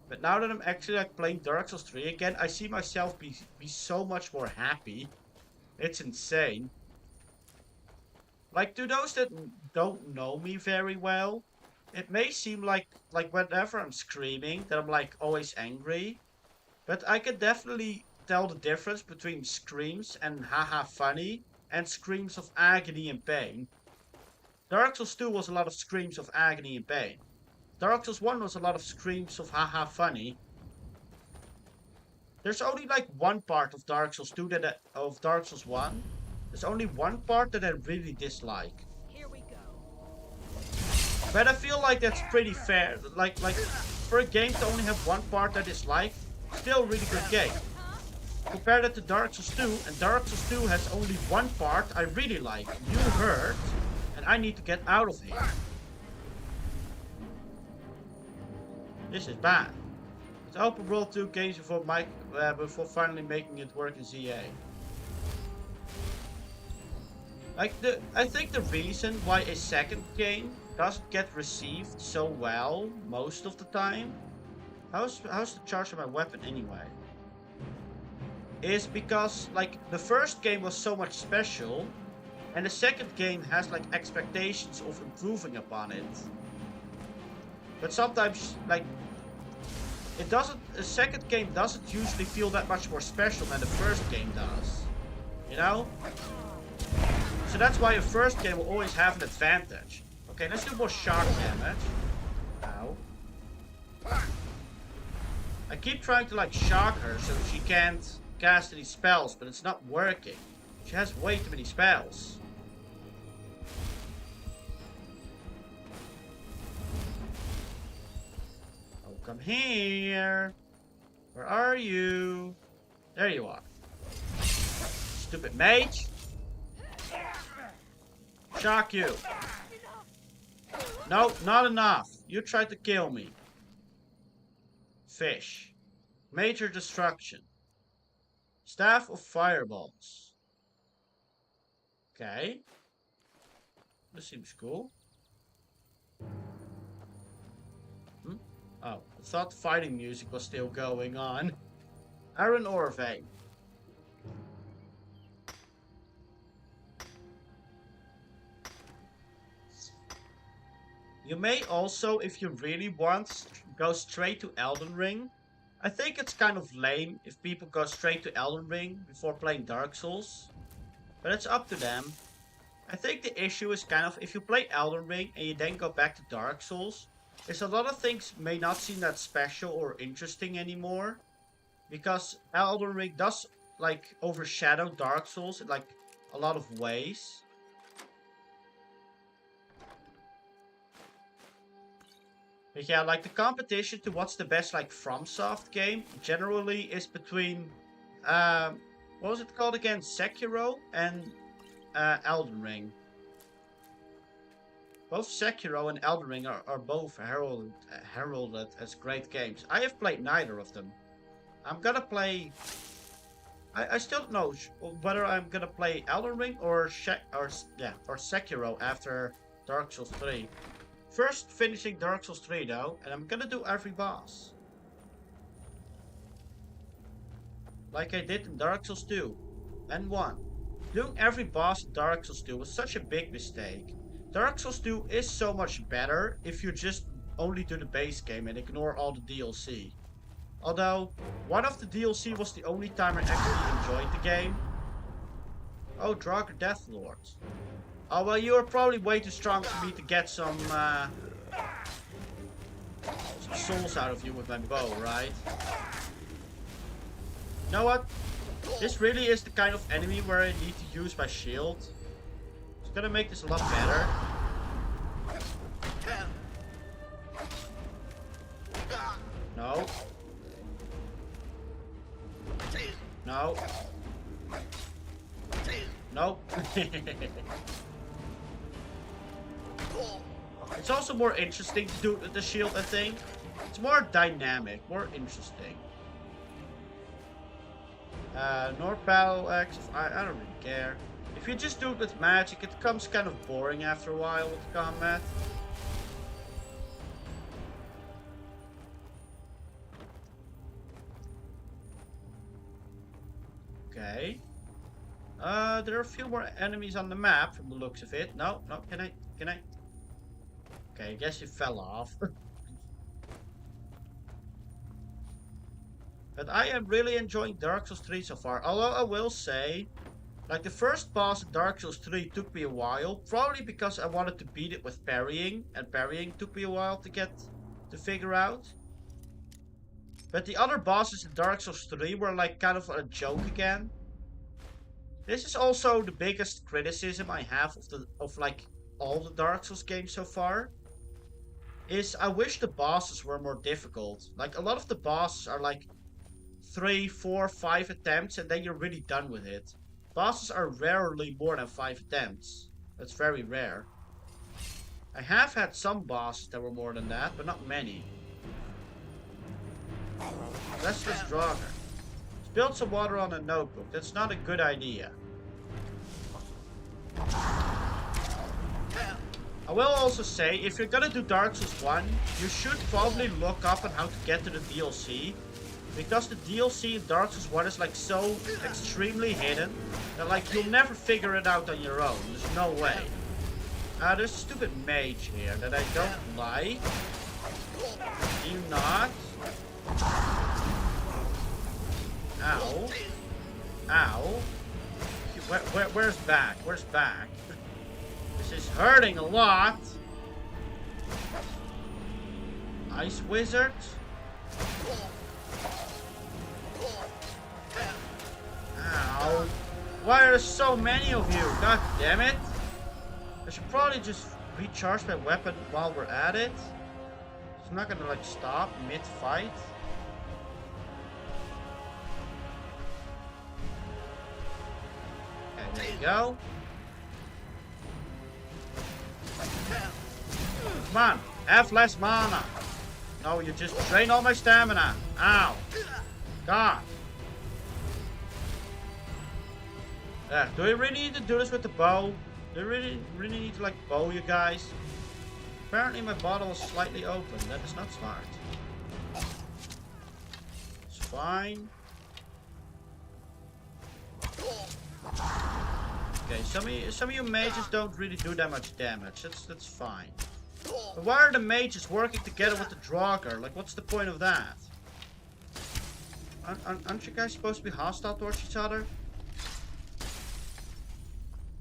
But now that I'm actually like playing Dark Souls 3 again, I see myself be so much more happy. It's insane. Like, to those that don't know me very well, it may seem like whenever I'm screaming that I'm like always angry. But I can definitely tell the difference between screams and haha funny and screams of agony and pain. Dark Souls 2 was a lot of screams of agony and pain. Dark Souls 1 was a lot of screams of haha funny. There's only like one part of Dark Souls 2 of Dark Souls 1. There's only one part that I really dislike. Here we go. But I feel like that's pretty fair. Like for a game to only have one part that I dislike, still a really good game. Compare that to Dark Souls 2, and Dark Souls 2 has only one part I really like. You hurt, and I need to get out of here. This is bad. It's open world 2 games before finally making it work in ZA. Like I think the reason why a second game doesn't get received so well most of the time, how's the charge of my weapon anyway? Is because like the first game was so much special, and the second game has like expectations of improving upon it. But sometimes like the second game doesn't usually feel that much more special than the first game does. You know? So that's why a first game will always have an advantage. Okay, let's do more shock damage. Ow. I keep trying to like shock her so she can't cast any spells, but it's not working. She has way too many spells. Oh, come here. Where are you? There you are. Stupid mage. Shock you. No, not enough. You tried to kill me. Fish. Major destruction. Staff of fireballs. Okay. This seems cool. Oh, I thought fighting music was still going on. Iron ore vein. You may also, if you really want, go straight to Elden Ring. I think it's kind of lame if people go straight to Elden Ring before playing Dark Souls. But it's up to them. I think the issue is kind of, if you play Elden Ring and you then go back to Dark Souls, is a lot of things may not seem that special or interesting anymore. Because Elden Ring does, like, overshadow Dark Souls in, like, a lot of ways. But yeah, like the competition to what's the best like FromSoft game generally is between What was it called again? Sekiro and Elden Ring. Both Sekiro and Elden Ring are both heralded as great games. I have played neither of them. I'm gonna play... I still don't know whether I'm gonna play Elden Ring or Sekiro after Dark Souls 3. First finishing Dark Souls 3 though, and I'm gonna do every boss. Like I did in Dark Souls 2 and 1. Doing every boss in Dark Souls 2 was such a big mistake. Dark Souls 2 is so much better if you just only do the base game and ignore all the DLC. Although, one of the DLC was the only time I actually enjoyed the game. Oh, Draugr Deathlord. Oh, well, you are probably way too strong for me to get some souls out of you with my bow, right? You know what? This really is the kind of enemy where I need to use my shield. It's gonna make this a lot better. No. No. Nope. It's also more interesting to do it with the shield, I think. It's more dynamic, more interesting. Nor battle axe, I don't really care. If you just do it with magic, it becomes kind of boring after a while with combat. Okay. There are a few more enemies on the map from the looks of it. No, can I? Okay, I guess you fell off. But I am really enjoying Dark Souls 3 so far. Although I will say, like the first boss in Dark Souls 3 took me a while. Probably because I wanted to beat it with parrying. And parrying took me a while to figure out. But the other bosses in Dark Souls 3 were like kind of a joke again. This is also the biggest criticism I have of like all the Dark Souls games so far. Is I wish the bosses were more difficult. Like a lot of the bosses are like 3, 4, 5 attempts and then you're really done with it. Bosses are rarely more than 5 attempts. That's very rare. I have had some bosses that were more than that, but not many. Let's just Draugr. Spilled some water on a notebook. That's not a good idea. I will also say, if you're gonna do Dark Souls 1, you should probably look up on how to get to the DLC. Because the DLC in Dark Souls 1 is like so extremely hidden that like you'll never figure it out on your own. There's no way. There's a stupid mage here that I don't like. Do you not? Ow. Ow. Where's back? Where's back? This is hurting a lot. Ice Wizard. Ow. Why are there so many of you? God damn it. I should probably just recharge my weapon while we're at it. It's not gonna like stop mid-fight. Okay, there you go. Come on, have less mana. No, you just drain all my stamina. Ow. God. Yeah, do we really need to do this with the bow? Do we really need to like bow you guys? Apparently my bottle is slightly open. That is not smart. It's fine. Okay, some of you mages don't really do that much damage. That's fine. But why are the mages working together with the Draugr? Like, what's the point of that? Aren't you guys supposed to be hostile towards each other?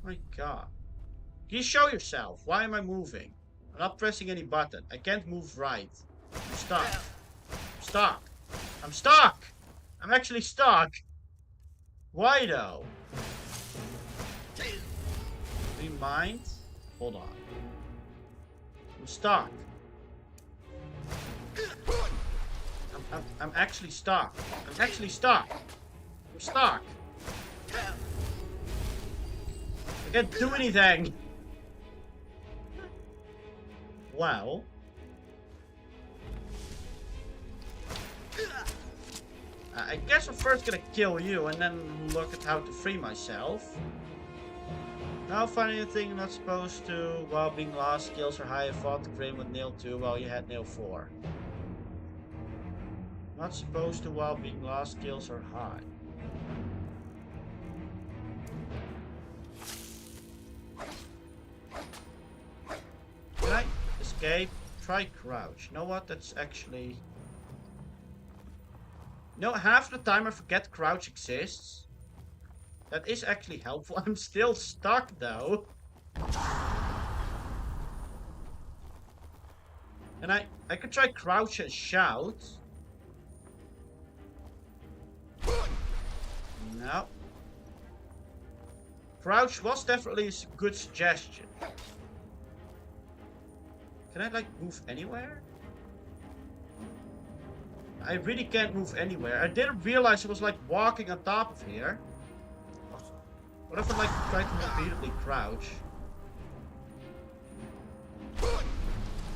My god. Can you show yourself? Why am I moving? I'm not pressing any button. I can't move right. I'm stuck. I'm stuck. I'm stuck! I'm actually stuck. Why though? Do you mind? Hold on. I'm stuck. I'm actually stuck. I'm actually stuck. I'm stuck. can't do anything. Well. I guess I'm first gonna kill you and then look at how to free myself. Now finding a thing you're not supposed to while being lost, skills are high. I fought the Grim with nail 2 while you had nail 4. Not supposed to while being lost, skills are high. Can I escape? Try crouch. You know what? That's actually... No, half the time I forget crouch exists. That is actually helpful. I'm still stuck though. And I could try crouch and shout. No. Crouch was definitely a good suggestion. Can I like move anywhere? I really can't move anywhere. I didn't realize I was like walking on top of here. What if I like try to repeatedly crouch?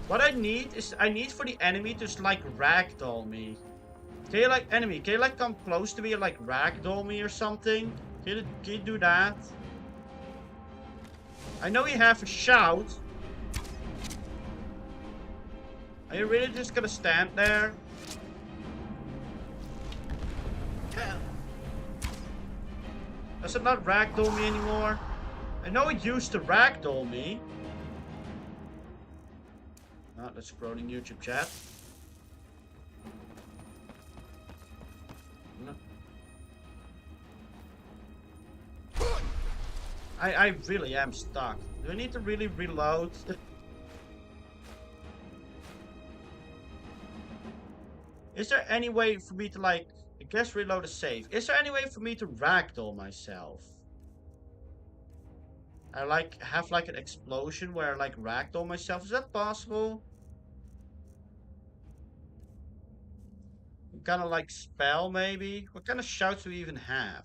What I need is for the enemy to just like ragdoll me. Can you like can you like come close to me and like ragdoll me or something? Can you do that? I know you have a shout. Are you really just gonna stand there? Does it not ragdoll me anymore? I know it used to ragdoll me. Oh, that's scrolling YouTube chat. No. I really am stuck. Do I need to really reload? Is there any way for me to like... I guess reload a save. Is there any way for me to ragdoll myself? I like have like an explosion where I like ragdoll myself. Is that possible? Kind of like spell maybe? What kind of shouts do we even have?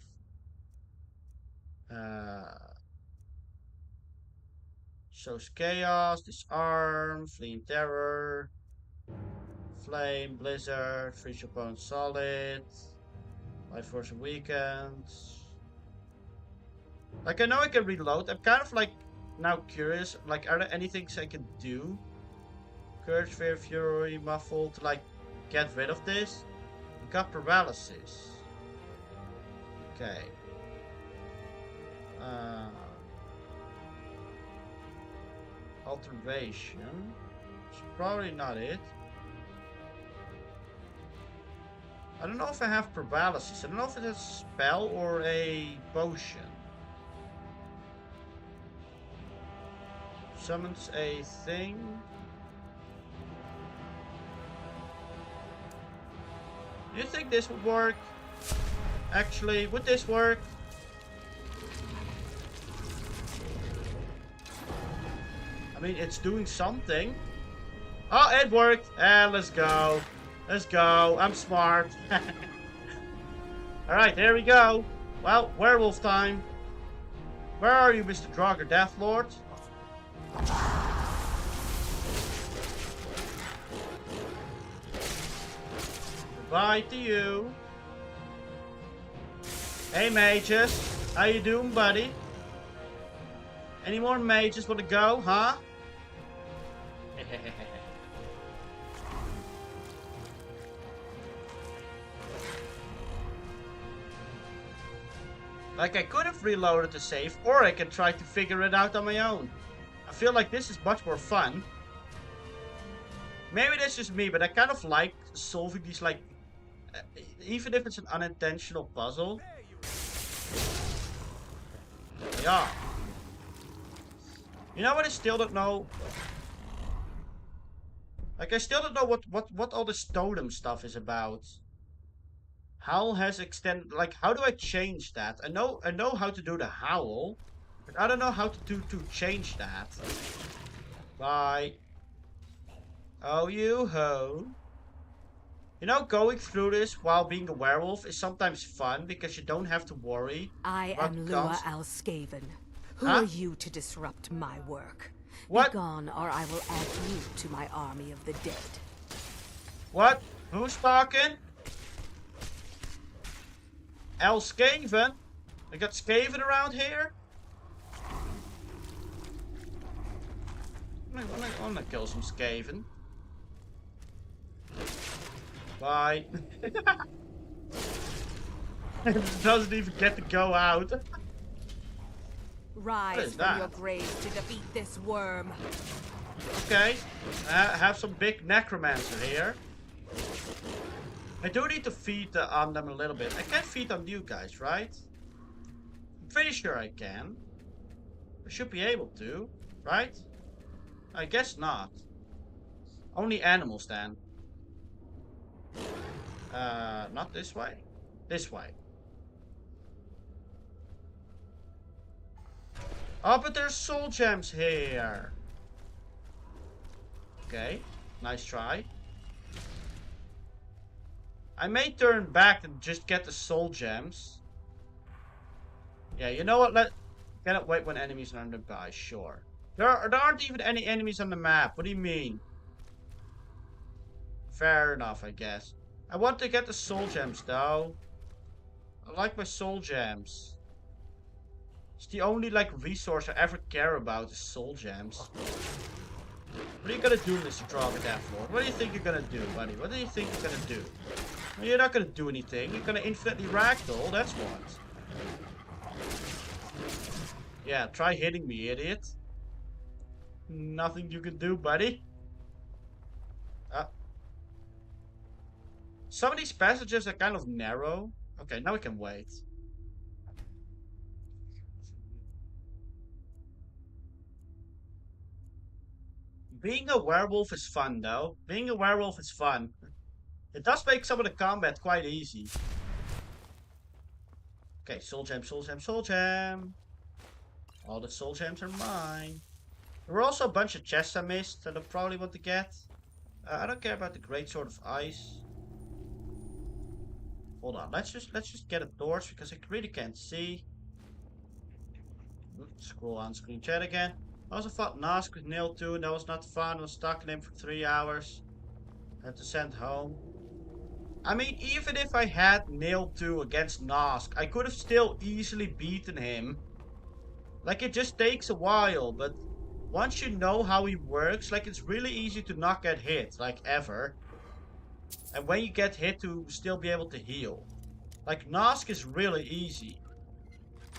Shows chaos, disarm, flee in terror, flame, blizzard, freeze your opponent solid, life force weakens. Like I know I can reload. I'm kind of like now curious. Like, are there any things I can do? Courage, fear, fury, muffled to like get rid of this. We got paralysis. Okay. Alteration. It's probably not it. I don't know if I have paralysis. I don't know if it's a spell or a potion. Summons a thing. Do you think this would work? Actually, would this work? I mean, it's doing something. Oh, it worked. Let's go. Let's go. I'm smart. Alright, there we go. Well, werewolf time. Where are you, Mr. Draugr Deathlord? Goodbye to you. Hey, mages. How you doing, buddy? Any more mages want to go, huh? Like, I could have reloaded the save, or I can try to figure it out on my own. I feel like this is much more fun. Maybe that's just me, but I kind of like solving these, like, even if it's an unintentional puzzle. Yeah. You know what I still don't know? Like, I still don't know what all this totem stuff is about. Howl has extended, like, how do I change that? I know how to do the howl, but I don't know how to change that. Bye. Oh, you ho. You know, going through this while being a werewolf is sometimes fun because you don't have to worry. I am Lua Alskaven, Who Huh? are you to disrupt my work? What? Be gone, or I will add you to my army of the dead. What? Who's talking? El Skaven? I got Skaven around here? I'm gonna kill some Skaven. Bye. It doesn't even get to go out. Rise is from that? your graves to defeat this worm. Okay. Have some big necromancer here. I do need to feed on them a little bit. I can feed on you guys, right? I'm pretty sure I can. I should be able to, right? I guess not. Only animals then. Not this way. This way. Oh, but there's soul gems here. Okay, nice try. I may turn back and just get the soul gems. Yeah, you know what? Cannot wait when enemies are nearby. Sure. There aren't even any enemies on the map. What do you mean? Fair enough, I guess. I want to get the soul gems though. I like my soul gems. It's the only like resource I ever care about is soul gems. What are you gonna do, Mr. Dragon Lord? What do you think you're gonna do, buddy? What do you think you're gonna do? Well, you're not gonna do anything. You're gonna infinitely ragdoll, that's what. Yeah, try hitting me, idiot. Nothing you can do, buddy. Some of these passages are kind of narrow. Okay, now we can wait. Being a werewolf is fun, though. Being a werewolf is fun. It does make some of the combat quite easy. Okay, soul gem, soul gem, soul gem. All the soul gems are mine. There were also a bunch of chests I missed that I probably want to get. I don't care about the Great Sword of Ice. Hold on, let's just get a torch because I really can't see. Scroll on screen chat again. I also fought Nosk with Nail 2 and that was not fun. I was stuck in him for 3 hours. I had to send home. I mean, even if I had Nail 2 against Nosk, I could have still easily beaten him. Like, it just takes a while, but once you know how he works, like, it's really easy to not get hit, like, ever. And when you get hit, to still be able to heal. Like, Nosk is really easy.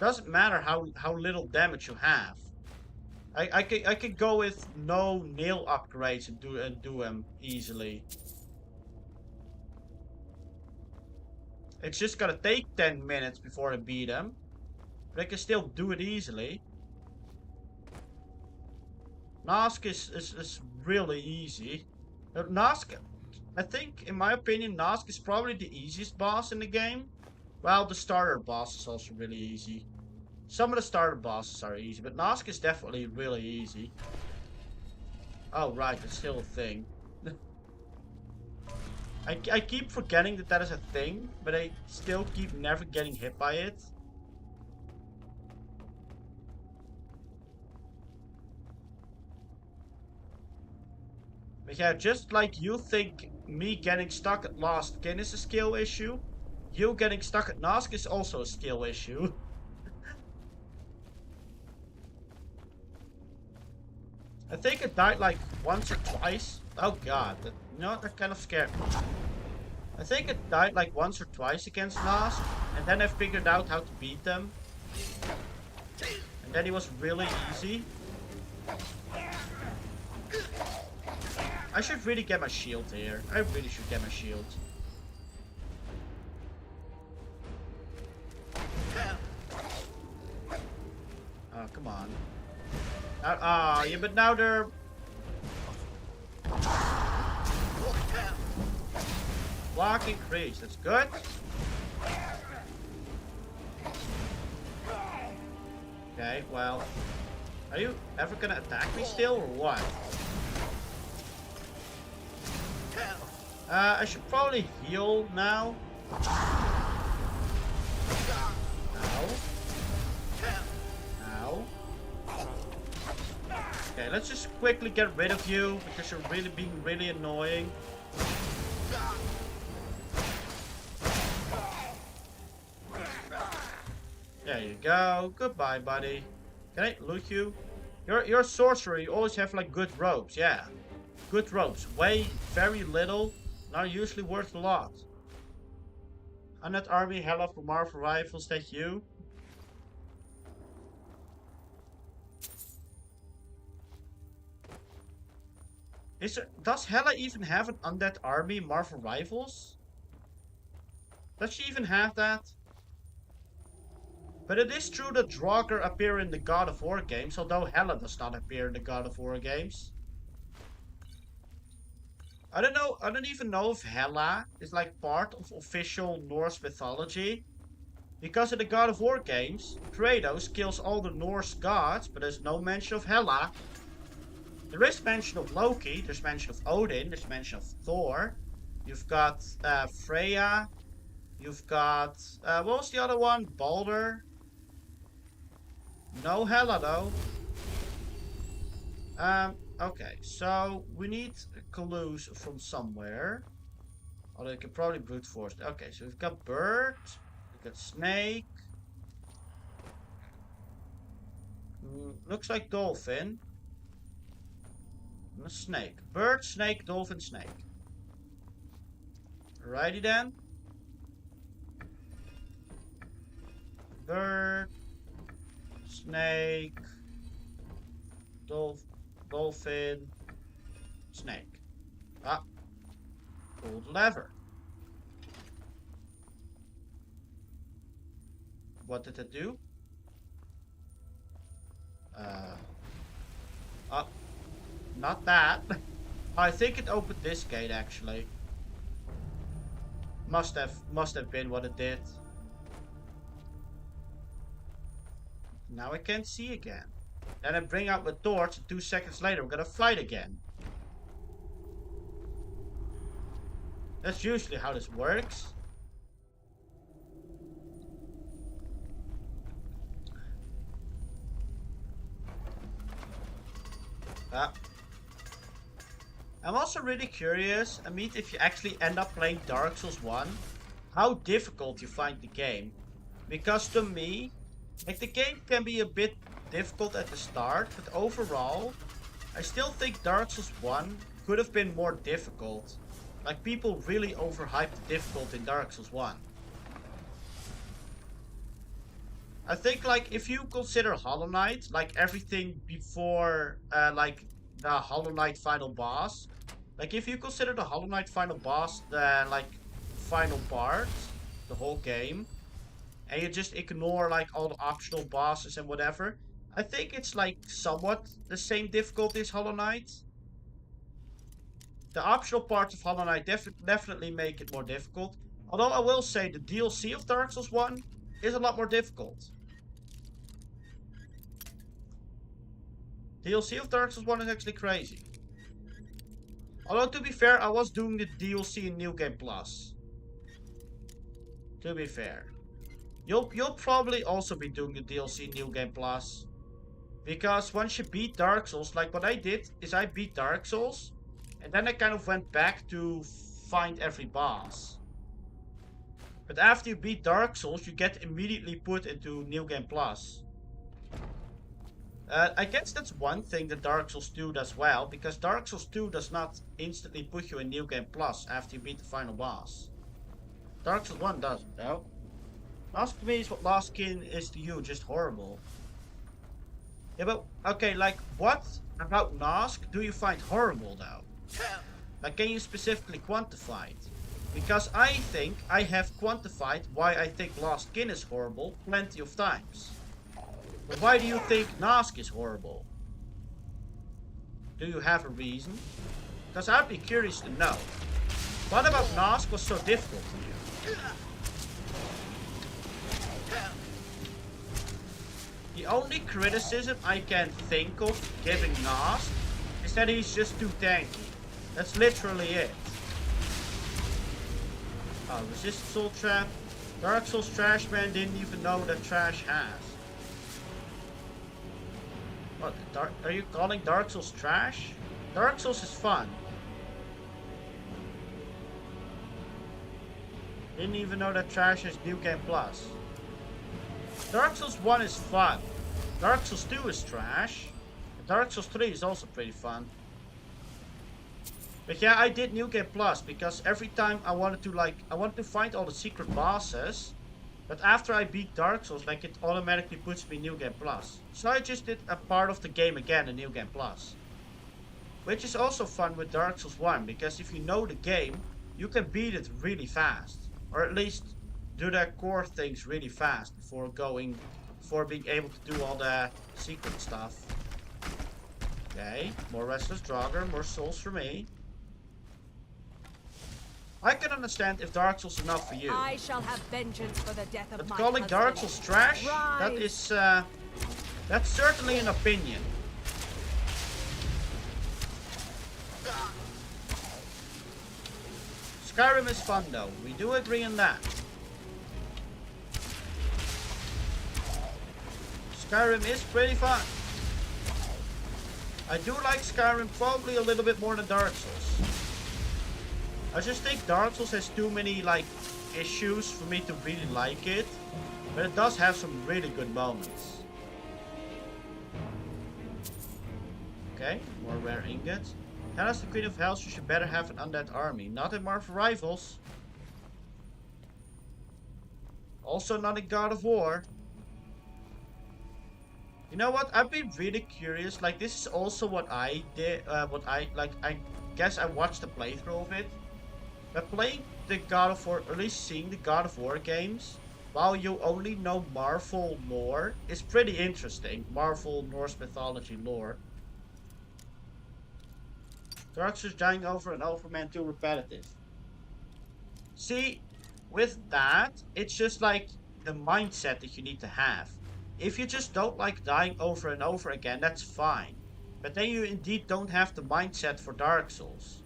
Doesn't matter how little damage you have. I could go with no nail upgrades and do him easily. It's just gonna take 10 minutes before I beat him. But I can still do it easily. Nosk is really easy. Nosk, I think, in my opinion, Nosk is probably the easiest boss in the game. Well, the starter boss is also really easy. Some of the starter bosses are easy, but Nosk is definitely really easy. Oh, right, it's still a thing. I keep forgetting that is a thing, but I still keep never getting hit by it. But yeah, just like you think me getting stuck at Lost Kin is a skill issue, you getting stuck at Nosk is also a skill issue. I think it died like once or twice. Oh god, you know what, that kind of scared me. I think it died like once or twice against Nosk, and then I figured out how to beat them. And then he was really easy. I should really get my shield here. I really should get my shield. Oh, come on. Yeah, but now they're... Block increase, that's good. Okay, well... Are you ever gonna attack me still, or what? I should probably heal now. Ow. Ow. Okay, let's just quickly get rid of you because you're really being really annoying. There you go. Goodbye, buddy. Can I loot you? You're a sorcerer. You always have like good ropes. Yeah, good ropes. Weigh very little. Not usually worth a lot. 100 army, hella for Marvel rifles. That you? Does Hela even have an undead army, Marvel rivals? Does she even have that? But it is true that Draugr appear in the God of War games, although Hela does not appear in the God of War games. I don't know, I don't even know if Hela is like part of official Norse mythology. Because in the God of War games, Kratos kills all the Norse gods, but there's no mention of Hela. There is mention of Loki, there's mention of Odin, there's mention of Thor. You've got Freya. You've got, what was the other one? Balder. No Hela though. Okay, so we need clues from somewhere. Although you can probably brute force. Okay, so we've got bird, we've got snake. Looks like dolphin. And a snake. Bird, snake, dolphin, snake. Alrighty then. Bird, snake, dolphin, snake. Ah, pull the lever. What did it do? Oh, not that. I think it opened this gate actually. Must have been what it did. Now I can't see again. Then I bring out the torch and 2 seconds later we're gonna fight again. That's usually how this works. I'm also really curious, Amit, if you actually end up playing Dark Souls 1, how difficult you find the game. Because to me, like the game can be a bit difficult at the start, but overall, I still think Dark Souls 1 could have been more difficult. Like people really overhyped the difficulty in Dark Souls 1. I think like if you consider Hollow Knight, like everything before like the Hollow Knight final boss, like if you consider the Hollow Knight final boss the like final part, the whole game, and you just ignore like all the optional bosses and whatever, I think it's like somewhat the same difficulty as Hollow Knight. The optional parts of Hollow Knight definitely make it more difficult. Although I will say the DLC of Dark Souls 1 is a lot more difficult. DLC of Dark Souls 1 is actually crazy. Although to be fair, I was doing the DLC in New Game Plus. To be fair. You'll probably also be doing the DLC in New Game Plus. Because once you beat Dark Souls, like what I did is I beat Dark Souls. And then I kind of went back to find every boss. But after you beat Dark Souls, you get immediately put into New Game Plus. I guess that's one thing that Dark Souls 2 does well, because Dark Souls 2 does not instantly put you in New Game Plus after you beat the final boss. Dark Souls 1 doesn't, though. Ask me is what Lost Kin is to you, just horrible. Yeah, but, okay, like, what about Nosk do you find horrible, though? Like, can you specifically quantify it? Because I think I have quantified why I think Lost Kin is horrible plenty of times. But why do you think Nosk is horrible? Do you have a reason? Because I'd be curious to know. What about Nosk was so difficult to you? The only criticism I can think of giving Nosk is that he's just too tanky. That's literally it. Oh, resist soul trap. Dark Souls Trash Man didn't even know that Trash has. What, are you calling Dark Souls trash? Dark Souls is fun. Didn't even know that trash is New Game Plus. Dark Souls 1 is fun. Dark Souls 2 is trash. Dark Souls 3 is also pretty fun. But yeah, I did New Game Plus because every time I wanted to find all the secret bosses. But after I beat Dark Souls, like, it automatically puts me New Game Plus. So I just did a part of the game again in New Game Plus. Which is also fun with Dark Souls 1, because if you know the game, you can beat it really fast. Or at least do the core things really fast before being able to do all the secret stuff. Okay, more Restless Draugr, more souls for me. I can understand if Dark Souls is enough for you. I shall have vengeance for the death of But my calling husband. Dark Souls trash, Rise. that's certainly an opinion. Skyrim is fun though, we do agree on that. Skyrim is pretty fun. I do like Skyrim probably a little bit more than Dark Souls. I just think Dark Souls has too many like issues for me to really like it. But it does have some really good moments. Okay, more rare ingots. Tell us the Queen of Hell, so you should better have an undead army. Not in Marvel Rivals. Also not in God of War. You know what? I've been really curious. Like, this is also what I did. I guess I watched the playthrough of it. But playing the God of War, or at least seeing the God of War games, while you only know Marvel lore, is pretty interesting. Marvel Norse mythology lore. Dark Souls dying over and over, man, too repetitive. See, with that, it's just like the mindset that you need to have. If you just don't like dying over and over again, that's fine. But then you indeed don't have the mindset for Dark Souls.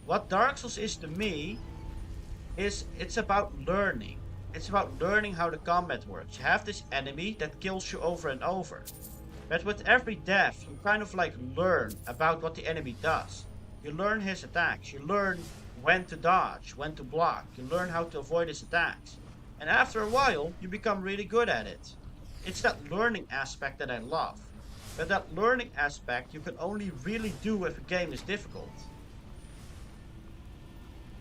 What Dark Souls is to me, is it's about learning. It's about learning how the combat works. You have this enemy that kills you over and over. But with every death, you kind of like learn about what the enemy does. You learn his attacks. You learn when to dodge, when to block. You learn how to avoid his attacks. And after a while, you become really good at it. It's that learning aspect that I love. But that learning aspect you can only really do if a game is difficult.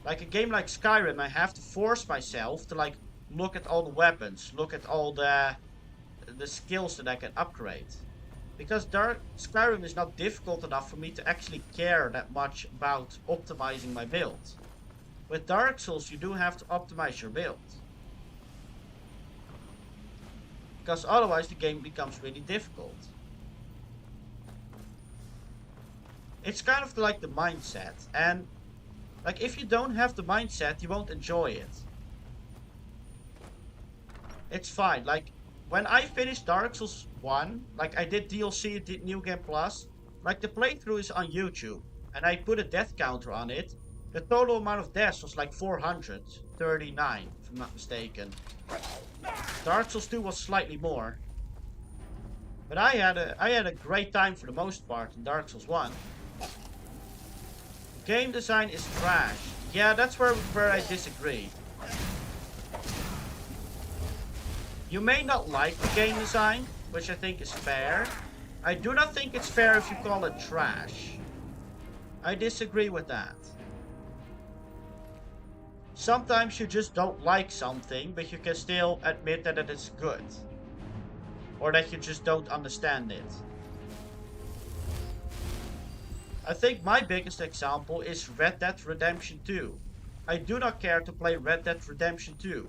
Like a game like Skyrim, I have to force myself to like look at all the weapons, look at all the skills that I can upgrade. Because Skyrim is not difficult enough for me to actually care that much about optimizing my build. With Dark Souls, you do have to optimize your build. Because otherwise the game becomes really difficult. It's kind of like the mindset. And like if you don't have the mindset, you won't enjoy it. It's fine. Like when I finished Dark Souls 1, like I did DLC, did New Game Plus, like the playthrough is on YouTube. And I put a death counter on it. The total amount of deaths was like 439, if I'm not mistaken. Dark Souls 2 was slightly more. But I had a great time for the most part in Dark Souls 1. Game design is trash. Yeah, that's where I disagree. You may not like the game design, which I think is fair. I do not think it's fair if you call it trash. I disagree with that. Sometimes you just don't like something, but you can still admit that it is good. Or that you just don't understand it. I think my biggest example is Red Dead Redemption 2. I do not care to play Red Dead Redemption 2.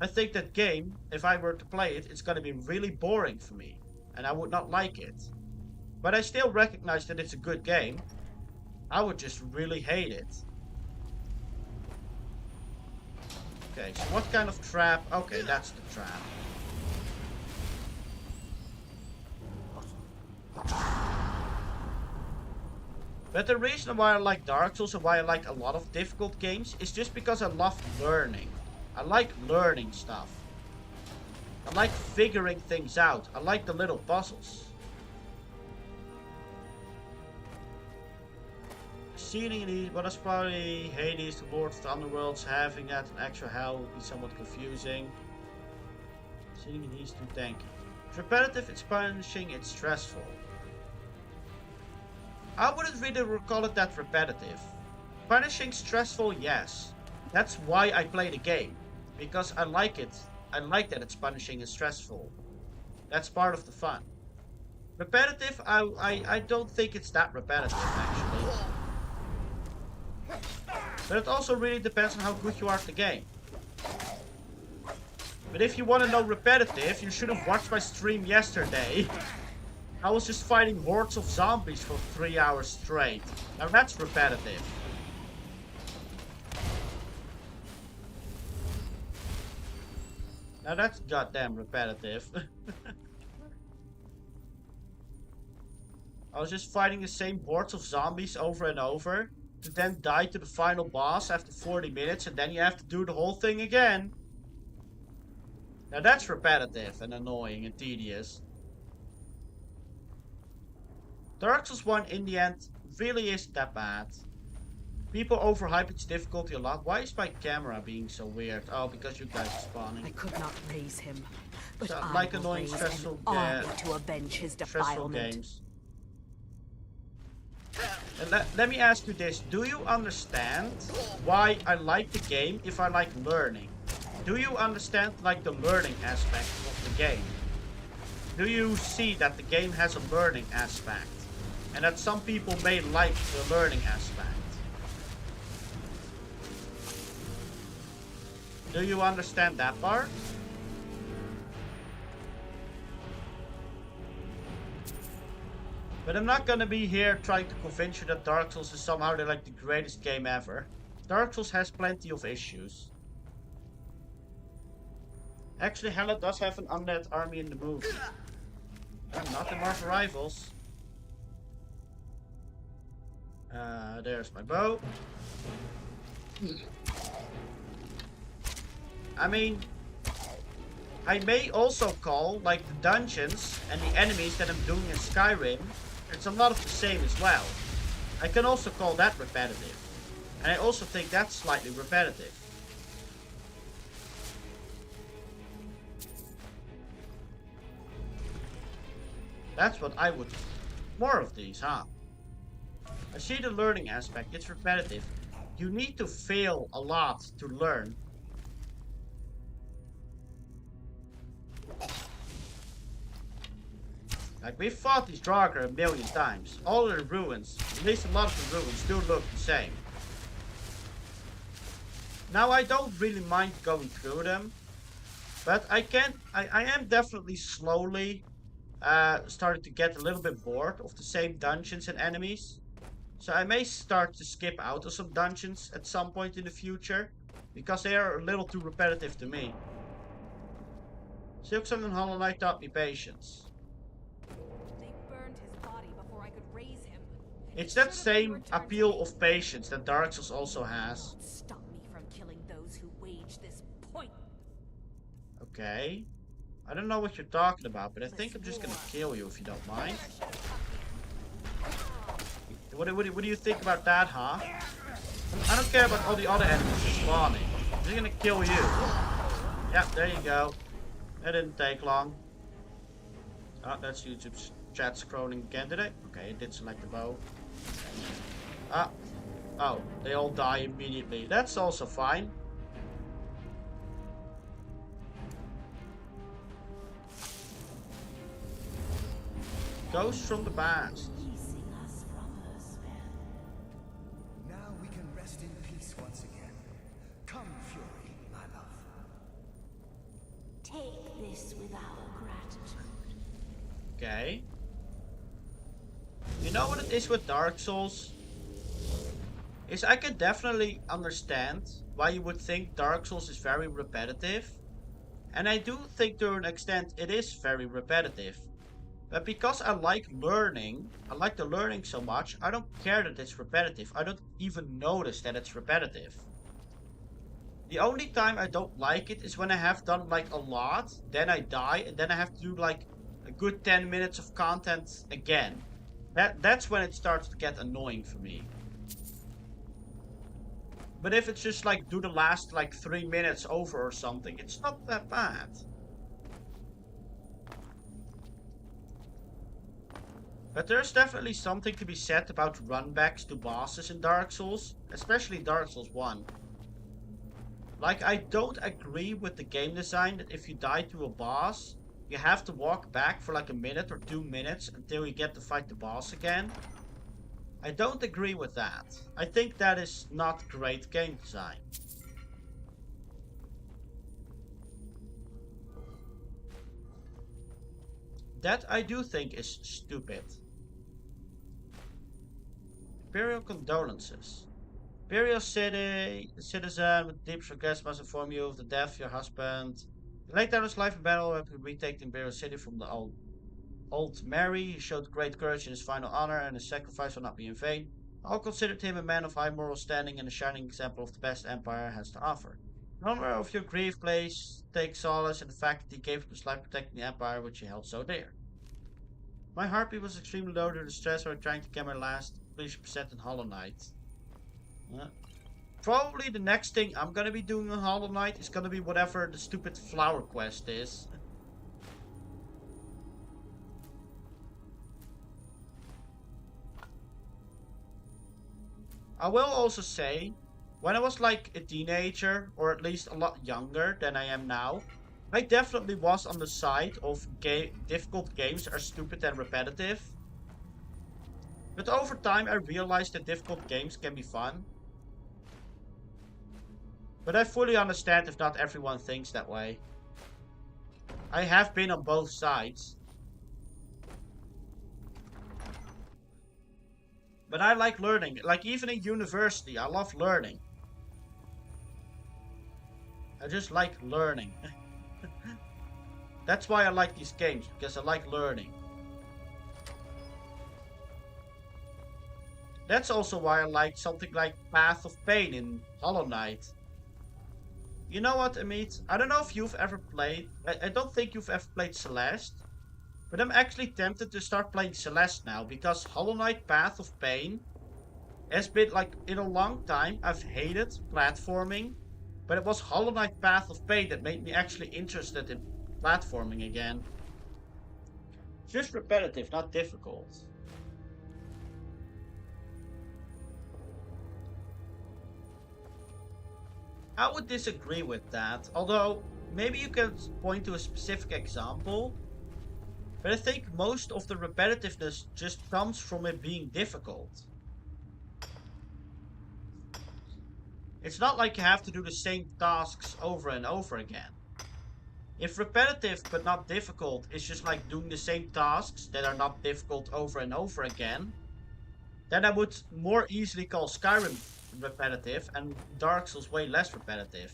I think that game, if I were to play it, it's gonna be really boring for me. And I would not like it. But I still recognize that it's a good game. I would just really hate it. Okay, so what kind of trap? Okay, that's the trap. But the reason why I like Dark Souls and why I like a lot of difficult games is just because I love learning. I like learning stuff. I like figuring things out. I like the little puzzles. Sealing in the what is probably Hades, the Lord of the Underworlds, having that an actual hell would be somewhat confusing. Sealing in these too tanky. It's repetitive, it's punishing, it's stressful. I wouldn't really call it that repetitive. Punishing, stressful, yes. That's why I play the game. Because I like it. I like that it's punishing and stressful. That's part of the fun. Repetitive, I don't think it's that repetitive, actually. But it also really depends on how good you are at the game. But if you want to know repetitive, you should have watched my stream yesterday. I was just fighting hordes of zombies for 3 hours straight. Now that's repetitive. Now that's goddamn repetitive. I was just fighting the same hordes of zombies over and over, to then die to the final boss after 40 minutes, and then you have to do the whole thing again. Now that's repetitive and annoying and tedious. Dark Souls 1 in the end really isn't that bad. People overhype its difficulty a lot. Why is my camera being so weird? Oh, because you guys are spawning. I could not raise him, but So, I like will annoying, raise stressful, an army to avenge his stressful defilement. games. And let me ask you this. Do you understand why I like the game if I like learning? Do you understand like the learning aspect of the game? Do you see that the game has a learning aspect? And that some people may like the learning aspect? Do you understand that part? But I'm not gonna be here trying to convince you that Dark Souls is somehow like the greatest game ever. Dark Souls has plenty of issues. Actually, Hela does have an undead army in the movie. Not in Marvel Rivals. There's my bow. I mean, I may also call, like, the dungeons and the enemies that I'm doing in Skyrim, it's a lot of the same as well. I can also call that repetitive. And I also think that's slightly repetitive. That's what I would... More of these, huh? I see the learning aspect, it's repetitive. You need to fail a lot to learn. Like, we've fought these Draugr a million times. All of the ruins, at least a lot of the ruins, do look the same. Now, I don't really mind going through them. But I am definitely slowly starting to get a little bit bored of the same dungeons and enemies. So I may start to skip out of some dungeons at some point in the future. Because they are a little too repetitive to me. Silksong and Hollow Knight taught me patience. They burned his body before I could raise him. It's that same appeal of patience that Dark Souls also has. Stop me from killing those who wage this point. Okay. I don't know what you're talking about, but I think I'm just gonna kill you if you don't mind. What do you think about that, huh? I don't care about all the other enemies spawning. I'm just gonna kill you. Yeah, there you go. That didn't take long. Oh, that's YouTube's chat scrolling again today. Okay, it did select the bow. Ah. Oh, they all die immediately. That's also fine. Ghost from the past. Now we can rest in peace once again. Come, Fury, my love. Take this with our gratitude. Okay. You know what it is with Dark Souls? Is I can definitely understand why you would think Dark Souls is very repetitive. And I do think to an extent it is very repetitive. But because I like learning, I like the learning so much, I don't care that it's repetitive. I don't even notice that it's repetitive. The only time I don't like it is when I have done like a lot, then I die, and then I have to do like a good 10 minutes of content again. That's when it starts to get annoying for me. But if it's just like do the last like 3 minutes over or something, it's not that bad. But there's definitely something to be said about runbacks to bosses in Dark Souls, especially Dark Souls 1. Like, I don't agree with the game design that if you die to a boss, you have to walk back for like a minute or 2 minutes until you get to fight the boss again. I don't agree with that. I think that is not great game design. That I do think is stupid. Imperial condolences. Imperial City, the citizen with deep regrets must inform you of the death of your husband. He laid down his life in battle and retake the Imperial City from the old Mary. He showed great courage in his final honor, and his sacrifice will not be in vain. All considered him a man of high moral standing and a shining example of the best Empire has to offer. In honor of your grief, please take solace in the fact that he gave up his life protecting the Empire which he held so dear. My heartbeat was extremely low due to stress while trying to get my last completion percent in Hollow Knight. Probably the next thing I'm gonna be doing on Hollow Knight is gonna be whatever the stupid flower quest is. I will also say, when I was like a teenager, or at least a lot younger than I am now, I definitely was on the side of difficult games are stupid and repetitive. But over time I realized that difficult games can be fun. But I fully understand if not everyone thinks that way. I have been on both sides. But I like learning. Like even in university, I love learning. I just like learning. That's why I like these games, because I like learning. That's also why I like something like Path of Pain in Hollow Knight. You know what, Amit? I don't know if you've ever played... I don't think you've ever played Celeste. But I'm actually tempted to start playing Celeste now, because Hollow Knight Path of Pain has been, like, in a long time, I've hated platforming. But it was Hollow Knight Path of Pain that made me actually interested in platforming again. It's just repetitive, not difficult. I would disagree with that, although maybe you can point to a specific example. But I think most of the repetitiveness just comes from it being difficult. It's not like you have to do the same tasks over and over again. If repetitive but not difficult is just like doing the same tasks that are not difficult over and over again, then I would more easily call Skyrim repetitive and Dark Souls way less repetitive.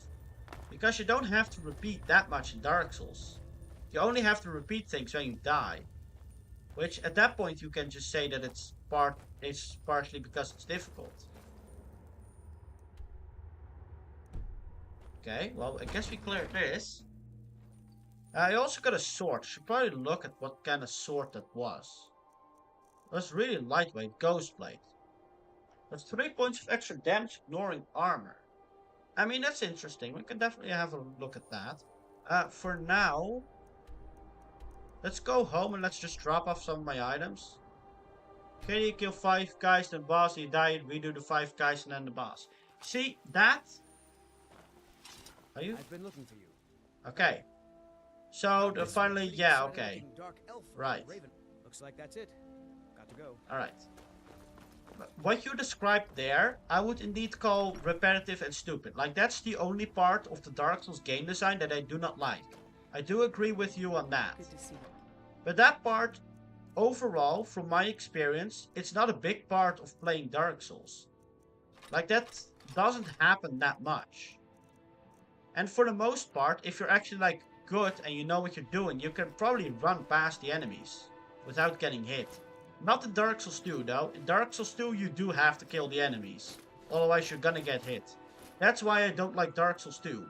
Because you don't have to repeat that much in Dark Souls. You only have to repeat things when you die. Which at that point you can just say that it's partially because it's difficult. Okay, well I guess we cleared this. I also got a sword. Should probably look at what kind of sword that was. It was really lightweight, ghost blade. That's 3 points of extra damage, ignoring armor. I mean, that's interesting. We can definitely have a look at that. For now, let's go home and let's just drop off some of my items. Can you kill 5 guys, then boss, you die, redo the 5 guys and then the boss. See, that? Are you? I've been looking for you. Okay. So, finally, yeah, okay. Right. Looks like that's it. Got to go. Alright. What you described there, I would indeed call repetitive and stupid. Like, that's the only part of the Dark Souls game design that I do not like. I do agree with you on that. Good to see you. But that part, overall, from my experience, it's not a big part of playing Dark Souls. Like, that doesn't happen that much. And for the most part, if you're actually, like, good and you know what you're doing, you can probably run past the enemies without getting hit. Not in Dark Souls 2 though. In Dark Souls 2 you do have to kill the enemies. Otherwise you're gonna get hit. That's why I don't like Dark Souls 2.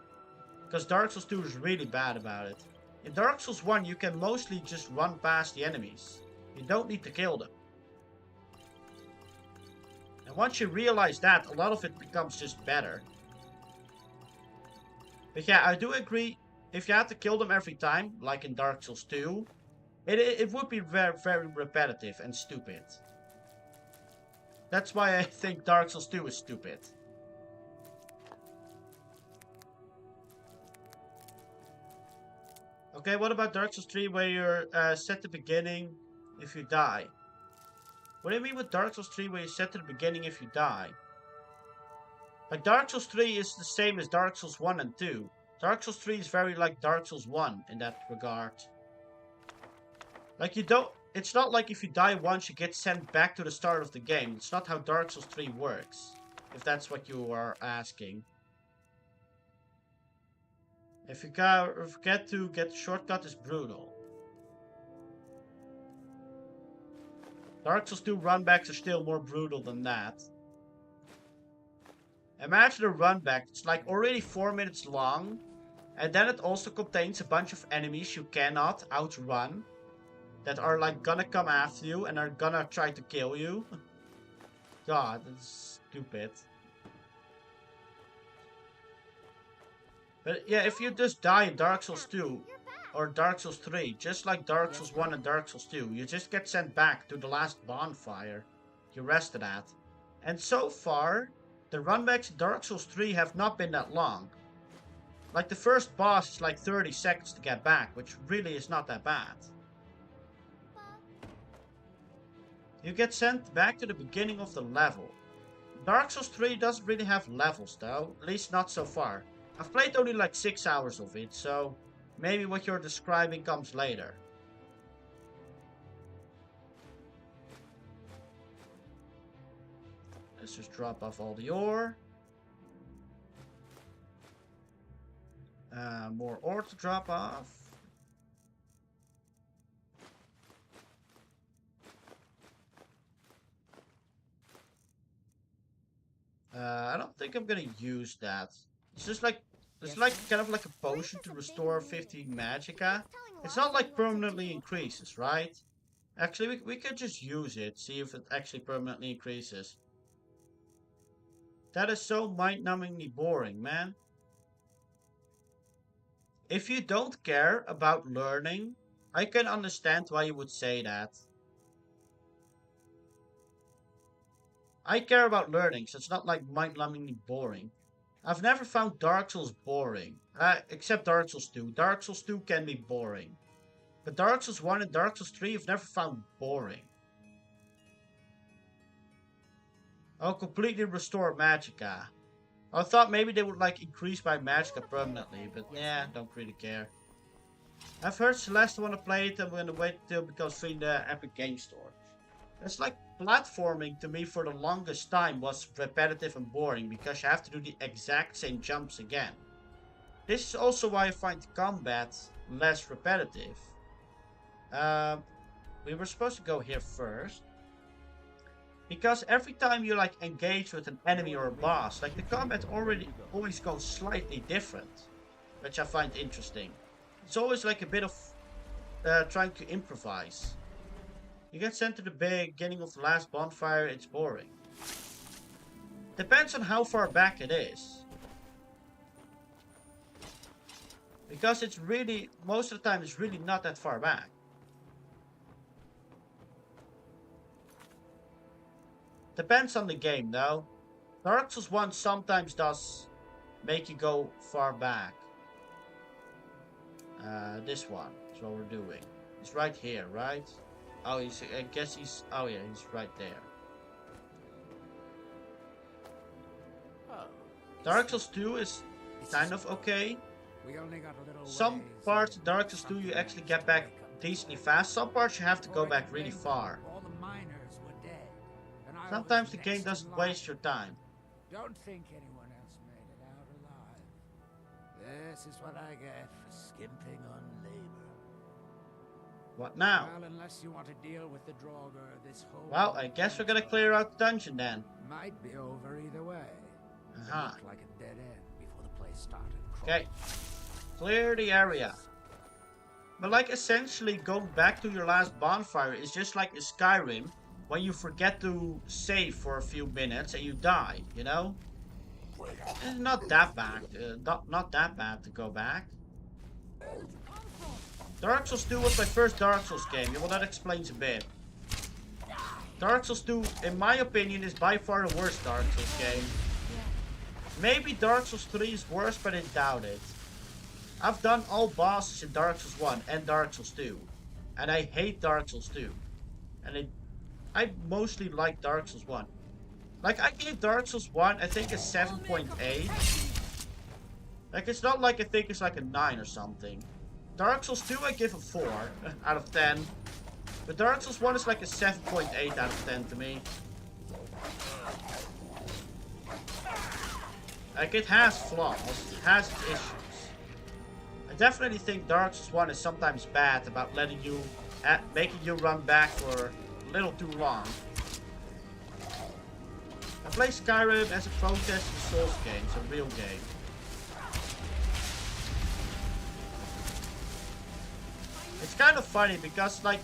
Because Dark Souls 2 is really bad about it. In Dark Souls 1 you can mostly just run past the enemies. You don't need to kill them. And once you realize that, a lot of it becomes just better. But yeah, I do agree, if you had to kill them every time, like in Dark Souls 2, it would be very, very repetitive and stupid. That's why I think Dark Souls 2 is stupid. Okay, what about Dark Souls 3 where you're set the beginning if you die? What do you mean with Dark Souls 3 where you set to the beginning if you die? Like, Dark Souls 3 is the same as Dark Souls 1 and 2. Dark Souls 3 is very like Dark Souls 1 in that regard. Like, you don't... It's not like if you die once you get sent back to the start of the game. It's not how Dark Souls 3 works. If that's what you are asking. If you forget to get the shortcut, is brutal. Dark Souls 2 runbacks are still more brutal than that. Imagine a runback. It's like already 4 minutes long. And then it also contains a bunch of enemies you cannot outrun. That are like gonna come after you and are gonna try to kill you. God, that's stupid. But yeah, if you just die in Dark Souls 2 or Dark Souls 3, just like Dark Souls 1 and Dark Souls 2, you just get sent back to the last bonfire you rested at. And so far, the runbacks in Dark Souls 3 have not been that long. Like, the first boss is like 30 seconds to get back, which really is not that bad. You get sent back to the beginning of the level. Dark Souls 3 doesn't really have levels though, at least not so far. I've played only like 6 hours of it, so maybe what you're describing comes later. Let's just drop off all the ore. More ore to drop off. I don't think I'm gonna use that. It's just like, it's like kind of like a potion to restore 50 magicka. It's not like permanently increases, right? Actually, we could just use it, see if it actually permanently increases. That is so mind-numbingly boring, man. If you don't care about learning, I can understand why you would say that. I care about learning, so it's not like mind-numbingly boring. I've never found Dark Souls boring. Except Dark Souls 2. Dark Souls 2 can be boring. But Dark Souls 1 and Dark Souls 3 I've never found boring. Oh, completely restore magicka. I thought maybe they would like increase my magicka permanently, but yeah, don't really care. I've heard Celeste want to play it, and I'm gonna wait until it becomes free in the Epic Game Store. It's like platforming to me for the longest time was repetitive and boring because you have to do the exact same jumps again. This is also why I find combat less repetitive. We were supposed to go here first. Because every time you like engage with an enemy or a boss, like the combat always goes slightly different. Which I find interesting. It's always like a bit of trying to improvise. You get sent to the beginning of the last bonfire, it's boring. Depends on how far back it is. Because it's really, most of the time it's really not that far back. Depends on the game though. Dark Souls 1 sometimes does make you go far back. This one is what we're doing. It's right here, right? Oh, I guess he's... Oh yeah, he's right there. Dark Souls 2 is kind of okay. Some parts of Dark Souls 2 you actually get back decently fast. Some parts you have to go back really far. Sometimes the game doesn't waste your time. Don't think anyone else made it out alive. This is what I get for skimping on labor. What now? Well, unless you want to deal with the Draugr, this whole... Well, I guess we're gonna clear out the dungeon then. Might be over either way. It looked like a dead end before the place started. Okay. Clear the area. But like essentially going back to your last bonfire is just like in Skyrim, when you forget to save for a few minutes and you die, you know? It's not that bad, not that bad to go back. Dark Souls 2 was my first Dark Souls game, well that explains a bit. Dark Souls 2, in my opinion, is by far the worst Dark Souls game. Maybe Dark Souls 3 is worse, but I doubt it. I've done all bosses in Dark Souls 1 and Dark Souls 2. And I hate Dark Souls 2. And I mostly like Dark Souls 1. Like, I gave Dark Souls 1, I think, a 7.8. Like, it's not like I think it's like a 9 or something. Dark Souls 2, I give a 4 out of 10. But Dark Souls 1 is like a 7.8 out of 10 to me. Like, it has flaws, it has its issues. I definitely think Dark Souls 1 is sometimes bad about letting you, making you run back for a little too long. I play Skyrim as a protest to Souls games, a real game. It's kind of funny because, like,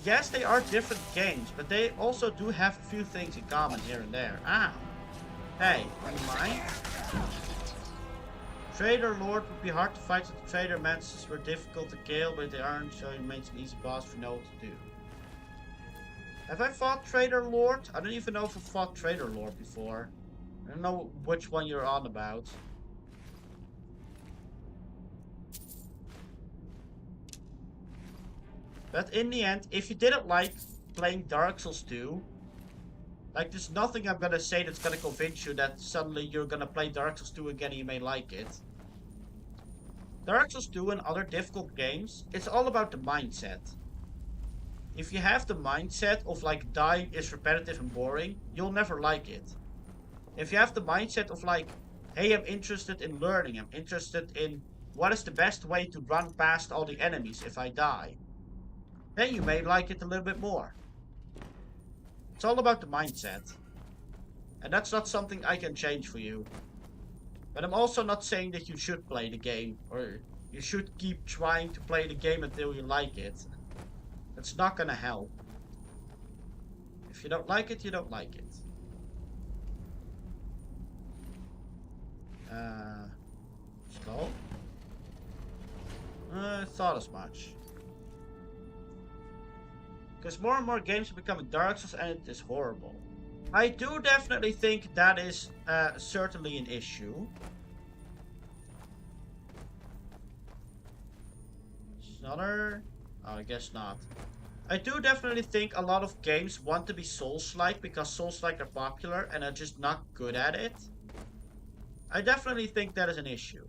yes, they are different games, but they also do have a few things in common here and there. Ow. Hey, you mind? Trader Lord would be hard to fight, so the Trader Manses were difficult to kill, but they aren't, so it remains an easy boss if you know what to do. Have I fought Trader Lord? I don't even know if I fought Trader Lord before. I don't know which one you're on about. But in the end, if you didn't like playing Dark Souls 2, like there's nothing I'm gonna say that's gonna convince you that suddenly you're gonna play Dark Souls 2 again and you may like it. Dark Souls 2 and other difficult games, it's all about the mindset. If you have the mindset of like dying is repetitive and boring, you'll never like it. If you have the mindset of like, hey, I'm interested in learning, I'm interested in what is the best way to run past all the enemies if I die, then you may like it a little bit more. It's all about the mindset. And that's not something I can change for you. But I'm also not saying that you should play the game, or you should keep trying to play the game until you like it. That's not gonna help. If you don't like it, you don't like it. Skull? I thought as much. Because more and more games are becoming Dark Souls and it is horrible. I do definitely think that is certainly an issue. Another? Oh, I guess not. I do definitely think a lot of games want to be Souls-like because Souls-like are popular and are just not good at it. I definitely think that is an issue.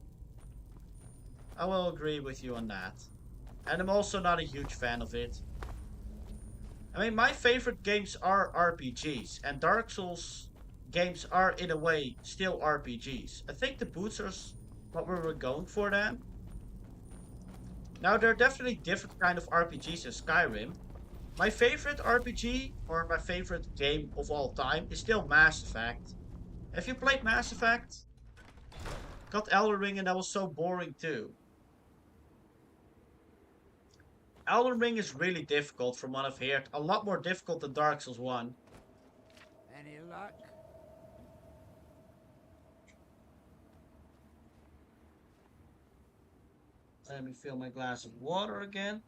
I will agree with you on that. And I'm also not a huge fan of it. I mean, my favorite games are RPGs, and Dark Souls games are, in a way, still RPGs. I think the boots are what we were going for then. Now, there are definitely different kind of RPGs in Skyrim. My favorite RPG, or my favorite game of all time, is still Mass Effect. Have you played Mass Effect? Got Elden Ring and that was so boring too. Elden Ring is really difficult from what I've heard. A lot more difficult than Dark Souls 1. Any luck? Let me fill my glass of water again.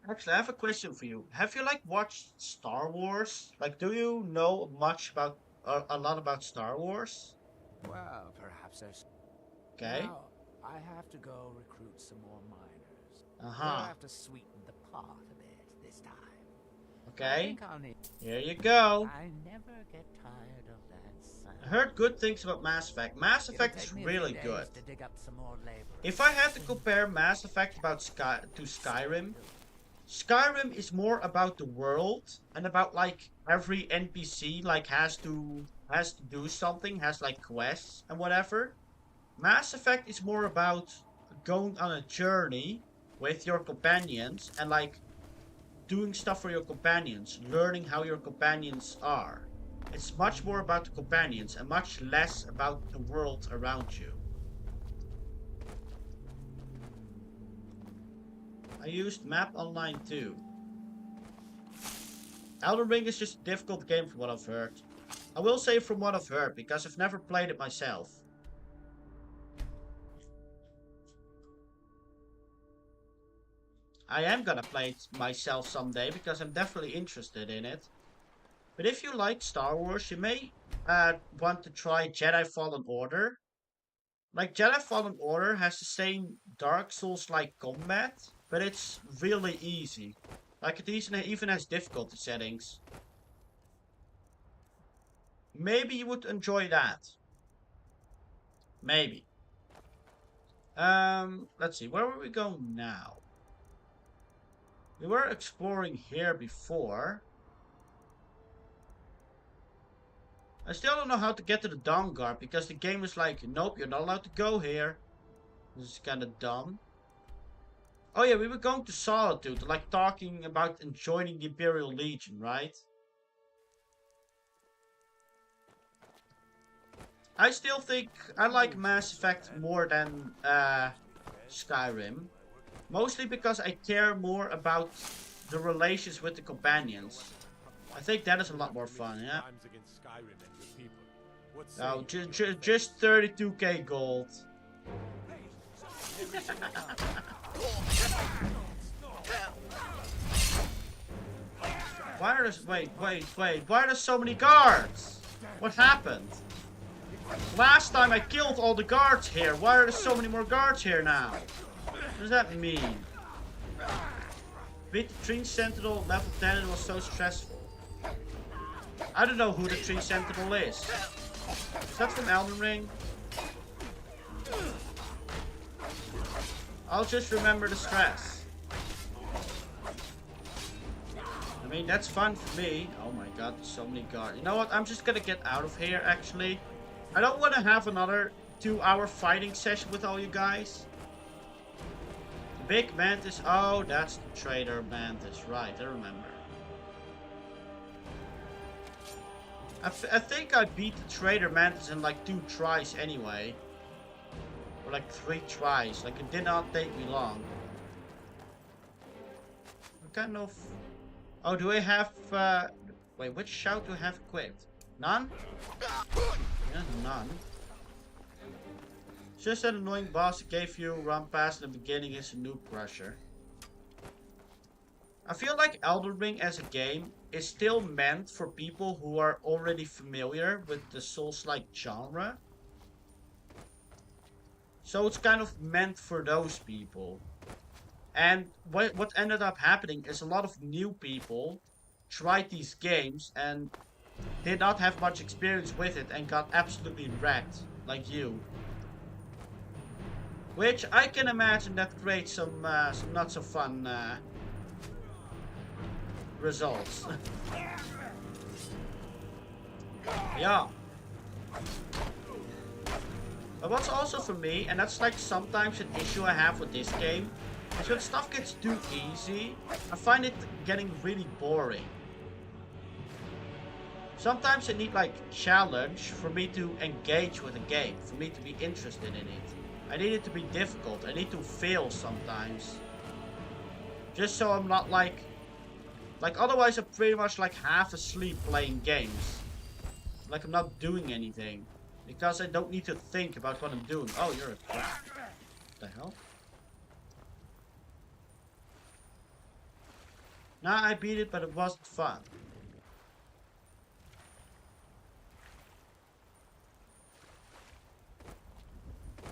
Actually, I have a question for you. Have you like watched Star Wars? Like, do you know much about a lot about Star Wars? Well, perhaps there's... Okay. Now, I have to go recruit some more miners. Uh-huh. We'll have to sweeten the pot a bit this time. I Okay. think I'll need... Here you go. I never get tired of that sound. I heard good things about Mass Effect. Mass Effect is really good. To dig up some more labor. If I had to compare Mass Effect to Skyrim, Skyrim is more about the world and about like every NPC like has to do something, has like quests and whatever. Mass Effect is more about going on a journey with your companions and like doing stuff for your companions, learning how your companions are. It's much more about the companions and much less about the world around you. I used Map Online too. Elden Ring is just a difficult game from what I've heard. I will say from what I've heard, because I've never played it myself. I am gonna play it myself someday, because I'm definitely interested in it. But if you like Star Wars, you may want to try Jedi Fallen Order. Like, Jedi Fallen Order has the same Dark Souls-like combat, but it's really easy. Like, it even has difficulty settings. Maybe you would enjoy that. Maybe. Let's see, where were we going now? We were exploring here before. I still don't know how to get to the Dawn Guard, because the game is like, nope, you're not allowed to go here. This is kind of dumb. Oh yeah, we were going to Solitude, like talking about joining the Imperial Legion, right? I still think I like Mass Effect more than Skyrim. Mostly because I care more about the relations with the companions. I think that is a lot more fun, yeah? Oh, just 32k gold. Why are there... Wait. Why are there so many guards? What happened? Last time I killed all the guards here. Why are there so many more guards here now? What does that mean? Beat the Tree Sentinel level 10 and it was so stressful. I don't know who the Tree Sentinel is. Is that from Elden Ring? I'll just remember the stress. I mean, that's fun for me. Oh my god, there's so many guards. You know what? I'm just gonna get out of here, actually. I don't want to have another 2-hour fighting session with all you guys. The big mantis. Oh, that's the trader mantis. Right, I remember. I think I beat the trader mantis in like 2 tries anyway. Or like 3 tries. Like, it did not take me long. What kind of... Oh, do I have... Wait, which shout do I have equipped? None? Yeah, none. Just that annoying boss that gave you run past in the beginning is a noob crusher. I feel like Elden Ring as a game is still meant for people who are already familiar with the Souls-like genre. So it's kind of meant for those people. And what ended up happening is a lot of new people tried these games and did not have much experience with it and got absolutely wrecked, like you. Which I can imagine that creates some not so fun results. Yeah. But what's also for me, and that's like sometimes an issue I have with this game, is when stuff gets too easy, I find it getting really boring. Sometimes I need like challenge for me to engage with a game, for me to be interested in it. I need it to be difficult, I need to fail sometimes. Just so I'm not like otherwise I'm pretty much like half asleep playing games. Like I'm not doing anything. Because I don't need to think about what I'm doing. Oh, you're a crap. What the hell? Nah, I beat it, but it wasn't fun.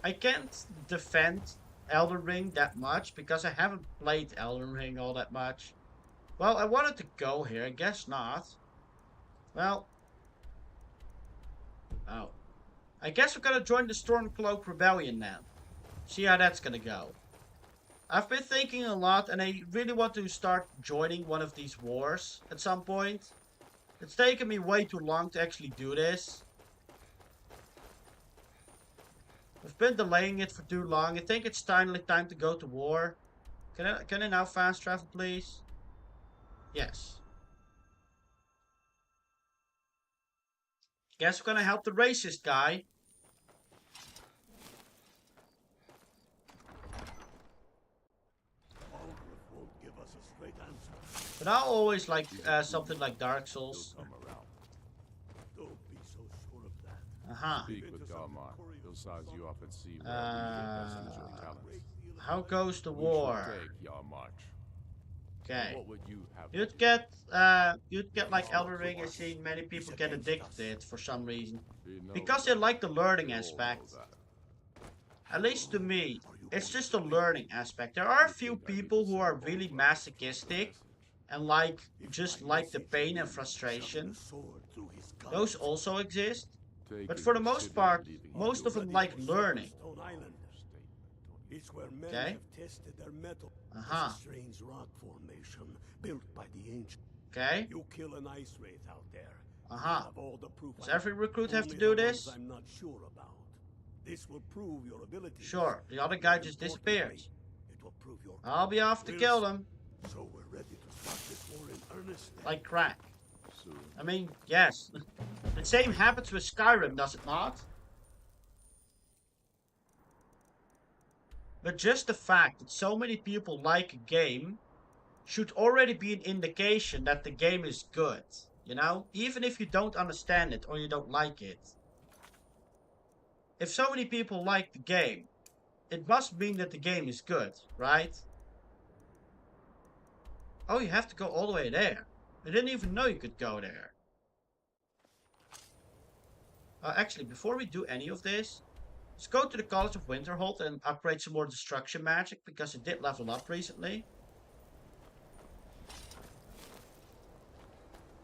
I can't defend Elden Ring that much because I haven't played Elden Ring all that much. Well, I wanted to go here. I guess not. Well. Oh. I guess we're gonna join the Stormcloak Rebellion now. See how that's gonna go. I've been thinking a lot and I really want to start joining one of these wars at some point. It's taken me way too long to actually do this. I've been delaying it for too long. I think it's finally time to go to war. Can I now fast travel, please? Yes. Guess we're gonna help the racist guy. Aldrich won't give us a straight answer. But I always like something like Dark Souls. Don't be so sure of that. Speak with Galmar. He'll size you up and see where you best use your talents. How goes the We war? shall take your march. Okay. What would you have? You'd get like Elden Ring. I've seen many people get addicted to it for some reason. Because they like the learning aspect. At least to me, it's just the learning aspect. There are a few people who are really masochistic and just like the pain and frustration. Those also exist. But for the most part, most of them like learning. It's where men Okay. have tested their metal. Uh-huh. It's a strange rock formation built by the ancients. Okay. You kill an ice wraith out there. Uh-huh. Have all the proof. Does every recruit have to Only do the this? ones I'm not sure about. This will prove your ability. Sure. The other guy just disappeared. It will prove your I'll be off to kill them. So we're ready to start this war in earnest. Like crack. I mean, yes. The same happens with Skyrim, does it not? But just the fact that so many people like a game should already be an indication that the game is good. You know? Even if you don't understand it or you don't like it. If so many people like the game, it must mean that the game is good, right? Oh, you have to go all the way there. I didn't even know you could go there. Actually, before we do any of this, let's go to the College of Winterhold and upgrade some more destruction magic, because it did level up recently.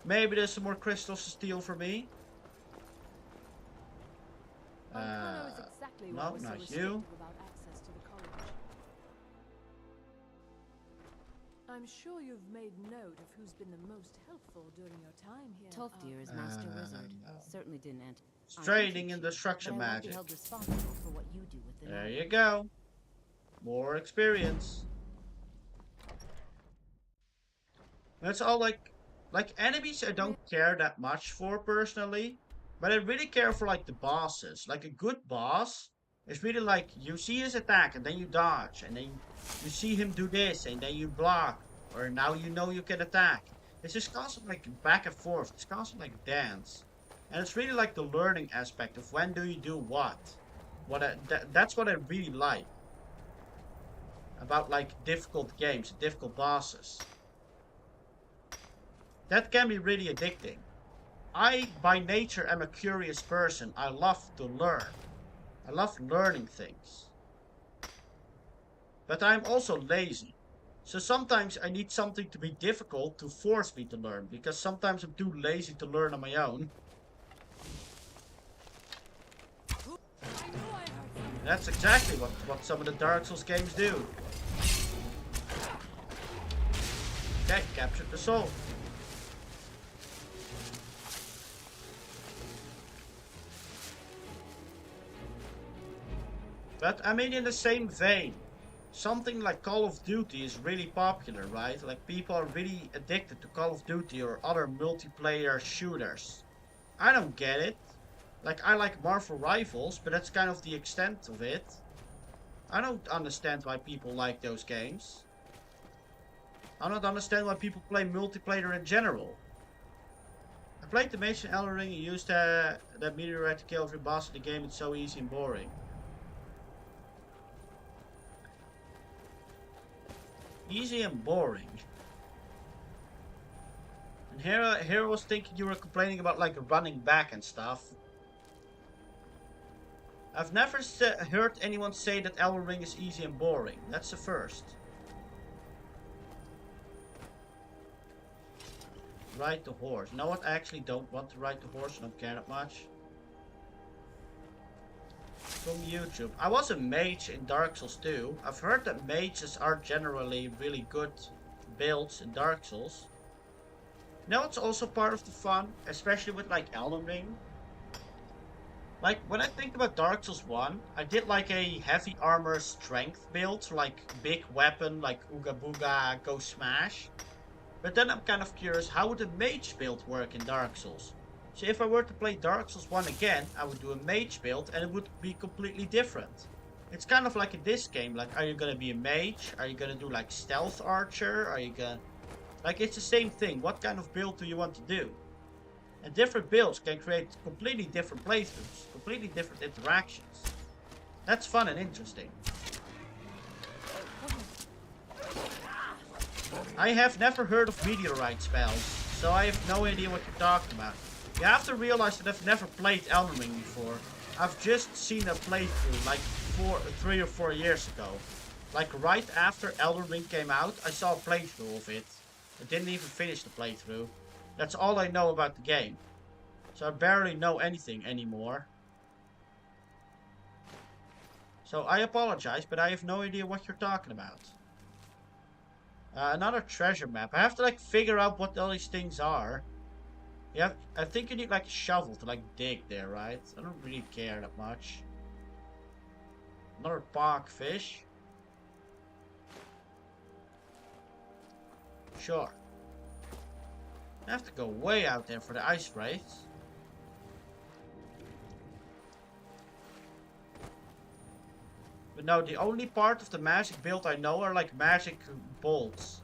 Maybe there's some more crystals to steal for me. No, not you. I'm sure you've made note of who's been the most helpful during your time here. Tolfdir is Master Wizard. Certainly didn't enter. Training in destruction magic. Held responsible for what you do with the There you go. More experience. That's all like enemies I don't care that much for personally. But I really care for like the bosses. Like a good boss is really like you see his attack and then you dodge. And then you see him do this and then you block. Or now you know you can attack. It's just constant like back and forth. It's constant like dance. And it's really like the learning aspect of when do you do what. That's what I really like. About like difficult games, difficult bosses. That can be really addicting. I, by nature, am a curious person. I love to learn. I love learning things. But I'm also lazy. So sometimes I need something to be difficult to force me to learn. Because sometimes I'm too lazy to learn on my own. That's exactly what some of the Dark Souls games do. Okay, captured the soul. But I mean, in the same vein, something like Call of Duty is really popular, right? Like people are really addicted to Call of Duty or other multiplayer shooters. I don't get it. Like, I like Marvel Rivals, but that's kind of the extent of it. I don't understand why people like those games. I don't understand why people play multiplayer in general. I played the Mage in Elden Ring and used that meteorite to kill every boss in the game. It's so easy and boring. Easy and boring. And here I was thinking you were complaining about like running back and stuff. I've never heard anyone say that Elden Ring is easy and boring. That's the first. Ride the horse. You know what? I actually don't want to ride the horse. I don't care that much. From YouTube. I was a mage in Dark Souls 2. I've heard that mages are generally really good builds in Dark Souls. You know, it's also part of the fun, especially with like Elden Ring. Like, when I think about Dark Souls 1, I did like a heavy armor strength build, like big weapon, like Ooga Booga, go smash. But then I'm kind of curious, how would a mage build work in Dark Souls? So if I were to play Dark Souls 1 again, I would do a mage build and it would be completely different. It's kind of like in this game, like are you gonna be a mage? Are you gonna do like stealth archer? Are you gonna... Like, it's the same thing. What kind of build do you want to do? And different builds can create completely different playthroughs, completely different interactions. That's fun and interesting. I have never heard of meteorite spells, so I have no idea what you're talking about. You have to realize that I've never played Elden Ring before. I've just seen a playthrough like 3 or 4 years ago. Like right after Elden Ring came out, I saw a playthrough of it. I didn't even finish the playthrough. That's all I know about the game. So I barely know anything anymore. So I apologize, but I have no idea what you're talking about. Another treasure map. I have to like figure out what all these things are. Yeah, I think you need like a shovel to like dig there, right? I don't really care that much. Another park fish. Sure. I have to go way out there for the ice wraiths. But no, the only part of the magic build I know are like magic bolts.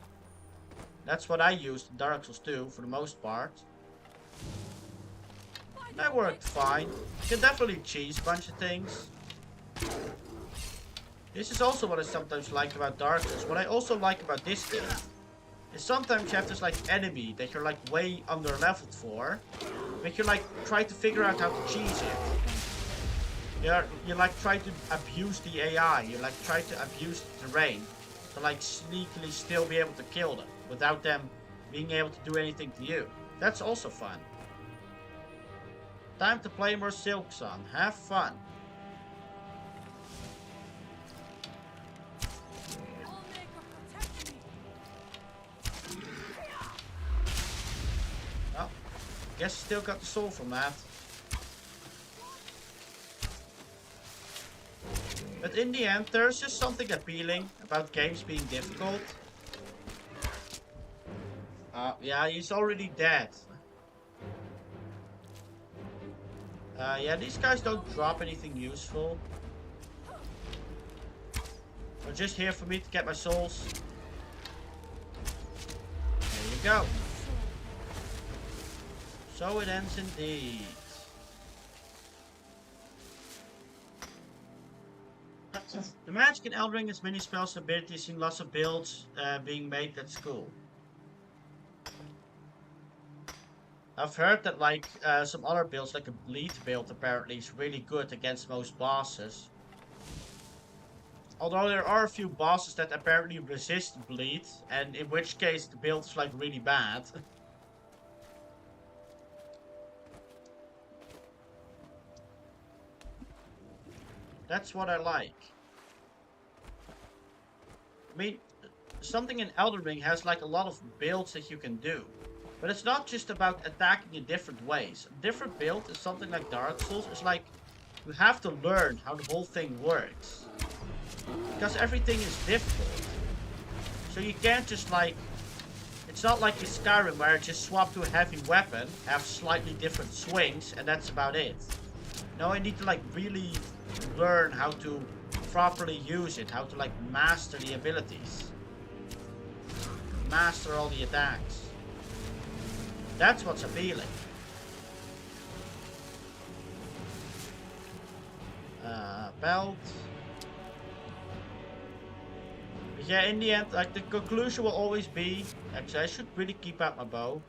That's what I used in Dark Souls 2 for the most part. That worked fine. You can definitely cheese a bunch of things. This is also what I sometimes like about Dark Souls. What I also like about this game is sometimes you have this like enemy that you're like way under leveled for, but you like try to figure out how to cheese it. You like try to abuse the AI, you like try to abuse the terrain to like sneakily still be able to kill them without them being able to do anything to you. That's also fun. Time to play more Silksong. Have fun. Well, guess still got the soul from that. But in the end, there's just something appealing about games being difficult. Yeah, he's already dead. Yeah, these guys don't drop anything useful. They're just here for me to get my souls. There you go. So it ends indeed. The magic in Elden Ring has many spells and abilities, seeing lots of builds being made. That's cool. I've heard that like some other builds, like a bleed build apparently is really good against most bosses. Although there are a few bosses that apparently resist bleed, and in which case the build is like really bad. That's what I like. I mean, something in Elden Ring has like a lot of builds that you can do. But it's not just about attacking in different ways. A different build is something like Dark Souls. It's like you have to learn how the whole thing works. Because everything is difficult. So you can't just like... It's not like in Skyrim where you just swap to a heavy weapon, have slightly different swings, and that's about it. No, I need to like really learn how to properly use it, how to like master the abilities. Master all the attacks. That's what's appealing. Belt. But yeah, in the end, like the conclusion will always be, actually I should really keep out my bow.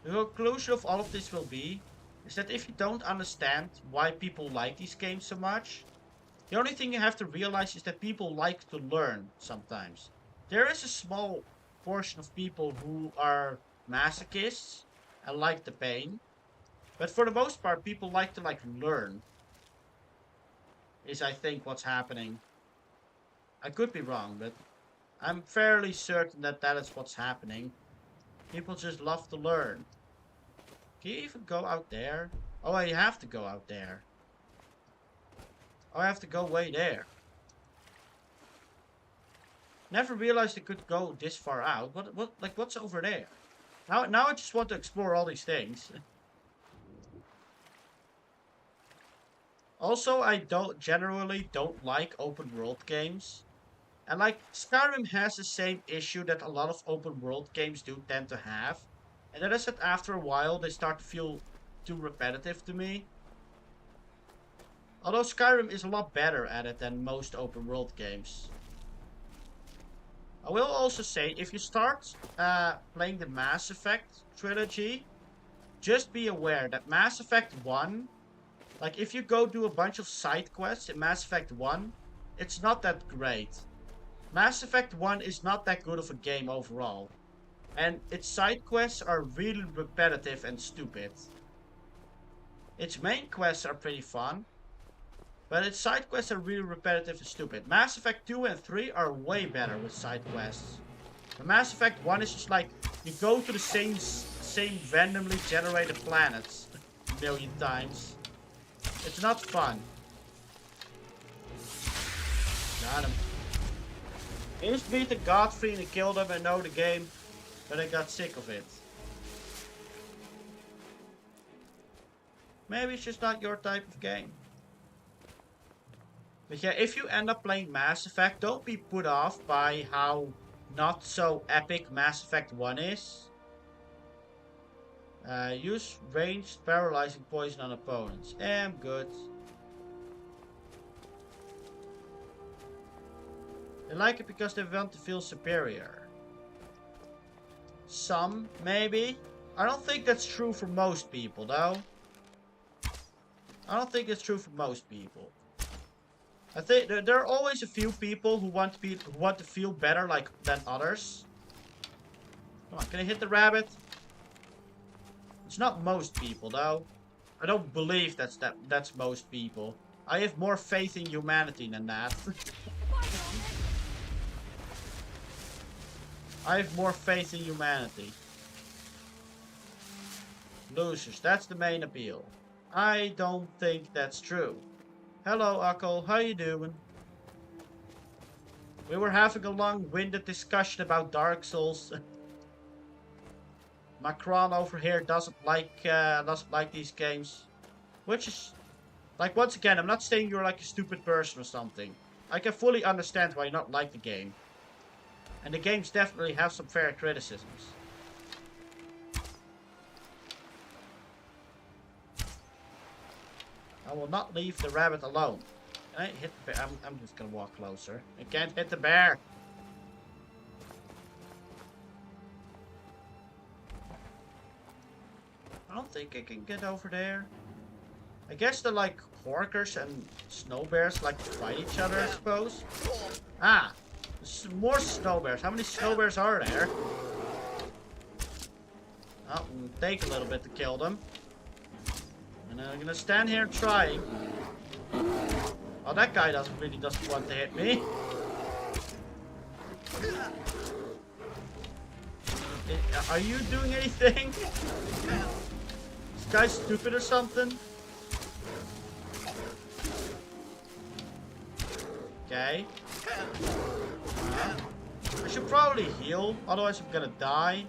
The conclusion of all of this will be, is that if you don't understand why people like these games so much, the only thing you have to realize is that people like to learn sometimes. There is a small portion of people who are masochists and like the pain, but for the most part people like to like learn, is I think what's happening. I could be wrong, but I'm fairly certain that that is what's happening. People just love to learn. Can you even go out there? Oh, I have to go out there. Oh, I have to go way there. Never realized I could go this far out. What's over there? Now I just want to explore all these things. Also, I generally don't like open world games. And like, Skyrim has the same issue that a lot of open world games do tend to have. And that is that after a while, they start to feel too repetitive to me. Although Skyrim is a lot better at it than most open world games. I will also say, if you start playing the Mass Effect trilogy, just be aware that Mass Effect 1, like if you go do a bunch of side quests in Mass Effect 1, it's not that great. Mass Effect 1 is not that good of a game overall. And its side quests are really repetitive and stupid. Its main quests are pretty fun, but its side quests are really repetitive and stupid. Mass Effect 2 and 3 are way better with side quests. But Mass Effect 1 is just like, you go to the same randomly generated planets a million times. It's not fun. Got him. I used to beat the Godfrey and killed him and know the game, but I got sick of it. Maybe it's just not your type of game. But yeah, if you end up playing Mass Effect, don't be put off by how not so epic Mass Effect 1 is. Use ranged paralyzing poison on opponents. I'm good. They like it because they want to feel superior. Some, maybe. I don't think that's true for most people, though. I don't think it's true for most people. I think there are always a few people who want to feel better than others. Come on, can I hit the rabbit? It's not most people, though. I don't believe that's most people. I have more faith in humanity than that. I have more faith in humanity. Losers, that's the main appeal. I don't think that's true. Hello, Akko, how you doing? We were having a long-winded discussion about Dark Souls. Macron over here doesn't like these games. Which is, like, once again, I'm not saying you're like a stupid person or something. I can fully understand why you not like the game. And the games definitely have some fair criticisms. I will not leave the rabbit alone. Can I hit the bear? I'm just gonna walk closer. I can't hit the bear. I don't think I can get over there. I guess the like porkers and snow bears like to fight each other, I suppose. Ah! More snow bears. How many snow bears are there? Oh, it'll take a little bit to kill them. And I'm gonna stand here trying. Oh, that guy doesn't want to hit me. Are you doing anything? This guy's stupid or something? Okay. I should probably heal, otherwise I'm gonna die.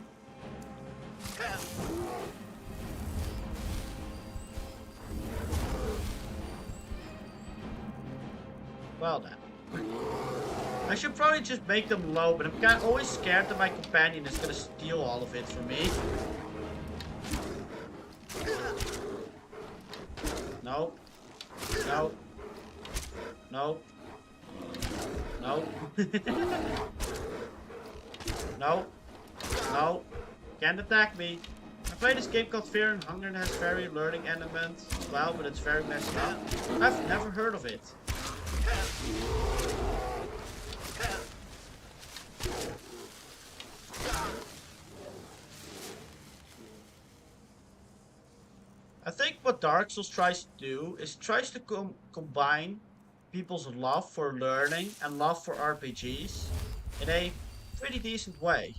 Well then. I should probably just make them low, but I'm kind of always scared that my companion is gonna steal all of it from me. Nope. Nope. Nope. Nope. Nope. Nope. Can't attack me. I played this game called Fear and Hunger and has very learning elements as well, but it's very messed up. I've never heard of it. I think what Dark Souls tries to do is tries to combine people's love for learning and love for RPGs in a pretty decent way.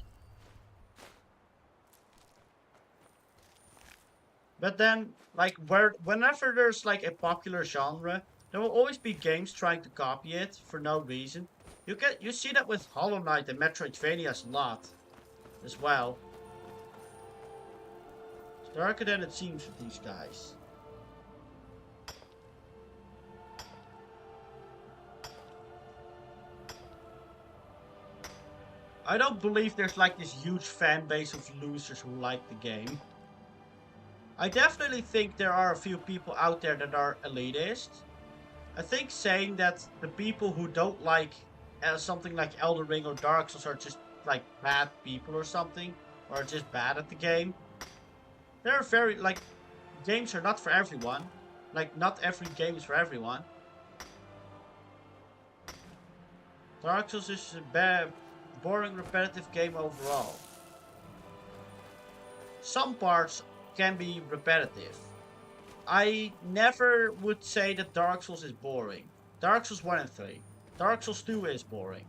But then, like, whenever there's like a popular genre, there will always be games trying to copy it for no reason. You see that with Hollow Knight and Metroidvanias a lot, as well. It's darker than it seems with these guys. I don't believe there's like this huge fan base of losers who like the game. I definitely think there are a few people out there that are elitist. I think saying that the people who don't like something like Elden Ring or Dark Souls are just like bad people or something, or just bad at the game. They're very, like, games are not for everyone. Like, not every game is for everyone. Dark Souls is a boring, repetitive game overall. Some parts can be repetitive. I never would say that Dark Souls is boring. Dark Souls 1 and 3. Dark Souls 2 is boring.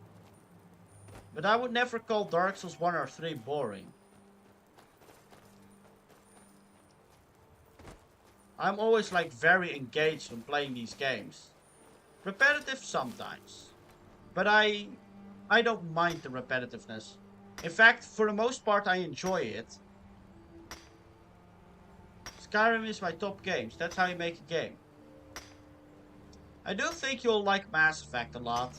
But I would never call Dark Souls 1 or 3 boring. I'm always like very engaged when playing these games. Repetitive sometimes. But I don't mind the repetitiveness. In fact, for the most part I enjoy it. Skyrim is my top games. That's how you make a game. I do think you'll like Mass Effect a lot.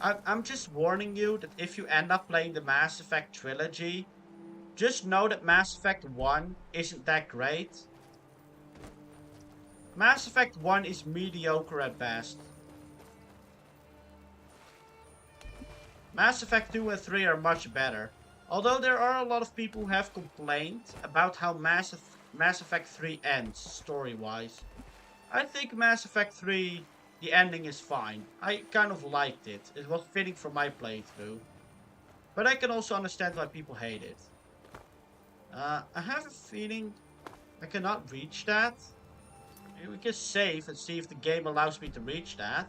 I'm just warning you that if you end up playing the Mass Effect trilogy, just know that Mass Effect 1 isn't that great. Mass Effect 1 is mediocre at best. Mass Effect 2 and 3 are much better. Although there are a lot of people who have complained about how Mass Effect 3 ends, story-wise. I think Mass Effect 3, the ending is fine. I kind of liked it. It was fitting for my playthrough. But I can also understand why people hate it. I have a feeling I cannot reach that. Maybe we can save and see if the game allows me to reach that.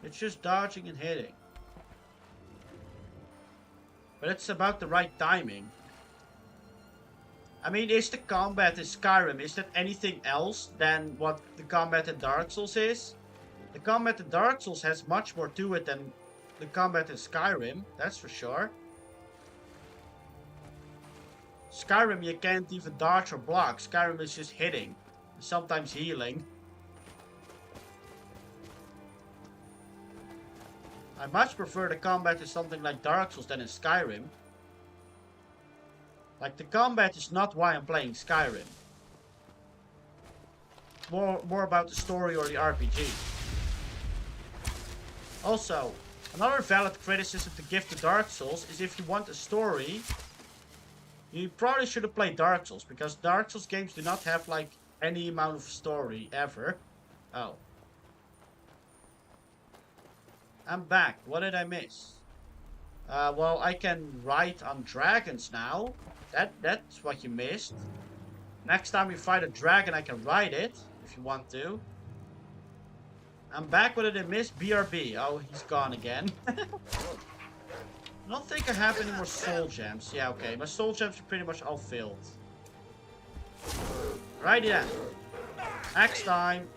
It's just dodging and hitting. But it's about the right timing. I mean, is the combat in Skyrim, is that anything else than what the combat in Dark Souls is? The combat in Dark Souls has much more to it than the combat in Skyrim, that's for sure. Skyrim, you can't even dodge or block. Skyrim is just hitting, sometimes healing. I much prefer the combat in something like Dark Souls than in Skyrim. Like, the combat is not why I'm playing Skyrim. More about the story or the RPG. Also, another valid criticism to give to Dark Souls is if you want a story, you probably should have played Dark Souls, because Dark Souls games do not have, like, any amount of story, ever. Oh. I'm back. What did I miss? Well, I can ride on dragons now. That's what you missed. Next time you fight a dragon, I can ride it, if you want to. I'm back. What did I miss? BRB. Oh, he's gone again. I don't think I have any more soul gems. Yeah, okay. My soul gems are pretty much all filled. Righty then. Next time.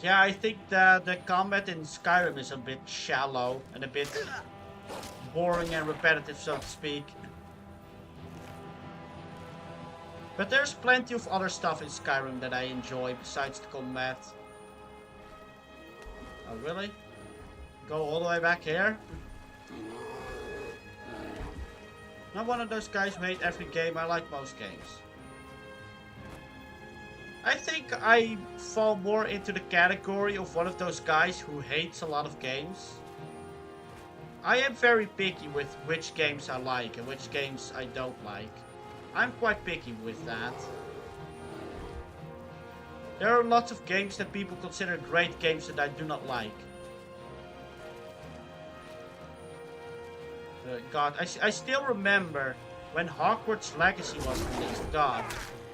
Yeah, I think the combat in Skyrim is a bit shallow and a bit boring and repetitive, so to speak. But there's plenty of other stuff in Skyrim that I enjoy besides the combat. Oh, really? Go all the way back here? Not one of those guys who hate every game. I like most games. I think I fall more into the category of one of those guys who hates a lot of games. I am very picky with which games I like and which games I don't like. I'm quite picky with that. There are lots of games that people consider great games that I do not like. God, I still remember when Hogwarts Legacy was released. God,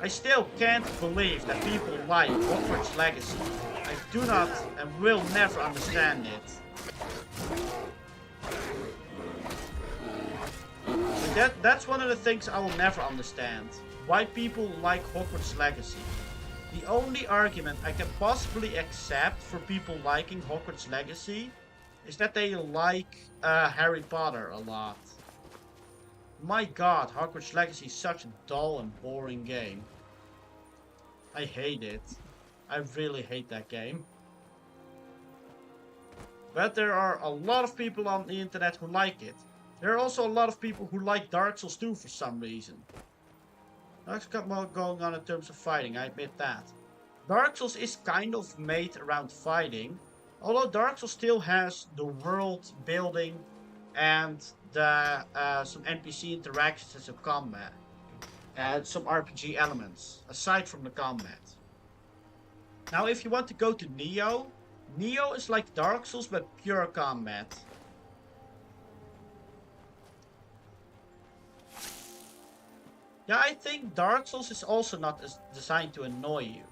I still can't believe that people like Hogwarts Legacy. I do not and will never understand it. But that's one of the things I will never understand. Why people like Hogwarts Legacy. The only argument I can possibly accept for people liking Hogwarts Legacy is that they like Harry Potter a lot. My god, Hogwarts Legacy is such a dull and boring game. I hate it. I really hate that game. But there are a lot of people on the internet who like it. There are also a lot of people who like Dark Souls 2 for some reason. There's got more going on in terms of fighting, I admit that. Dark Souls is kind of made around fighting. Although Dark Souls still has the world building and the some NPC interactions and some combat. And some RPG elements, aside from the combat. Now if you want to go to Neo, Neo is like Dark Souls but pure combat. Yeah, I think Dark Souls is also not designed to annoy you.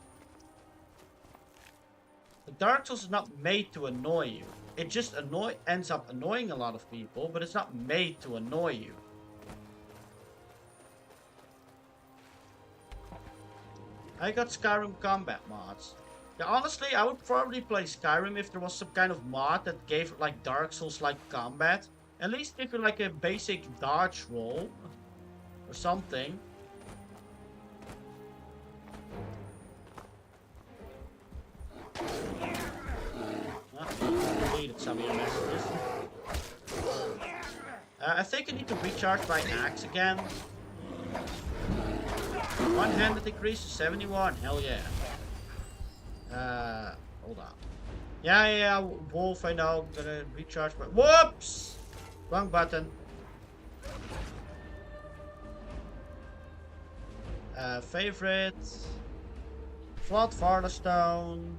The Dark Souls is not made to annoy you. It just ends up annoying a lot of people, but it's not made to annoy you. I got Skyrim combat mods. Yeah, honestly, I would probably play Skyrim if there was some kind of mod that gave like Dark Souls like combat. At least give you like a basic dodge roll or something. Deleted some of your messages. I think I need to recharge my axe again. One-handed increase to 71. Hell yeah. Hold on. Yeah, Wolf, I know. I'm gonna recharge my... Whoops! Wrong button. Favorite. Flawed Firestone.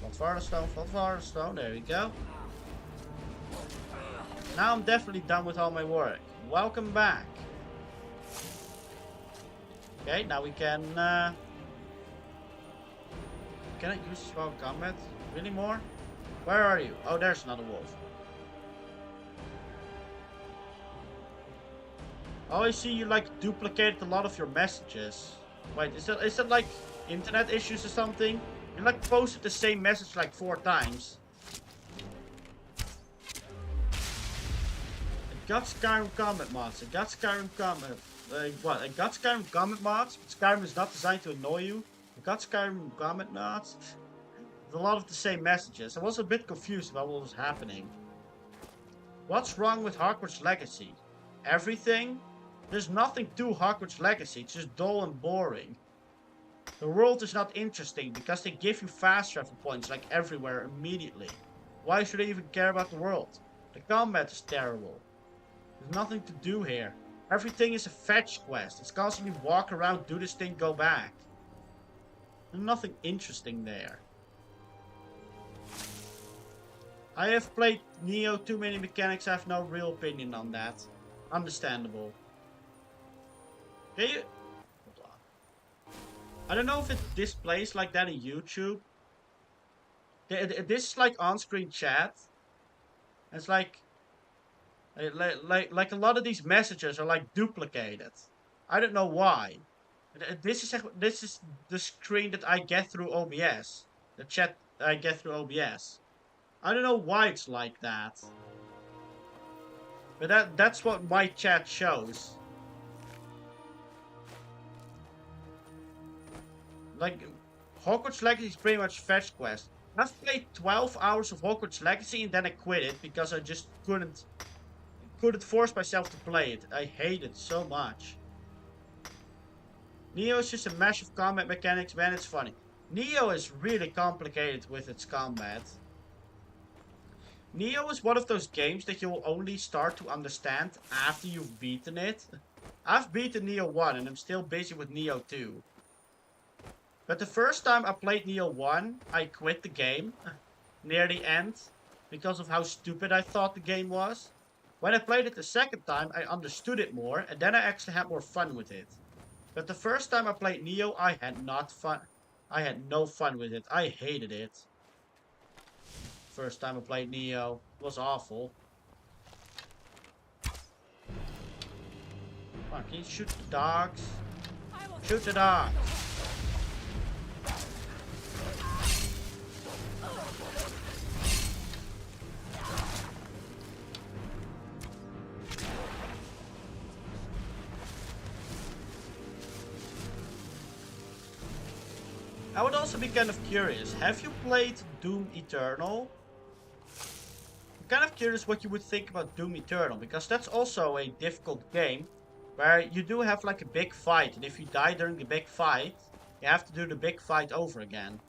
Flawed Firestone. There we go. Now I'm definitely done with all my work. Welcome back. Okay, now we can I use strong combat? Really more? Where are you? Oh, there's another wolf. Oh, I see you like duplicated a lot of your messages. Wait, is that like internet issues or something? You like posted the same message like 4 times. I got Skyrim combat mods. I got Skyrim combat. What? I got Skyrim combat mods, but Skyrim is not designed to annoy you. I got Skyrim combat mods. With a lot of the same messages. I was a bit confused about what was happening. What's wrong with Hogwarts Legacy? Everything? There's nothing to Hogwarts Legacy. It's just dull and boring. The world is not interesting because they give you fast travel points like everywhere immediately. Why should I even care about the world? The combat is terrible. There's nothing to do here. Everything is a fetch quest. It's constantly walk around, do this thing, go back. There's nothing interesting there. I have played Neo, too many mechanics, I have no real opinion on that. Understandable. Can you... Hold on. I don't know if it displays like that in YouTube. This is like on-screen chat. It's like a lot of these messages are like duplicated. I don't know why. This is the screen that I get through OBS. The chat I get through OBS. I don't know why it's like that. But that's what my chat shows. Like, Hogwarts Legacy is pretty much fetch quest. I've played 12 hours of Hogwarts Legacy and then I quit it because I just couldn't force myself to play it. I hate it so much. Neo is just a mash of combat mechanics, man, it's funny. Neo is really complicated with its combat. Neo is one of those games that you'll only start to understand after you've beaten it. I've beaten Neo 1 and I'm still busy with Neo 2. But the first time I played Neo 1, I quit the game near the end because of how stupid I thought the game was. When I played it the second time, I understood it more and then I actually had more fun with it. But the first time I played Neo, I had no fun with it. I hated it. First time I played Neo, it was awful. Come on, can you shoot the dogs? Shoot the dogs! I would also be kind of curious. Have you played Doom Eternal? I'm kind of curious what you would think about Doom Eternal, because that's also a difficult game where you do have like a big fight, and if you die during the big fight, you have to do the big fight over again.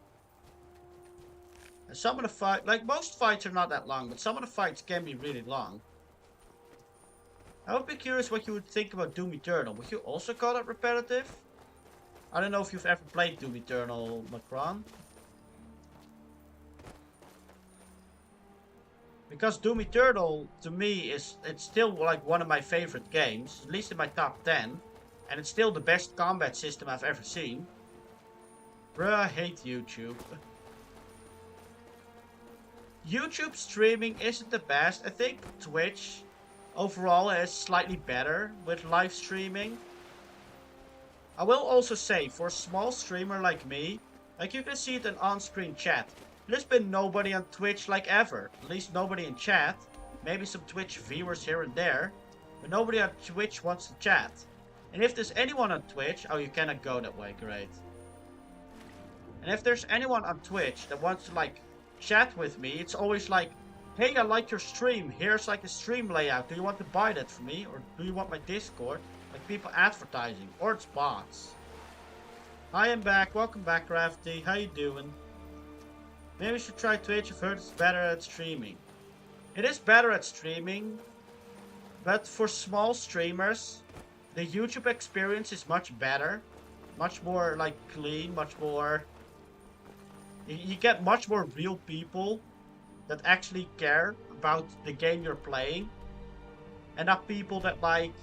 And some of the fights, like most fights are not that long, but some of the fights can be really long. I would be curious what you would think about Doom Eternal. Would you also call it repetitive? I don't know if you've ever played Doom Eternal, Macron. Because Doom Eternal, to me, it's still like one of my favorite games. At least in my top 10. And it's still the best combat system I've ever seen. Bruh, I hate YouTube. YouTube streaming isn't the best. I think Twitch overall is slightly better with live streaming. I will also say, for a small streamer like me, like you can see it in on-screen chat, there's been nobody on Twitch like ever. At least nobody in chat. Maybe some Twitch viewers here and there. But nobody on Twitch wants to chat. And if there's anyone on Twitch... Oh, you cannot go that way. Great. And if there's anyone on Twitch that wants to, like, chat with me, it's always like, hey, I like your stream. Here's, like, a stream layout. Do you want to buy that for me? Or do you want my Discord? Like, people advertising. Or it's bots. Hi, I'm back. Welcome back, Rafty. How you doing? Maybe we should try Twitch. I've heard it's better at streaming. It is better at streaming. But for small streamers, the YouTube experience is much better. Much more, like, clean. Much more... You get much more real people that actually care about the game you're playing. And not people that, like,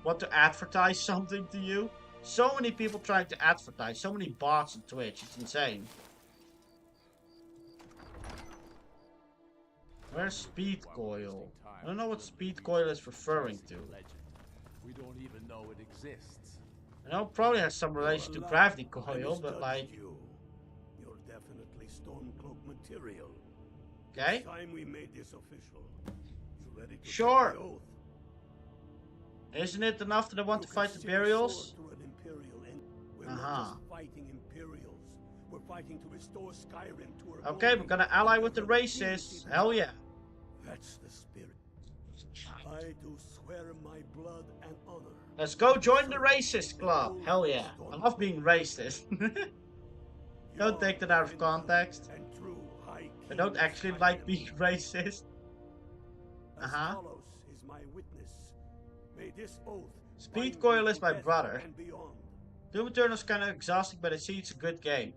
want to advertise something to you. So many people trying to advertise. So many bots on Twitch. It's insane. Where's Speed Coil? I don't know what Speed Coil is referring to. We don't even know it exists. I know it probably has some relation to Gravity Coil, but like... You're definitely Stormcloak material. Okay. It's time we made this official. You ready to sure. take the oath? Isn't it enough that I want to fight the Imperials? We're not just fighting Imperials. We're fighting to restore Skyrim to our okay, we're gonna ally with the racists. Hell yeah. That's the spirit. I do swear my blood and honor. Let's go join the racist club. Hell yeah. I love being racist. Don't take that out of context. I don't actually like being racist. Uh-huh. Speed Coil is my brother. Doom Eternal is kind of exhausting, but I see it's a good game.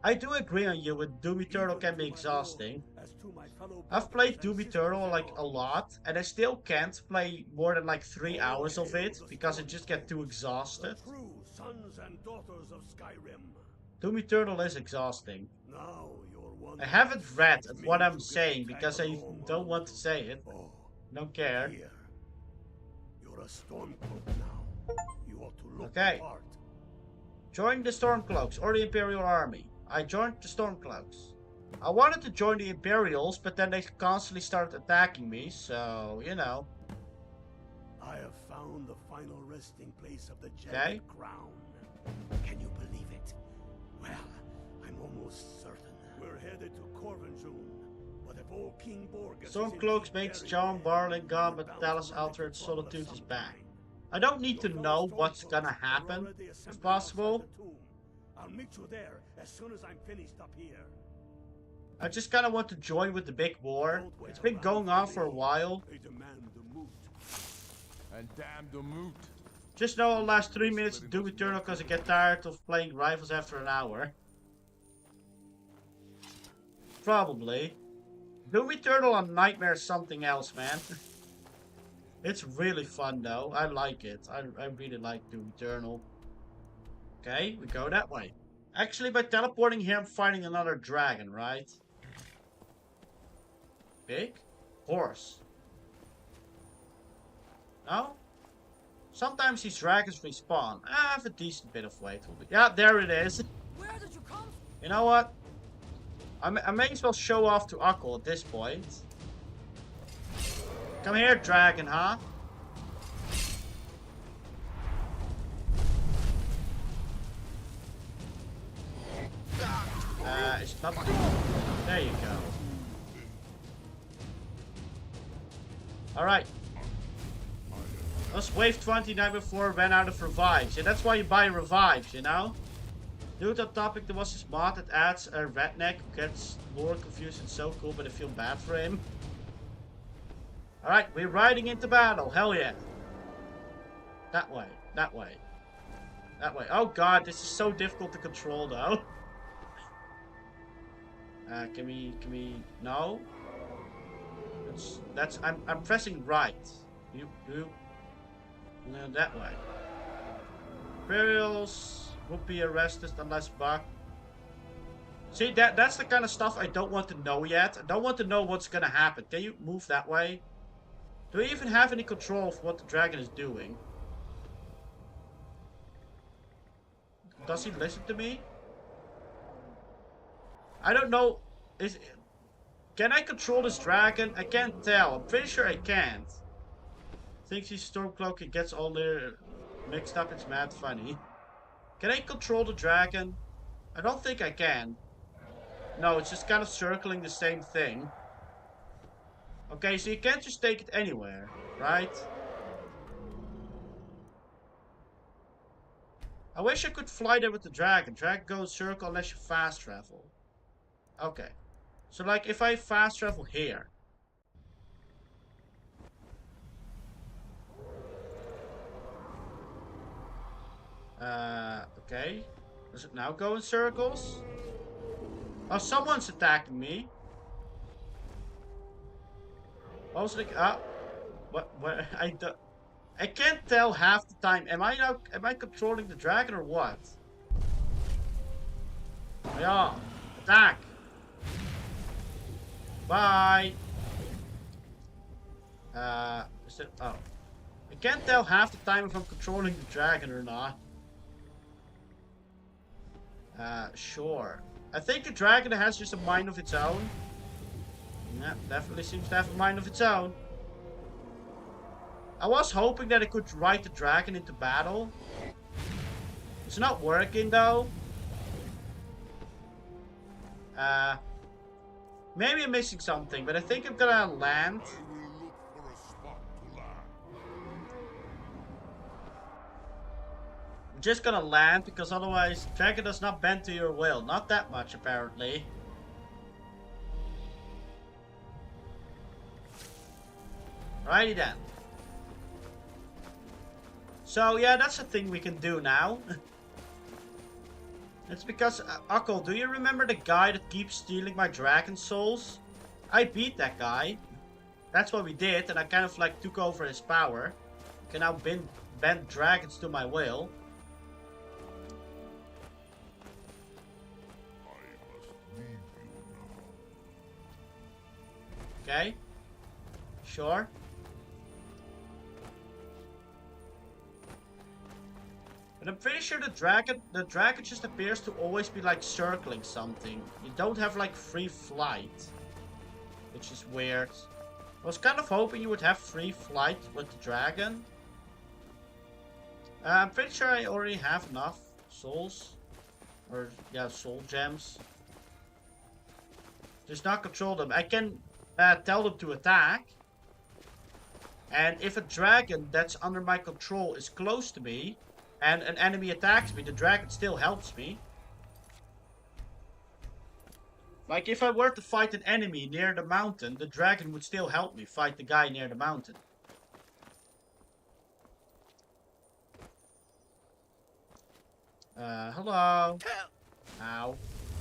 I do agree on you with Doom Eternal can be exhausting. I've played Doom Eternal like a lot, and I still can't play more than like 3 hours of it, because I just get too exhausted. Doom Eternal is exhausting. I haven't read what I'm saying, because I don't want to say it. Don't care. You're a Stormcloak now. You ought to look okay. apart. Join the Stormcloaks or the Imperial Army. I joined the Stormcloaks. I wanted to join the Imperials, but then they constantly started attacking me, so, you know. I have found the final resting place of the Jagged Crown. Can you believe it? Well, I'm almost certain. We're headed to Corvinjune, but if old King Borgus... Stormcloaks makes John Barling gone, but Talos Altered Solitude is back. I don't need to know what's gonna happen, if possible. I'll meet you there as soon as I'm finished up here. I just kinda want to join with the big war. It's been going on for a while. And damn the moot. Just know I'll last 3 minutes to Doom Eternal because I get tired of playing rivals after an hour. Probably. Doom Eternal on Nightmare is something else, man. It's really fun though. I like it. I really like Doom Eternal. Okay, we go that way. Actually, by teleporting here, I'm fighting another dragon, right? Big? Horse. No? Sometimes these dragons respawn. I have a decent bit of weight. Yeah, there it is. Where did you come? You know what? I may as well show off to Ukkel at this point. Come here, dragon, huh? Is it not? There you go. Alright. That was wave 29 before ran out of revives. Yeah, that's why you buy revives, you know? Due to that topic, there was this mod that adds a redneck who gets more confused and so cool, but I feel bad for him. Alright, we're riding into battle. Hell yeah. That way. That way. That way. Oh god, this is so difficult to control though. Can we, no? I'm pressing right. You, no, that way. Imperials would be arrested unless Buck. See, that's the kind of stuff I don't want to know yet. I don't want to know what's gonna happen. Can you move that way? Do we even have any control of what the dragon is doing? Does he listen to me? I don't know. Can I control this dragon? I can't tell. I'm pretty sure I can't. Thinks he's Stormcloak and gets all their mixed up. It's mad funny. Can I control the dragon? I don't think I can. No, it's just kind of circling the same thing. Okay, so you can't just take it anywhere, right? I wish I could fly there with the dragon. Dragon goes circle unless you fast travel. Okay. So like if I fast travel here. Okay. Does it now go in circles? Oh, someone's attacking me. What was it? What? I can't tell half the time. Am I controlling the dragon or what? Yeah. Attack. Bye. Is it? Oh. I can't tell half the time if I'm controlling the dragon or not. Sure. I think the dragon has just a mind of its own. Yeah, definitely seems to have a mind of its own. I was hoping that I could ride the dragon into battle. It's not working though. Maybe I'm missing something, but I think I'm gonna land. I'm just gonna land because otherwise dragon does not bend to your will. Not that much apparently. Righty then. So yeah, that's a thing we can do now. It's because, Ukkel, do you remember the guy that keeps stealing my dragon souls? I beat that guy. That's what we did, and I kind of like took over his power. I can now bend dragons to my will. Okay. Sure. But I'm pretty sure the dragon just appears to always be like circling something. You don't have like free flight. Which is weird. I was kind of hoping you would have free flight with the dragon. I'm pretty sure I already have enough souls. Or, yeah, soul gems. Just not control them. I can tell them to attack. And if a dragon that's under my control is close to me, and an enemy attacks me, the dragon still helps me. Like if I were to fight an enemy near the mountain, the dragon would still help me fight the guy near the mountain. Hello. Ow.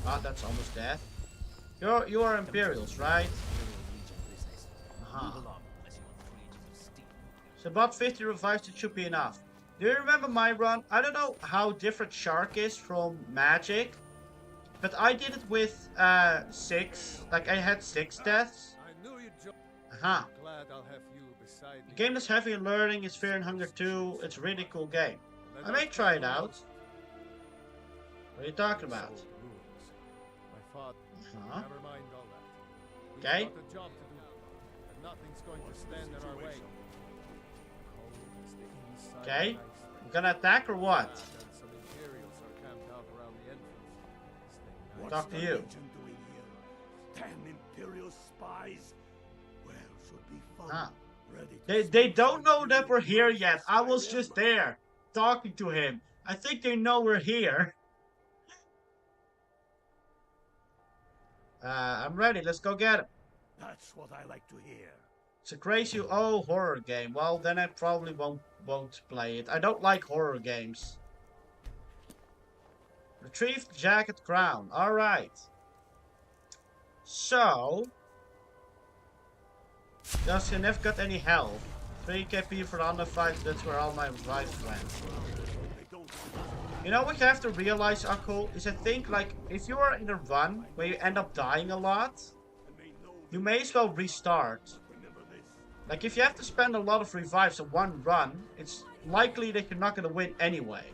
Oh, that's almost death. You are Imperials, right? So about 50 revives, it should be enough. Do you remember my run? I don't know how different Shark is from Magic, but I did it with 6. Like I had 6 deaths. Glad I'll have you beside me. The game is heavy in learning, it's Fear and Hunger 2. It's a really cool game. I may try it out. What are you talking about? Okay. Okay. I'm gonna attack or what? Talk to the you. Legion doing here? 10 Imperial spies? Well, should be fun. Ah. Ready to They speak don't some know that we're here words yet. of I was Skyrim? just there, talking to him. I think they know we're here. I'm ready. Let's go get him. That's what I like to hear. It's a crazy horror game. Well, then I probably won't play it. I don't like horror games. Retrieve the jacket crown. Alright. So, does he never got any health? 3 KP for the under fight, that's where all my revives went. You know what you have to realize, Akko, is I think like if you are in a run where you end up dying a lot, you may as well restart. Like if you have to spend a lot of revives on one run, it's likely that you're not gonna win anyway.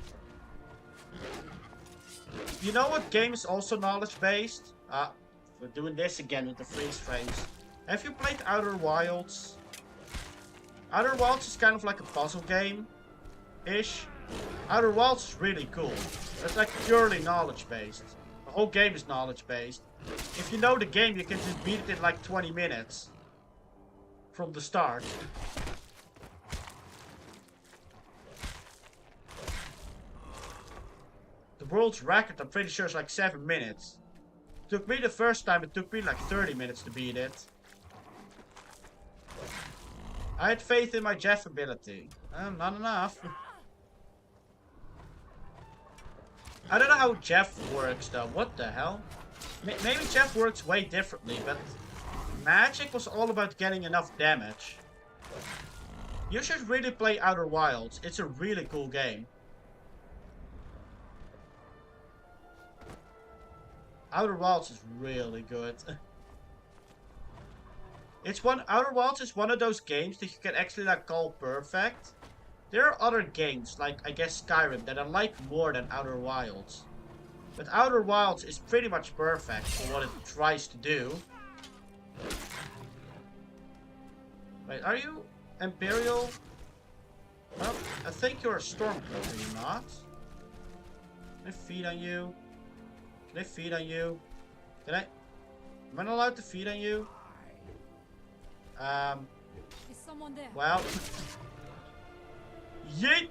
You know what game is also knowledge based? We're doing this again with the freeze frames. Have you played Outer Wilds? Outer Wilds is kind of like a puzzle game-ish. Outer Wilds is really cool. It's like purely knowledge based. The whole game is knowledge based. If you know the game, you can just beat it in like 20 minutes. From the start. The world's record, I'm pretty sure, is like 7 minutes. Took me the first time, it took me like 30 minutes to beat it. I had faith in my Jeff ability. Not enough. I don't know how Jeff works though. What the hell? Maybe Jeff works way differently, but Magic was all about getting enough damage. You should really play Outer Wilds. It's a really cool game. Outer Wilds is really good. Outer Wilds is one of those games that you can actually like call perfect. There are other games, like I guess Skyrim, that I like more than Outer Wilds. But Outer Wilds is pretty much perfect for what it tries to do. Wait, are you Imperial? Well, I think you're a Stormcloak, are you not? Can I feed on you? Can I feed on you? Am I not allowed to feed on you? Is someone there? Well. Yeet!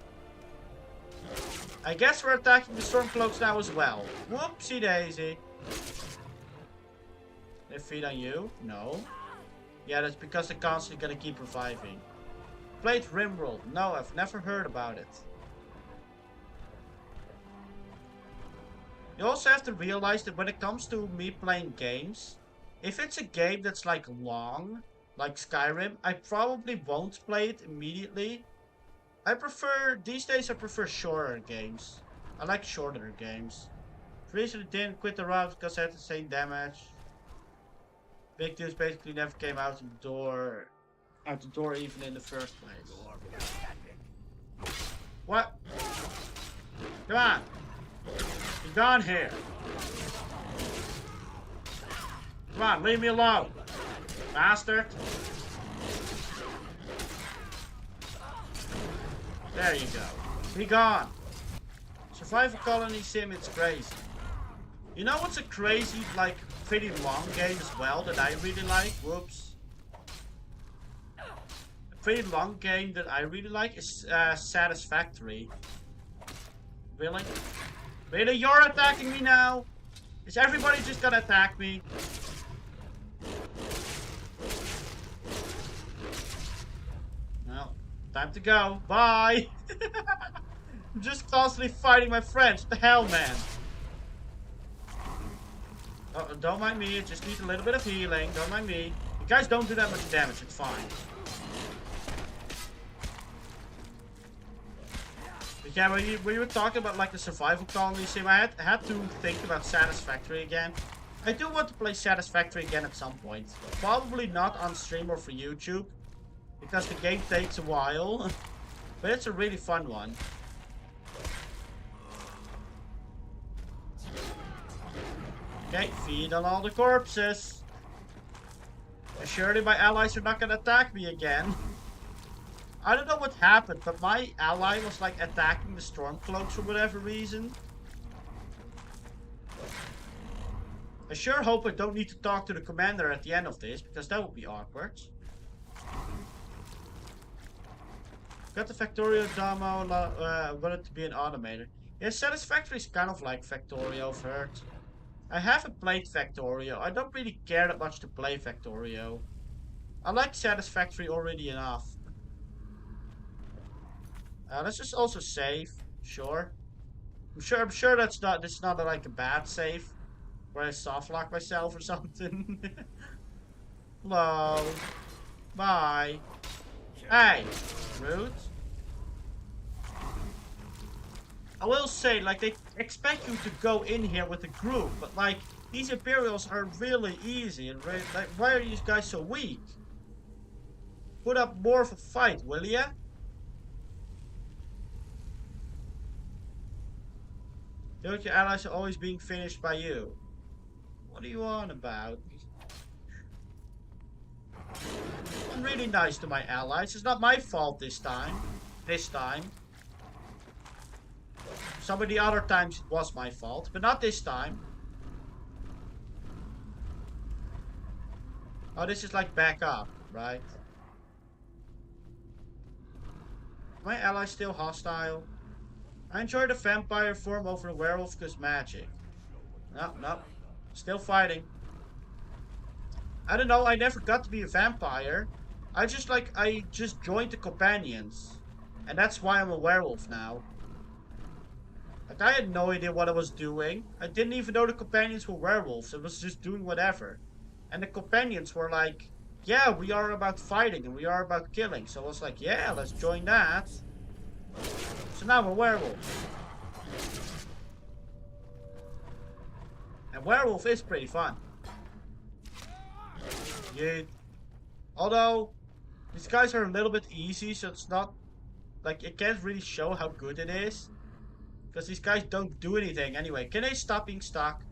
I guess we're attacking the Stormcloaks now as well. Whoopsie daisy. Can I feed on you? No. Yeah, that's because they're constantly gonna keep reviving. Played Rimworld. No, I've never heard about it. You also have to realize that when it comes to me playing games, if it's a game that's like long, like Skyrim, I probably won't play it immediately. These days I prefer shorter games. I like shorter games. The reason I didn't quit the route because I had the same damage. Big dudes basically never came out the door even in the first place. What? Come on! Be gone here! Come on, leave me alone! Bastard! There you go. Be gone! Survival Colony Sim, it's crazy. You know what's a crazy, like, pretty long game as well that I really like? Whoops. A pretty long game that I really like is Satisfactory. Really? Really? You're attacking me now? Is everybody just gonna attack me? Well, time to go. Bye! I'm just constantly fighting my friends. What the hell, man? Oh, don't mind me. I just need a little bit of healing. Don't mind me. You guys don't do that much damage. It's fine. But yeah, when you were talking about like the survival colony sim, I had to think about Satisfactory again. I do want to play Satisfactory again at some point. Probably not on stream or for YouTube, because the game takes a while. But it's a really fun one. Okay, feed on all the corpses. And surely my allies are not gonna attack me again. I don't know what happened, but my ally was like attacking the Stormcloaks for whatever reason. I sure hope I don't need to talk to the commander at the end of this, because that would be awkward. Got the Factorio demo, wanted to be an automator. Yeah, Satisfactory is kind of like Factorio, I've heard. I haven't played Factorio. I don't really care that much to play Factorio. I like Satisfactory already enough. Let's just also save. Sure. I'm sure that's not like a bad save. Where I softlock myself or something. Hello. Bye. Hey. Rude. I will say, like, they expect you to go in here with a group, but like, these Imperials are really easy and really, like, why are these guys so weak? Put up more of a fight, will ya? Don't your allies are always being finished by you? What are you on about? I'm really nice to my allies. It's not my fault this time. Some of the other times it was my fault, but not this time. Oh, this is like back up, right? My allies still hostile. I enjoy the vampire form over the werewolf because magic. No. Still fighting. I don't know, I never got to be a vampire. I just joined the companions. And that's why I'm a werewolf now. Like, I had no idea what I was doing. I didn't even know the companions were werewolves. I was just doing whatever. And the companions were like, yeah, we are about fighting and we are about killing. So I was like, yeah, let's join that. So now I'm a werewolf. And werewolf is pretty fun. Yeah. Although, these guys are a little bit easy, so it's not... Like, it can't really show how good it is. Because these guys don't do anything anyway. Can they stop being stuck?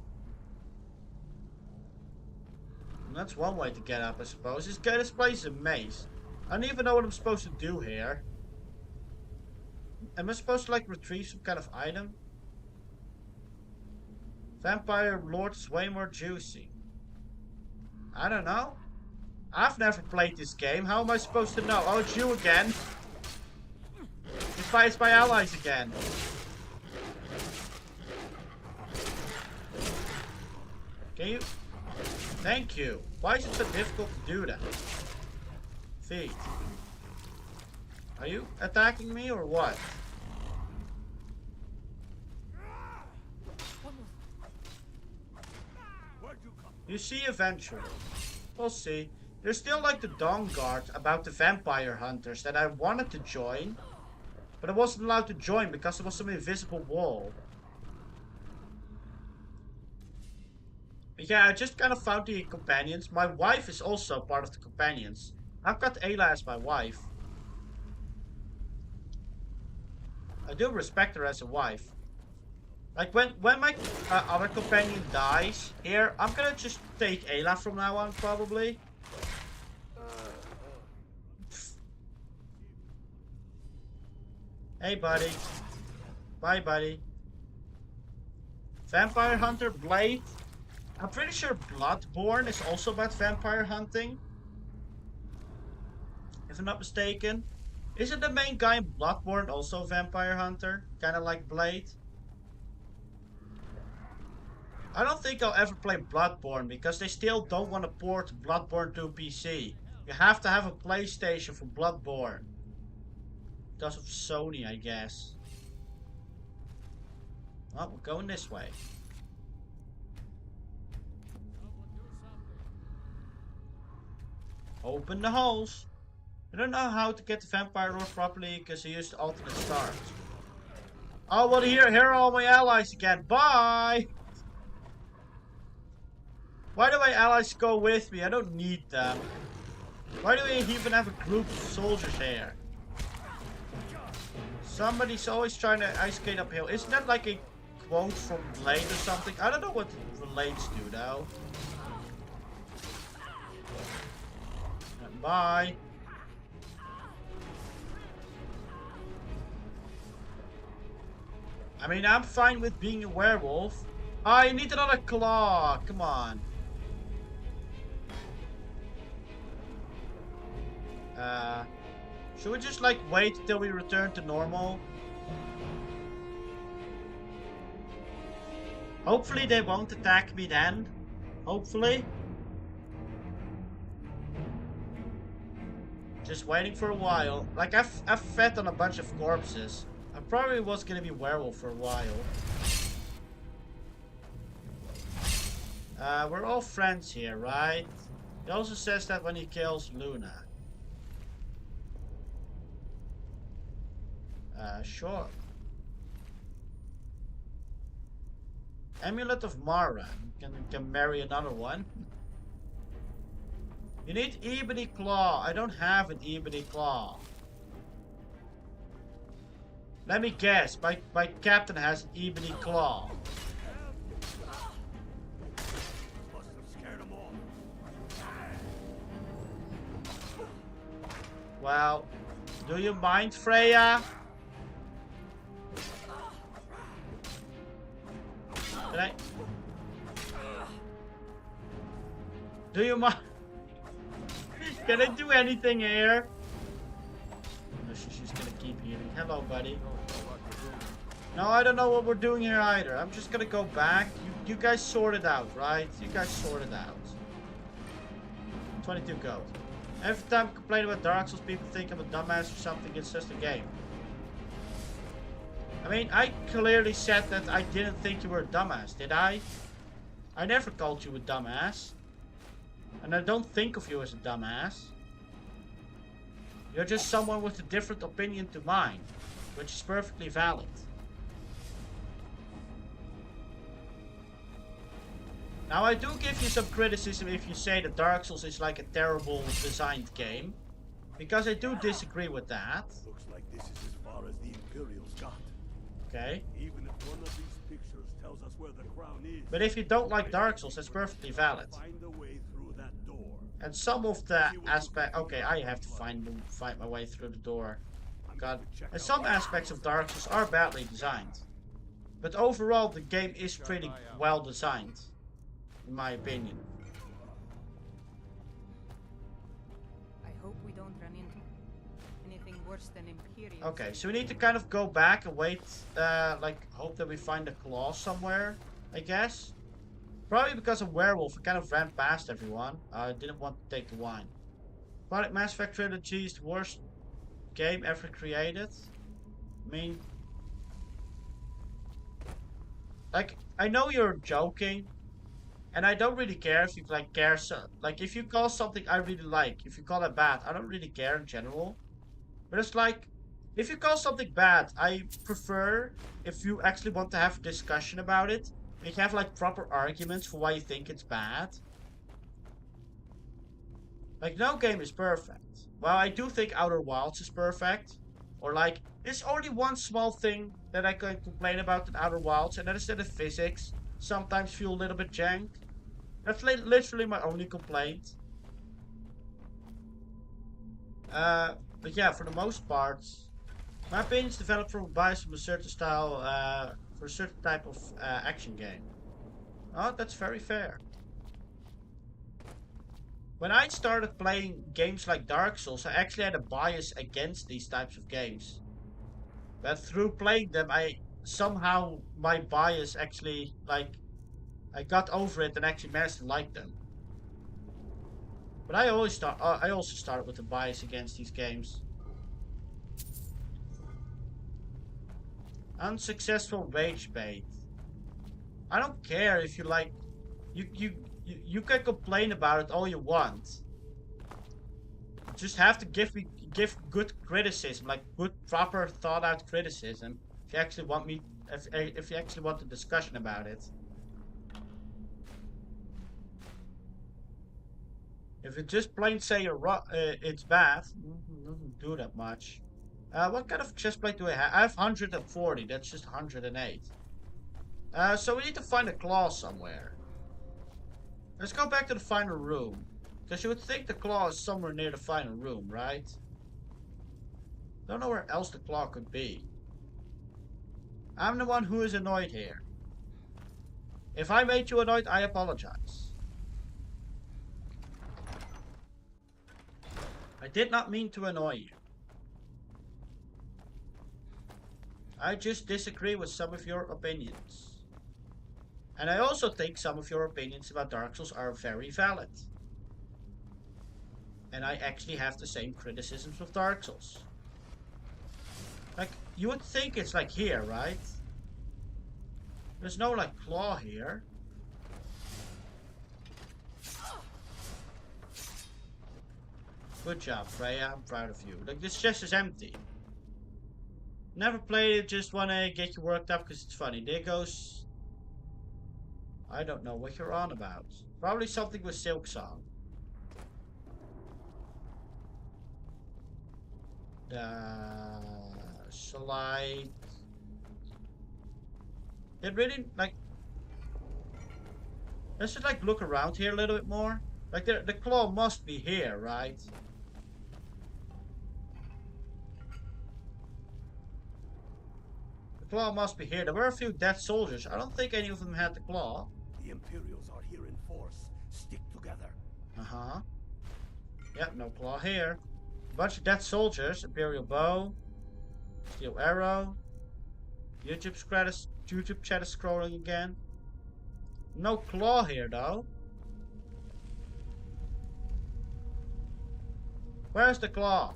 And that's one way to get up, I suppose. This place is a maze. I don't even know what I'm supposed to do here. Am I supposed to, like, retrieve some kind of item? Vampire Lord is way more juicy. I don't know. I've never played this game. How am I supposed to know? Oh, it's you again. It's my allies again. Can you? Thank you. Why is it so difficult to do that? Feet. Are you attacking me or what? You see eventually. We'll see. There's still like the Dawn Guard about the vampire hunters that I wanted to join. But I wasn't allowed to join because there was some invisible wall. But yeah, I just kind of found the companions. My wife is also part of the companions. I've got Ayla as my wife. I do respect her as a wife. Like, when my other companion dies here, I'm gonna just take Ayla from now on, probably. Hey, buddy. Bye, buddy. Vampire Hunter Blade. I'm pretty sure Bloodborne is also about vampire hunting. If I'm not mistaken. Isn't the main guy in Bloodborne also a vampire hunter? Kinda like Blade? I don't think I'll ever play Bloodborne because they still don't want to port Bloodborne to PC. You have to have a PlayStation for Bloodborne. Because of Sony, I guess. Well, we're going this way. Open the holes. I don't know how to get the vampire lord properly because I used the alternate start. Oh, well, here are all my allies again. Bye! Why do my allies go with me? I don't need them. Why do we even have a group of soldiers here? Somebody's always trying to ice skate uphill. Isn't that like a quote from Blade or something? I don't know what the Blades do though. Bye. I mean, I'm fine with being a werewolf. Oh, you need another claw. Come on. Should we just like wait till we return to normal? Hopefully they won't attack me then. Hopefully. Just waiting for a while. Like I've fed on a bunch of corpses. I probably was gonna be werewolf for a while. We're all friends here, right? He also says that when he kills Luna. Sure. Amulet of Mara. Can marry another one. You need Ebony Claw. I don't have an Ebony Claw. Let me guess. My captain has an Ebony Claw. Well, do you mind, Freya? Can I? Do you mind? Can I do anything here? No, she's gonna keep healing. Hello, buddy. No, I don't know what we're doing here either. I'm just gonna go back. You guys sort it out, right? You guys sort it out. 22 gold. Every time I complain about Dark Souls, people think I'm a dumbass or something. It's just a game. I mean, I clearly said that I didn't think you were a dumbass, did I? I never called you a dumbass. And I don't think of you as a dumbass. You're just someone with a different opinion to mine, which is perfectly valid. Now, I do give you some criticism if you say that Dark Souls is like a terrible designed game. Because I do disagree with that. Looks like this is as far as the Imperials got. Okay. Even if one of these pictures tells us where the crown is. But if you don't like Dark Souls, that's perfectly valid. Find a way through that door. And some of the aspect, okay, I have to find my way through the door. God, and some aspects of Dark Souls are badly designed, but overall the game is pretty well designed, in my opinion. I hope we don't run into anything worse than Imperial. Okay, so we need to kind of go back and wait, like hope that we find a claw somewhere, I guess. Probably because of werewolf, I kind of ran past everyone. I didn't want to take the wine. Product Mass Effect Trilogy is the worst game ever created. I mean, like, I know you're joking, and I don't really care if you like care. So, like, if you call something I really like, if you call it bad, I don't really care in general. But it's like, if you call something bad, I prefer if you actually want to have a discussion about it. You have like proper arguments for why you think it's bad. Like, no game is perfect. Well, I do think Outer Wilds is perfect. Or like, there's only one small thing that I can complain about in Outer Wilds, and that is that the physics sometimes feel a little bit jank. That's literally my only complaint. But yeah, for the most part, my opinion is developed from a bias from a certain style, for a certain type of action game. Oh, that's very fair. When I started playing games like Dark Souls, I actually had a bias against these types of games. But through playing them, somehow my bias actually, like, I got over it and actually managed to like them. But I also started with a bias against these games. Unsuccessful rage bait. I don't care if you like, you can complain about it all you want. You just have to give good criticism, like good, proper, thought out criticism. If you actually want me, if you actually want a discussion about it. If you just plain say it's bad, it doesn't do that much. What kind of chestplate do I have? I have 140. That's just 108. So we need to find a claw somewhere. Let's go back to the final room. Because you would think the claw is somewhere near the final room, right? Don't know where else the claw could be. I'm the one who is annoyed here. If I made you annoyed, I apologize. I did not mean to annoy you. I just disagree with some of your opinions. And I also think some of your opinions about Dark Souls are very valid. And I actually have the same criticisms of Dark Souls. Like, you would think it's like here, right? There's no like claw here. Good job, Freya. I'm proud of you. Like, this chest is empty. Never played it, just wanna get you worked up because it's funny. There goes... I don't know what you're on about. Probably something with Silk Song. Shall I... It really, like... Let's just, like, look around here a little bit more. Like, the claw must be here, right? The claw must be here. There were a few dead soldiers. I don't think any of them had the claw. The Imperials are here in force. Stick together. Uh-huh. Yep, no claw here. Bunch of dead soldiers. Imperial bow. Steel arrow. YouTube chat is scrolling again. No claw here though. Where's the claw?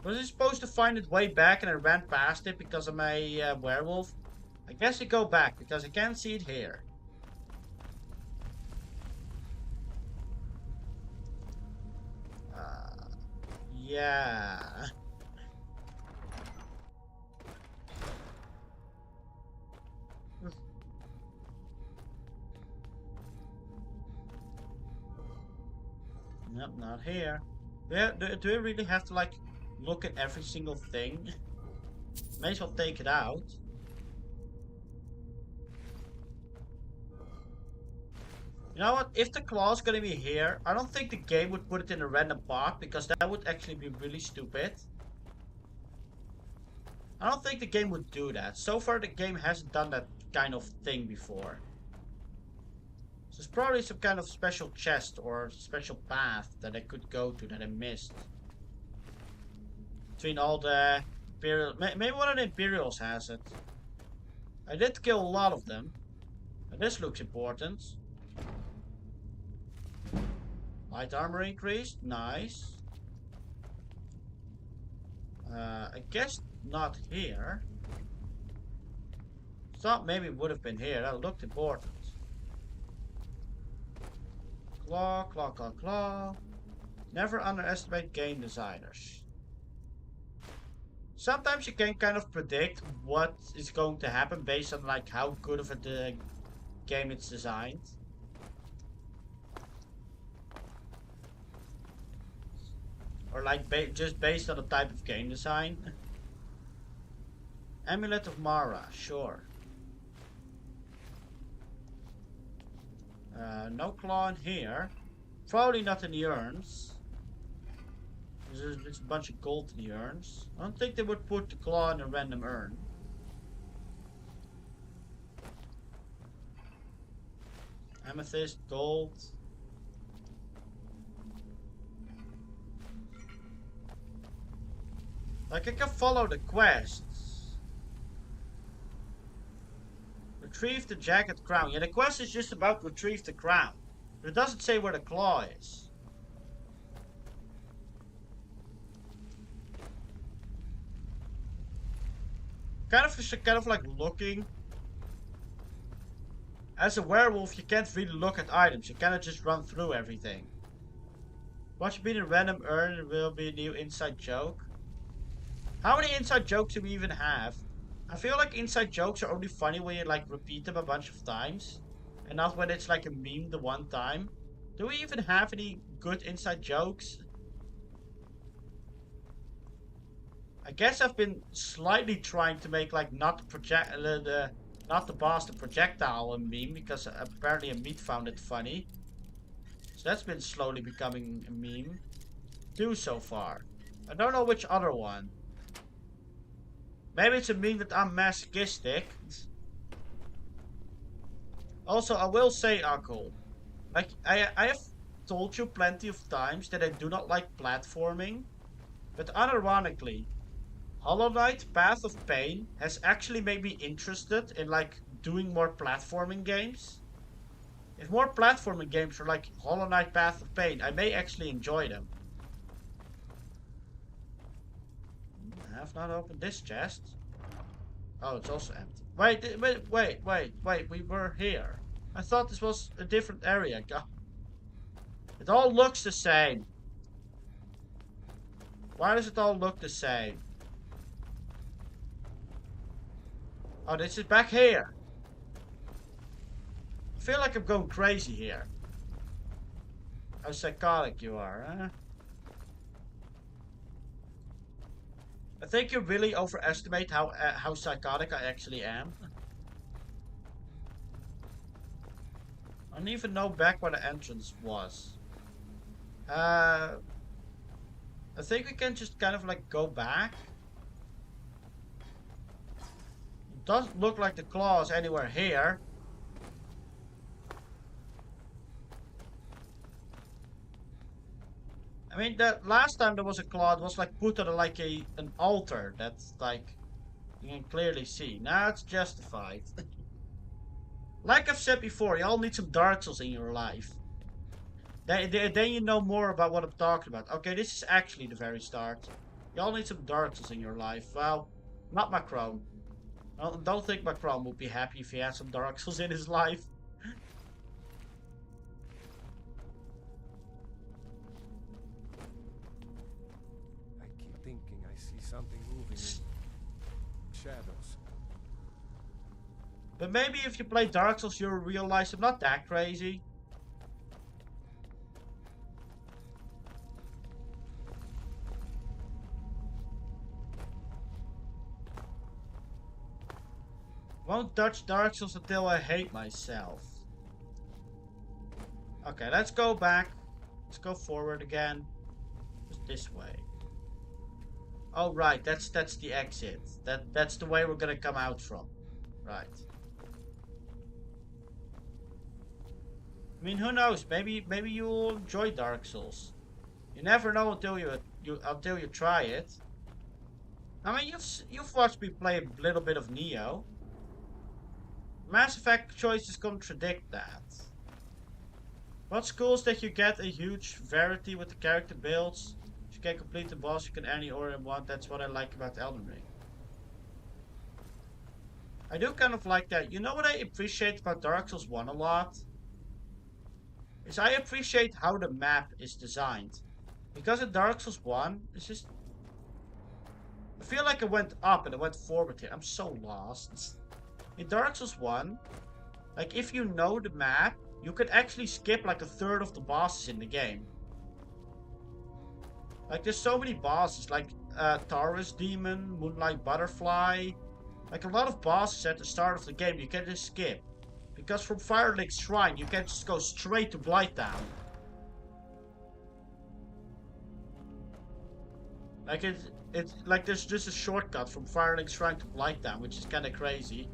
Was it supposed to find its way back and I ran past it because I'm a werewolf? I guess it go back because I can't see it here. Yeah. Nope, not here. Yeah, do we really have to like look at every single thing? May as well take it out. You know what? If the claw's gonna be here, I don't think the game would put it in a random part because that would actually be really stupid. I don't think the game would do that. So far the game hasn't done that kind of thing before. So there's probably some kind of special chest or special path that I could go to that I missed. Between all the Imperial... Maybe one of the Imperials has it. I did kill a lot of them. And this looks important. Light armor increased. Nice. I guess not here. Thought maybe it would have been here. That looked important. Claw, claw, claw, claw. Never underestimate game designers. Sometimes you can kind of predict what is going to happen based on like how good of a game it's designed. Or like just based on the type of game design. Amulet of Mara, sure. No claw in here. Probably not in the urns. There's a bunch of gold in the urns. I don't think they would put the claw in a random urn. Amethyst, gold. Like I can follow the quests. Retrieve the jagged crown. Yeah, the quest is just about retrieve the crown. But it doesn't say where the claw is. Kind of like looking. As a werewolf, you can't really look at items. You cannot just run through everything. Watch being a random urn, it will be a new inside joke. How many inside jokes do we even have? I feel like inside jokes are only funny when you like repeat them a bunch of times. And not when it's like a meme the one time. Do we even have any good inside jokes? I guess I've been slightly trying to make like not the boss the projectile a meme because apparently a meat found it funny. So that's been slowly becoming a meme. 2 so far. I don't know which other one. Maybe it's a meme that I'm masochistic. Also, I will say, Akul, like, I have told you plenty of times that I do not like platforming, but unironically, Hollow Knight Path of Pain has actually made me interested in, like, doing more platforming games. If more platforming games were like Hollow Knight Path of Pain, I may actually enjoy them. I have not opened this chest. Oh, it's also empty. Wait, we were here. I thought this was a different area. God. It all looks the same. Why does it all look the same? Oh, this is back here. I feel like I'm going crazy here. How psychotic you are, huh? I think you really overestimate how psychotic I actually am. I don't even know back where the entrance was. I think we can just kind of like go back. It doesn't look like the claw is anywhere here. I mean, the last time there was a claw, it was like put on like an altar that's like you can clearly see. Now it's justified. Like I've said before, you all need some Dark Souls in your life. Then you know more about what I'm talking about. Okay, this is actually the very start. You all need some Dark Souls in your life. Well, not Macron. I don't think Macron would be happy if he had some Dark Souls in his life. Thinking I see something moving in shadows. But maybe if you play Dark Souls, you'll realize I'm not that crazy. Won't touch Dark Souls until I hate myself. Okay, let's go back. Let's go forward again. Just this way. Oh right, that's the exit. That's the way we're gonna come out from. Right. I mean, who knows? Maybe you'll enjoy Dark Souls. You never know until you try it. I mean, you've watched me play a little bit of Neo. Mass Effect choices contradict that. What's cool is that you get a huge variety with the character builds. You can complete the boss, you can any order you want. That's what I like about Elden Ring. I do kind of like that. You know what I appreciate about Dark Souls 1 a lot? Is I appreciate how the map is designed. Because in Dark Souls 1, it's just... I feel like I went up and I went forward here. I'm so lost. In Dark Souls 1, like if you know the map, you could actually skip like a third of the bosses in the game. Like there's so many bosses, like Taurus Demon, Moonlight Butterfly. Like a lot of bosses at the start of the game you can just skip. Because from Firelink Shrine you can just go straight to Blighttown. Like it's like there's just a shortcut from Firelink Shrine to Blighttown, which is kinda crazy.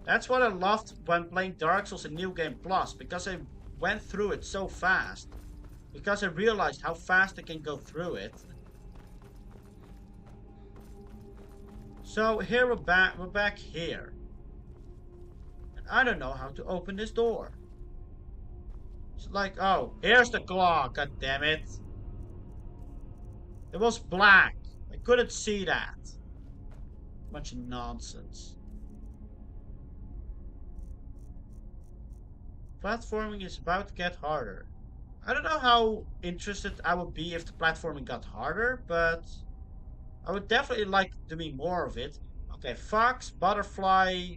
That's what I loved when playing Dark Souls in New Game Plus, because I went through it so fast. Because I realized how fast I can go through it. So here we're back here. And I don't know how to open this door. It's like, oh, here's the claw, god damn it. It was black. I couldn't see that. Bunch of nonsense. Platforming is about to get harder. I don't know how interested I would be if the platforming got harder, but I would definitely like doing more of it. Okay, fox, butterfly,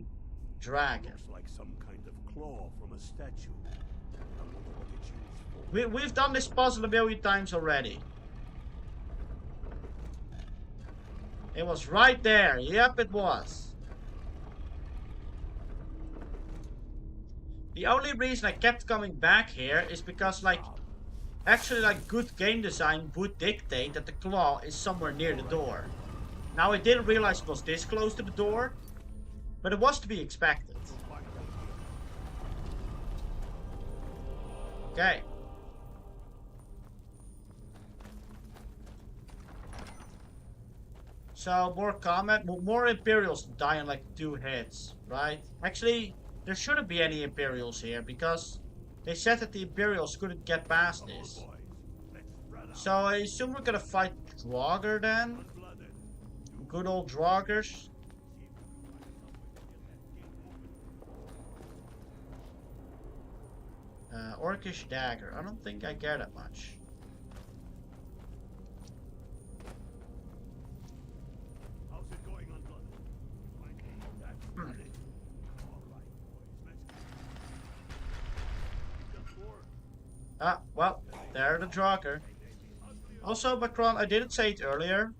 dragon. Looks like some kind of claw from a statue. I wonder what it's used for. We've done this puzzle a million times already. It was right there. Yep, it was. The only reason I kept coming back here is because, like, actually, like, good game design would dictate that the claw is somewhere near the door. Now, I didn't realize it was this close to the door. But it was to be expected. Okay. So, more combat, more Imperials die in like 2 hits, right? Actually, there shouldn't be any Imperials here, because they said that the Imperials couldn't get past this. So, I assume we're gonna fight Draugr then? Good old Draugrs. Orcish Dagger. I don't think I get it much. Ah, well, there the Draugr. Also, Macron, I didn't say it earlier,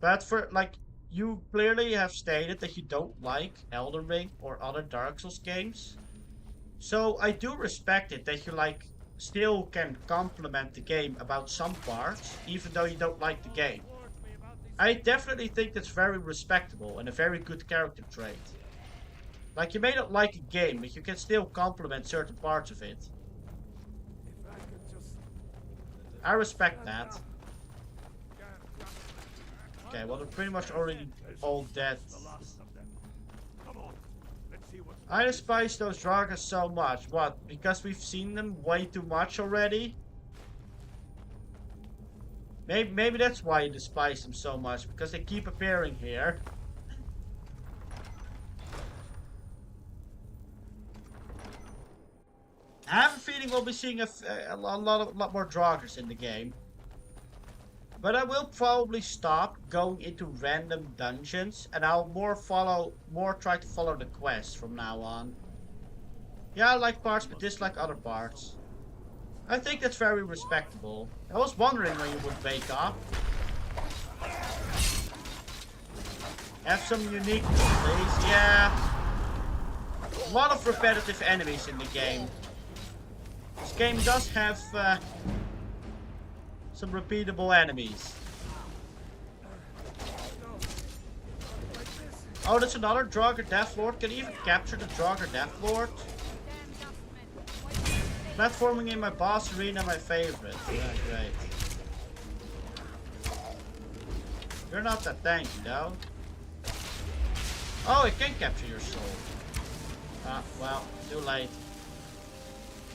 but for, like, you clearly have stated that you don't like Elden Ring or other Dark Souls games. So, I do respect it that you, like, still can compliment the game about some parts, even though you don't like the game. I definitely think that's very respectable and a very good character trait. Like, you may not like a game, but you can still compliment certain parts of it. I respect that. Okay, well, they're pretty much already all dead. I despise those Draugrs so much. What? Because we've seen them way too much already? Maybe that's why you despise them so much, because they keep appearing here. I have a feeling we'll be seeing a lot more Draugrs in the game. But I will probably stop going into random dungeons, and I'll more try to follow the quest from now on. Yeah, I like parts, but dislike other parts. I think that's very respectable. I was wondering when you would wake up. Have some unique plays, yeah. A lot of repetitive enemies in the game. This game does have some repeatable enemies. Oh, that's another Draugr Deathlord. Can you even capture the Draugr Deathlord? Platforming in my boss arena, my favorite. Yeah, great. You're not that tanky, though. Oh, it can capture your soul. Ah, well, too late.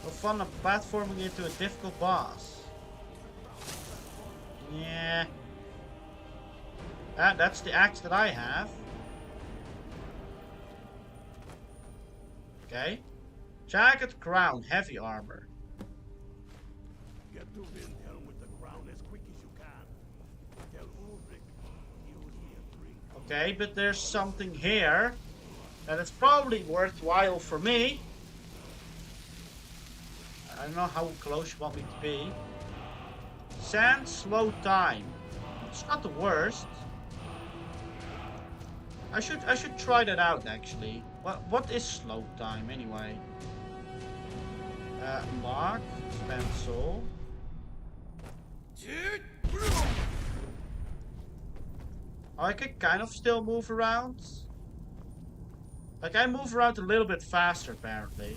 No fun of platforming into a difficult boss. Yeah. That's the axe that I have. Okay. Jagged crown, heavy armor. Get to Windhelm with the crown as quick as you can. Tell Ulrich he owes me a drink. Okay, but there's something here that is probably worthwhile for me. I don't know how close you want me to be. Sand, slow time. It's not the worst. I should try that out actually. What is slow time anyway? Mark, spend soul. Oh, I can kind of still move around. Like I move around a little bit faster apparently.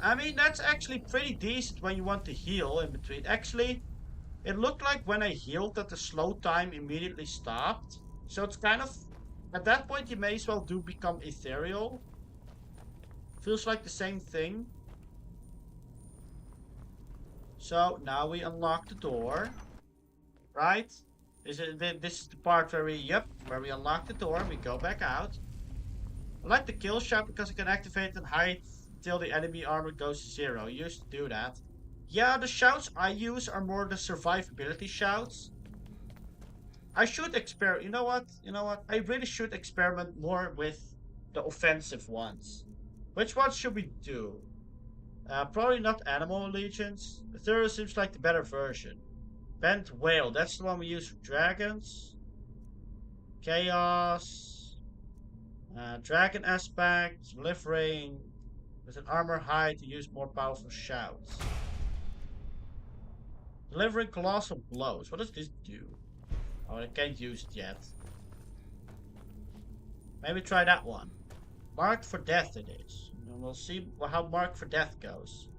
I mean, that's actually pretty decent when you want to heal in between. Actually, it looked like when I healed that the slow time immediately stopped. So it's kind of... At that point, you may as well do become ethereal. Feels like the same thing. So, now we unlock the door. Right? This is the part where we unlock the door and we go back out. I like the kill shot because I can activate and hide till the enemy armor goes to 0. You used to do that. Yeah, the shouts I use are more the survivability shouts. I should experiment. You know what? I really should experiment more with the offensive ones. Which ones should we do? Probably not Animal Allegiance. The third seems like the better version. Bent Whale. That's the one we use for dragons. Chaos. Dragon Aspect. Delivering. With an armor high to use more powerful shouts. Delivering colossal blows. What does this do? Oh, I can't use it yet. Maybe try that one. Marked for death it is. And we'll see how marked for death goes.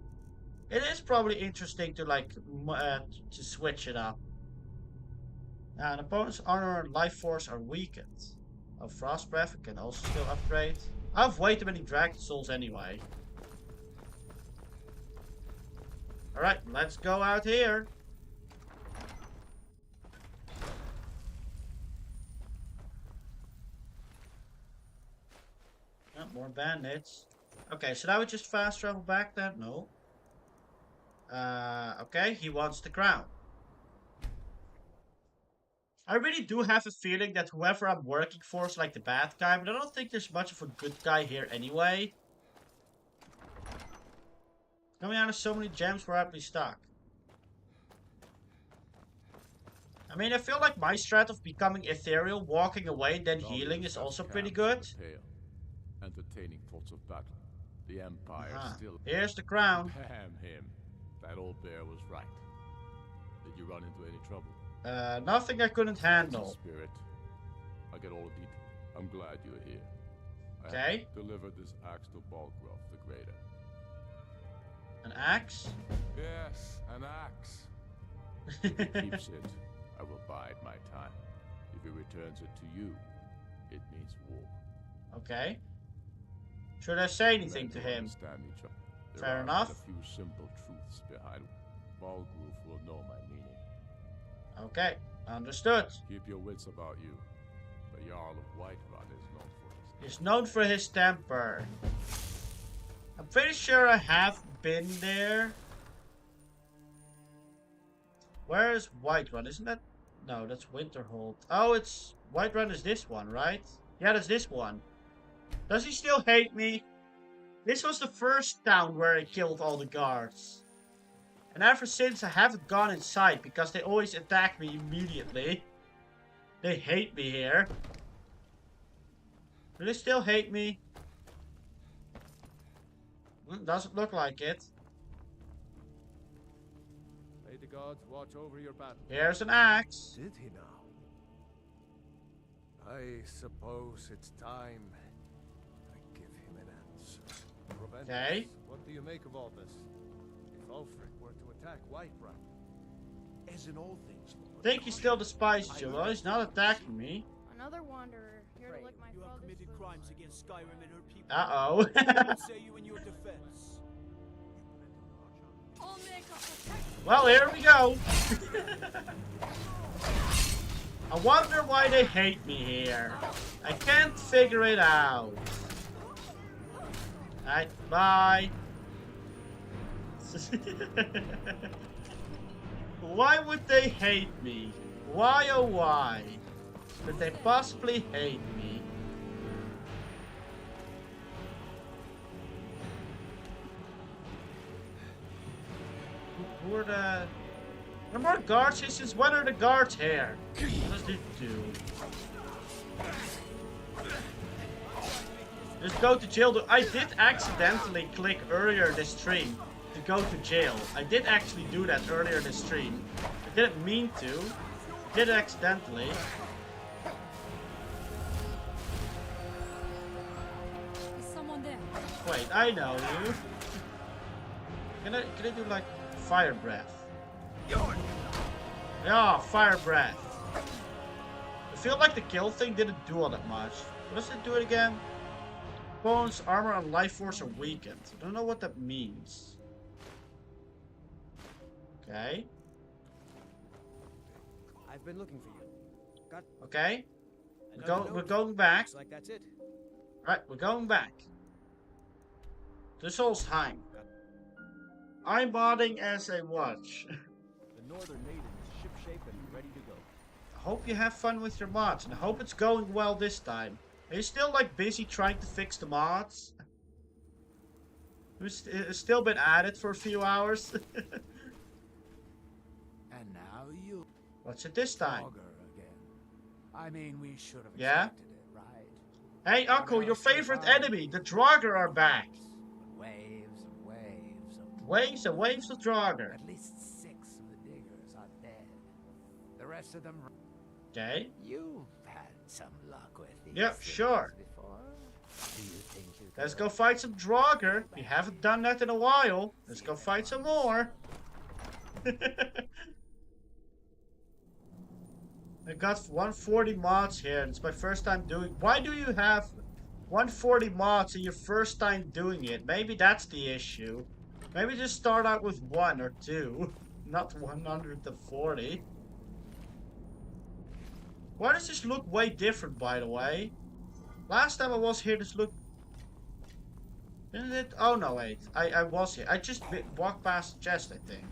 It is probably interesting to like to switch it up. Now, an opponent's armor and life force are weakened. Oh, frost breath can also still upgrade. I have way too many dragon souls anyway. Alright, let's go out here. Oh, more bandits. Okay, so now we just fast travel back then? No. Okay, he wants the crown. I really do have a feeling that whoever I'm working for is like the bad guy, but I don't think there's much of a good guy here anyway. Coming out of so many gems, we're happily stuck. I mean, I feel like my strat of becoming ethereal, walking away, then healing is also pretty good. Entertaining thoughts of battle. The Empire still. Here's the crown. Damn him. That old bear was right. Did you run into any trouble? Nothing I couldn't handle. Spirit. I get all the details. I'm glad you're here. Okay. Deliver this axe to Balgraf the Greater. An axe? Yes, an axe. If he keeps it, I will bide my time. If he returns it to you, it means war. Okay. Should I say anything to him? Fair enough. A few simple truths behind. Balgraf will know my meaning. Okay, understood. Keep your wits about you. The Jarl of Whiterun is known for his. He's known for his temper. I'm pretty sure I have been there. Where is Whiterun? Isn't that? No, that's Winterhold. Oh, it's Whiterun is this one, right? Yeah, that's this one. Does he still hate me? This was the first town where I killed all the guards. And ever since I haven't gone inside because they always attack me immediately. They hate me here. Do they still hate me? Doesn't look like it. May the gods watch over your battle. Here's an axe. Did he now? I suppose it's time I give him an answer. Okay. What do you make of all this? If Ulfric were to attack Whiterun, as in all things, Lord, I think he still despises you. Well, he's not attacking me. Another wanderer here to lick my You have committed crimes against Skyrim and her people. Uh-oh. What say you in your defense? Well, here we go. I wonder why they hate me here. I can't figure it out. Alright, bye. Why would they hate me? Why oh why? Could they possibly hate me? Who are the... There are more guards here. Since when are the guards here? What does this do? Just go to jail. I did accidentally click earlier this stream to go to jail. I did actually do that earlier this stream. I didn't mean to. I did it accidentally. Is someone there? Wait, I know you. Can I do like fire breath? Yeah, fire breath. I feel like the kill thing didn't do all that much. What does it do it again? Bones, armor, and life force are weakened. I don't know what that means. Okay. I've been looking for you. Okay. We're going back. Looks like that's it. Right, we're going back. To Solstheim. I'm modding as I watch. The Northern Maiden is shipshape and ready to go. I hope you have fun with your mods, and I hope it's going well this time. Are you still like busy trying to fix the mods? It's still been added for a few hours. And now you. What's it this time? Again. I mean, we should have expected it, right? Hey, Uncle, your favorite enemy, the Draugr, are back. Waves and waves of waves and waves of Draugr. At least 6 of the diggers are dead. The rest of them. Okay. You've had some luck with these Yep, sure. before. Let's go fight some Draugr. We haven't done that in a while. Let's go fight some more. I got 140 mods here. It's my first time doing. Why do you have 140 mods in your first time doing it? Maybe that's the issue. Maybe just start out with 1 or 2, not 140. Why does this look way different, by the way? Last time I was here, this looked... Didn't it? Oh no, wait. I was here. I just walked past the chest, I think.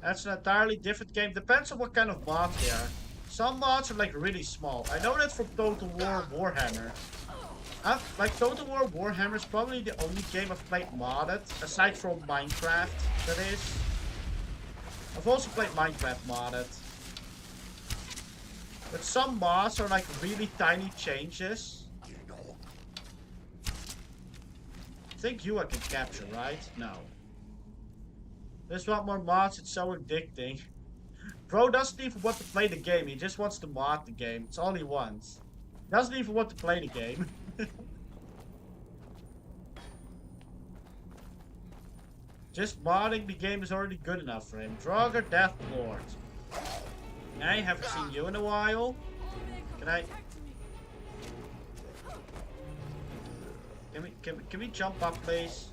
That's an entirely different game. Depends on what kind of mods they are. Some mods are like really small. I know that from Total War Warhammer. Like Total War Warhammer is probably the only game I've played modded, aside from Minecraft, that is. I've also played Minecraft modded. But some mods are like really tiny changes. I think you I can capture, right? No. There's one more mods, it's so addicting. Bro doesn't even want to play the game, he just wants to mod the game. It's all he wants. He doesn't even want to play the game. Just modding the game is already good enough for him. Draugr Deathlord. I haven't seen you in a while. Can I... Can we jump up, please?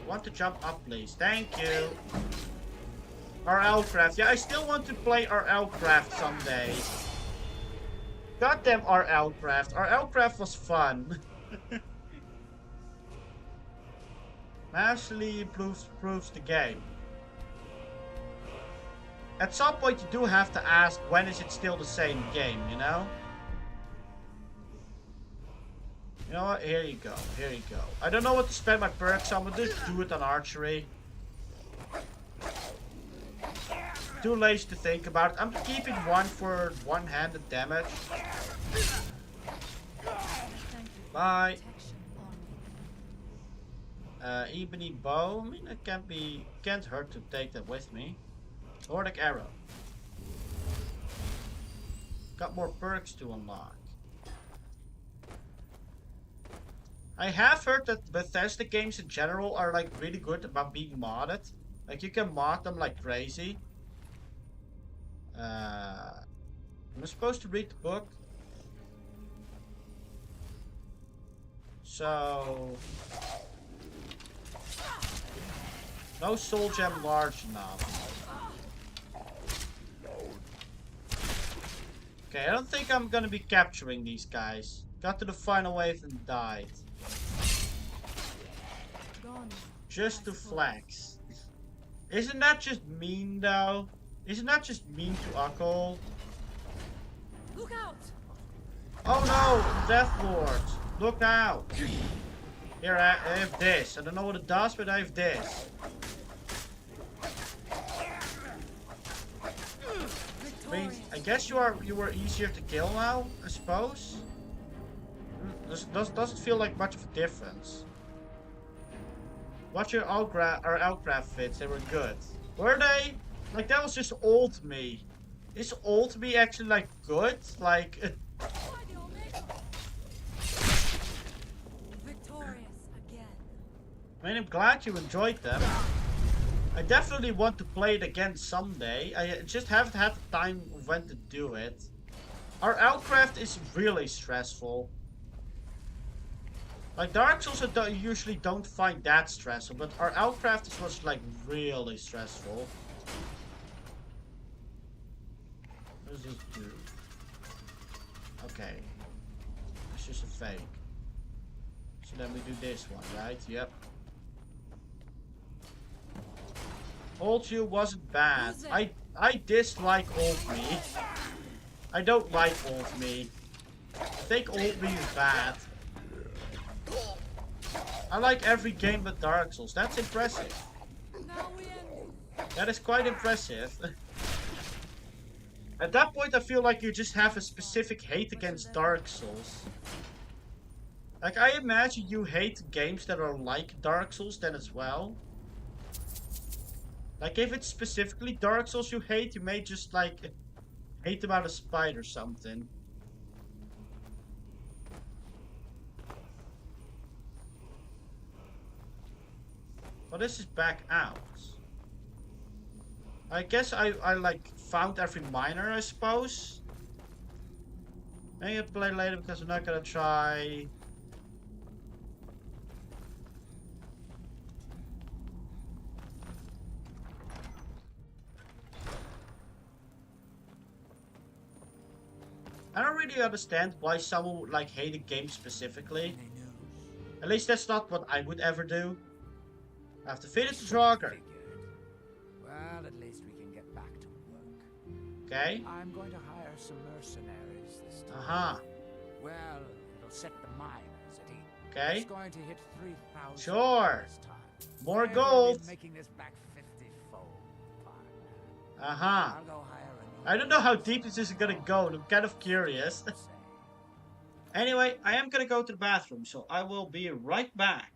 I want to jump up, please. Thank you. RL-Craft. Yeah, I still want to play RL-Craft someday. Goddamn RL-Craft. RL-Craft was fun. Massively improves the game. At some point you do have to ask, when is it still the same game, you know? You know what? Here you go. Here you go. I don't know what to spend my perks on, but just do it on archery. Too lazy to think about it. I'm keeping 1 for one-handed damage. Bye. Ebony bow. I mean, it can't hurt to take that with me. Nordic arrow. Got more perks to unlock. I have heard that Bethesda games in general are like really good about being modded. Like you can mod them like crazy. Am I supposed to read the book? So... No soul gem large enough. Okay, I don't think I'm gonna be capturing these guys. Got to the final wave and died. Just to flex. Isn't that just mean though? Isn't that just mean to Ukkel? Look out! Oh no, Deathlord! Look out! Here I have this. I don't know what it does, but I have this. I mean, I guess you were easier to kill now, I suppose. Doesn't feel like much of a difference. Watch your outcraft fits, they were good. Were they? Like that was just old me. Is old me actually like good? Like I mean, I'm glad you enjoyed them. I definitely want to play it again someday. I just haven't had the time when to do it. Our outcraft is really stressful. Like Dark Souls I usually don't find that stressful, but our outcraft was like really stressful. What does this do? Okay. It's just a fake. So then we do this one, right? Yep. Old you wasn't bad. I dislike old me. I don't like old me. I think old me is bad. I like every game but Dark Souls. That's impressive. That is quite impressive. At that point I feel like you just have a specific hate against Dark Souls. Like I imagine you hate games that are like Dark Souls then as well. Like if it's specifically Dark Souls you hate, you may just like hate them out of spite or something. Well, this is back out. I guess I like found every miner, I suppose. Maybe I'll play later because I'm not gonna try. I don't really understand why someone would like hate a game specifically. At least that's not what I would ever do. I have to feed it to Draugr. Well, at least we can get back to work. Okay. I'm going to hire some mercenaries this time. Uh-huh. Well, it'll set the miners at ease. Okay. It's going to hit 3,000 Sure. this time. More They've gold. been making this back 50-fold. Uh-huh. I'll go hire I don't know how deep this is gonna go, and I'm kind of curious. Anyway, I am gonna go to the bathroom, so I will be right back.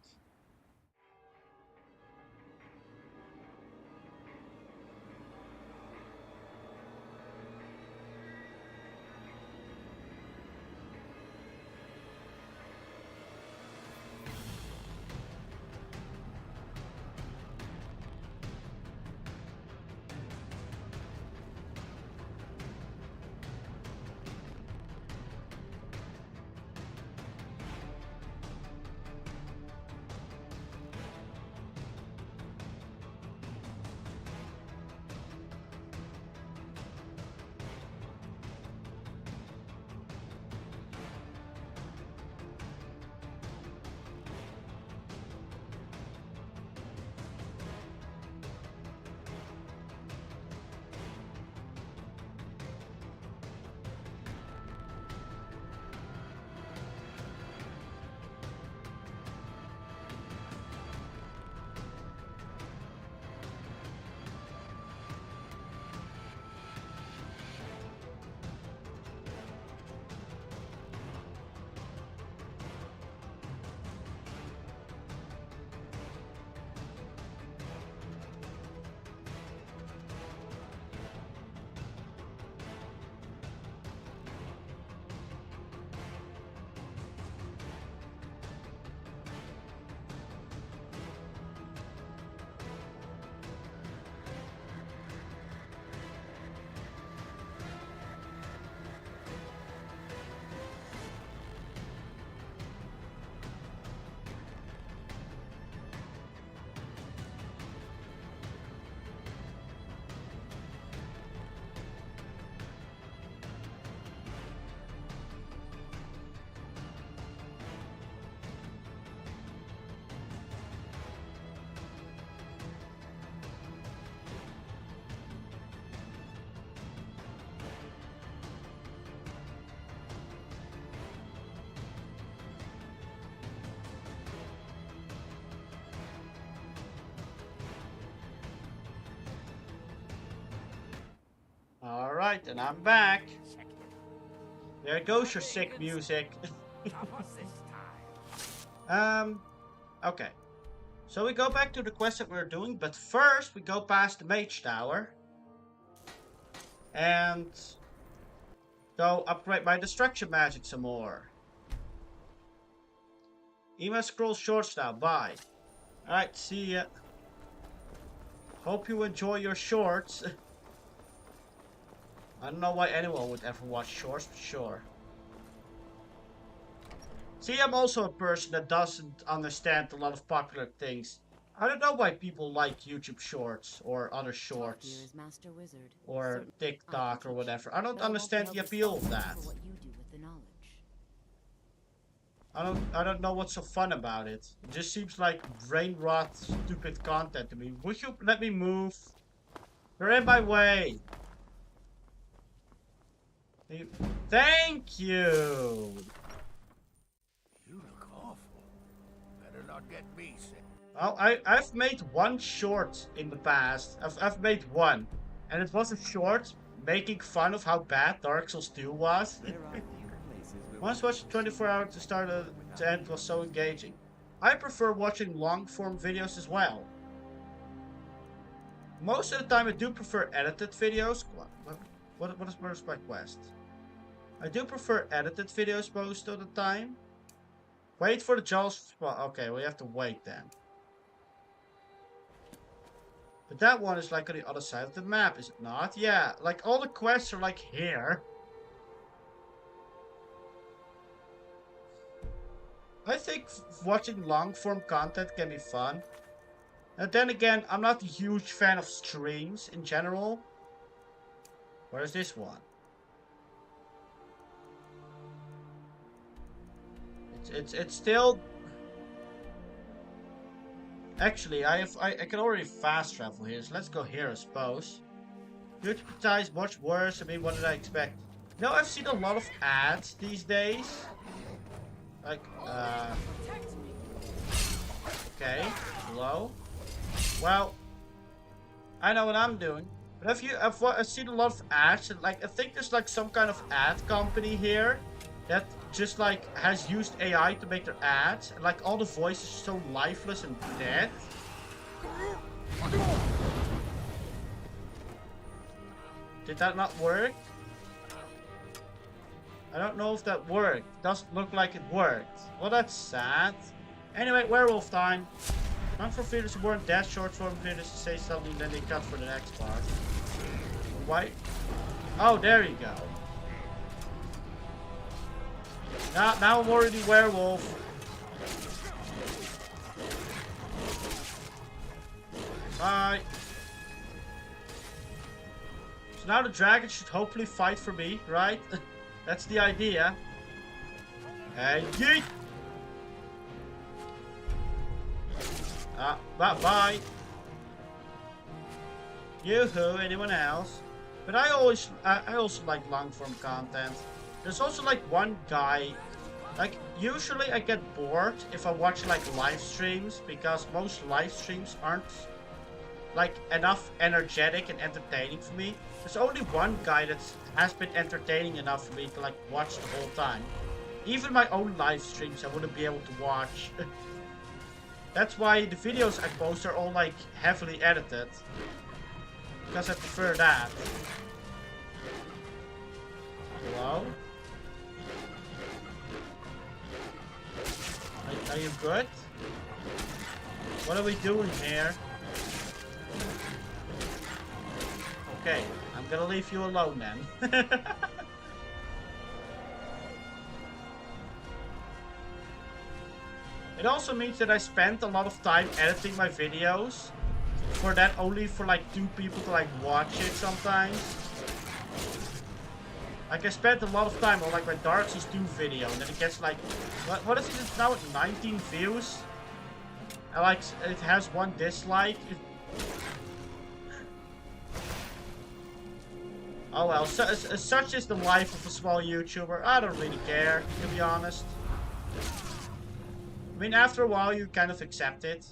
Alright, and I'm back. There goes your sick music. Okay. So we go back to the quest that we're doing, but first we go past the Mage Tower. And go upgrade my destruction magic some more. Ema scroll shorts now, bye. Alright, see ya. Hope you enjoy your shorts. I don't know why anyone would ever watch shorts, but sure. See, I'm also a person that doesn't understand a lot of popular things. I don't know why people like YouTube shorts or other shorts. Or TikTok or whatever. I don't understand the appeal of that. I don't know what's so fun about it. It just seems like brain rot, stupid content to me. Would you let me move? You're in my way. Thank you. You look awful. Better not get me sick. Well, I've made one short in the past. I've made one. And it was a short making fun of how bad Dark Souls 2 was. Once watched 24 hours to start to end was so engaging. I prefer watching long form videos as well. Most of the time I do prefer edited videos. Where's my quest? I do prefer edited videos most of the time. Wait for the jaws. Well, okay, we have to wait then. But that one is like on the other side of the map, is it not? Yeah, like all the quests are like here. I think watching long form content can be fun. And then again, I'm not a huge fan of streams in general. Where's this one? It's still. Actually, I can already fast travel here, so let's go here, I suppose. YouTube is much worse. I mean, what did I expect? You know, I've seen a lot of ads these days. Like, okay, hello. Well, I know what I'm doing. But I've seen a lot of ads, and like I think there's like some kind of ad company here that just like has used AI to make their ads, and like all the voices are so lifeless and dead. Did that not work? I don't know if that worked. Doesn't look like it worked. Well, that's sad. Anyway, werewolf time. Long for feeders weren't that short form feeders to say something, then they cut for the next part. Why? Oh, there you go. Now I'm already werewolf. Bye. So now the dragon should hopefully fight for me, right? That's the idea. And yeet! Bye. Yoo-hoo, anyone else? But I also like long form content. There's also like one guy, like usually I get bored if I watch like live streams because most live streams aren't like enough energetic and entertaining for me. There's only one guy that has been entertaining enough for me to like watch the whole time. Even my own live streams I wouldn't be able to watch. That's why the videos I post are all like heavily edited. Because I prefer that. Hello? Are you good? What are we doing here? Okay, I'm gonna leave you alone then. It also means that I spent a lot of time editing my videos. For that, only for like 2 people to like watch it sometimes. Like I spent a lot of time on like my Dark Souls 2 video, and then it gets like, what is it now at 19 views? And like it has 1 dislike. Oh well, such is the life of a small YouTuber. I don't really care, to be honest. I mean, after a while you kind of accept it.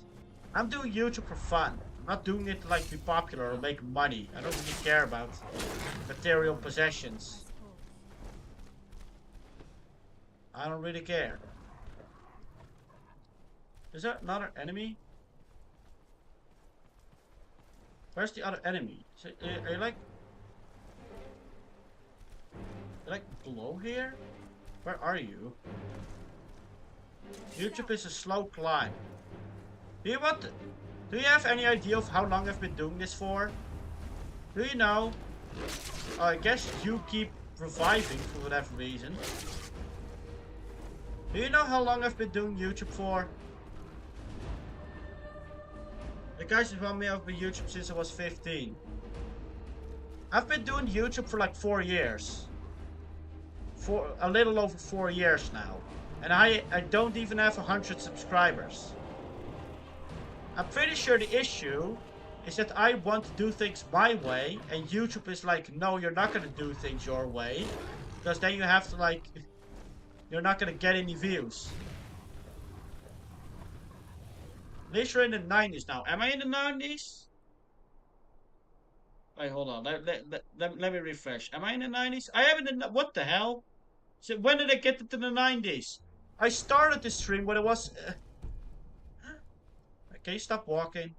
I'm doing YouTube for fun. I'm not doing it to like be popular or make money. I don't really care about material possessions. I don't really care. Is there another enemy? Where's the other enemy? Are you like below here? Where are you? YouTube is a slow climb. Do you have any idea of how long I've been doing this for? Do you know? I guess you keep reviving for whatever reason. Do you know how long I've been doing YouTube for? The guys who me I've been YouTube since I was 15. I've been doing YouTube for like 4 years. For a little over 4 years now. And I don't even have 100 subscribers. I'm pretty sure the issue is that I want to do things my way, and YouTube is like, no, you're not gonna do things your way, because then you have to like, you're not gonna get any views. At least you're in the 90s now. Am I in the 90s? Wait, hold on. Let me refresh. Am I in the 90s? I am in the... What the hell? So when did I get into the 90s? I started the stream when it was... Okay, stop walking.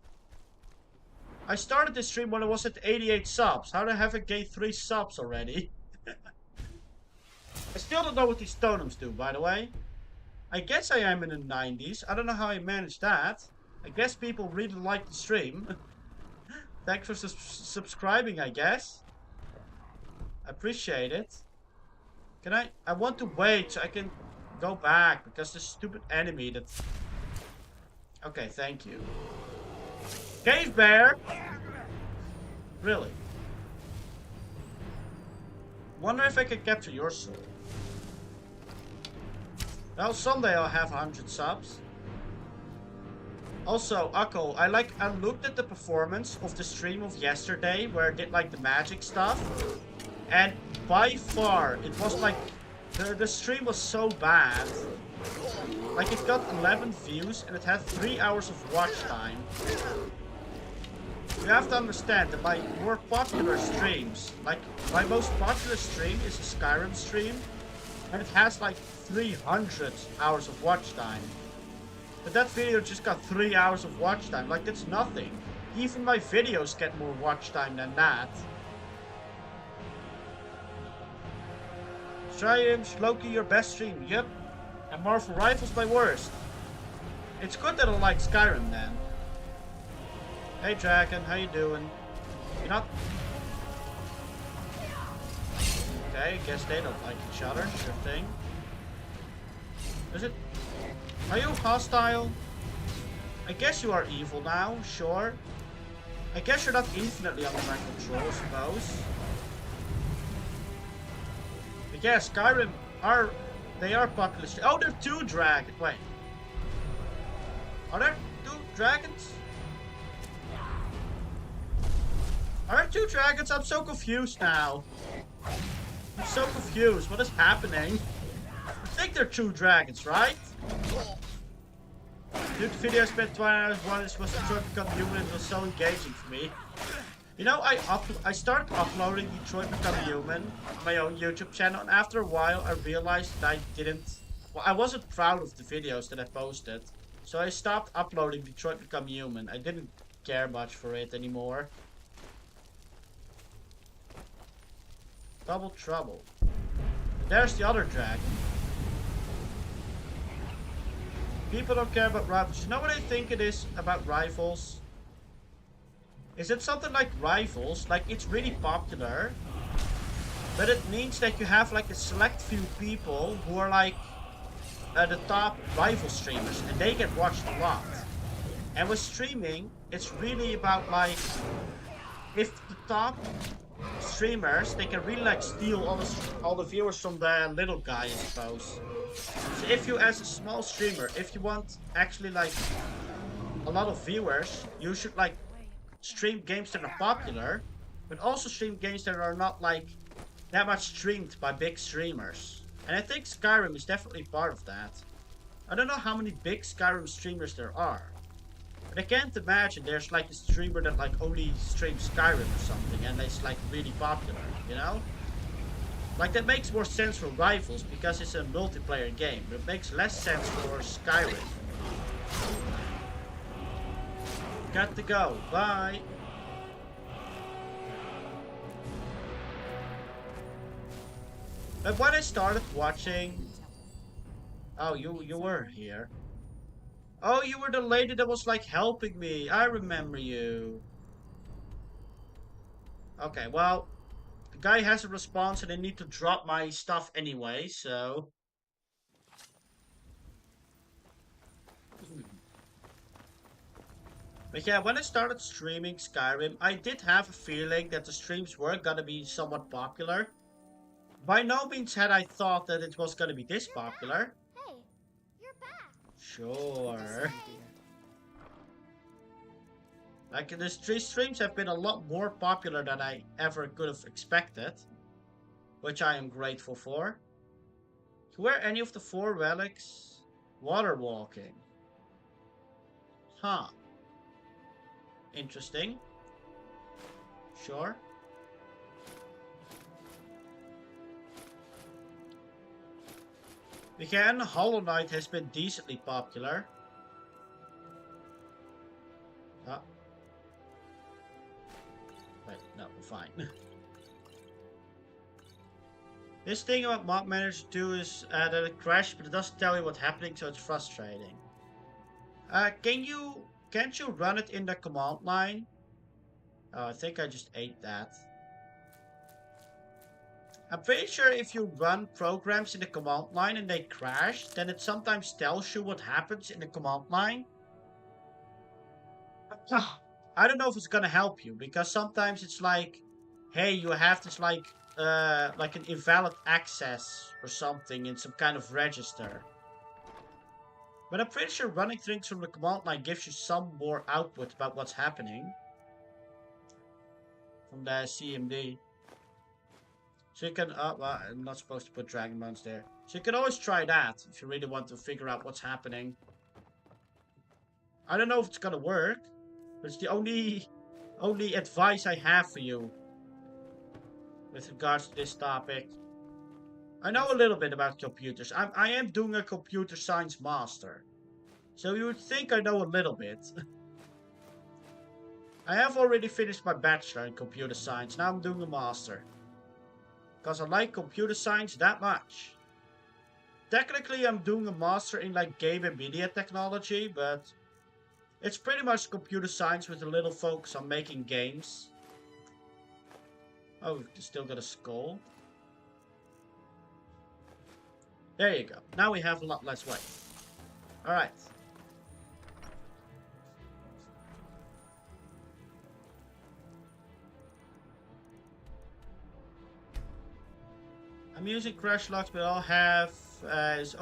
I started the stream when it was at 88 subs. How the heck I gained 3 subs already? I still don't know what these totems do, by the way. I guess I am in the 90s. I don't know how I managed that. I guess people really like the stream. Thanks for subscribing, I guess. I appreciate it. Can I want to wait so I can go back because this stupid enemy that's... Okay, thank you. Cave bear! Really? Wonder if I can capture your soul. Well, someday I'll have 100 subs. Also, Akko, I looked at the performance of the stream of yesterday where I did like the magic stuff. And by far, it was like, the stream was so bad. Like it got 11 views and it had 3 hours of watch time. You have to understand that my more popular streams, like my most popular stream is a Skyrim stream. And it has like 300 hours of watch time. But that video just got 3 hours of watch time. Like, that's nothing. Even my videos get more watch time than that. Skyrim's Loki your best stream. Yep. And Marvel Rifles my worst. It's good that I like Skyrim then. Hey Draken, how you doing? You're not... Okay, I guess they don't like each other. Sure thing. Is it... Are you hostile? I guess you are evil now, sure. I guess you're not infinitely under my control, I suppose. But yeah, Skyrim are... They are popular. Oh, there are 2 dragons. Wait. Are there 2 dragons? Are there 2 dragons? I'm so confused now. I'm so confused. What is happening? I think there are 2 dragons, right? Dude, the video I spent 20 hours one was Detroit Become Human. It was so engaging for me. You know, I started uploading Detroit Become Human on my own YouTube channel, and after a while I realized that I didn't... Well, I wasn't proud of the videos that I posted. So I stopped uploading Detroit Become Human. I didn't care much for it anymore. Double trouble. There's the other dragon. People don't care about rifles. You know what I think it is about rifles? Is it something like rifles? Like, it's really popular. But it means that you have like a select few people who are like the top rifle streamers. And they get watched a lot. And with streaming, it's really about like... If the top streamers, they can really like steal all the viewers from the little guy, I suppose. So if you, as a small streamer, if you want actually like a lot of viewers, you should like stream games that are popular, but also stream games that are not like that much streamed by big streamers. And I think Skyrim is definitely part of that. I don't know how many big Skyrim streamers there are. But I can't imagine there's like a streamer that like only streams Skyrim or something and it's like really popular, you know? Like that makes more sense for Rivals because it's a multiplayer game, but it makes less sense for Skyrim. Got to go, bye! But when I started watching... Oh, you were here. Oh, you were the lady that was like helping me. I remember you. Okay, well, the guy has a response and I need to drop my stuff anyway, so... But yeah, when I started streaming Skyrim, I did have a feeling that the streams were gonna be somewhat popular. By no means had I thought that it was gonna be this popular. Hey, you're back. Sure. Like, the streams have been a lot more popular than I ever could have expected. Which I am grateful for. To wear any of the 4 relics? Water walking. Huh. Interesting. Sure. Again, Hollow Knight has been decently popular. Wait, no, we're fine. This thing about Mod Manager 2 is that it crashed, but it doesn't tell you what's happening, so it's frustrating. Can't you run it in the command line? Oh, I think I just ate that. I'm pretty sure if you run programs in the command line and they crash, then it sometimes tells you what happens in the command line. I don't know if it's gonna help you, because sometimes it's like, hey, you have this like an invalid access or something in some kind of register. But I'm pretty sure running things from the command line gives you some more output about what's happening from the CMD. So you can, well, I'm not supposed to put Dragon Bones there. So you can always try that if you really want to figure out what's happening. I don't know if it's gonna work, but it's the only advice I have for you with regards to this topic. I know a little bit about computers. I am doing a computer science master. So you would think I know a little bit. I have already finished my bachelor in computer science. Now I'm doing a master. Because I like computer science that much. Technically I'm doing a master in like game and media technology, but it's pretty much computer science with a little focus on making games. Oh, we've still got a skull. There you go. Now we have a lot less weight. Alright. I'm using crash logs, but I'll have his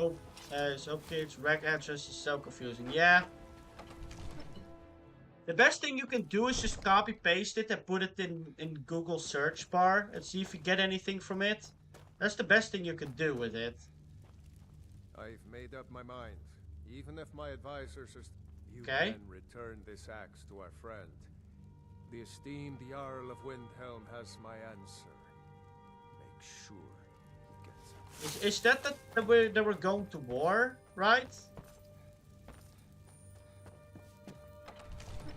kids reg address is so confusing. Yeah. The best thing you can do is just copy paste it and put it in Google search bar and see if you get anything from it. That's the best thing you can do with it. I've made up my mind. Even if my advisors are... You Okay. can return this axe to our friend. The esteemed Jarl of Windhelm has my answer. Make sure he gets it. Is that they were going to war, right?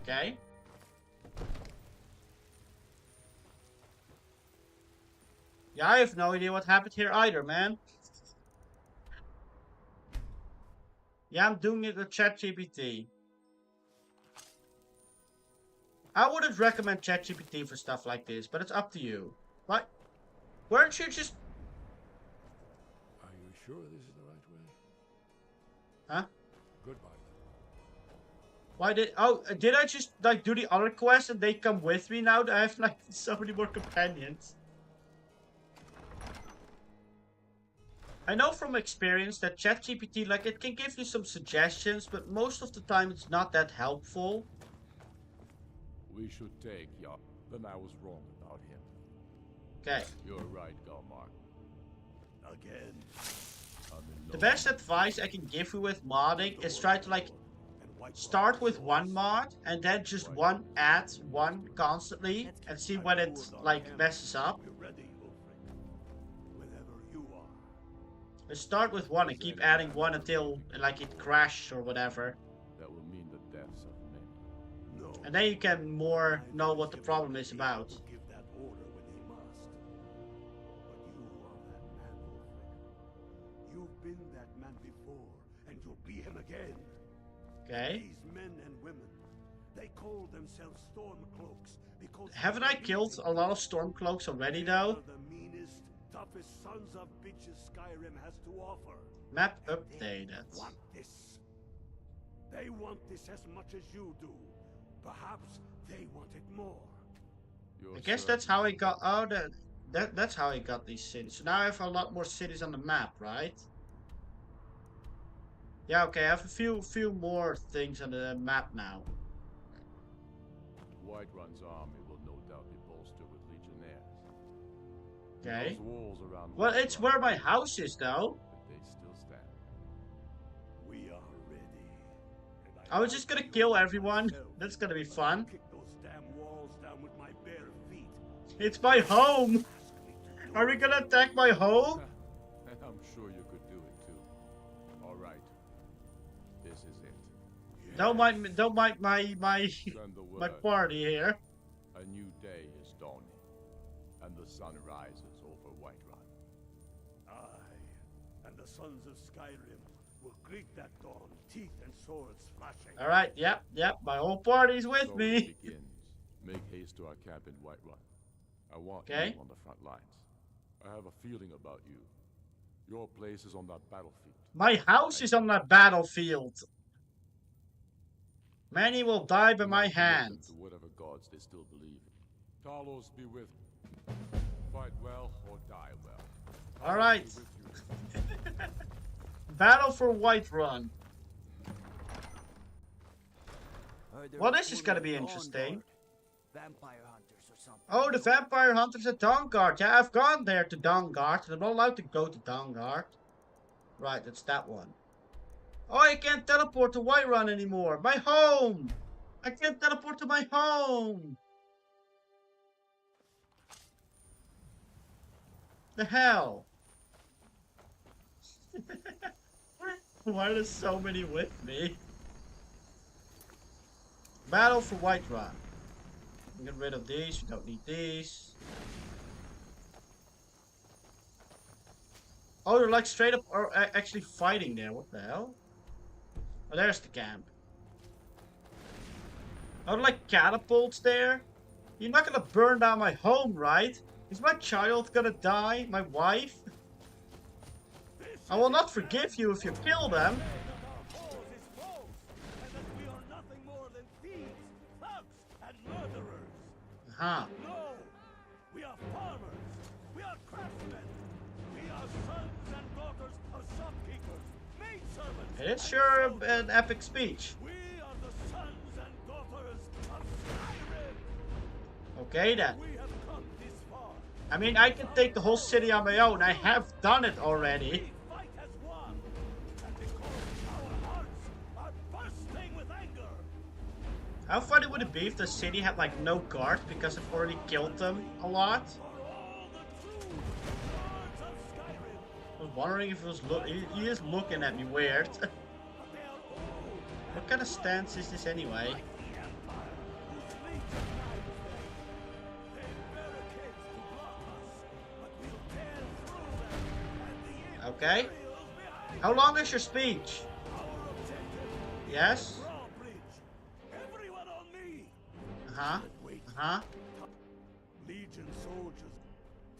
Okay. Yeah, I have no idea what happened here either, man. Yeah, I'm doing it with ChatGPT. I wouldn't recommend ChatGPT for stuff like this, but it's up to you. What? Weren't you just... Are you sure this is the right way? Huh? Goodbye. Why did... Oh, did I just, like, do the other quest and they come with me now that I have, like, so many more companions? I know from experience that ChatGPT, like, it can give you some suggestions, but most of the time it's not that helpful. We should take Jan. Then I was wrong about him. Okay. You're right, Galmark. Again. The best advice I can give you with modding is try to, like, start with one mod and then just add one constantly and see when it, like, messes up. Just start with one and keep adding one until, like, it crashes or whatever. That will mean the deaths of many. And then you can more know what the problem is about. Give that order when he must. But you are that man, Ulfric. You've been that man before, and you'll be him again. Okay. These men and women, they call themselves Stormcloaks because... Haven't I killed a lot of Stormcloaks already, though? The meanest, toughest sons of bitches Skyrim has to offer. Map updated. They want this. They want this as much as you do. Perhaps they want it more. I guess that's how I got... Oh, that's how I got these cities. So now I have a lot more cities on the map, right? Yeah, okay, I have a few more things on the map now. Whiterun's army will no doubt be bolstered with legionnaires. Okay. Those walls around Well, it's where my house is, though. But they still stand. We are ready. I was just gonna kill everyone. That's gonna be fun. Kick those damn walls down with my bare feet. It's my home. Are we gonna attack my home? And I'm sure you could do it too. All right. This is it. Don't mind my Send the my word. party here. A new day is dawning, and the sun rises over Whiterun. Aye, and the sons of Skyrim will greet that dawn, teeth and swords flashing. All right, yep. My whole party's with So me. it begins. Make haste to our camp in Whiterun. I want Okay. you on the front lines. I have a feeling about you. Your place is on that battlefield. My house is on that battlefield. Many will die by my hand. To whatever gods they still believe in. Talos be with you. Fight well or die well. All right. Battle for Whiterun. Well, this is gonna be interesting. Vampire hunters or something. Oh, the vampire hunters at Dawnguard. Yeah, I've gone there to Dawnguard. I'm not allowed to go to Dawnguard. Right, that's that one. Oh, I can't teleport to Whiterun anymore. My home! I can't teleport to my home! The hell? Why are there so many with me? Battle for Whiterun. Get rid of these, we don't need these. Oh, they're like straight up or actually fighting there. What the hell? Oh, there's the camp. Oh, they're like catapults there. You're not gonna burn down my home, right? Is my child gonna die? My wife? I will not forgive you if you kill them. Huh. No! We are farmers! We are craftsmen! We are sons and daughters of shopkeepers, maidservants! It is sure an epic speech. We are the sons and daughters of Skyrim! Okay then. We have come this far. I mean, I can take the whole city on my own. I have done it already. The fight has won! And because our hearts are bursting with anger! How funny would it be if the city had like no guard because I've already killed them a lot? I was wondering if it was he is looking at me weird. What kind of stance is this anyway? Okay. How long is your speech? Yes? Uh-huh. Uh-huh. Legion soldiers,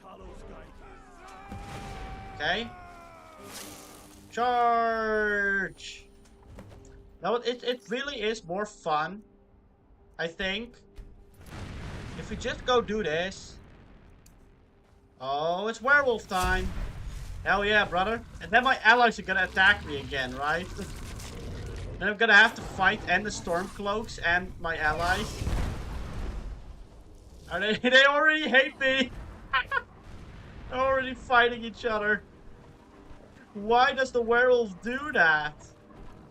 Talos guide. Okay. Charge! Now it really is more fun, I think. If we just go do this. Oh, it's werewolf time. Hell yeah, brother. And then my allies are gonna attack me again, right? Then I'm gonna have to fight and the Stormcloaks and my allies. Are they already hate me. They're already fighting each other. Why does the werewolf do that?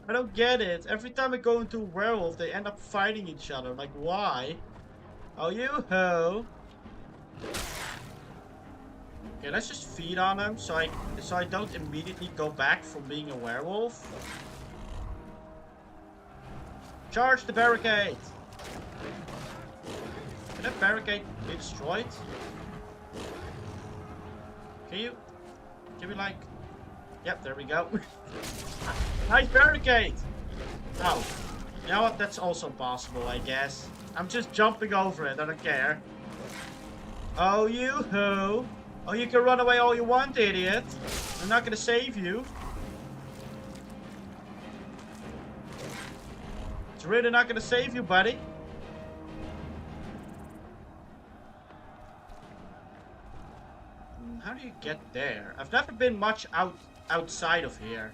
I don't get it. Every time I go into a werewolf, they end up fighting each other. Like, why? Oh, you-ho. Okay, let's just feed on him so I don't immediately go back from being a werewolf. Charge the barricade. Can that barricade be destroyed? Can we like... Yep, there we go. Nice barricade! Oh. You know what? That's also possible, I guess. I'm just jumping over it, I don't care. Oh, you-ho! Oh, you can run away all you want, idiot. I'm not gonna save you. It's really not gonna save you, buddy. How do you get there? I've never been much outside of here.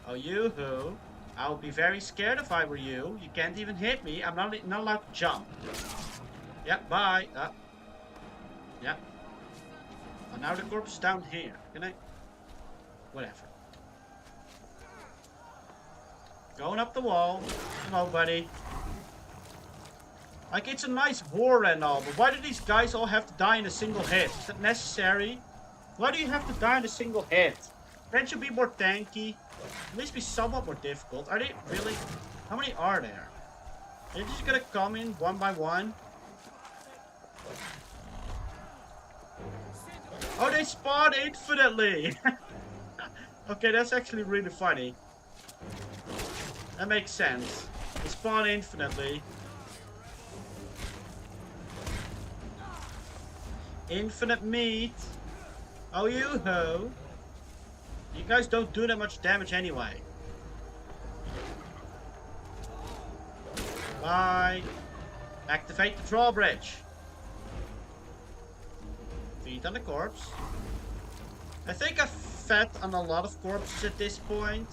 Oh, you-ho. I would be very scared if I were you. You can't even hit me. I'm not allowed to jump. Yep, bye. Yep. Oh, now the corpse is down here. Can I? Whatever. Going up the wall. Hello, buddy. Like, it's a nice war and all, but why do these guys all have to die in a single hit? Is that necessary? Why do you have to die in a single hit? Can't you be more tanky? At least be somewhat more difficult. Are they really? How many are there? Are they just gonna come in one by one? Oh, they spawn infinitely! Okay, that's actually really funny. That makes sense. They spawn infinitely. Infinite meat. Oh, you ho. You guys don't do that much damage anyway. Bye. Activate the drawbridge. Feed on the corpse. I think I've fed on a lot of corpses at this point.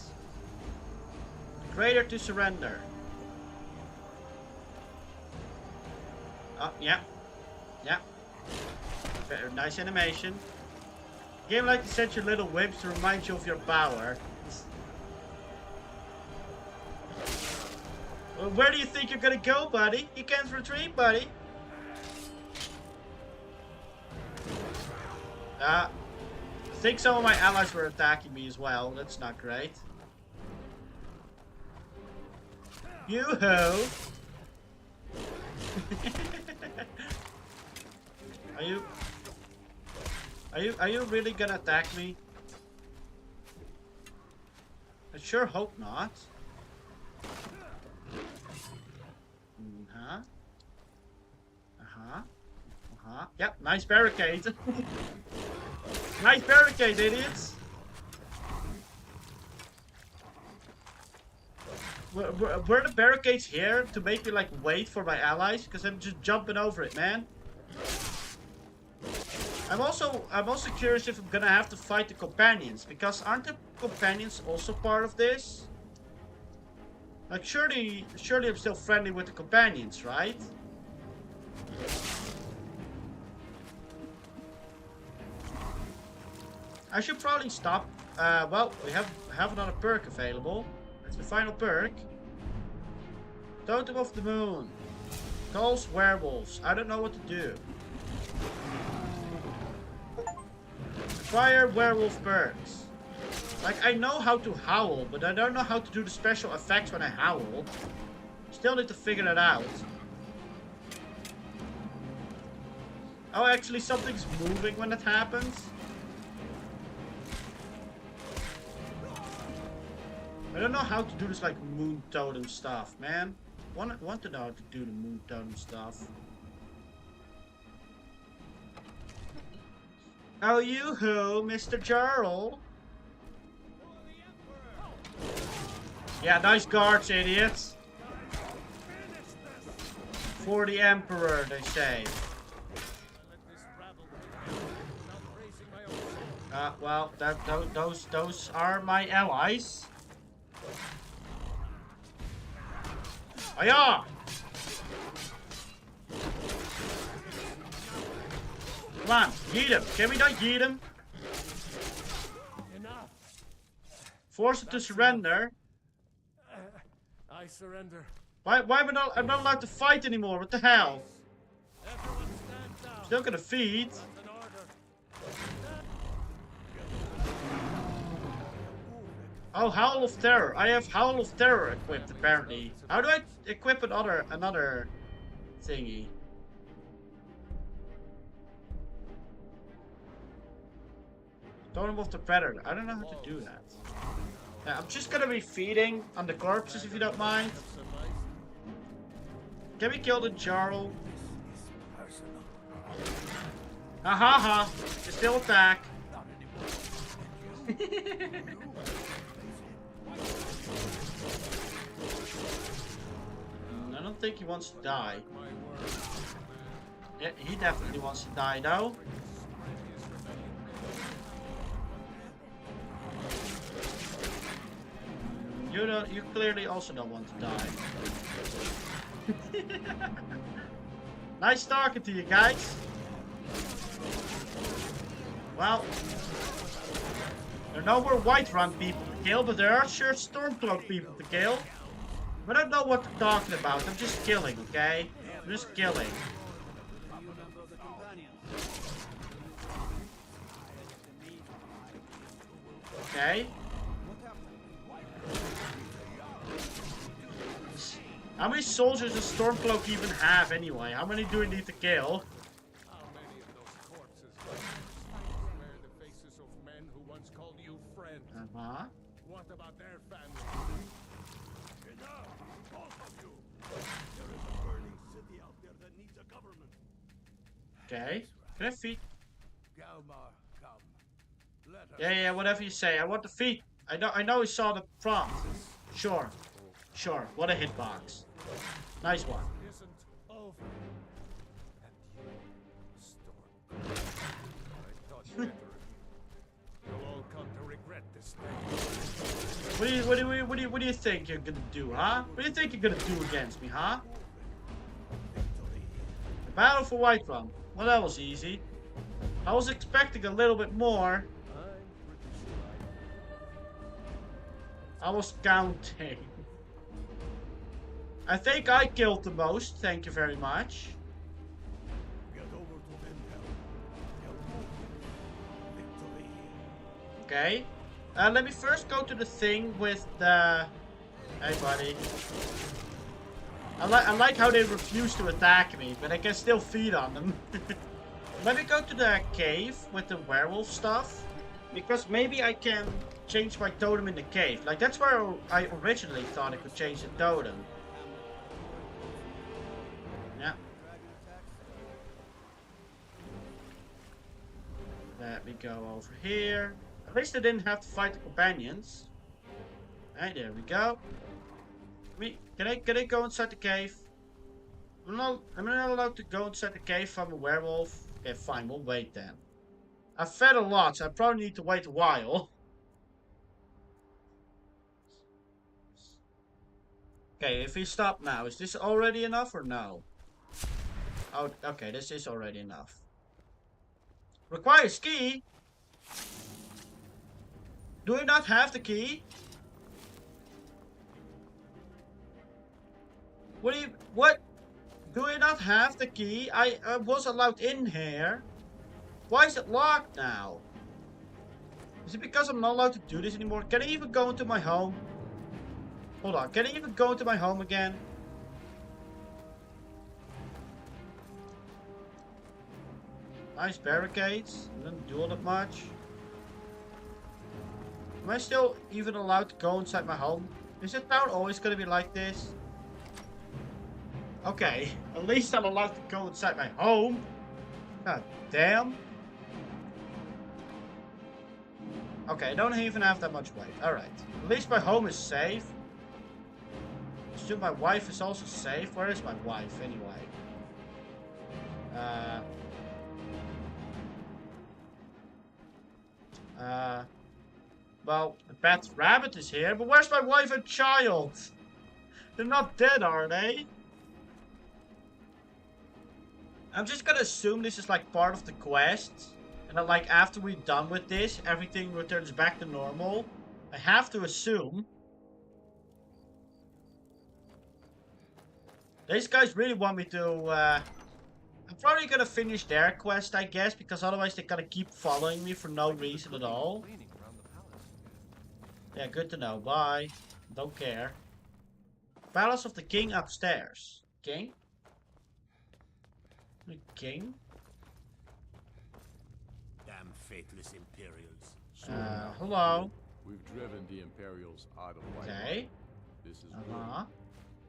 Greater to surrender. Oh, yeah. Yeah. Very nice animation. Game like to set your little whips to remind you of your power. Well, where do you think you're gonna go, buddy? You can't retreat, buddy. I think some of my allies were attacking me as well. That's not great. Yoo-hoo! Are you really gonna attack me? I sure hope not. Uh-huh. Uh-huh. Uh-huh. Yep, nice barricade. Nice barricade, idiots. Were the barricades here to make me like wait for my allies? Because I'm just jumping over it, man. I'm also curious if I'm gonna have to fight the companions, because aren't the companions also part of this? Like surely I'm still friendly with the companions, right? I should probably stop. Well, we have another perk available. It's the final perk. Totem of the Moon. Calls werewolves. I don't know what to do. Fire werewolf perks. Like, I know how to howl, but I don't know how to do the special effects when I howl. Still need to figure that out. Oh, actually, something's moving when that happens. I don't know how to do this, like, moon totem stuff, man. Want to know how to do the moon totem stuff. Oh, you-hoo, Mr. Jarl. Yeah, nice guards, idiots. For the Emperor, they say. Well, those are my allies. Aya! Come on, yeet him. Can we not yeet him? Enough. Force it to surrender. I surrender. Why am I not? I'm not allowed to fight anymore. What the hell? Still gonna feed. Oh, Howl of Terror. I have Howl of Terror equipped apparently. How do I equip another thingy? Totem of the Predator. I don't know how to do that. Yeah, I'm just gonna be feeding on the corpses if you don't mind. Can we kill the Jarl? Ha ha ha! They still attack. I don't think he wants to die. Yeah, he definitely wants to die though. You clearly also don't want to die. Nice talking to you guys. Well, there are no more Whiterun people to kill, but there are sure Stormcloak people to kill. But I don't know what they're talking about. I'm just killing, okay? I'm just killing. Okay. How many soldiers does Stormcloak even have anyway? How many do we need to kill? How many of those corpses wear the faces of men who once called you friend? Uh-huh. What about their families? Enough, both of you. There is a burning city out there that needs a government. Okay. Can I feed? Galmar, come. Let us Yeah, whatever you say. I want the feet. I know he saw the prompt. Sure. Sure. What a hitbox. Nice one. isn't over. And you, Storm. I thought better of you. You'll all come to regret this day. What do you think you're gonna do, huh? What do you think you're gonna do against me, huh? The battle for Whiterun. Well, that was easy. I was expecting a little bit more. I was counting. I think I killed the most. Thank you very much. Okay. Let me first go to the thing with the... Hey, buddy. I like how they refuse to attack me, but I can still feed on them. Let me go to the cave with the werewolf stuff. Because maybe I can change my totem in the cave. Like, that's where I originally thought I could change the totem. Yeah. Let me go over here. At least I didn't have to fight the companions. Alright, there we go. Can I go inside the cave? I'm not allowed to go inside the cave if I'm a werewolf. Okay, fine, we'll wait then. I've fed a lot, so I probably need to wait a while. Okay, if we stop now, is this already enough or no? Oh, okay, this is already enough. Requires key? Do we not have the key? What? Do we not have the key? I was allowed in here. Why is it locked now? Is it because I'm not allowed to do this anymore? Can I even go into my home? Hold on, can I even go into my home again? Nice barricades. Didn't do all that much. Am I still even allowed to go inside my home? Is the town always gonna be like this? Okay, at least I'm allowed to go inside my home. God damn. Okay, I don't even have that much weight. Alright. At least my home is safe. I assume my wife is also safe. Where is my wife anyway? Well, the pet rabbit is here, but where's my wife and child? They're not dead, are they? I'm just gonna assume this is like part of the quest. And that like after we're done with this, everything returns back to normal. I have to assume. These guys really want me to, I'm probably gonna finish their quest, I guess, because otherwise they're gonna keep following me for no reason at all. Yeah, good to know. Bye. Don't care. Palace of the King upstairs. King? The King? Damn faithless Imperials. Hello. We've driven the Imperials out of White. Okay. This is good.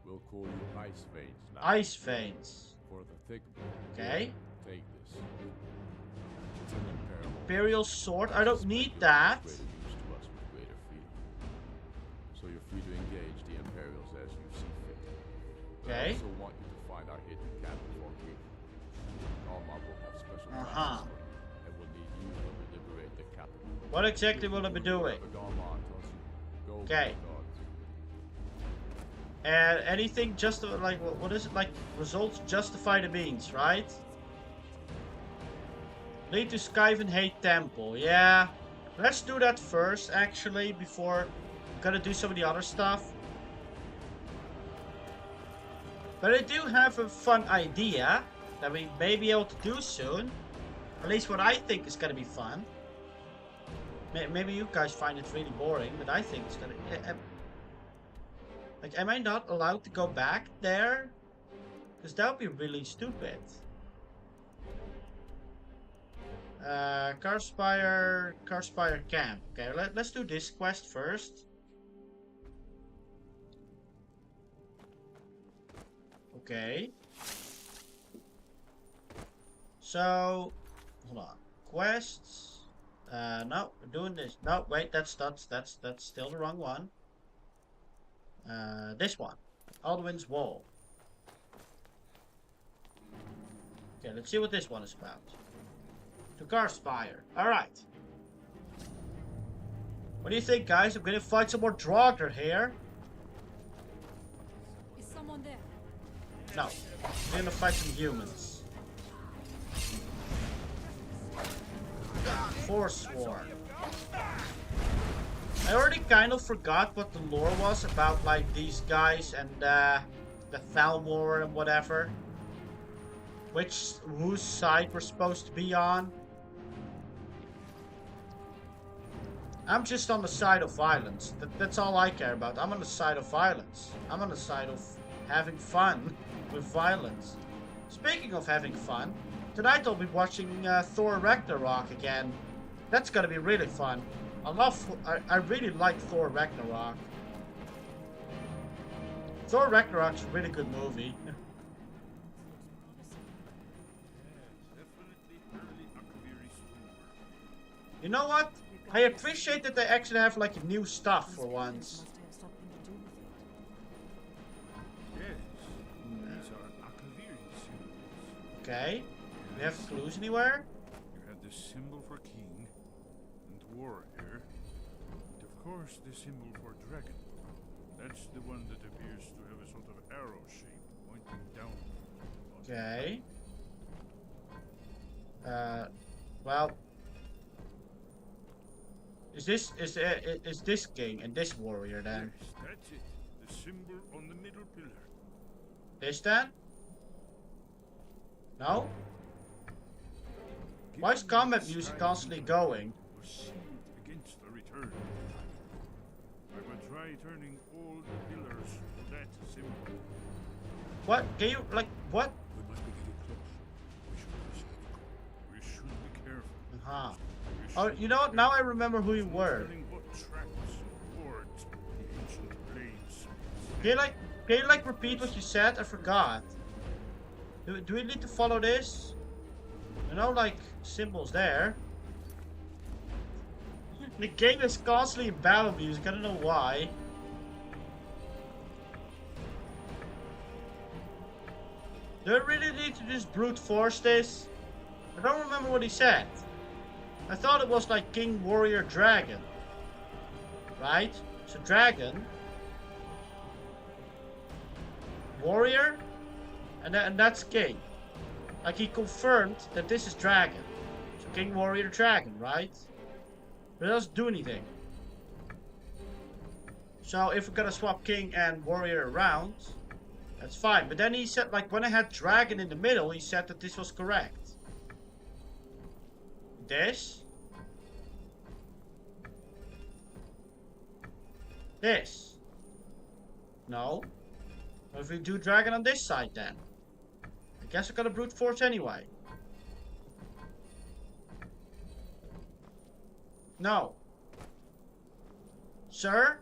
We'll call you Ice Veins now. Ice Veins. For the thick blood. Okay. Take this. It's an Imperial sword. I don't need that. So you're free to engage the Imperials as you see fit. But Okay. I also want you to find our hidden camp before King. Alma will have special plans for you, and will need you to liberate the capital. What exactly will I be doing? Okay. And anything just like what is it like? Results justify the means, right? Lead to Skyven Hate Temple. Yeah, let's do that first, actually, before I'm gonna do some of the other stuff. But I do have a fun idea that we may be able to do soon. At least what I think is gonna be fun. Maybe you guys find it really boring, but I think it's gonna. Like, am I not allowed to go back there? Because that would be really stupid. Carspire camp. Okay, let's do this quest first. Okay. So, hold on. Quests. No, we're doing this. No, wait, that's still the wrong one. This one. Alduin's Wall. Okay, let's see what this one is about. Tukar's Spire. Alright. What do you think, guys? I'm gonna fight some more Draugr here. Is someone there? No. We're gonna fight some humans. Forsworn. I already kind of forgot what the lore was about, like, these guys and the Thalmor and whatever. Whose side we're supposed to be on. I'm just on the side of violence. That's all I care about. I'm on the side of violence. I'm on the side of having fun with violence. Speaking of having fun, tonight I'll be watching Thor Ragnarok again. That's gonna be really fun. I really like Thor Ragnarok. Thor Ragnarok's a really good movie. You know what? I appreciate that they actually have like new stuff for once. Okay. Do we have clues anywhere? You have the symbol for king and warrior. And of course the symbol for dragon. That's the one that appears to have a sort of arrow shape pointing down. Okay. Well, is this king and this warrior then? Yes, that's it. The symbol on the middle pillar. This then? No? Why is combat music constantly going? Against the return. I will try turning all the pillars to that symbol. What? Can you, like, what? We must be getting close. We should be careful. Uh-huh. Oh, you know what? Now I remember who you were. Can you like repeat what you said? I forgot. Do we need to follow this? You know, like symbols there. The game is constantly in battle music. I don't know why. Do I really need to just brute force this? I don't remember what he said. I thought it was like King, Warrior, Dragon. Right? So Dragon. Warrior. And that's King. Like he confirmed that this is Dragon. So King, Warrior, Dragon, right? But it doesn't do anything. So if we're gonna swap King and Warrior around, that's fine. But then he said, like when I had Dragon in the middle, he said that this was correct. This. This. No. What if we do Dragon on this side then? I guess we're gonna brute force anyway. No. Sir?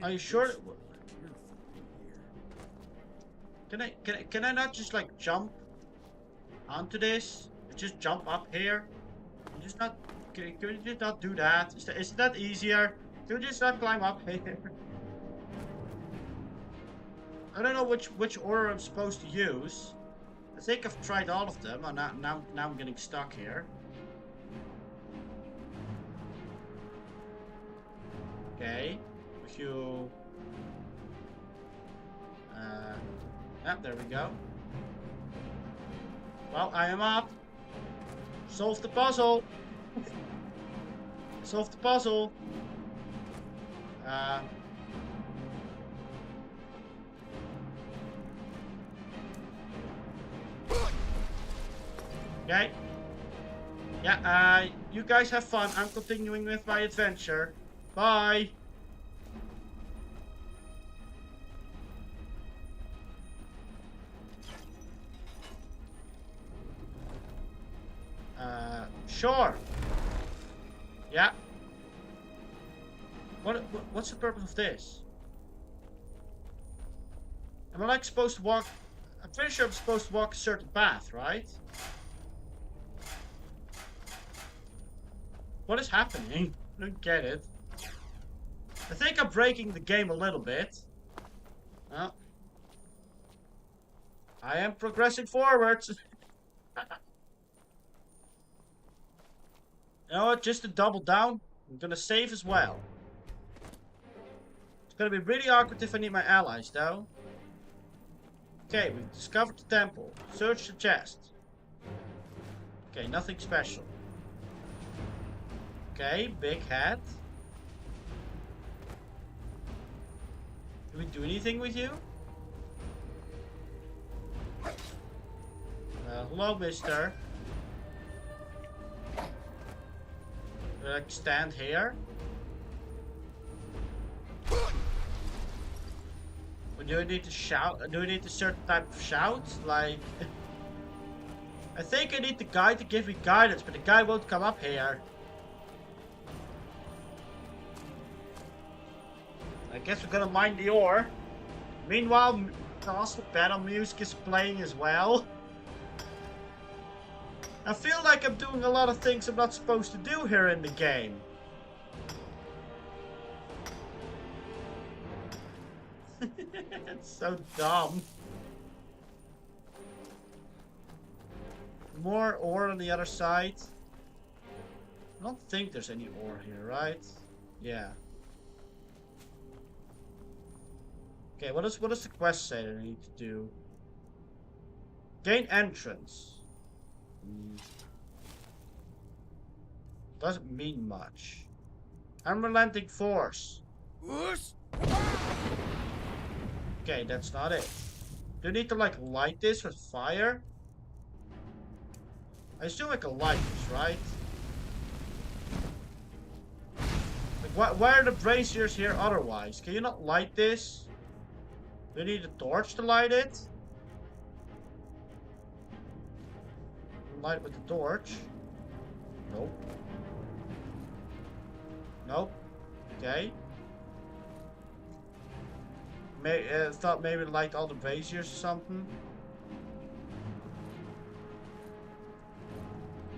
Are you sure? Can I not just like jump onto this? Just jump up here? Just not. Can we just not do that? Is that easier? Can we just not climb up here? I don't know which order I'm supposed to use. I think I've tried all of them, and now I'm getting stuck here. Okay, if you. Yeah, there we go. Well, I am up. Solve the puzzle. Solve the puzzle. Okay. Yeah, you guys have fun. I'm continuing with my adventure. Bye. Sure. Yeah. What's the purpose of this? Am I like supposed to walk? I'm pretty sure I'm supposed to walk a certain path, right? What is happening? I don't get it. I think I'm breaking the game a little bit. Well, I am progressing forwards. You know what? Just to double down, I'm gonna save as well. It's gonna be really awkward if I need my allies, though. Okay, we've discovered the temple. Search the chest. Okay, nothing special. Okay, big hat. Did we do anything with you? Hello, mister. Like stand here? Or do I need to shout? Do I need a certain type of shout? Like... I think I need the guy to give me guidance, but the guy won't come up here. I guess we're gonna mine the ore. Meanwhile, Castle Battle music is playing as well. I feel like I'm doing a lot of things I'm not supposed to do here in the game. It's so dumb. More ore on the other side. I don't think there's any ore here, right? Yeah. Okay, what does the quest say that I need to do? Gain entrance. Doesn't mean much. Unrelenting force. Okay, that's not it. Do you need to like light this with fire? I assume I can light this, right? Like, why are the braziers here otherwise? Can you not light this? Do you need a torch to light it? Light it with the torch. Nope. Nope. Okay. Thought maybe light all the braziers or something.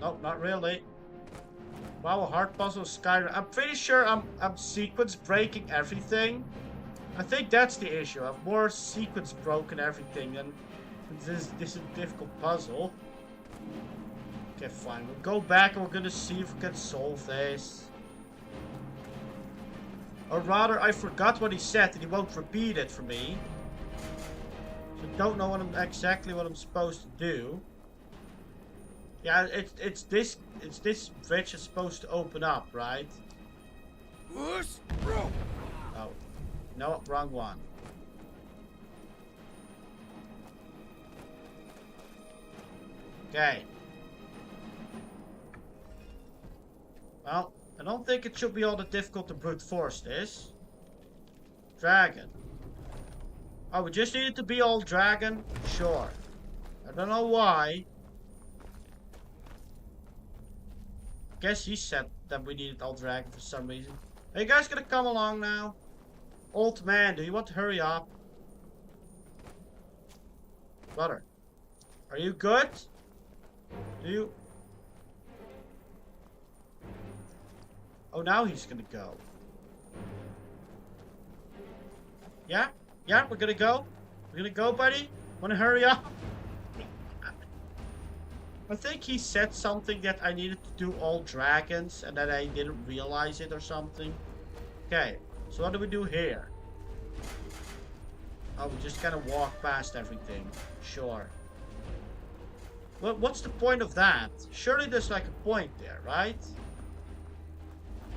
Nope, not really. Wow, a hard puzzle Skyrim. I'm pretty sure I'm sequence breaking everything. I think that's the issue. I've more sequence broken everything than this is a difficult puzzle. Okay, fine. We'll go back and we're gonna see if we can solve this. Or rather, I forgot what he said and he won't repeat it for me. So I don't know exactly what I'm supposed to do. Yeah, it's this bridge is supposed to open up, right? Oh. No, wrong one. Okay. Well, I don't think it should be all that difficult to brute force this. Dragon. Oh, we just need it to be all dragon? Sure. I don't know why. Guess he said that we needed all dragon for some reason. Are you guys gonna come along now? Old man, do you want to hurry up? Brother. Are you good? Do you... Oh, now he's gonna go. Yeah? Yeah, we're gonna go? We're gonna go, buddy? Wanna hurry up? I think he said something that I needed to do all dragons and that I didn't realize it or something. Okay, so what do we do here? Oh, we just kind of walk past everything. Sure. Well, what's the point of that? Surely there's like a point there, right?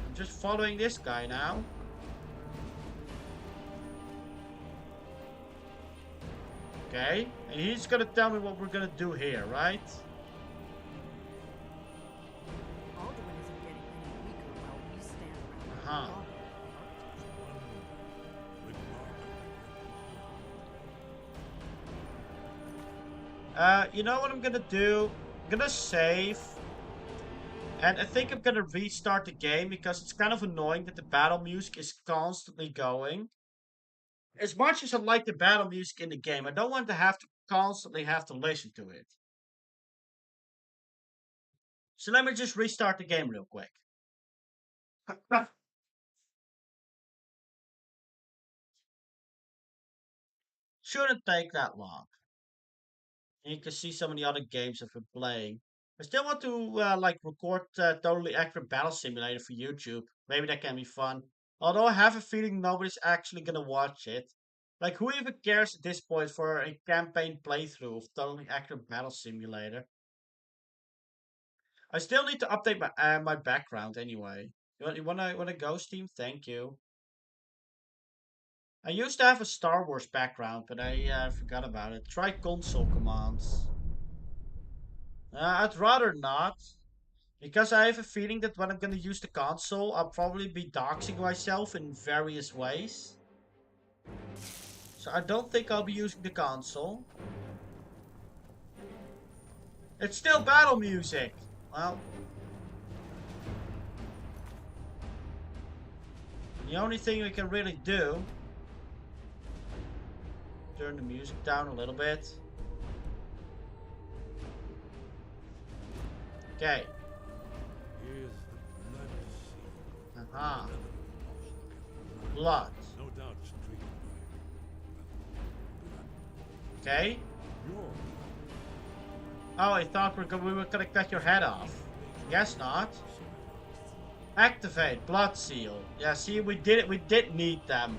I'm just following this guy now. Okay, and he's gonna tell me what we're gonna do here, right? Uh-huh. You know what I'm gonna do? I'm gonna save. And I think I'm gonna restart the game because it's kind of annoying that the battle music is constantly going. As much as I like the battle music in the game, I don't want to have to constantly have to listen to it. So let me just restart the game real quick. Shouldn't take that long. And you can see some of the other games I've been playing. I still want to like record Totally Accurate Battle Simulator for YouTube. Maybe that can be fun. Although I have a feeling nobody's actually gonna watch it. Like, who even cares at this point for a campaign playthrough of Totally Accurate Battle Simulator? I still need to update my background anyway. You wanna go, Steam? Thank you. I used to have a Star Wars background, but I forgot about it. Try console commands. I'd rather not. Because I have a feeling that when I'm gonna use the console, I'll probably be doxing myself in various ways. So I don't think I'll be using the console. It's still battle music! Well. The only thing we can really do... Turn the music down a little bit. Okay. Aha. Blood. No doubt. Okay. Oh, I thought we were gonna cut your head off. Guess not. Activate blood seal. Yeah, see, we did it. We did need them.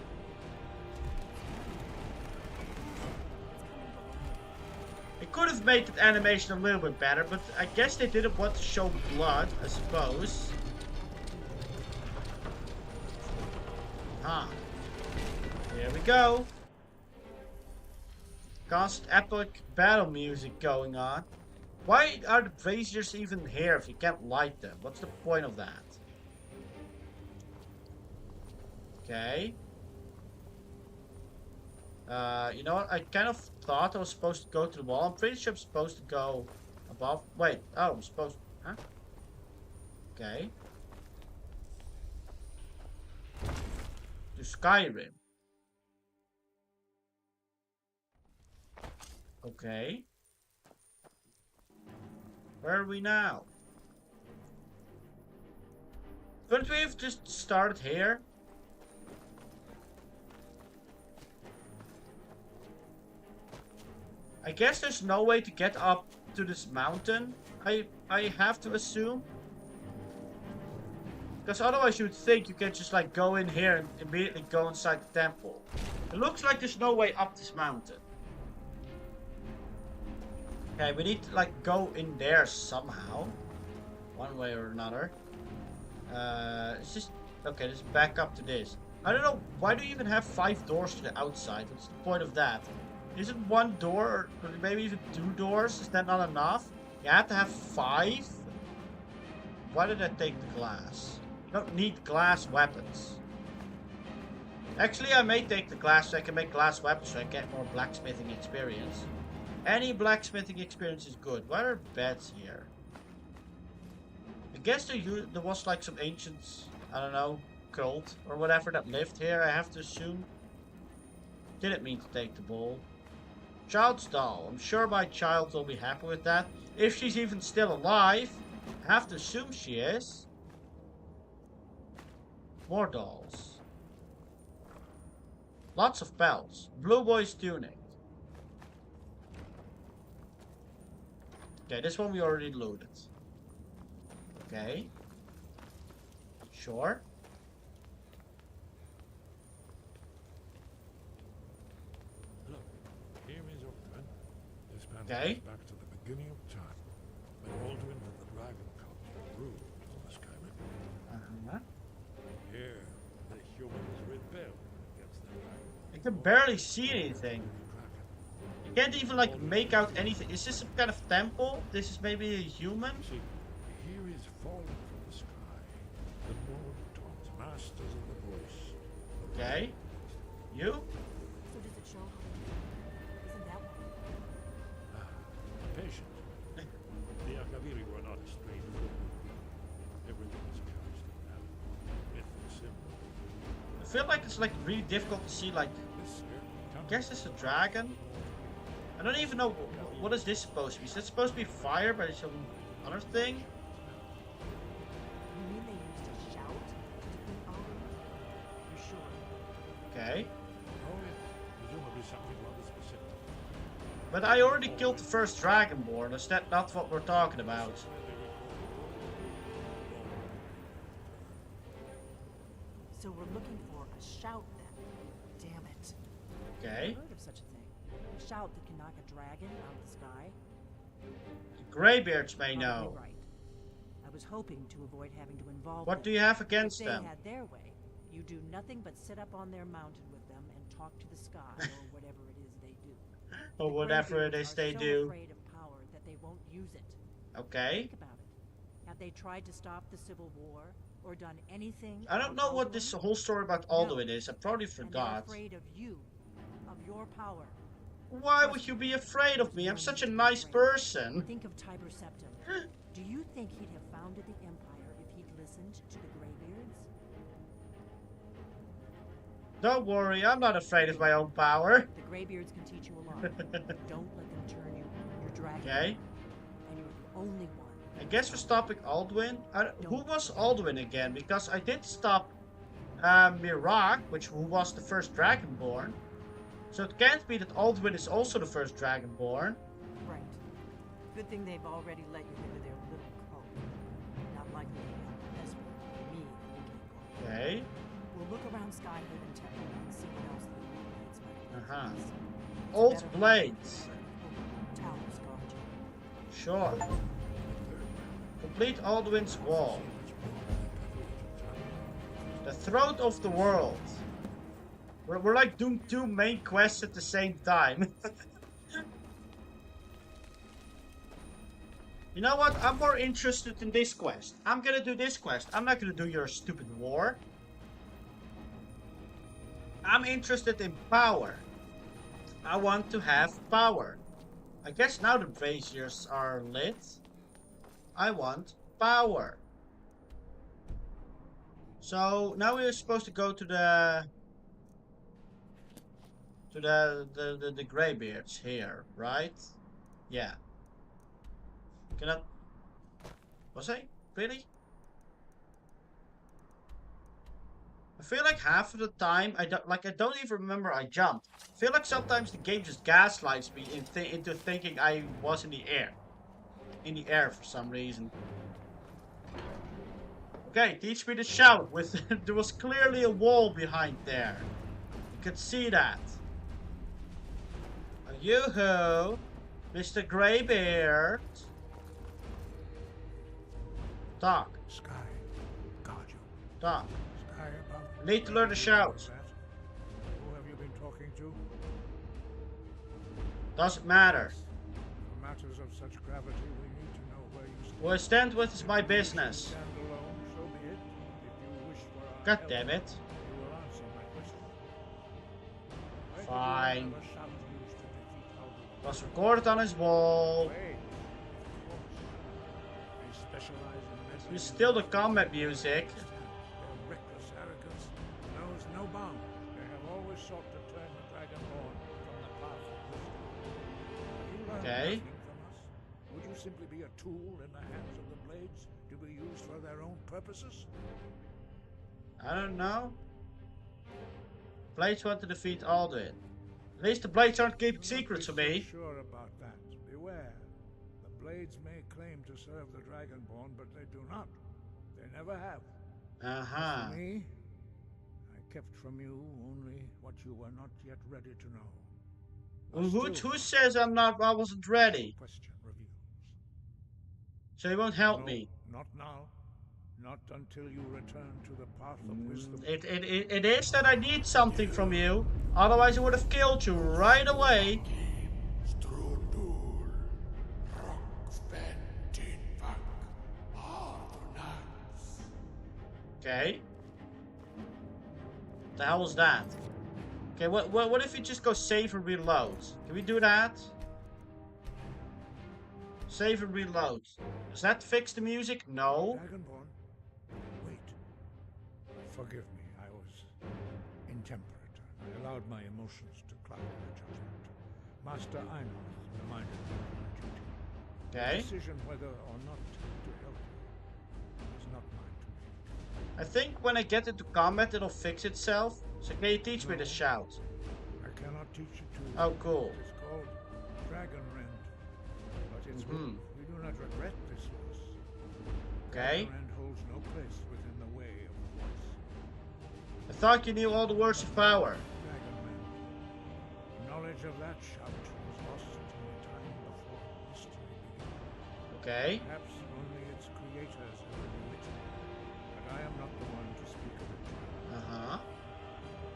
It could have made the animation a little bit better, but I guess they didn't want to show blood, I suppose. Ah. Here we go. Constant epic battle music going on. Why are the braziers even here if you can't light them? What's the point of that? Okay. You know what? I kind of thought I was supposed to go to the wall. I'm pretty sure I'm supposed to go above. Wait. Oh, I'm supposed... Huh? Okay. To Skyrim. Okay. Where are we now? Couldn't we have just started here? I guess there's no way to get up to this mountain, I have to assume. Because otherwise you would think you can just like go in here and immediately go inside the temple. It looks like there's no way up this mountain. Okay, we need to like go in there somehow. One way or another. It's just... Okay, let's back up to this. I don't know, why do you even have 5 doors to the outside? What's the point of that? Isn't one door, or maybe even 2 doors? Is that not enough? You have to have 5? Why did I take the glass? You don't need glass weapons. Actually, I may take the glass so I can make glass weapons so I get more blacksmithing experience. Any blacksmithing experience is good. Why are beds here? I guess there was like some ancient, I don't know, cult or whatever that lived here, I have to assume. Didn't mean to take the bowl. Child's doll. I'm sure my child will be happy with that. If she's even still alive. I have to assume she is. More dolls. Lots of belts. Blue boy's tunic. Okay, this one we already loaded. Okay. Sure. Look, here is Octman. This man Okay. goes back to the beginning of time, when Alduin and the dragon culture ruled on the Skyrim. Uh-huh. Here, the humans rebel against the dragon. I can barely see anything. I can't even like make out anything. Is this some kind of temple? This is maybe a human? See, here is falling from the sky. The Morgtons, masters of the voice. Okay. You? So does it show how isn't that one? Patient. The Akaviri were not a strange group. Everything is couched in that myth and symbol. I feel like it's like really difficult to see like... I guess it's a dragon. I don't even know what is this supposed to be. Is that supposed to be fire by some other thing? You mean they used a shout to defeat Alden? You sure? Okay. Presumably something rather specific. But I already killed the first Dragonborn. Is that not what we're talking about? So we're looking for a shout then. Damn it. Okay. I've heard of such a thing. A shout that can knock a dragon out of the sky. The Greybeards may know. Right. I was hoping to avoid having to involve What them. do you have against if they them? had their way, you do nothing but sit up on their mountain with them and talk to the sky or whatever it is they do. Or whatever it is they do. Afraid of power that they won't use it. Okay. Think about it. Have they tried to stop the Civil War or done anything? I don't know what this whole story about Alduin is. I probably And they're forgot. afraid of you, of your power. Why would you be afraid of me? I'm such a nice person. Think of Tiber Septim. Do you think he'd have founded the Empire if he'd listened to the Greybeards? Don't worry, I'm not afraid of my own power. The Greybeards can teach you a lot. Don't let them turn you. You're dragon. Okay. And you're the only one. I guess we're stopping Alduin. Who was Alduin again? Because I did stop Miraak, who was the first Dragonborn. So it can't be that Alduin is also the first Dragonborn. Right. Good thing they've already let you into their little cult. Not likely to help Esper or me if we get caught. Okay. We'll look around Skyhaven Temple and see what else the Blades might have. Old blades. Towers guard you. Sure. Complete Alduin's wall. The throat of the world. We're like doing two main quests at the same time. You know what? I'm more interested in this quest. I'm gonna do this quest. I'm not gonna do your stupid war. I'm interested in power. I want to have power. I guess now the braziers are lit. I want power. So now we're supposed to go to the Greybeards here, right? Yeah. Can I? Was I? Really? I feel like half of the time I don't even remember I jumped. I feel like sometimes the game just gaslights me into thinking I was in the air. In the air for some reason. Okay, teach me to shout. There was clearly a wall behind there. You could see that. Yoo-hoo, Mr. Greybeard. Talk. Sky, guard you. Talk. Sky above. Need to learn to shout. Who have you been talking to? Doesn't matter. For matters of such gravity, we need to know where you stand. What I stand with is my business. Stand alone, so be it. If you wish for our God help, damn it. you will answer my question. Why did you Fine. have a shout used to defeat Alden? Was recorded on his wall. They specialize in messing It's still the combat music. Their reckless arrogance knows no bounds. They have always sought to turn the Dragonborn from the path of wisdom. Have you learned Okay. nothing from us? Would you simply be a tool in the hands of the Blades to be used for their own purposes? I don't know. Blades want to defeat Alduin. At least the Blades aren't keeping secrets from me. Sure about that. Beware. The Blades may claim to serve the Dragonborn, but they do not. They never have. Uh-huh. For me, I kept from you only what you were not yet ready to know. Who says I wasn't ready? Question reveals. So he won't help No, me. Not now. Not until you return to the path of wisdom. It is that I need something from you. Otherwise I would have killed you right away. Okay. The hell was that? Okay, what if we just go save and reload? Can we do that? Save and reload. Does that fix the music? No. Dragonborn, wait. Forgive me, I was intemperate. I allowed my emotions to cloud my judgment. Master Einhorn reminded me of my duty. Okay. The decision whether or not to help you is not mine to make. I think when I get into combat, it'll fix itself. So can you teach me the shout? I cannot teach you to. Oh, cool. It is called Dragon Rend. But it's we do not regret this loss. Okay. Dragon Rend holds no place within the way of the voice. I thought you knew all the words of power. Dragon Rend. Knowledge of that shout was lost to a time before history began. Okay. Perhaps only its creators ever knew it. But I am not the one to speak of it. Uh-huh.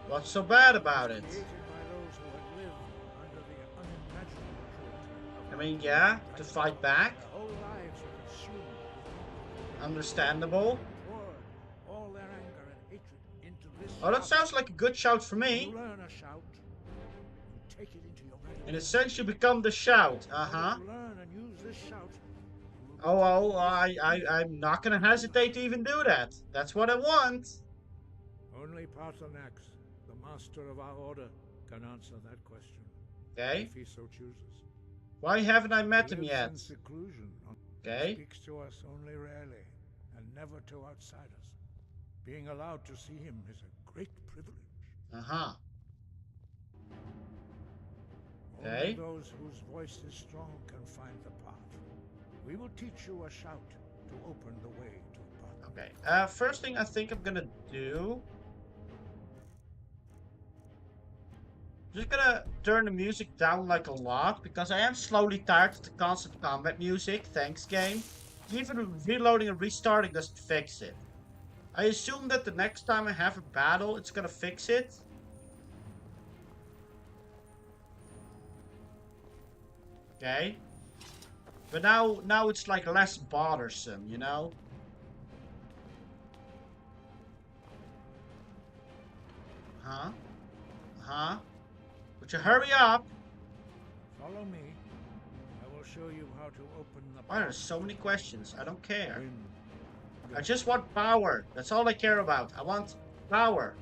What's so bad about it? Created by those who had lived under the unimaginable cruelty of I mean, yeah, to fight back. their whole lives were consumed. Understandable. Poured all their anger and hatred into this Oh, that shout. sounds like a good shout for me. You learn a shout, you take it into your regular In a sense, you become the shout. Uh-huh. You learn and use this shout. I'm not gonna hesitate to even do that. That's what I want. Only Paarthurnax, the master of our order, can answer that question. Okay. If he so chooses. Why haven't I met He him lives yet? in seclusion. Okay. He speaks to us only rarely, and never to outsiders. Being allowed to see him is a great privilege. Uh-huh. Only Okay. those whose voice is strong can find the path. We will teach you a shout to open the way to path. Okay. First thing I think I'm gonna do. Just gonna turn the music down like a lot because I am slowly tired of the constant combat music. Thanks, game. Even reloading and restarting doesn't fix it. I assume that the next time I have a battle, it's gonna fix it. Okay. But now it's like less bothersome, you know? Huh? Huh? Would you hurry up? Follow me. I will show you how to open the Why there's so many questions? I don't care. Wind. I just want power. That's all I care about. I want power.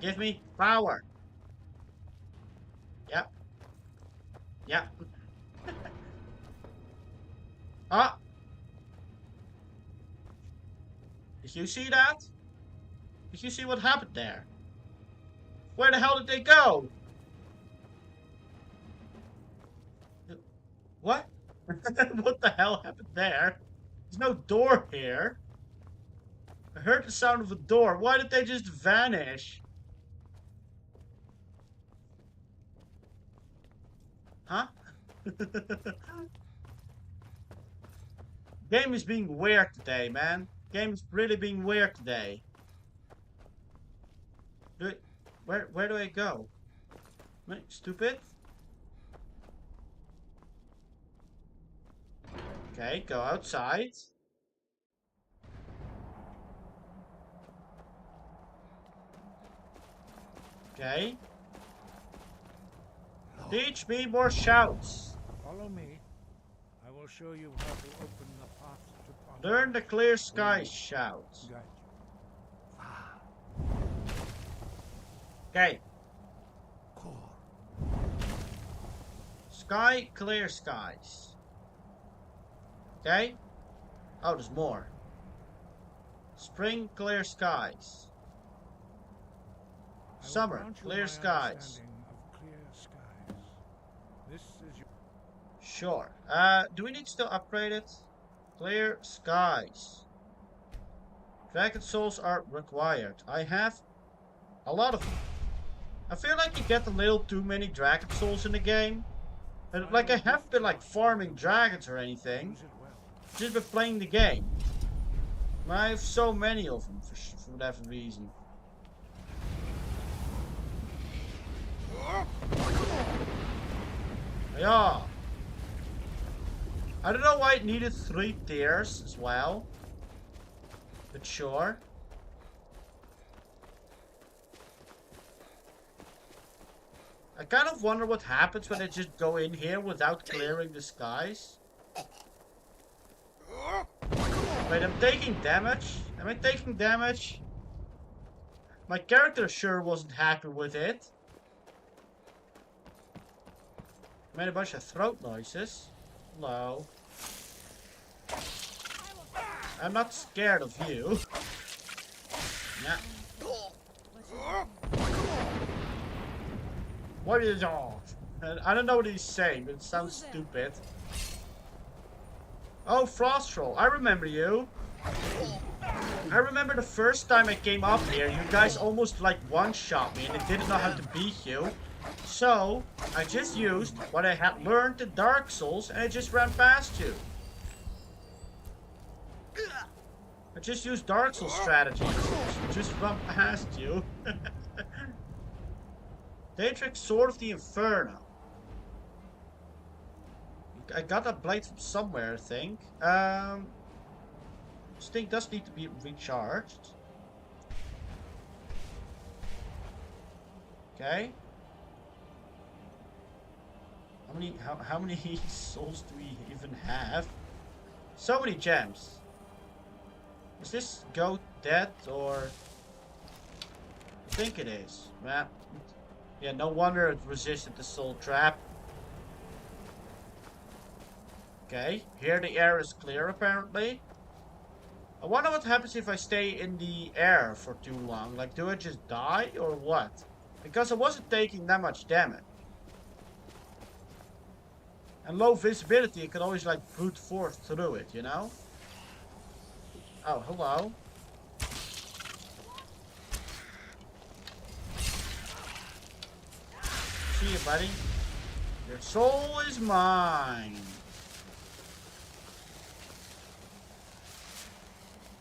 Give me power. Yep. Yep. Ah! Did you see that? Did you see what happened there? Where the hell did they go? What? What the hell happened there? There's no door here. I heard the sound of a door. Why did they just vanish? Huh? Game is being weird today, man. Game is really being weird today. Where do I go? Am I stupid? Okay, go outside. Okay. Teach me more shouts. Follow me. I will show you how to open the path to path. Learn the clear sky shouts. Guide Okay. Core. Sky, clear skies. Okay. Oh, there's more. Spring, clear skies. I will Summer, grant you clear my skies. understanding of clear skies. This is your Sure. Do we need to still upgrade it? Clear skies. Dragon souls are required. I have a lot of them. I feel like you get a little too many dragon souls in the game. And like I haven't been like farming dragons or anything. use it well. Just been playing the game. But I have so many of them for whatever reason. Yeah. I don't know why it needed 3 tiers as well. But sure. I kind of wonder what happens when I just go in here without clearing the skies. Wait, I'm taking damage? Am I taking damage? My character sure wasn't happy with it. Made a bunch of throat noises. Hello. I'm not scared of you. Yeah. What is all? I don't know what he's saying, but it sounds stupid. Oh, Frost Troll, I remember you. I remember the first time I came up here, you guys almost like one-shot me and I didn't know how to beat you. So, I just used what I had learned in Dark Souls and I just ran past you. I just used Dark Souls strategies. Just run past you. Daedric Sword of the Inferno. I got that blade from somewhere, I think. This thing does need to be recharged. Okay. How many souls do we even have? So many gems. Is this goat dead or? I think it is. Yeah, no wonder it resisted the soul trap. Okay, here the air is clear apparently. I wonder what happens if I stay in the air for too long. Like, do I just die or what? Because I wasn't taking that much damage. And low visibility, you can always like brute force through it, you know? Oh, hello. See you, buddy. Your soul is mine.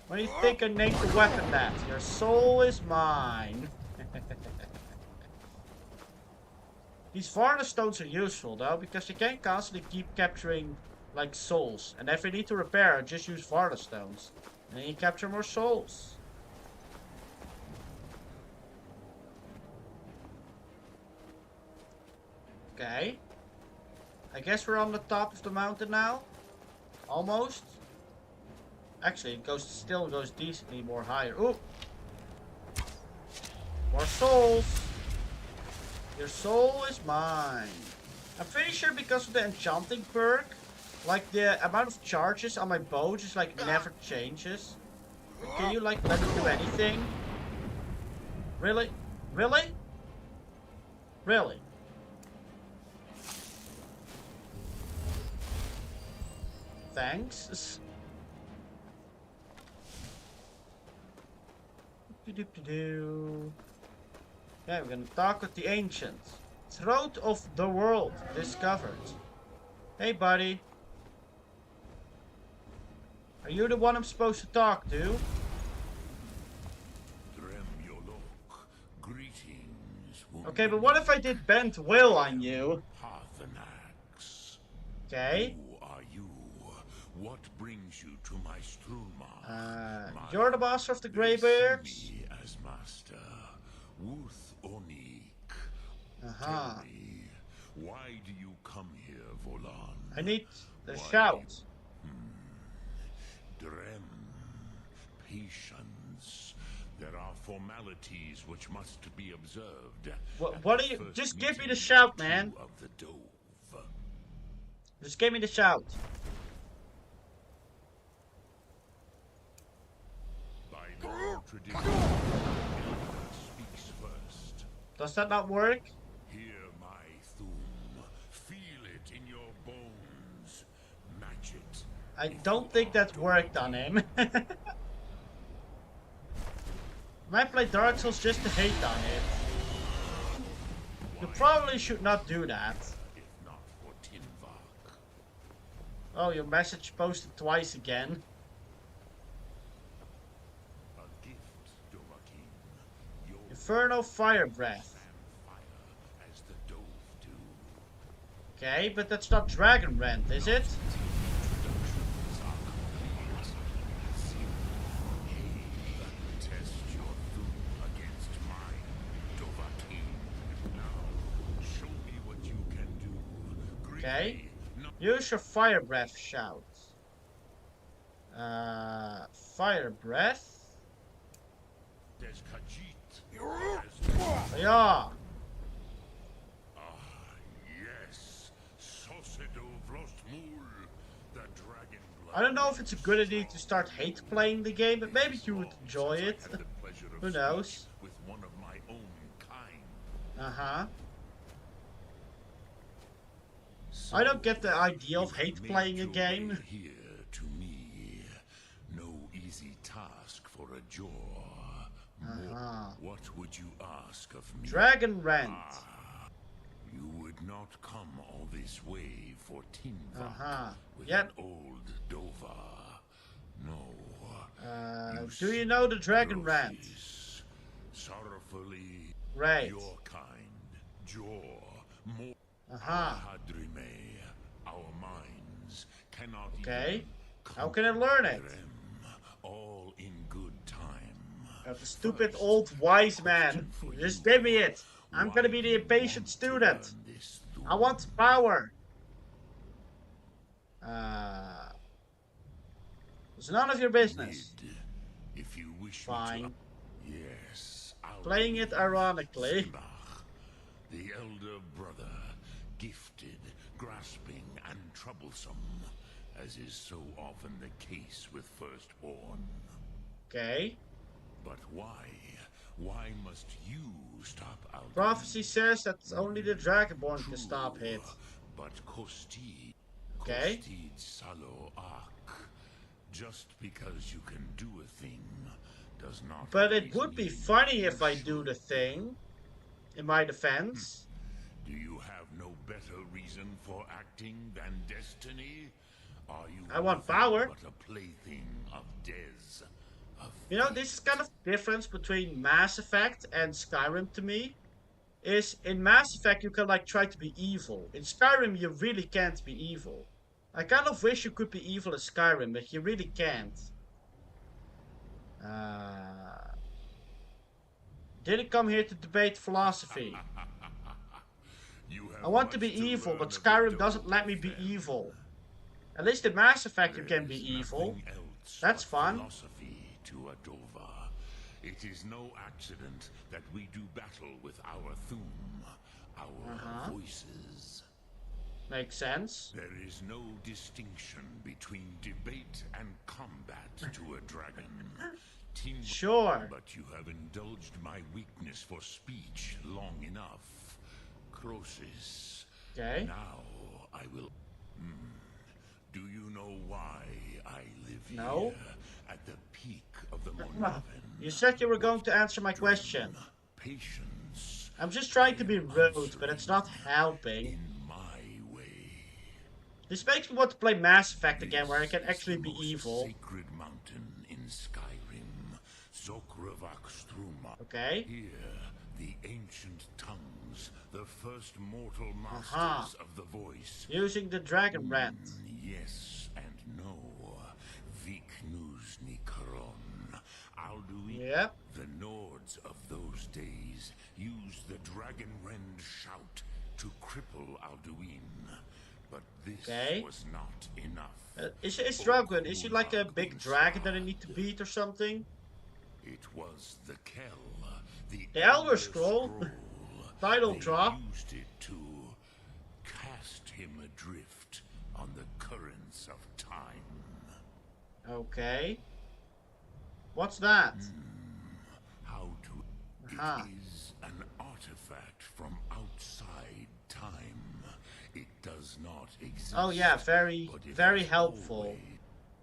What do you think I named the weapon that? Your soul is mine. These Varna stones are useful though, because you can't constantly keep capturing like souls. And if you need to repair, just use Varna stones. And then you capture more souls. Okay. I guess we're on the top of the mountain now. Almost. Actually, it still goes decently more higher. Ooh! More souls! Your soul is mine. I'm pretty sure because of the enchanting perk, like the amount of charges on my bow just like never changes. But can you like let me do anything? Really? Really? Really? Thanks. Yeah, we're gonna talk with the ancient. Throat of the world discovered. Hey, buddy. Are you the one I'm supposed to talk to? Okay, but what if I did bent will on you? Okay. Who are you? What brings you to my Strulma? You're the master of the Greybeards? As master, Wuth Onik. Uh-huh. Tell me, why do you come here, Volan? I need the shout. Drem, patience. There are formalities which must be observed. What do you? Just give me the shout, man. Of the Dove. Just give me the shout. By normal tradition, the elder speaks first. Does that not work? Hear my thum. Feel it in your bones. Match it. I don't think that worked on him. I played Dark Souls just to hate on it. You probably should not do that. Oh, your message posted twice again. A gift, Dovahkiin. Inferno Fire Breath. As the Dove do. Okay, but that's not Dragon Rend, is it? Test your thum against mine, Dovahkiin. Now, show me what you can do. Okay. Use your Fire Breath shout. Fire Breath. Yeah. Yeah. Yes. I don't know if it's a good idea to start hate playing the game, but maybe you would enjoy it. Who knows? With one of my own kind. Uh-huh. I don't get the idea of hate playing a game. Here to me, no easy task for a jaw. What would you ask of me? Dragon Rant. You would not come all this way for Tinvak with Yep. an old Dova. No. Do you know the Dragon Rant? Sorrowfully, Right. your kind, jaw, more. Hadrime, our minds cannot Okay. even How can I learn it? all in good time. The stupid old wise man. Just give me it. I'm gonna be the impatient student. I want power. It's none of your business. If you wish Fine. Yes. Playing it ironically. The elder brother, gifted, grasping, and troublesome, as is so often the case with firstborn. Okay. But why? Why must you stop Alduin? Prophecy says that only the Dragonborn can stop it. But Kostid, Okay. Kostid Salo Ak, just because you can do a thing does not. But it would be funny if I do the thing. In my defense. Do you have no better reason for acting than destiny? Are you I want nothing power. but a plaything of Dez? You know, this is kind of the difference between Mass Effect and Skyrim to me. Is in Mass Effect you can like try to be evil. In Skyrim you really can't be evil. I kind of wish you could be evil in Skyrim, but you really can't. Didn't come here to debate philosophy. I want to be evil, but Skyrim doesn't let me be evil. At least in Mass Effect you can be evil. That's fun. Philosophy to Adova. It is no accident that we do battle with our Thum, our voices. Makes sense. There is no distinction between debate and combat to a dragon. Sure. But you have indulged my weakness for speech long enough. Crosis. Okay. Now I will... Do you know why I live No. here at the peak of the Monavan? You said you were going to answer my question. Patience. I'm just trying to be rude, but it's not helping. In my way. This makes me want to play Mass Effect again, where I can actually be evil. Sacred mountain in Skyrim, Zokrevak Struma. Okay. Here, the ancient tongues, the first mortal masters of the voice. Using the Dragon Rant. Yes and no. Viknuzny Karon. Alduin. Yep. The Nords of those days used the Dragon Rend shout to cripple Alduin. But this was not enough. Is Dragon? Is he like a big dragon that I need to beat or something? It was the Kell, the Elder Scroll. Title drop. Used it to cast him adrift on the currents of time. Okay. What's that? How to... It is an artifact from outside time. It does not exist. Oh yeah, very helpful.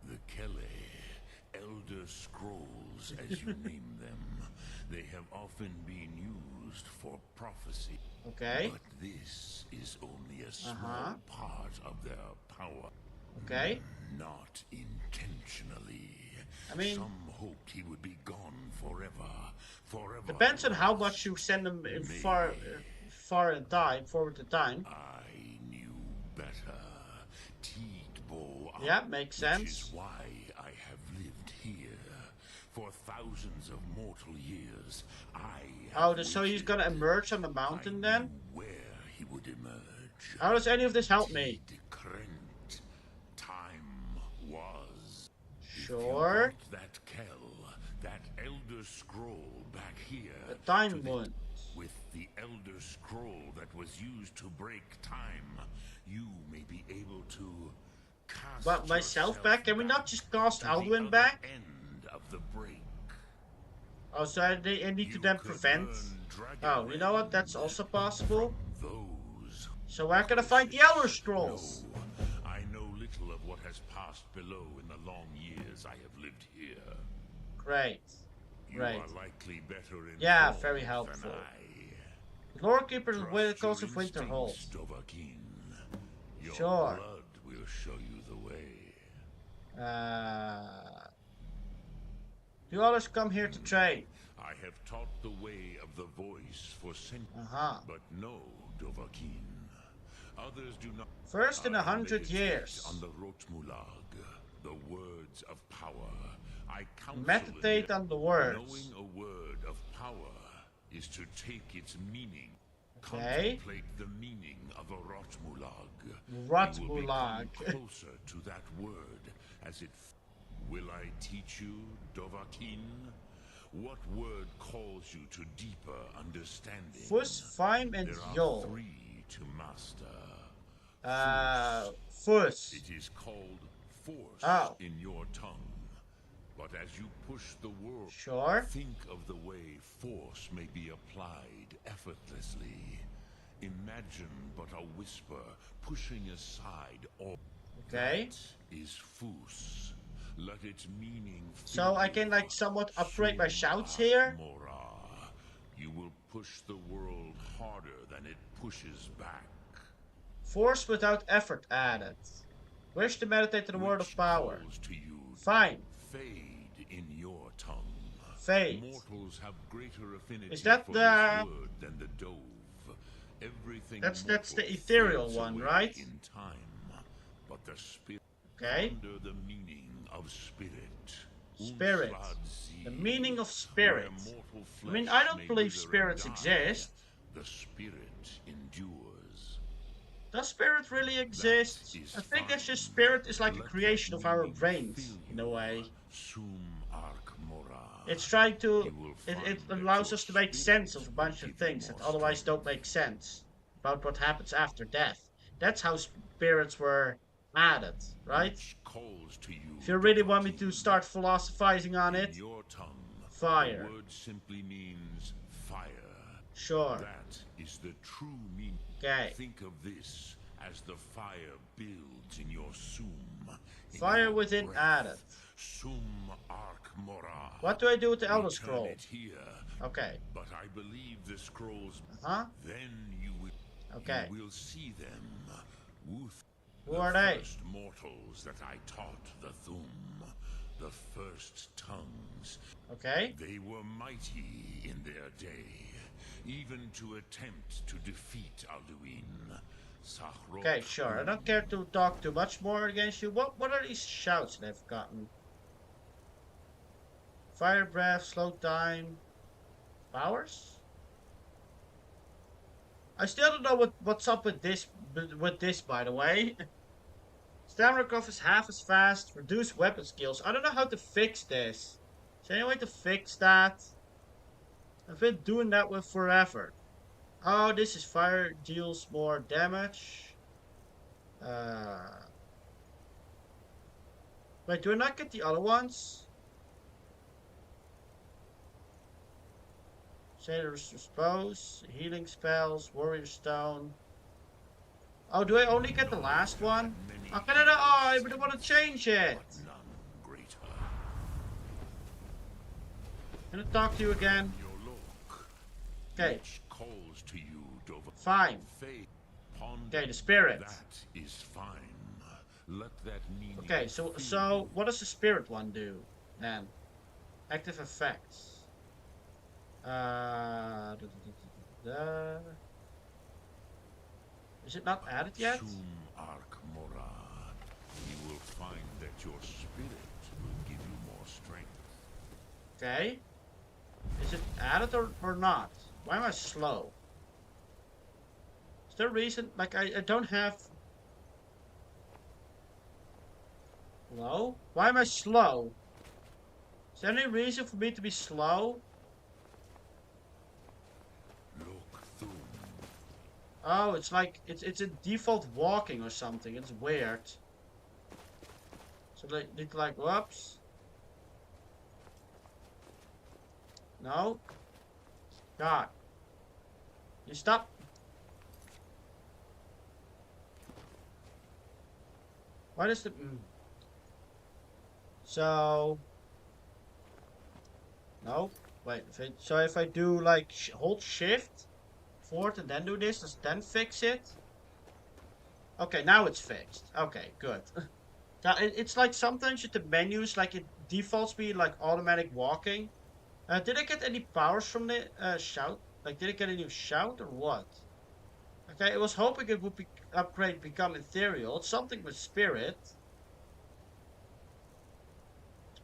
The Kelle, Elder Scrolls, as you name them, they have often been used for prophecy. Okay. But this is only a small part of their power. Okay. Not intentionally. I mean, some hoped he would be gone forever. Forever. Depends on how much you send him in forward in time. I knew better. Tidbo. Yeah, makes sense. Which is why I have lived here. For thousands of mortal years, so he's gonna emerge on the mountain then? Where he would emerge. How does any of this help me? Time was. Sure. That Kell, that Elder Scroll back here. The time one. With the Elder Scroll that was used to break time, you may be able to But myself back? Can we not just cast Alduin back? End of the break. Oh, so I need to then prevent. Oh, you know what? That's also possible. So where can I find the Elder Scrolls? No, I know little of what has passed below in the long years I have lived here. Great. You are likely better informed very helpful. than I. Lord Keeper of Wilcox of Winterhold. Your Sure. blood will show you the way. You always come here to train. I have taught the way of the voice for centuries, but no, Dovahkiin. Others do not. First in 100 years. On the Rotmulag, the words of power. I meditate on the words. Knowing a word of power is to take its meaning. Okay. Contemplate the meaning of a Rotmulag. Rotmulag. Closer to that word as it. Will I teach you, Dovahkiin? What word calls you to deeper understanding? Fus, Fime, and there are Yol. 3 to master. Fus. It is called force in your tongue. But as you push the world, think of the way force may be applied effortlessly. Imagine but a whisper pushing aside all. Okay. That is Fus. Let its meaning. So I can like somewhat upgrade my shouts here. You will push the world harder than it pushes back. Force without effort added. Wish to meditate to the word of power. Fine. Fade in your tongue. Fade. Mortals have greater affinity Is that for the this word than the dove. Everything that's the ethereal fades one, away right? In time, but the spirit. Okay. Under the meaning of spirit. Spirit. The meaning of spirit. I mean, I don't believe spirits exist. The spirit endures. Does spirit really exist? I think it's just spirit is like a creation of our brains, in a way. It's trying to... It allows us to make sense of a bunch of things that otherwise don't make sense. About what happens after death. That's how spirits were added, right? If you really want me to start philosophizing on it, fire. The word simply means fire. Sure. That is the true meaning. Okay. Think of this as the fire builds in your sum. Fire within added. Sum Arc Mora. What do I do with the Elder Scroll? Okay. But I believe the scrolls. Then you will. Okay. You will see them. Who are they? First mortals that I taught the Thum. The first tongues. Okay. They were mighty in their day, even to attempt to defeat Alduin. Okay, sure. I don't care to talk too much more against you. What are these shouts that I've gotten? Fire breath, slow time, powers? I still don't know what's up with this by the way. Stamina recover is half as fast, reduce weapon skills. I don't know how to fix this. Is there any way to fix that? I've been doing that with forever. Oh, this is fire deals more damage. Wait, do I not get the other ones? Sailor's Dispose, healing spells, warrior stone. Oh, do I only get the last one? How can I not? Oh, I really want to change it. Can I talk to you again? Okay. Fine. Okay, the spirit. That is fine. Let that mean. Okay, so what does the spirit one do then? Active effects. Is it not added yet? Sum Arc Mora. You will find that your spirit will give you more strength. Okay. Is it added or not? Why am I slow? Is there a reason? Like, I don't have... Hello? Why am I slow? Is there any reason for me to be slow? Oh, it's like, it's a default walking or something. It's weird. So they did like, whoops. No. God. You stop. Why does the... So... No. Wait. So if I do like hold shift forward and then do this, does then fix it? Okay, now it's fixed. Okay, good. Now it's like sometimes with the menus, like it defaults me like automatic walking. Did I get any powers from the shout? Like, did I get a new shout or what? Okay, I was hoping it would upgrade become ethereal. It's something with spirit.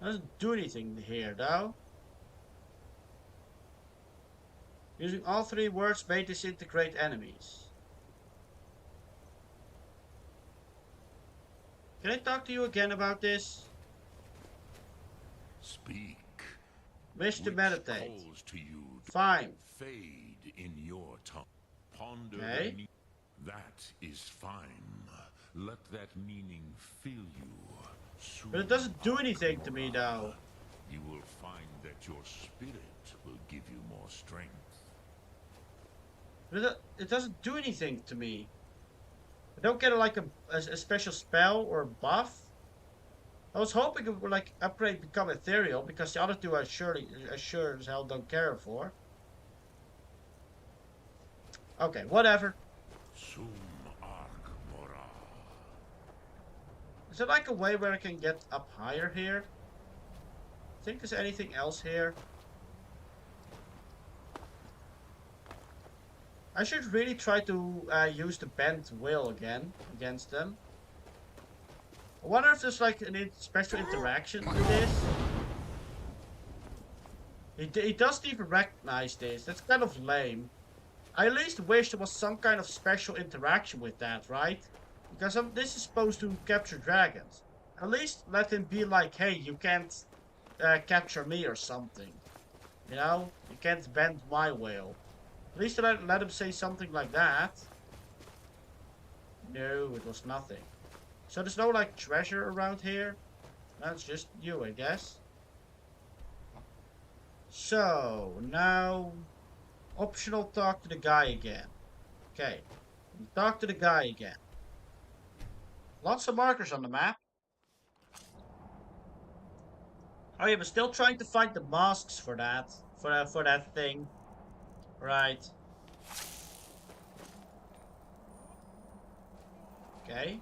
Doesn't do anything here though. Using all three words may disintegrate enemies. Can I talk to you again about this? Speak. Wish to meditate. Calls to you to fine. Fade in your tongue. Ponder okay. That is fine. Let that meaning fill you. Soon but it doesn't do anything to me though. You will find that your spirit will give you more strength. But it doesn't do anything to me. I don't get like a special spell or buff. I was hoping it would like upgrade become ethereal because the other two I sure as hell don't care for. Okay, whatever. Is there like a way where I can get up higher here? Think there's anything else here? I should really try to use the bent will again against them. I wonder if there's like a special interaction to this. He doesn't even recognize this. That's kind of lame. I at least wish there was some kind of special interaction with that, right? Because this is supposed to capture dragons. At least let him be like, hey, you can't capture me or something. You know? You can't bend my will. At least let him say something like that. No, it was nothing. So there's no like treasure around here? That's just you, I guess. So, now... Optional talk to the guy again. Okay. Talk to the guy again. Lots of markers on the map. Oh yeah, but still trying to find the masks for that. For that thing. Right. Okay.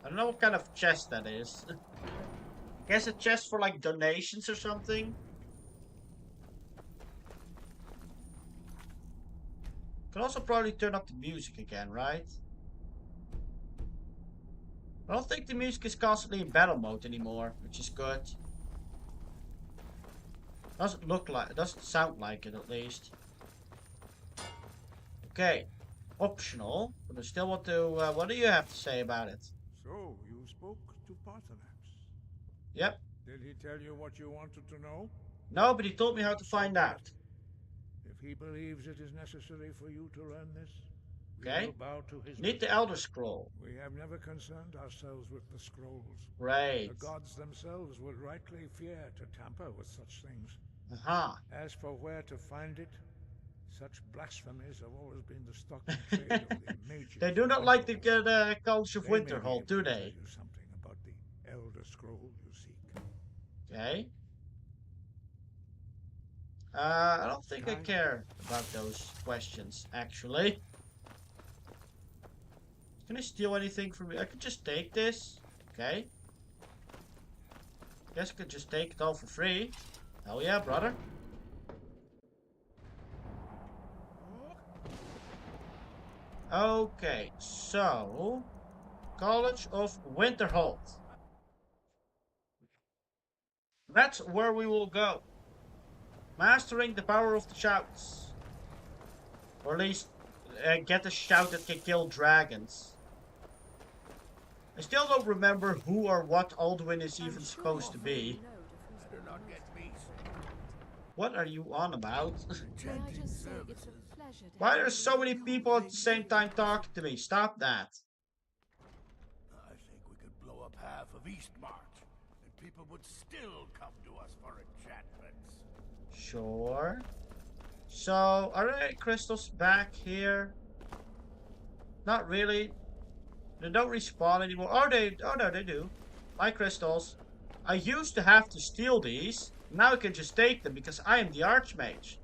I don't know what kind of chest that is. I guess a chest for like donations or something. Can also probably turn up the music again, right? I don't think the music is constantly in battle mode anymore, which is good. Doesn't look like it, doesn't sound like it at least. Okay. Optional, but I still want to what do you have to say about it? So you spoke to Paternax? Yep. Did he tell you what you wanted to know? No, but he told me how to find out. If he believes it is necessary for you to learn this, okay. We will bow to his Need the Elder Scroll. We have never concerned ourselves with the scrolls. Right. The gods themselves would rightly fear to tamper with such things. Aha. As for where to find it, such blasphemies have always been the stock and trade of the mages. They do not like the College of Winterhold, do they? Tell you something about the Elder Scroll you seek. Okay. I don't think I care about those questions, actually. Can I steal anything from me? I could just take this. Okay. Guess I could just take it all for free. Hell yeah, brother. Okay, so... College of Winterhold. That's where we will go. Mastering the power of the shouts. Or at least get a shout that can kill dragons. I still don't remember who or what Alduin is even supposed to be. What are you on about? Why are so many people at the same time talking to me? Stop that. I think we could blow up half of Eastmarch and people would still come to us for enchantments. Sure. So, are there any crystals back here? Not really. They don't respawn anymore. Oh, no, they do. My crystals. I used to have to steal these. Now I can just take them because I am the Archmage.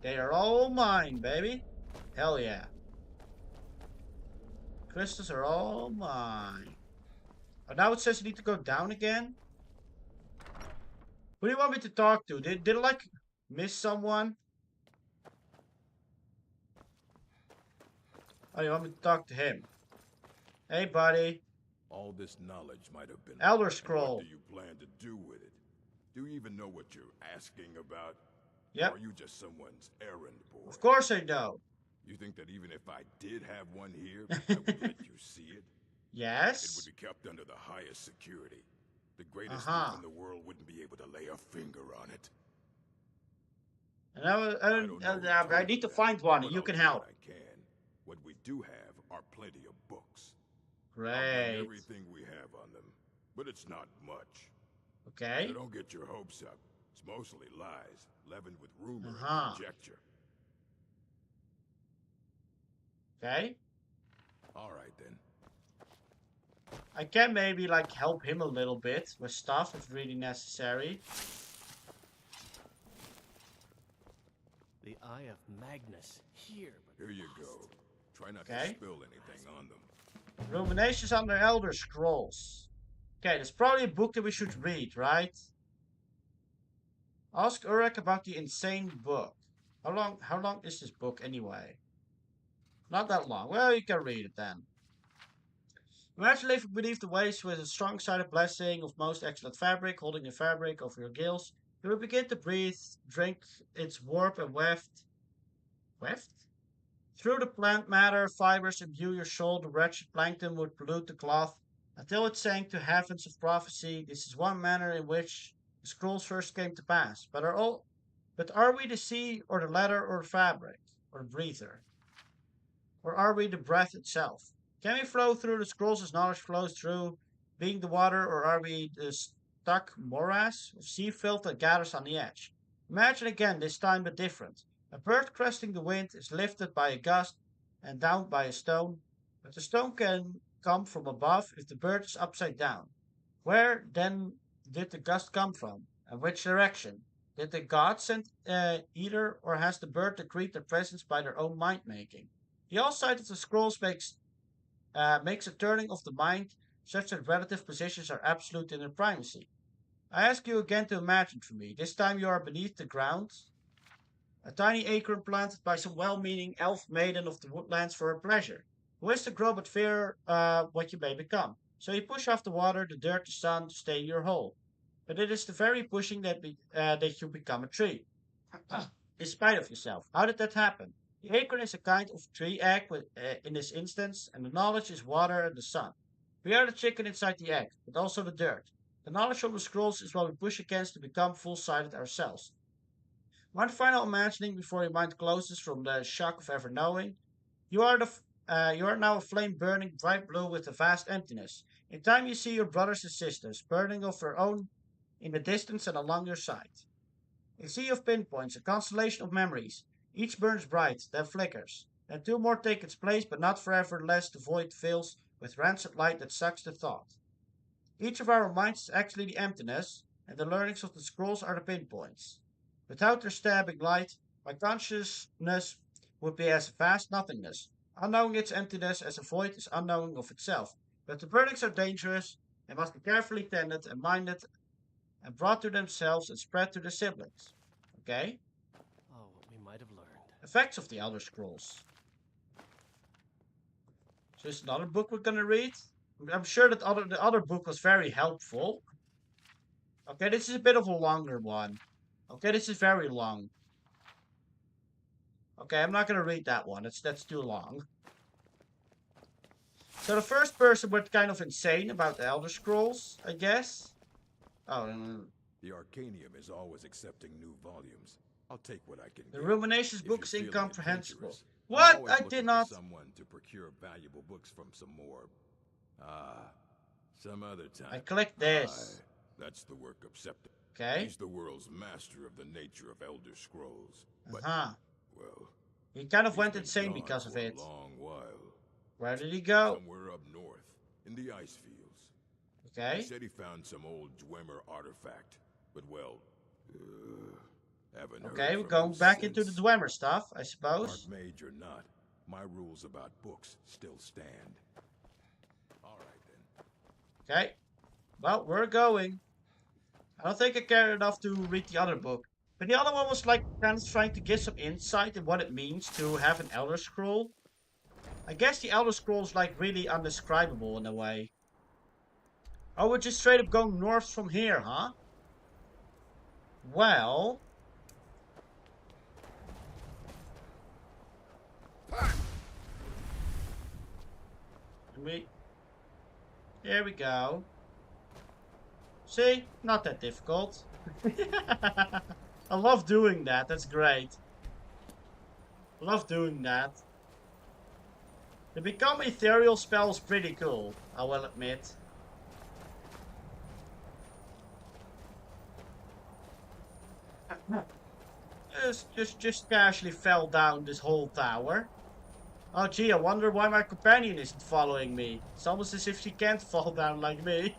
They are all mine, baby. Hell yeah. Crystals are all mine. Oh, now it says you need to go down again? Who do you want me to talk to? Did I, like, miss someone? Oh, you want me to talk to him? Hey, buddy. All this knowledge might have been... Elder Scroll. What do you plan to do with it? Do you even know what you're asking about? Yep. Or are you just someone's errand boy? Of course I know. You think that even if I did have one here, I would let you see it? Yes. It would be kept under the highest security. The greatest thief in the world wouldn't be able to lay a finger on it. And I need to find one, and you can help. I can. What we do have are plenty of books. Great. Everything we have on them, but it's not much. Okay. So don't get your hopes up. It's mostly lies, leavened with rumor and conjecture. Okay. All right then. I can maybe like help him a little bit with stuff if really necessary. The Eye of Magnus here. Here you go. Try not to spill anything on them. Ruminations on the Elder Scrolls. Okay, that's probably a book that we should read, right? Ask Urek about the insane book. How long is this book anyway? Not that long. Well, you can read it then. Imagine living beneath the waves with a strong-sided blessing of most excellent fabric, holding the fabric over your gills. You will begin to breathe, drink its warp and weft. Weft? Through the plant matter, fibers imbue your soul, the wretched plankton would pollute the cloth, until it sank to heavens of prophecy. This is one manner in which the scrolls first came to pass. But are we the sea, or the leather, or the fabric, or the breather? Or are we the breath itself? Can we flow through the scrolls as knowledge flows through, being the water, or are we the stuck morass of sea filth that gathers on the edge? Imagine again, this time but different. A bird cresting the wind is lifted by a gust and downed by a stone, but the stone can come from above if the bird is upside down. Where then did the gust come from, and which direction? Did the gods send either, or has the bird decreed their presence by their own mind-making? The all side of the scrolls makes a turning of the mind such that relative positions are absolute in their primacy. I ask you again to imagine for me. This time you are beneath the ground, a tiny acorn planted by some well-meaning elf maiden of the woodlands for her pleasure, who is to grow but fear what you may become. So you push off the water, the dirt, the sun to stay in your hole. But it is the very pushing that you become a tree, in spite of yourself. How did that happen? The acorn is a kind of tree egg in this instance, and the knowledge is water and the sun. We are the chicken inside the egg, but also the dirt. The knowledge from the scrolls is what we push against to become full-sided ourselves. One final imagining before your mind closes from the shock of ever knowing. You are now a flame burning bright blue with a vast emptiness. In time you see your brothers and sisters burning of their own in the distance and along your side. A sea of pinpoints, a constellation of memories. Each burns bright, then flickers. Then two more take its place, but not forever, lest the void fills with rancid light that sucks the thought. Each of our minds is actually the emptiness, and the learnings of the scrolls are the pinpoints. Without their stabbing light, my consciousness would be as vast nothingness, unknowing its emptiness as a void is unknowing of itself. But the burnings are dangerous, and must be carefully tended and minded, and brought to themselves and spread to their siblings. Okay? Oh, what we might have learned. Effects of the Elder Scrolls. So is another book we're gonna read? I'm sure that the other book was very helpful. Okay, this is a bit of a longer one. Okay, this is very long. Okay, I'm not gonna read that one. That's too long. So the first person went kind of insane about the Elder Scrolls, I guess. Oh, the Arcanium is always accepting new volumes. I'll take what I can. The Ruminations book is incomprehensible. I'm What? I did not. Someone to procure valuable books from some more. Some other time. I clicked this. That's the work of Septim. Okay. He's the world's master of the nature of Elder Scrolls. But, well, he kind of went insane because of it. A long while. Where did he go? Somewhere up north, in the ice fields. Okay. He said he found some old Dwemer artifact, but well, haven't heard okay, we're from going him back since. into the Dwemer stuff, I suppose. Archmage or not, my rules about books still stand. All right then. Okay. Well, we're going. I don't think I cared enough to read the other book. But the other one was like kind of trying to give some insight in what it means to have an Elder Scroll. I guess the Elder Scroll is like really undescribable in a way. Oh, we're just straight up going north from here, huh? Well... Here we go. See? Not that difficult. I love doing that. That's great. Love doing that. The Become Ethereal spell is pretty cool, I will admit. Just casually fell down this whole tower. Oh gee, I wonder why my companion isn't following me. It's almost as if she can't fall down like me.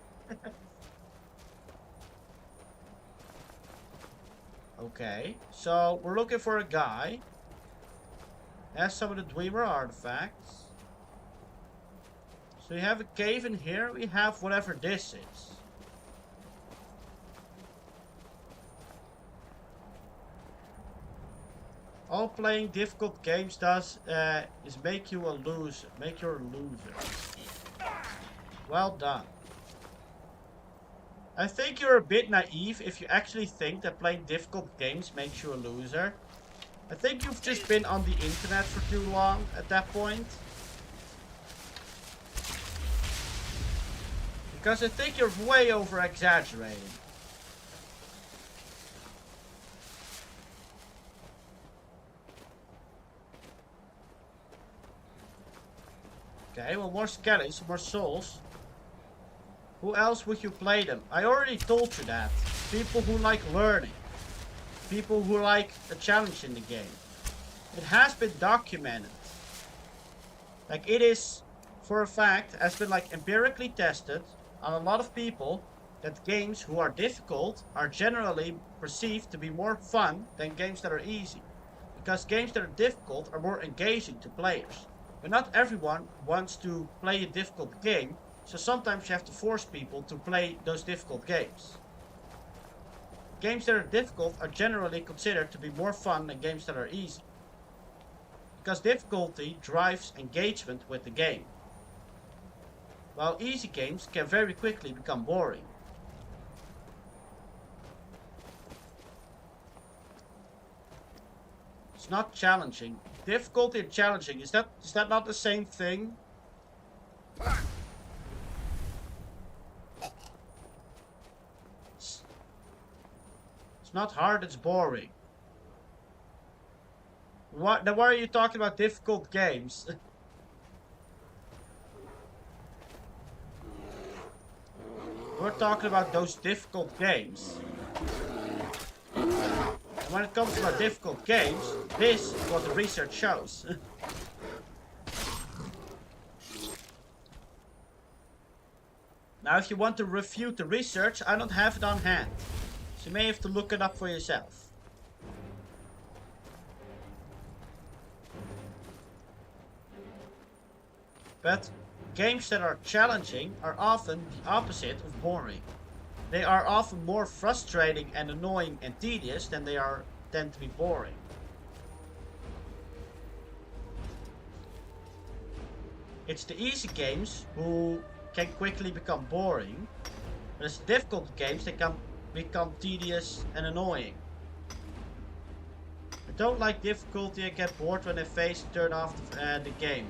Okay, so we're looking for a guy. Has some of the Dwemer artifacts. So we have a cave in here. We have whatever this is. All playing difficult games does is make you a loser. Make you a loser. Well done. I think you're a bit naive if you actually think that playing difficult games makes you a loser. I think you've just been on the internet for too long at that point. Because I think you're way over exaggerating. Okay, well, more skeletons, more souls. Who else would you play them? I already told you that. People who like learning. People who like a challenge in the game. It has been documented. Like, it is, for a fact, has been like empirically tested on a lot of people that games who are difficult are generally perceived to be more fun than games that are easy. Because games that are difficult are more engaging to players. But not everyone wants to play a difficult game, so sometimes you have to force people to play those difficult games. Games that are difficult are generally considered to be more fun than games that are easy. Because difficulty drives engagement with the game. While easy games can very quickly become boring. It's not challenging. Difficulty and challenging, is that not the same thing? It's not hard, it's boring. What? Then why are you talking about difficult games? We're talking about those difficult games. And when it comes to our difficult games, this is what the research shows. Now, if you want to refute the research, I don't have it on hand. So you may have to look it up for yourself. But games that are challenging are often the opposite of boring. They are often more frustrating and annoying and tedious than they tend to be boring. It's the easy games who can quickly become boring, but it's the difficult games that can become tedious and annoying. I don't like difficulty and get bored when I face turn off the game.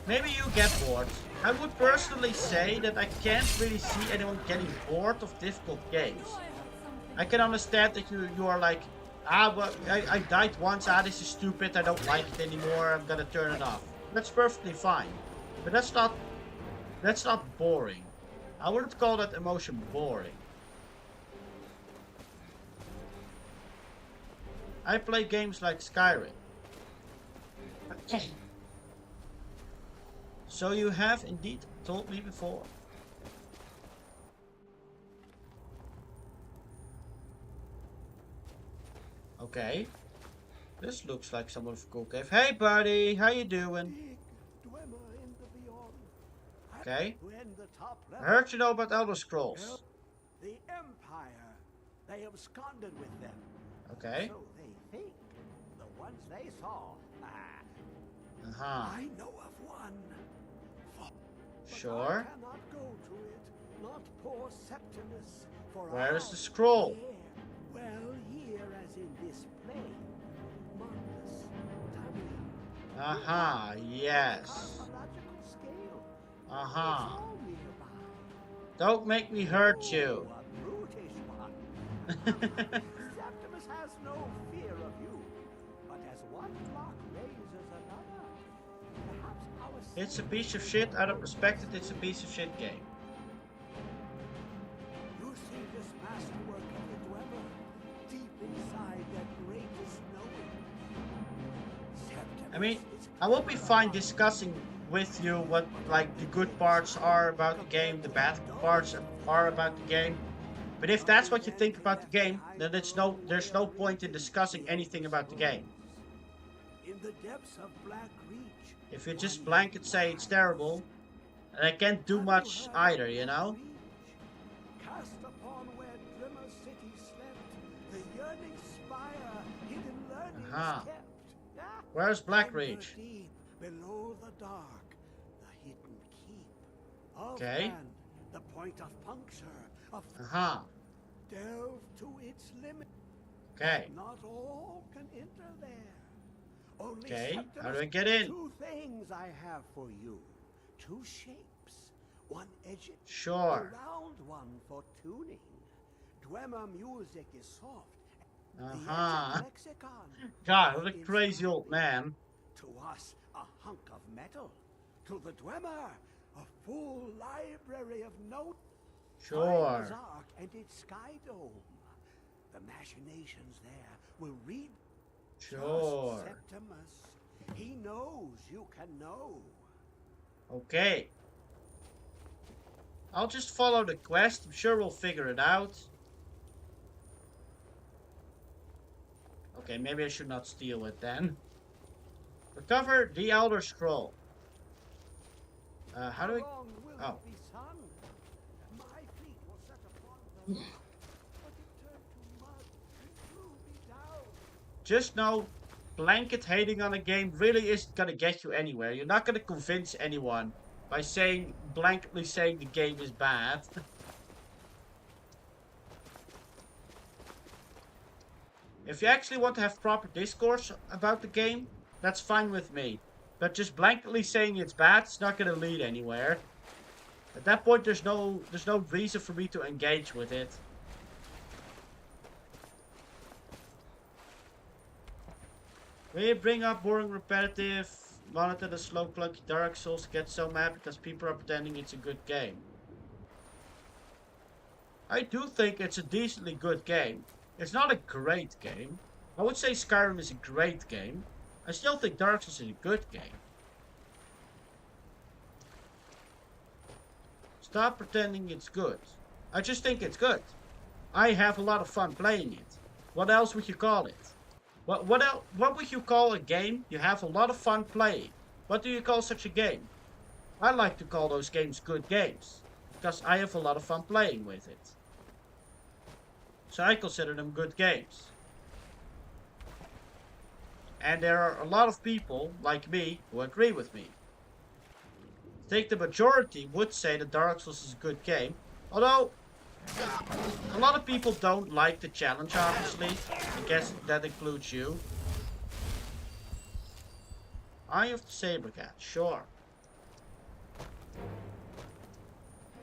Maybe you get bored. I would personally say that I can't really see anyone getting bored of difficult games. I can understand that you are like Well, I died once. This is stupid. I don't like it anymore. I'm gonna turn it off. That's perfectly fine. But that's not boring. I wouldn't call that emotion boring. I play games like Skyrim. Okay. So you have indeed told me before. Okay. This looks like someone of a cool cave. Hey buddy, how you doing? Okay. I heard you know about Elder Scrolls. The Empire. They absconded with them. Okay. So they think. The ones they saw. Uh-huh. I know of one. Sure. I cannot go to it. Not poor Septimus. For where is the scroll? Here. Well, here as in this plane. Marvelous. Aha, yes. Uh-huh. Don't make me hurt you. Septimus has no fear of you, but as one flock raises another, perhaps our It's a piece of shit. I don't respect it. It's a piece of shit game. You see this masterwork of the Dwemer deep inside their greatest knowing. I mean, I will be fine discussing with you what like the good parts are about the game, the bad parts are about the game. But if that's what you think about the game, then there's no point in discussing anything about the game. In the depths of Black Reach, if you just blanket say it's terrible, I can't do much either, you know? cast upon where Dwemer City slept, the yearning spire, hidden learning is kept. Where's Black Reach? Deep, below the dark, the hidden keep. Of Okay. man, the point of puncture, of delve to its limit. Okay. Not all can enter there. Only Okay, Septimus, how do I get in? Two things I have for you. Two shapes. One edged. Sure. A round one for tuning. Dwemer music is soft. Uh-huh. The lexicon. God, what a crazy old man. To us, a hunk of metal. To the Dwemer, a full library of notes. Sure. His arc and its sky dome. The machinations there will read. Sure. Trust Septimus. He knows you can know. Okay. I'll just follow the quest. I'm sure we'll figure it out. Okay, maybe I should not steal it then. Recover the Elder Scroll. How do we... Oh. My feet will set upon the rock, but it turned to mud and threw me down. Just know, blanket hating on a game really isn't gonna get you anywhere. You're not gonna convince anyone by blanketly saying the game is bad. If you actually want to have proper discourse about the game, that's fine with me. But just blanketly saying it's bad, it's not gonna lead anywhere. At that point, there's no reason for me to engage with it. When you bring up boring, repetitive, monotonous, slow, clunky Dark Souls, get so mad because people are pretending it's a good game. I do think it's a decently good game. It's not a great game. I would say Skyrim is a great game. I still think Dark Souls is a good game. Stop pretending it's good. I just think it's good. I have a lot of fun playing it. What else would you call it? What would you call a game you have a lot of fun playing? What do you call such a game? I like to call those games good games. Because I have a lot of fun playing with it. So I consider them good games. And there are a lot of people, like me, who agree with me. I think the majority would say that Dark Souls is a good game. Although, a lot of people don't like the challenge, obviously. I guess that includes you. Eye of the Saber Cat, sure.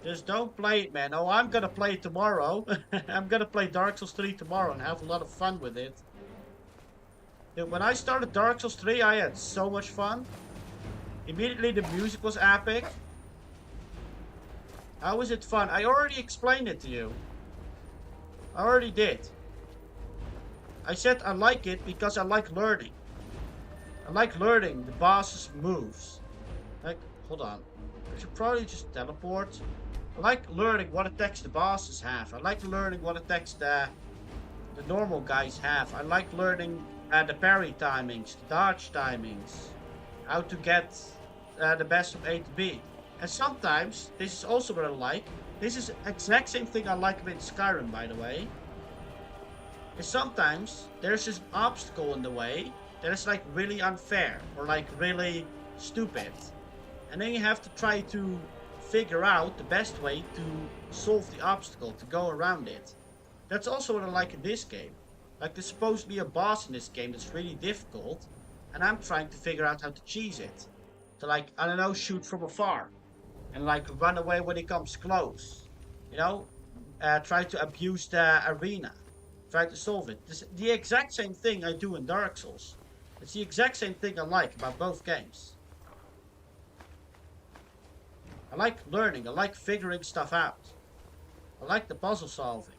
Just don't play it, man. Oh, I'm gonna play it tomorrow. I'm gonna play Dark Souls 3 tomorrow and have a lot of fun with it. Dude, when I started Dark Souls 3, I had so much fun. Immediately the music was epic. How was it fun? I already explained it to you. I already did. I said I like it because I like learning. I like learning the boss's moves. Like, hold on. I should probably just teleport. I like learning what attacks the bosses have. I like learning what attacks the normal guys have. I like learning the parry timings, the dodge timings. How to get the best from A to B. And sometimes, this is also what I like. This is the exact same thing I like with Skyrim, by the way. And sometimes, there's this obstacle in the way that is like really unfair. Or like really stupid. And then you have to try to figure out the best way to solve the obstacle, to go around it. That's also what I like in this game. Like, there's supposed to be a boss in this game that's really difficult. And I'm trying to figure out how to cheese it. To like, I don't know, shoot from afar. And like, run away when he comes close. You know? Try to abuse the arena. Try to solve it. It's the exact same thing I do in Dark Souls. It's the exact same thing I like about both games. I like learning. I like figuring stuff out. I like the puzzle solving.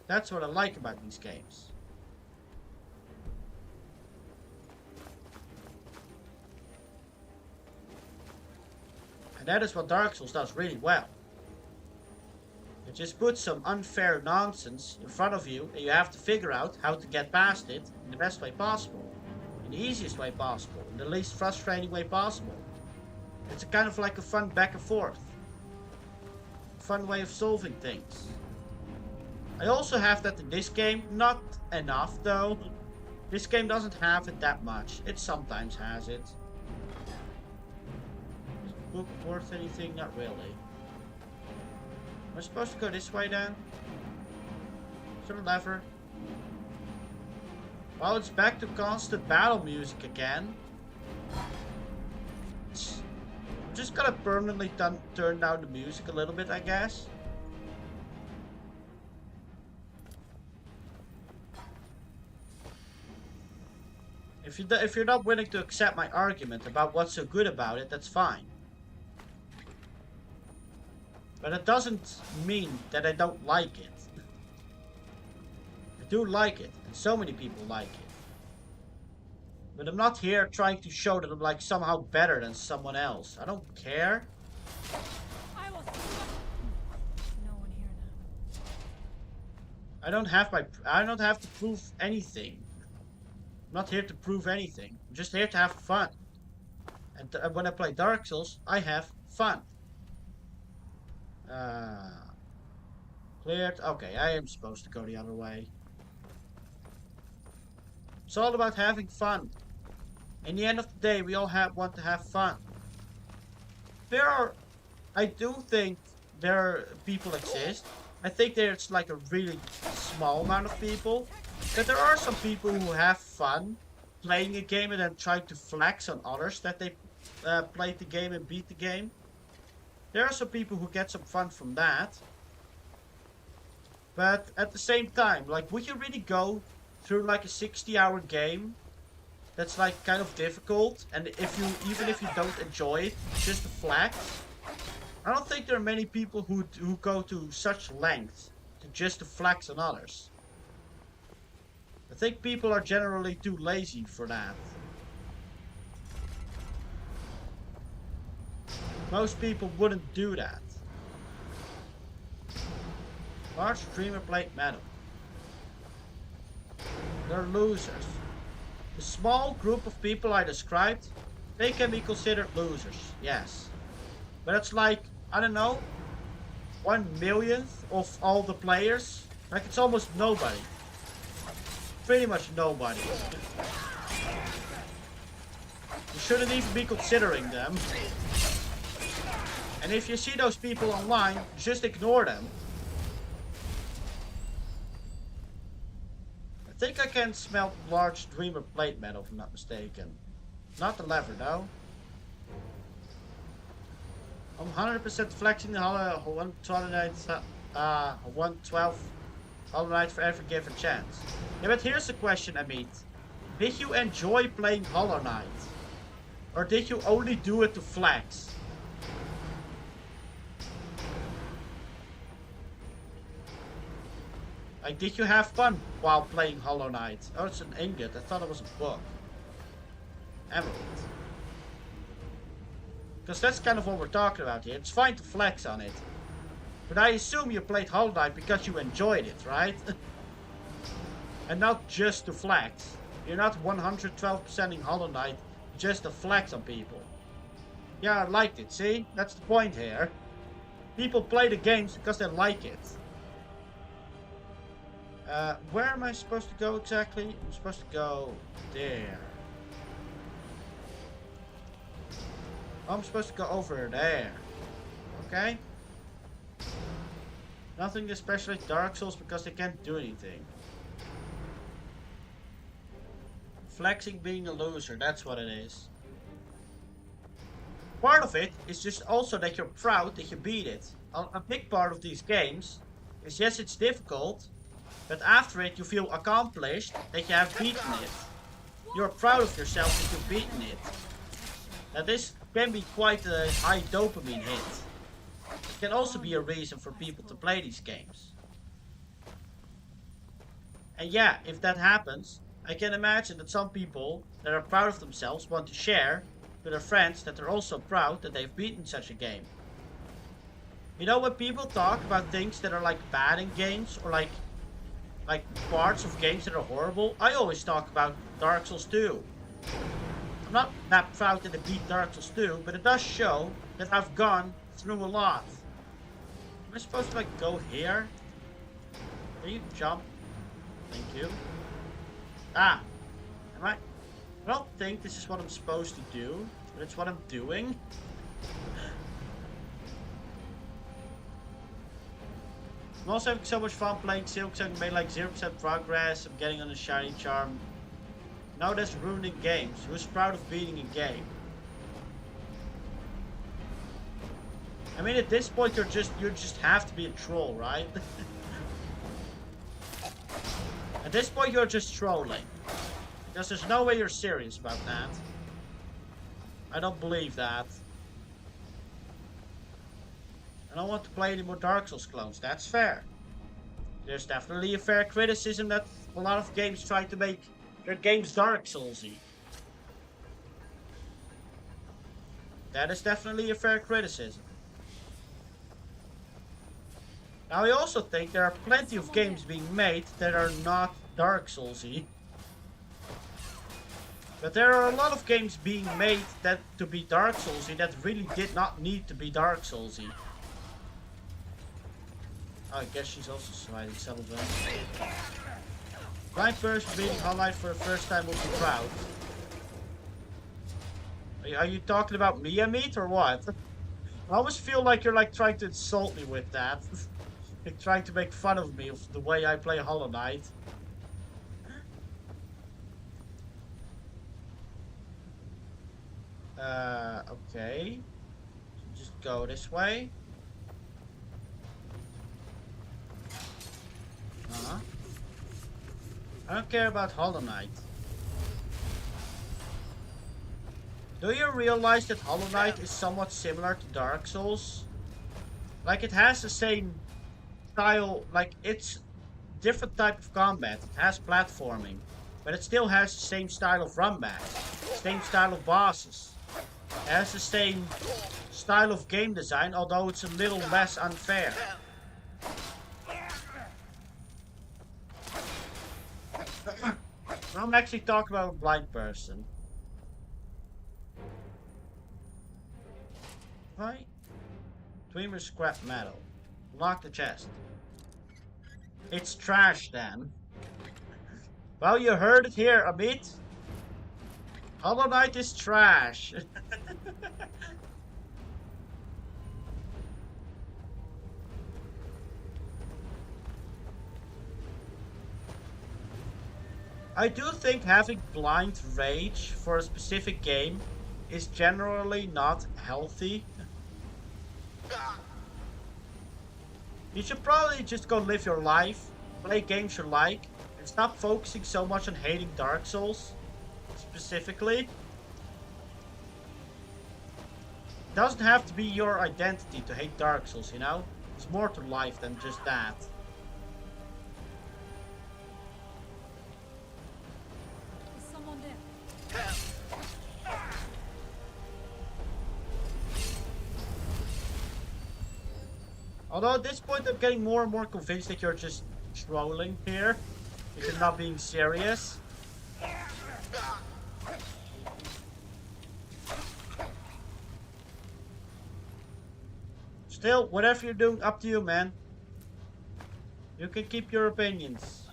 That's what I like about these games. And that is what Dark Souls does really well. It just puts some unfair nonsense in front of you and you have to figure out how to get past it in the best way possible. In the easiest way possible. In the least frustrating way possible. It's a kind of like a fun back and forth. Fun way of solving things. I also have that in this game. Not enough though. This game doesn't have it that much. It sometimes has it. Is the book worth anything? Not really. Am I supposed to go this way then? Is there a lever? Well, it's back to constant battle music again. I'm just gonna permanently turn down the music a little bit, I guess. If you're not willing to accept my argument about what's so good about it, that's fine. But it doesn't mean that I don't like it. I do like it, and so many people like it. But I'm not here trying to show that I'm like somehow better than someone else. I don't care. I don't have to prove anything. I'm not here to prove anything. I'm just here to have fun. And when I play Dark Souls, I have fun. Cleared. Okay, I am supposed to go the other way. It's all about having fun. In the end of the day, we all want to have fun. I do think people exist. I think there's like a really small amount of people. But there are some people who have fun playing a game and then try to flex on others that they played the game and beat the game. There are some people who get some fun from that. But at the same time, like, would you really go through like a 60-hour game that's like kind of difficult, and even if you don't enjoy it, just to flex? I don't think there are many people who go to such lengths just to flex on others. I think people are generally too lazy for that. Most people wouldn't do that. Large streamer plate metal. They're losers. The small group of people I described, they can be considered losers, yes. But it's like, I don't know, 1/1,000,000th of all the players. Like, it's almost nobody. Pretty much nobody. You shouldn't even be considering them. And if you see those people online, just ignore them. I think I can smelt large dreamer plate metal, if I'm not mistaken. Not the lever, though. I'm 100% flexing the 112 Hollow Knight for every given chance. Yeah, but here's the question, Amit. Did you enjoy playing Hollow Knight? Or did you only do it to flex? Like, did you have fun while playing Hollow Knight? Oh, it's an ingot. I thought it was a book. Emerald. Because that's kind of what we're talking about here. It's fine to flex on it. But I assume you played Hollow Knight because you enjoyed it, right? And not just to flex. You're not 112%ing Hollow Knight just to flex on people. Yeah, I liked it, see? That's the point here. People play the games because they like it. Where am I supposed to go exactly? I'm supposed to go there. I'm supposed to go over there. Okay? Nothing especially Dark Souls because they can't do anything. Flexing being a loser, that's what it is. Part of it is just also that you're proud that you beat it. A big part of these games is, yes, it's difficult, but after it you feel accomplished that you have beaten it. You're proud of yourself that you've beaten it. Now this can be quite a high dopamine hit. It can also be a reason for people to play these games. And yeah, if that happens, I can imagine that some people that are proud of themselves want to share to their friends that they're also proud that they've beaten such a game. You know, when people talk about things that are like bad in games, or like parts of games that are horrible, I always talk about Dark Souls 2. I'm not that proud that I beat Dark Souls 2, but it does show that I've gone through a lot. Am I supposed to like go here? Can you jump? Thank you. Ah, am I? I don't think this is what I'm supposed to do, but it's what I'm doing. I'm also having so much fun playing Silk, so I made like 0% progress. I'm getting on a shiny charm. Now that's ruining games. Who's proud of beating a game? I mean, at this point, you just have to be a troll, right? At this point, you're just trolling. Because there's no way you're serious about that. I don't believe that. I don't want to play any more Dark Souls clones. That's fair. There's definitely a fair criticism that a lot of games try to make their games Dark Soulsy. That is definitely a fair criticism. Now, I also think there are plenty of games being made that are not Dark Soulsy. But there are a lot of games being made that to be Dark Soulsy that really did not need to be Dark Soulsy. Oh, I guess she's also sliding some of them. Blind person beating Hollow Knight for the first time will be proud. Are you talking about me, Amit, or what? I almost feel like you're like trying to insult me with that. Like trying to make fun of me of the way I play Hollow Knight. Okay. Just go this way. I don't care about Hollow Knight. Do you realize that Hollow Knight is somewhat similar to Dark Souls? Like, it has the same style, like, it's different type of combat. It has platforming, but it still has the same style of runback, same style of bosses. It has the same style of game design, although it's a little less unfair. I'm actually talking about a blind person. Right? Dreamer scrap metal. Lock the chest. It's trash then. Well, you heard it here, Amit. Hollow Knight is trash. I do think having blind rage for a specific game is generally not healthy. You should probably just go live your life play games you like, and stop focusing so much on hating Dark Souls, specifically. It doesn't have to be your identity to hate Dark Souls, you know? There's more to life than just that. Is someone there? Although at this point I'm getting more and more convinced that you're just trolling here. That you're not being serious. Still, whatever you're doing, up to you, man. You can keep your opinions.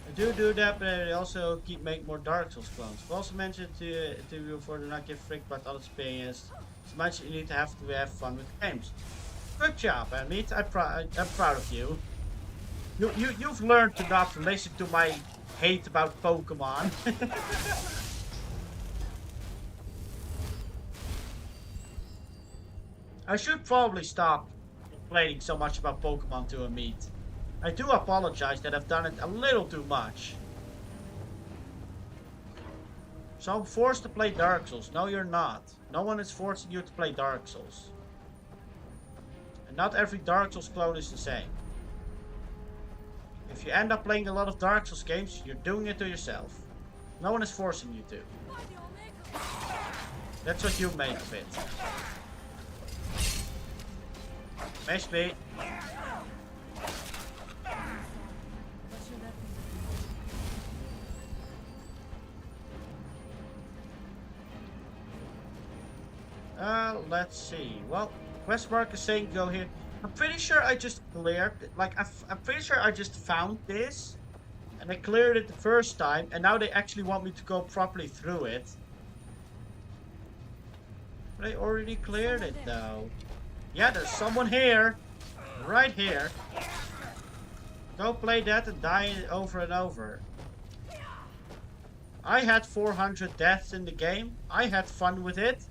I do that, but I also keep making more Dark Souls clones. I've also mentioned to you before, do not give a frick about others' opinions. As much as you need to have fun with games. Good job, Amit. I'm proud of you. You've learned to not listen to my hate about Pokemon. I should probably stop complaining so much about Pokemon to Amit. I do apologize that I've done it a little too much. So I'm forced to play Dark Souls. No, you're not. No one is forcing you to play Dark Souls. And not every Dark Souls clone is the same. If you end up playing a lot of Dark Souls games, you're doing it to yourself. No one is forcing you to. That's what you make of it. Miss me. Let's see. Well, quest mark is saying go here. I'm pretty sure I just cleared, like, I'm pretty sure I just found this. And I cleared it the first time, and now they actually want me to go properly through it. But I already cleared it, though. Yeah, there's someone here. Right here. Go play that and die over and over. I had 400 deaths in the game. I had fun with it.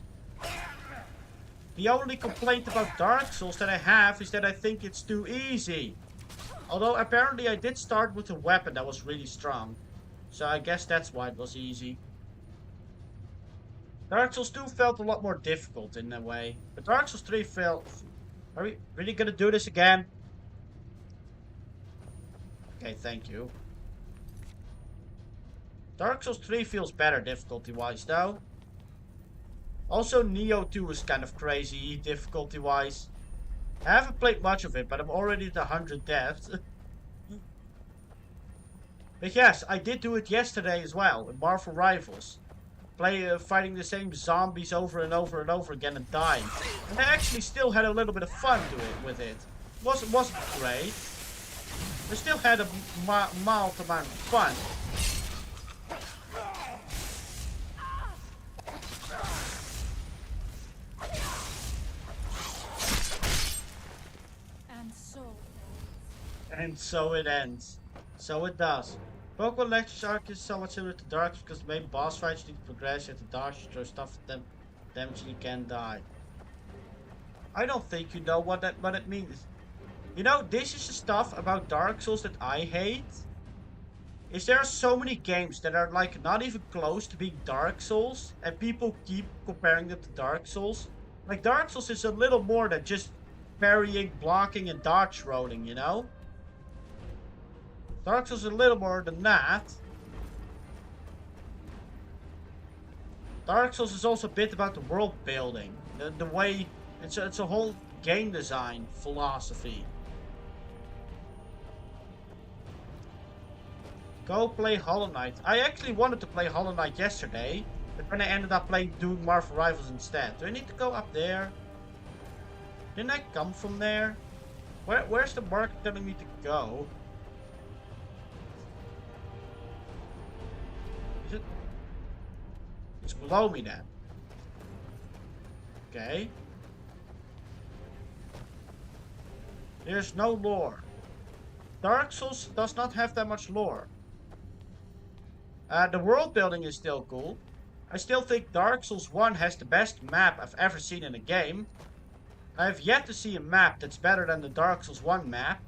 The only complaint about Dark Souls that I have is that I think it's too easy. Although apparently I did start with a weapon that was really strong. So I guess that's why it was easy. Dark Souls 2 felt a lot more difficult in a way. But Dark Souls 3 felt... Are we really gonna do this again? Okay, thank you. Dark Souls 3 feels better difficulty-wise though. Also, Neo 2 is kind of crazy difficulty-wise. I haven't played much of it, but I'm already at 100 deaths. But yes, I did do it yesterday as well, in Marvel Rivals. Fighting the same zombies over and over and over again and dying. And I actually still had a little bit of fun with it. Wasn't great. I still had a mild amount of fun. And so it ends. So it does. Pokemon Legends arc is somewhat similar to Dark because the main boss fights need to progress at the Dark to throw stuff at them, damage and you can die. I don't think you know what it means. You know, this is the stuff about Dark Souls that I hate. Is there are so many games that are like not even close to being Dark Souls and people keep comparing them to Dark Souls. Like Dark Souls is a little more than just parrying, blocking and dodge rolling, you know? Dark Souls is a little more than that. Dark Souls is also a bit about the world building. The way... It's a whole game design philosophy. Go play Hollow Knight. I actually wanted to play Hollow Knight yesterday. But then I ended up doing Marvel Rivals instead. Do I need to go up there? Didn't I come from there? Where's the mark telling me to go? Is it? It's below me then. Okay. There's no lore. Dark Souls does not have that much lore. The world building is still cool. I still think Dark Souls 1 has the best map I've ever seen in a game. I have yet to see a map that's better than the Dark Souls 1 map.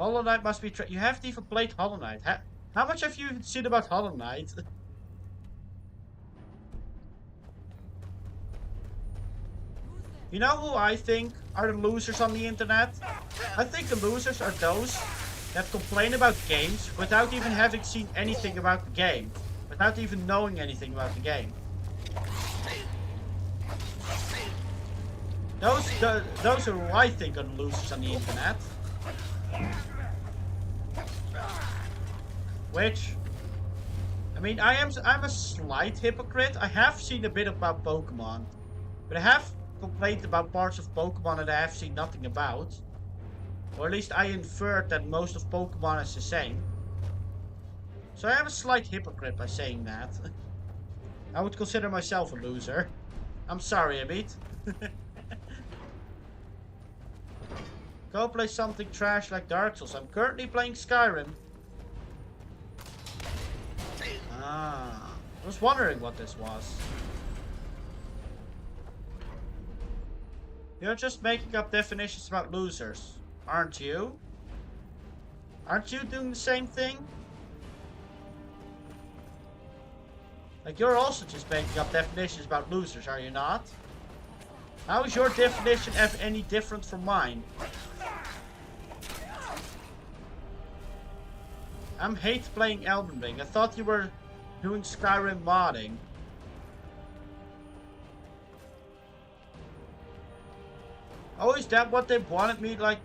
Hollow Knight must be... You haven't even played Hollow Knight. How much have you even seen about Hollow Knight? You know who I think are the losers on the internet? I think the losers are those that complain about games without even having seen anything about the game. Without even knowing anything about the game. Those are who I think are the losers on the internet. Which, I mean, I'm a slight hypocrite. I have seen a bit about Pokemon, but I have complained about parts of Pokemon that I have seen nothing about. Or at least I inferred that most of Pokemon is the same. So I am a slight hypocrite by saying that. I would consider myself a loser. I'm sorry, Amit. Go play something trash like Dark Souls. I'm currently playing Skyrim. Ah, I was wondering what this was. You're just making up definitions about losers, aren't you? Aren't you doing the same thing? Like, you're also just making up definitions about losers, are you not? How is your definition any different from mine? I hate playing Elden Ring. I thought you were doing Skyrim modding. Oh, is that what they wanted me? Like,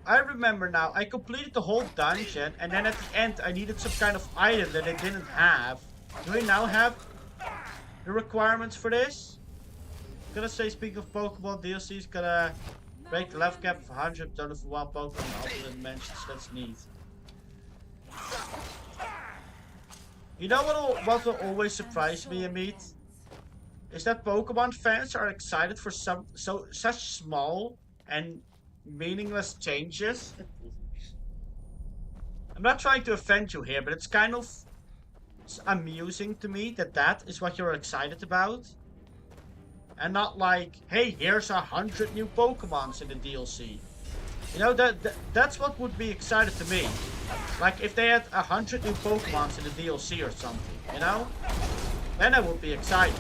I remember now. I completed the whole dungeon, and then at the end, I needed some kind of item that I didn't have. Do we now have the requirements for this? Gonna say, speaking of Pokemon, DLC's gonna break the level cap of 100. Don't know for one Pokemon in alternate dimensions. That's neat. You know what will always surprise me, Amit? Is that Pokemon fans are excited for such small and meaningless changes. I'm not trying to offend you here, but it's kind of amusing to me that is what you're excited about. And not like, hey, here's 100 new Pokemons in the DLC. You know, that's what would be excited to me. Like, if they had 100 new Pokemons in the DLC or something, you know? Then I would be excited.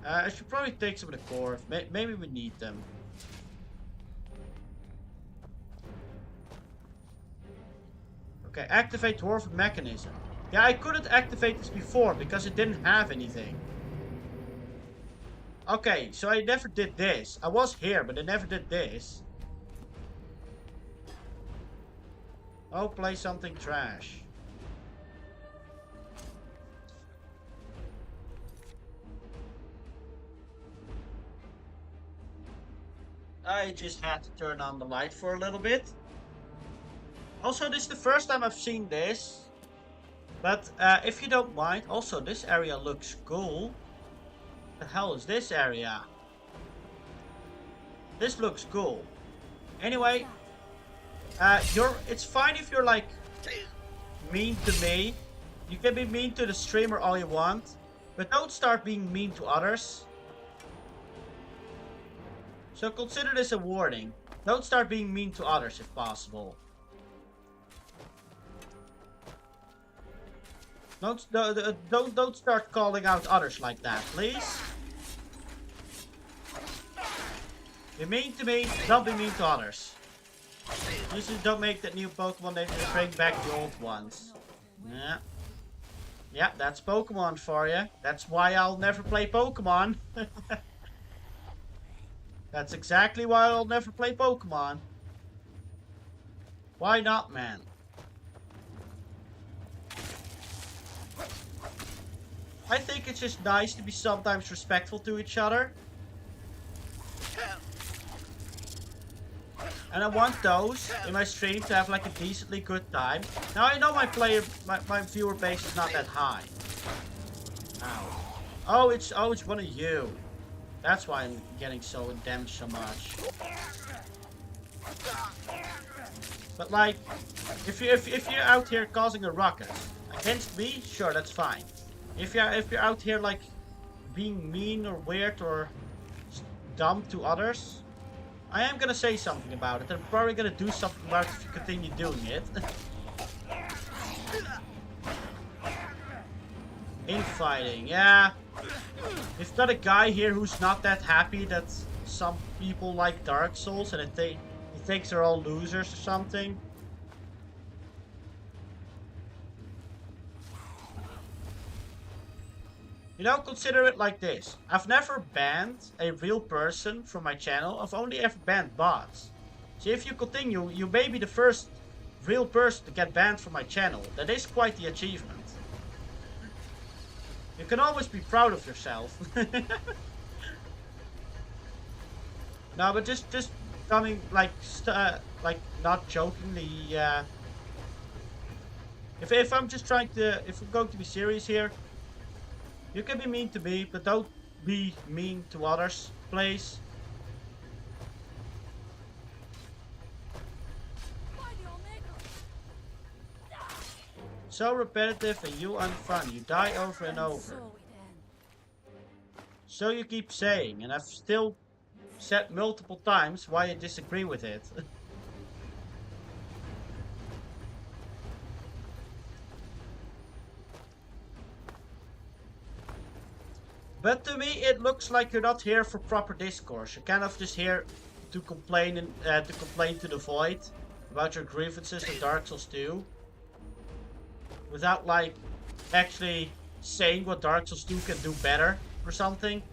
I should probably take some of the core. Maybe we need them. Okay, activate Dwarf mechanism. Yeah, I couldn't activate this before because it didn't have anything. Okay, so I never did this. I was here, but I never did this. Oh, play something trash. I just had to turn on the light for a little bit. Also, this is the first time I've seen this. But if you don't mind, also this area looks cool. What the hell is this area? This looks cool. Anyway, it's fine if you're like mean to me. You can be mean to the streamer all you want, but don't start being mean to others. So consider this a warning. Don't start being mean to others if possible. Don't start calling out others like that, please. Be mean to me, don't be mean to others. Usually don't make that new Pokemon, they just bring back the old ones. Yeah. Yeah, that's Pokemon for you. That's why I'll never play Pokemon. That's exactly why I'll never play Pokemon. Why not, man? I think it's just nice to be sometimes respectful to each other. And I want those in my stream to have like a decently good time. Now I know my viewer base is not that high. Ow. Oh, it's one of you. That's why I'm getting so damaged so much. But like, if you're out here causing a ruckus against me, sure, that's fine. If you're out here like being mean or weird or dumb to others, I am gonna say something about it. I'm probably gonna do something about it if you continue doing it. Infighting, yeah. We've got a guy here who's not that happy that some people like Dark Souls and he thinks they're all losers or something. You know, consider it like this. I've never banned a real person from my channel. I've only ever banned bots. So if you continue, you may be the first real person to get banned from my channel. That is quite the achievement. You can always be proud of yourself. No, but just coming like not jokingly. If I'm just trying to, if we're going to be serious here, you can be mean to me, but don't be mean to others, please. So repetitive and you unfun. You die over and over. So you keep saying, and I've still said multiple times why I disagree with it. But to me, it looks like you're not here for proper discourse. You're kind of just here to complain and to complain to the void about your grievances in Dark Souls 2, without like actually saying what Dark Souls 2 can do better or something.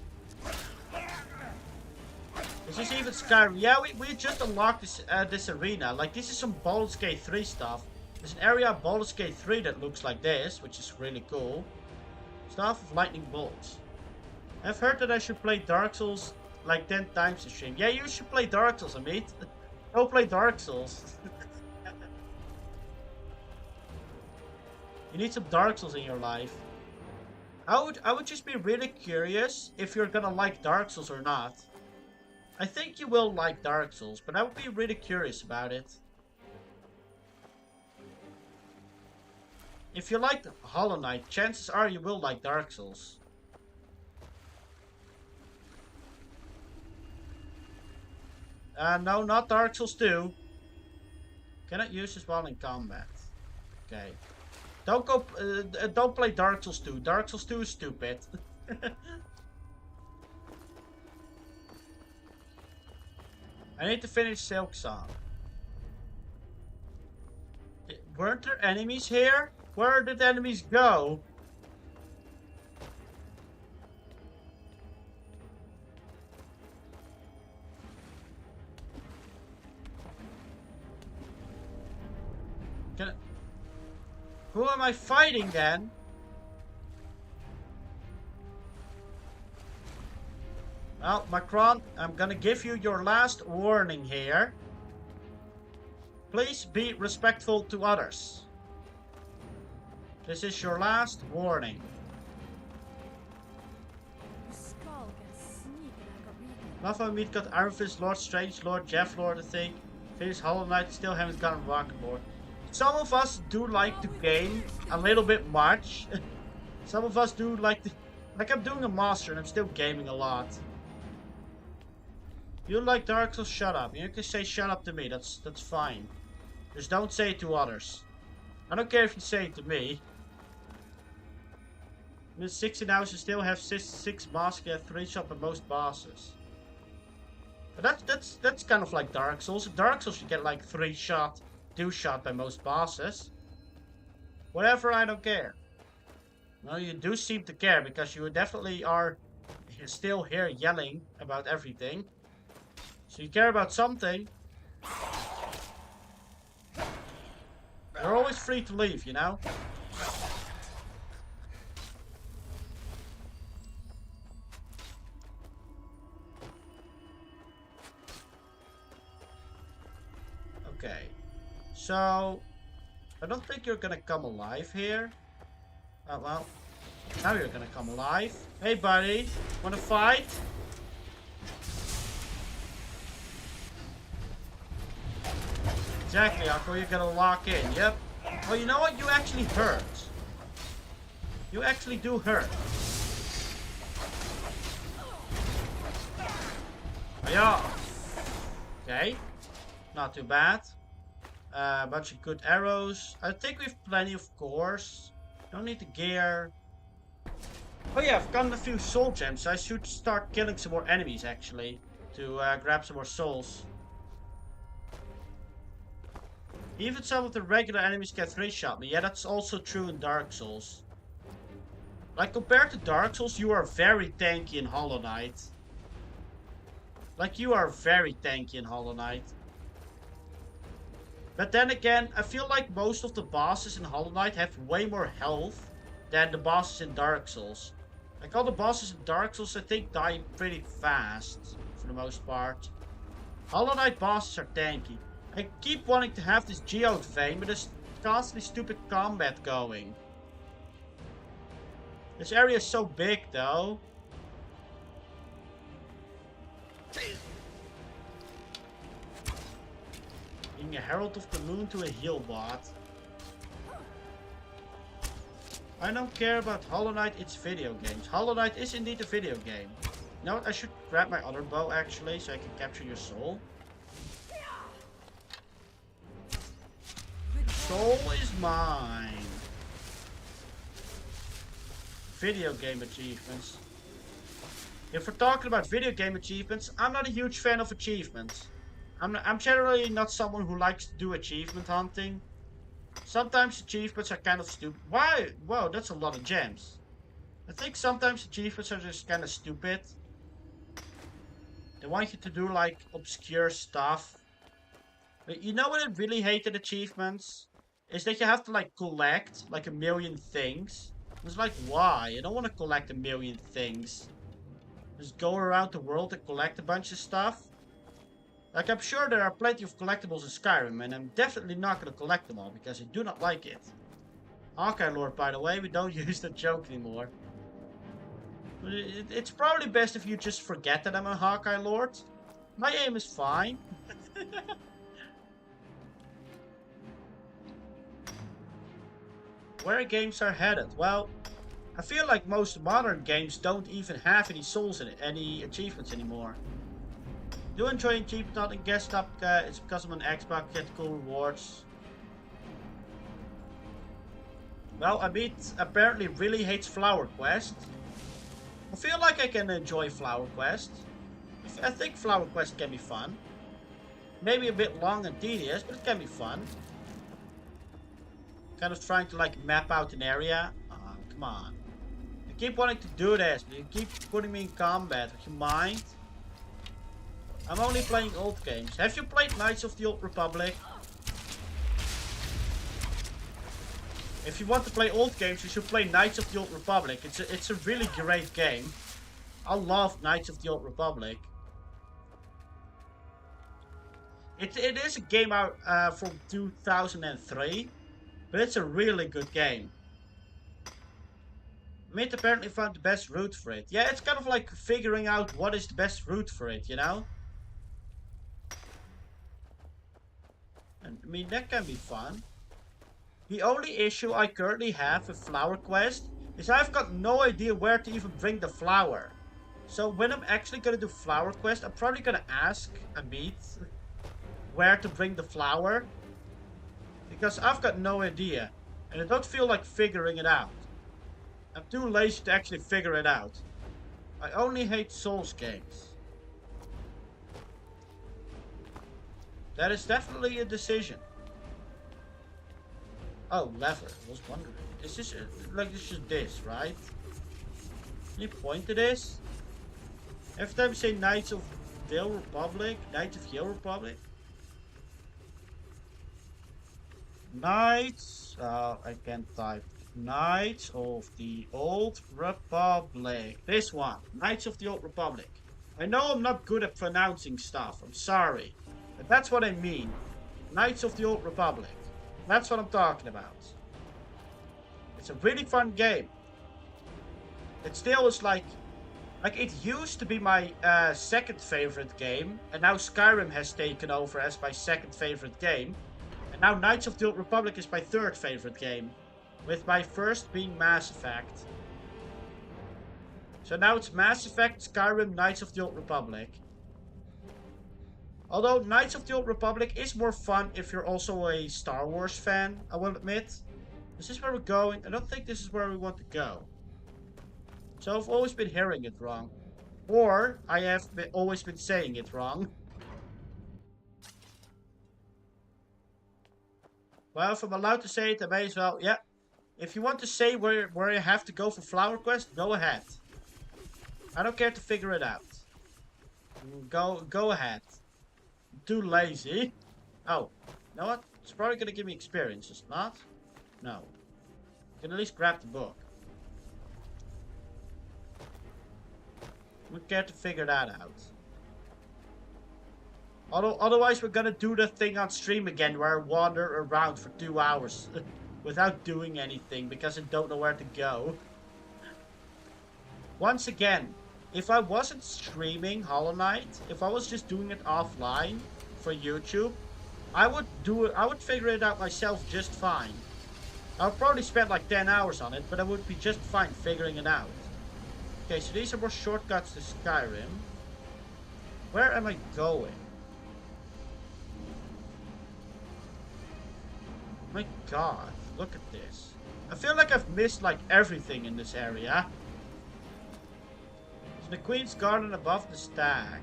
Is this even Skyrim? Yeah, we just unlocked this arena. Like, this is some Baldur's Gate 3 stuff. There's an area of Baldur's Gate 3 that looks like this, which is really cool. Staff of Lightning Bolts. I've heard that I should play Dark Souls like 10 times a stream. Yeah, you should play Dark Souls, Amit. Go play Dark Souls. You need some Dark Souls in your life. I would just be really curious if you're gonna like Dark Souls or not. I think you will like Dark Souls, but I would be really curious about it. If you like Hollow Knight, chances are you will like Dark Souls. No, not Dark Souls 2. Cannot use this while in combat. Okay. Don't play Dark Souls 2. Dark Souls 2 is stupid. I need to finish Silk Song. Weren't there enemies here? Where did enemies go? Who am I fighting then? Well, Macron, I'm gonna give you your last warning here. Please be respectful to others. This is your last warning. Lava Meat got Iron Fist, Lord Strange, Lord Jeff, Lord I think. Fierce Hollow Knight still haven't gotten Rocket Lord. Some of us do like to game a little bit much. Some of us do like to... Like, I'm doing a master and I'm still gaming a lot. You like Dark Souls? Shut up. You can say shut up to me. That's fine. Just don't say it to others. I don't care if you say it to me. In 16 hours you still have 6 masks, you have 3 shot by most bosses. But that's kind of like Dark Souls. In Dark Souls you get like 3 shot, 2 shot by most bosses. Whatever, I don't care. Well, you do seem to care because you definitely are still here yelling about everything. So you care about something. You're always free to leave, you know? Okay. So, I don't think you're gonna come alive here. Oh, well. Now you're gonna come alive. Hey, buddy. Wanna fight? Exactly, Akko, you're gonna lock in, yep. Oh, you know what? You actually hurt. You actually do hurt. Oh, yeah. Okay. Not too bad. Bunch of good arrows. I think we've plenty of cores. Don't need the gear. Oh yeah, I've gotten a few soul gems. So I should start killing some more enemies actually. To grab some more souls. Even some of the regular enemies can 3-shot me. Yeah, that's also true in Dark Souls. Like, compared to Dark Souls, you are very tanky in Hollow Knight. Like, you are very tanky in Hollow Knight. But then again, I feel like most of the bosses in Hollow Knight have way more health than the bosses in Dark Souls. Like, all the bosses in Dark Souls, I think, die pretty fast, for the most part. Hollow Knight bosses are tanky. I keep wanting to have this geode vein, but there's constantly stupid combat going. This area is so big, though. Being a Herald of the Moon to a heal bot. I don't care about Hollow Knight, it's video games. Hollow Knight is indeed a video game. You know what, I should grab my other bow actually, so I can capture your soul. Soul is mine. Video game achievements. If we're talking about video game achievements, I'm not a huge fan of achievements. I'm generally not someone who likes to do achievement hunting. Sometimes achievements are kind of stupid. Why? Whoa, that's a lot of gems. I think sometimes achievements are just kind of stupid. They want you to do like obscure stuff. But you know what I really hated achievements? Is that you have to like collect like 1,000,000 things. It's like, why? I don't want to collect 1,000,000 things. Just go around the world and collect a bunch of stuff. Like, I'm sure there are plenty of collectibles in Skyrim, and I'm definitely not going to collect them all, because I do not like it. Hawkeye Lord, by the way, we don't use that joke anymore. It's probably best if you just forget that I'm a Hawkeye Lord. My aim is fine. Where games are headed? Well, I feel like most modern games don't even have any souls in it, any achievements anymore. Do enjoy achievement hunting, guest up, it's because I'm on Xbox, get cool rewards. Well, Amit apparently really hates Flower Quest. I feel like I can enjoy Flower Quest. I think Flower Quest can be fun. Maybe a bit long and tedious, but it can be fun. Kind of trying to like map out an area. Oh, come on. I keep wanting to do this, but you keep putting me in combat. Would you mind? I'm only playing old games. Have you played Knights of the Old Republic? If you want to play old games, you should play Knights of the Old Republic. It's a really great game. I love Knights of the Old Republic. It is a game out from 2003, but it's a really good game. Mint apparently found the best route for it. Yeah, it's kind of like figuring out what is the best route for it, you know? And, I mean, that can be fun. The only issue I currently have with Flower Quest is I've got no idea where to even bring the flower. So when I'm actually gonna do Flower Quest, I'm probably gonna ask Amit where to bring the flower. Because I've got no idea. And I don't feel like figuring it out. I'm too lazy to actually figure it out. I only hate Souls games. That is definitely a decision. Oh, lever. I was wondering. Is this like it's just this, right? Any point to this? Every time you say Knights of the Republic, Knights of the Republic. Knights. I can't type. Knights of the Old Republic. This one. Knights of the Old Republic. I know I'm not good at pronouncing stuff. I'm sorry. But that's what I mean. Knights of the Old Republic. That's what I'm talking about. It's a really fun game. It still is like it used to be my second favorite game, and now Skyrim has taken over as my second favorite game. Now Knights of the Old Republic is my third favorite game, with my first being Mass Effect. So now it's Mass Effect, Skyrim, Knights of the Old Republic. Although Knights of the Old Republic is more fun if you're also a Star Wars fan, I will admit. Is this where we're going? I don't think this is where we want to go. So I've always been hearing it wrong. Or I have always been saying it wrong. Well, if I'm allowed to say it, I may as well. Yeah. If you want to say where you have to go for Flower Quest, go ahead. I don't care to figure it out. Go ahead. Too lazy. Oh, you know what? It's probably gonna give me experience, is it not? No. I can at least grab the book. I don't care to figure that out. Otherwise, we're gonna do the thing on stream again where I wander around for 2 hours without doing anything because I don't know where to go. Once again, if I wasn't streaming Hollow Knight, if I was just doing it offline for YouTube, I would figure it out myself just fine. I would probably spend like 10 hours on it, but I would be just fine figuring it out. Okay, so these are more shortcuts to Skyrim. Where am I going? My god, look at this. I feel like I've missed like everything in this area. So the Queen's Garden above the stag.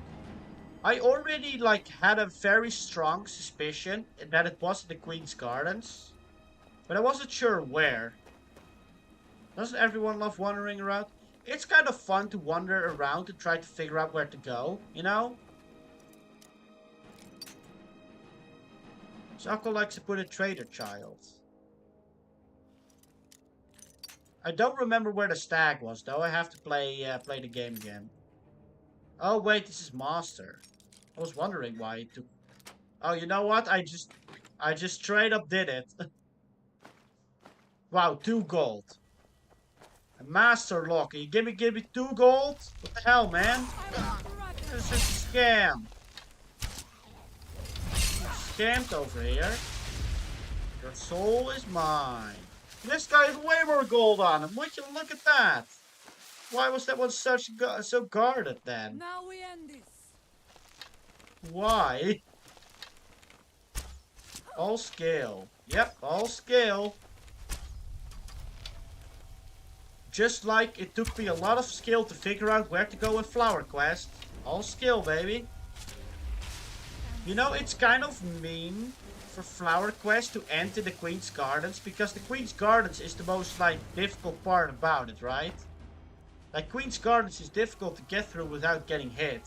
I already like had a very strong suspicion that it was the Queen's Gardens. But I wasn't sure where. Doesn't everyone love wandering around? It's kind of fun to wander around and try to figure out where to go, you know? Sako likes to put a traitor child. I don't remember where the stag was though. I have to play the game again. Oh wait, this is Master. I was wondering why it took. Oh, you know what? I just straight up did it. Wow, 2 gold. A Master lock. You give me 2 gold? What the hell, man? This is a scam. Scammed over here. Your soul is mine. This guy has way more gold on him. Would you look at that? Why was that one so guarded then? Now we end this. Why? All skill. Yep, all skill. Just like it took me a lot of skill to figure out where to go with Flower Quest. All skill, baby. You know, it's kind of mean for Flower Quest to enter the Queen's Gardens, because the Queen's Gardens is the most, like, difficult part about it, right? Like, Queen's Gardens is difficult to get through without getting hit.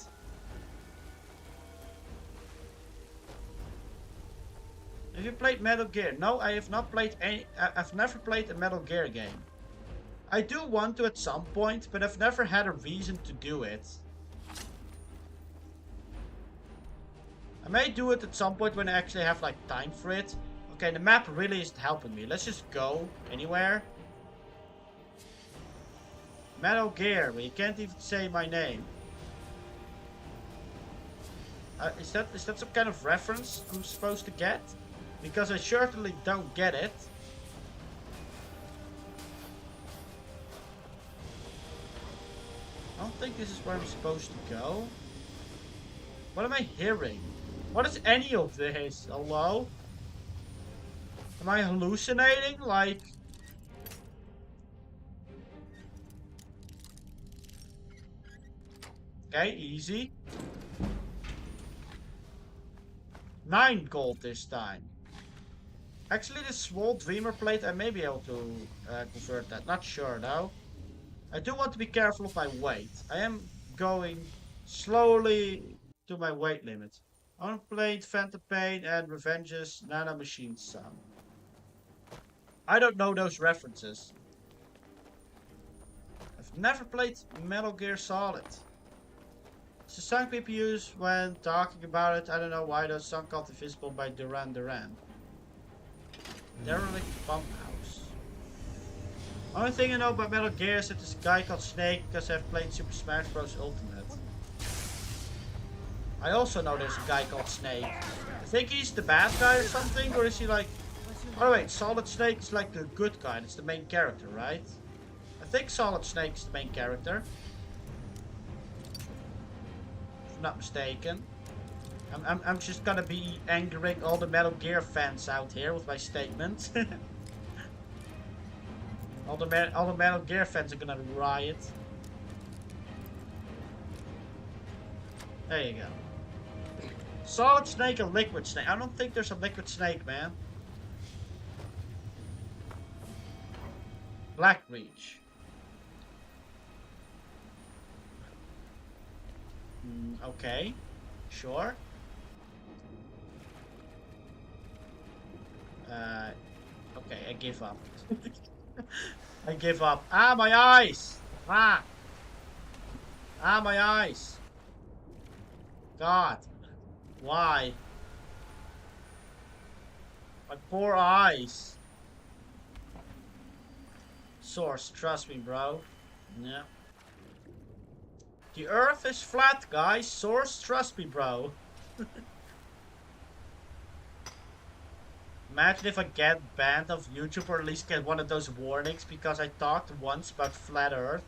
Have you played Metal Gear? No, I have not played any. I've never played a Metal Gear game. I do want to at some point, but I've never had a reason to do it. I may do it at some point when I actually have like time for it. Okay, the map really isn't helping me. Let's just go anywhere. Metal Gear, but you can't even say my name. Is that some kind of reference I'm supposed to get? Because I certainly don't get it. I don't think this is where I'm supposed to go. What am I hearing? What is any of this? Hello? Am I hallucinating? Like... Okay, easy. 9 gold this time. Actually, this small Dreamer plate, I may be able to convert that. Not sure, though. I do want to be careful of my weight. I am going slowly to my weight limit. Unplayed Phantom Pain and Revenge's Nano Machine Sun. I don't know those references. I've never played Metal Gear Solid. It's a song people use when talking about it. I don't know why, those song called Invisible by Duran Duran. Derelict Pump House. Only thing I know about Metal Gear is that this guy called Snake because I've played Super Smash Bros. Ultimate. I also know there's a guy called Snake. I think he's the bad guy or something, or is he like... Oh wait, Solid Snake is like the good guy. It's the main character, right? I think Solid Snake is the main character. If I'm not mistaken. I'm just gonna be angering all the Metal Gear fans out here with my statement. all the Metal Gear fans are gonna riot. There you go. Solid Snake and Liquid Snake. I don't think there's a Liquid Snake, man. Black Reach. Okay. Sure. Okay, I give up. I give up. Ah, my eyes! Ah! Ah, my eyes! God. Why? My poor eyes. Source, trust me, bro. Yeah. The earth is flat, guys. Source, trust me, bro. Imagine if I get banned of YouTube, or at least get one of those warnings because I talked once about flat earth.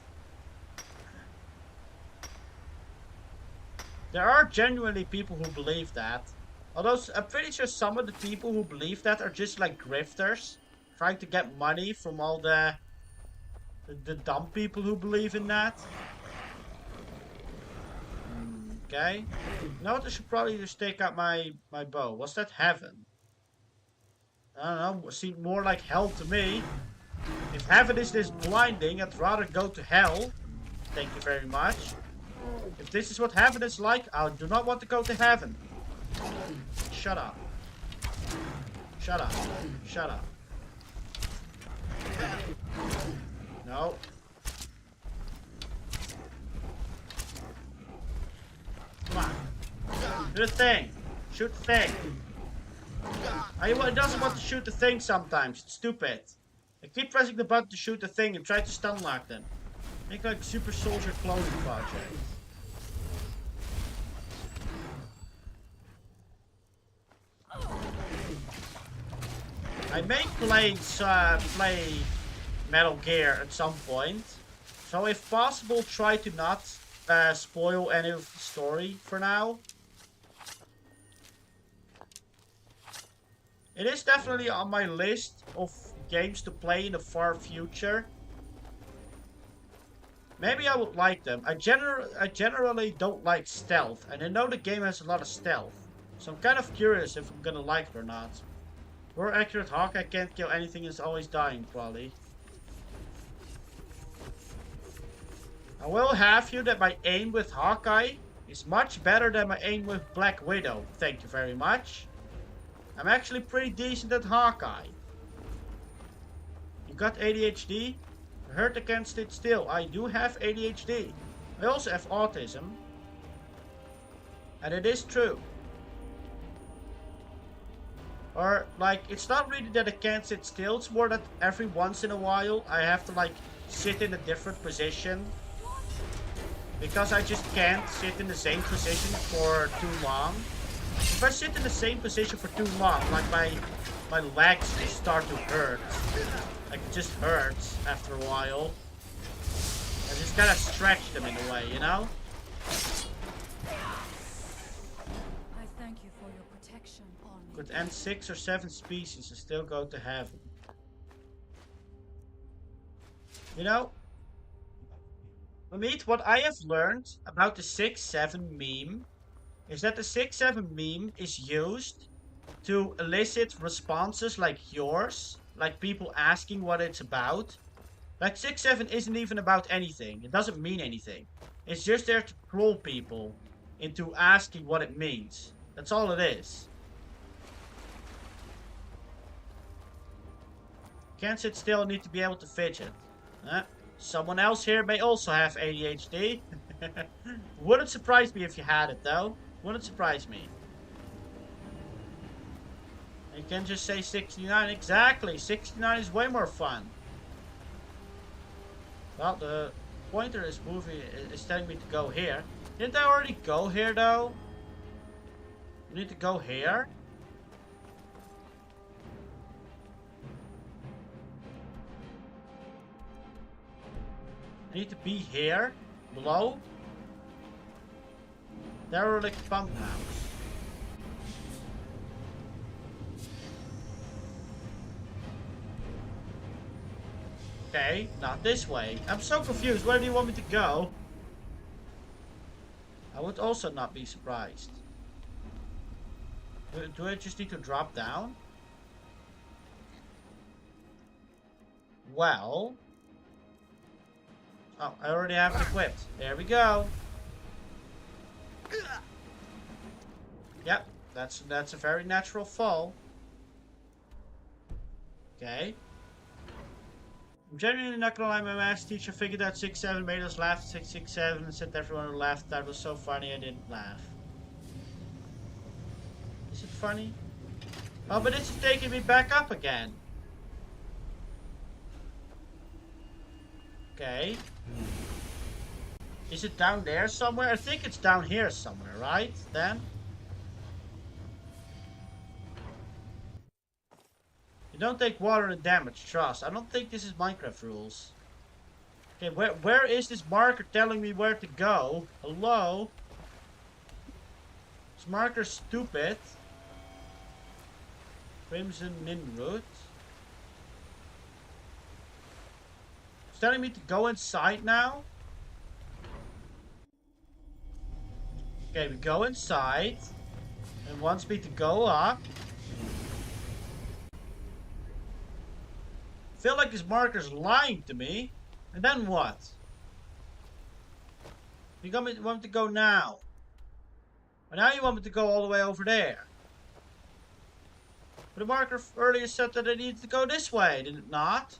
There are genuinely people who believe that. Although I'm pretty sure some of the people who believe that are just like grifters. Trying to get money from all the dumb people who believe in that. Okay. You know what, I should probably just take out my bow. Was that heaven? I don't know, it seemed more like hell to me. If heaven is this blinding, I'd rather go to hell. Thank you very much. If this is what heaven is like, I do not want to go to heaven. Shut up. Shut up. Shut up. No. Come on. Do the thing. Shoot the thing. It doesn't want to shoot the thing sometimes. It's stupid. I keep pressing the button to shoot the thing and try to stun lock them. Make like Super Soldier Cloning Project. I may play Metal Gear at some point. So if possible, try to not spoil any of the story for now. It is definitely on my list of games to play in the far future. Maybe I would like them. I generally don't like stealth, and I know the game has a lot of stealth. So I'm kind of curious if I'm gonna like it or not. More accurate Hawkeye can't kill anything, is always dying, probably. I will have you that my aim with Hawkeye is much better than my aim with Black Widow. Thank you very much. I'm actually pretty decent at Hawkeye. You got ADHD? I heard I can't sit still. I do have ADHD. I also have autism. And it is true. Or, like, it's not really that I can't sit still. It's more that every once in a while I have to, like, sit in a different position. Because I just can't sit in the same position for too long. If I sit in the same position for too long, like my legs just start to hurt. Like it just hurts after a while. I just gotta stretch them in a way, you know? I thank you for your protection, Army. Could end 6 or 7 species and still go to heaven. You know? Amit, what I have learned about the 6-7 meme is that the 6-7 meme is used to elicit responses like yours, like people asking what it's about. Like 6-7 isn't even about anything. It doesn't mean anything. It's just there to troll people into asking what it means. That's all it is. Can't sit still, need to be able to fidget. Someone else here may also have ADHD. Wouldn't surprise me if you had it though. Wouldn't surprise me. You can just say 69. Exactly. 69 is way more fun. Well, the pointer is moving, is telling me to go here. Didn't I already go here though? We need to go here. I need to be here. Below. Derelict pump house. Okay, not this way. I'm so confused. Where do you want me to go? I would also not be surprised. Do I just need to drop down? Well... Oh, I already have it equipped. There we go. Yep, that's a very natural fall. Okay. I'm genuinely not gonna lie, my math teacher figured out 6-7 made us laugh 6-6-7 and said everyone laughed. That was so funny I didn't laugh. Is it funny? Oh, but it's taking me back up again. Okay. Is it down there somewhere? I think it's down here somewhere, right? Then? You don't take water and damage, trust. I don't think this is Minecraft rules. Okay, where is this marker telling me where to go? Hello? This marker's stupid. Crimson Ninroot. It's telling me to go inside now? Okay, we go inside. And wants me to go up. I feel like this marker's lying to me. And then what? You want me to go now? And now you want me to go all the way over there. But the marker earlier said that I needed to go this way, did it not?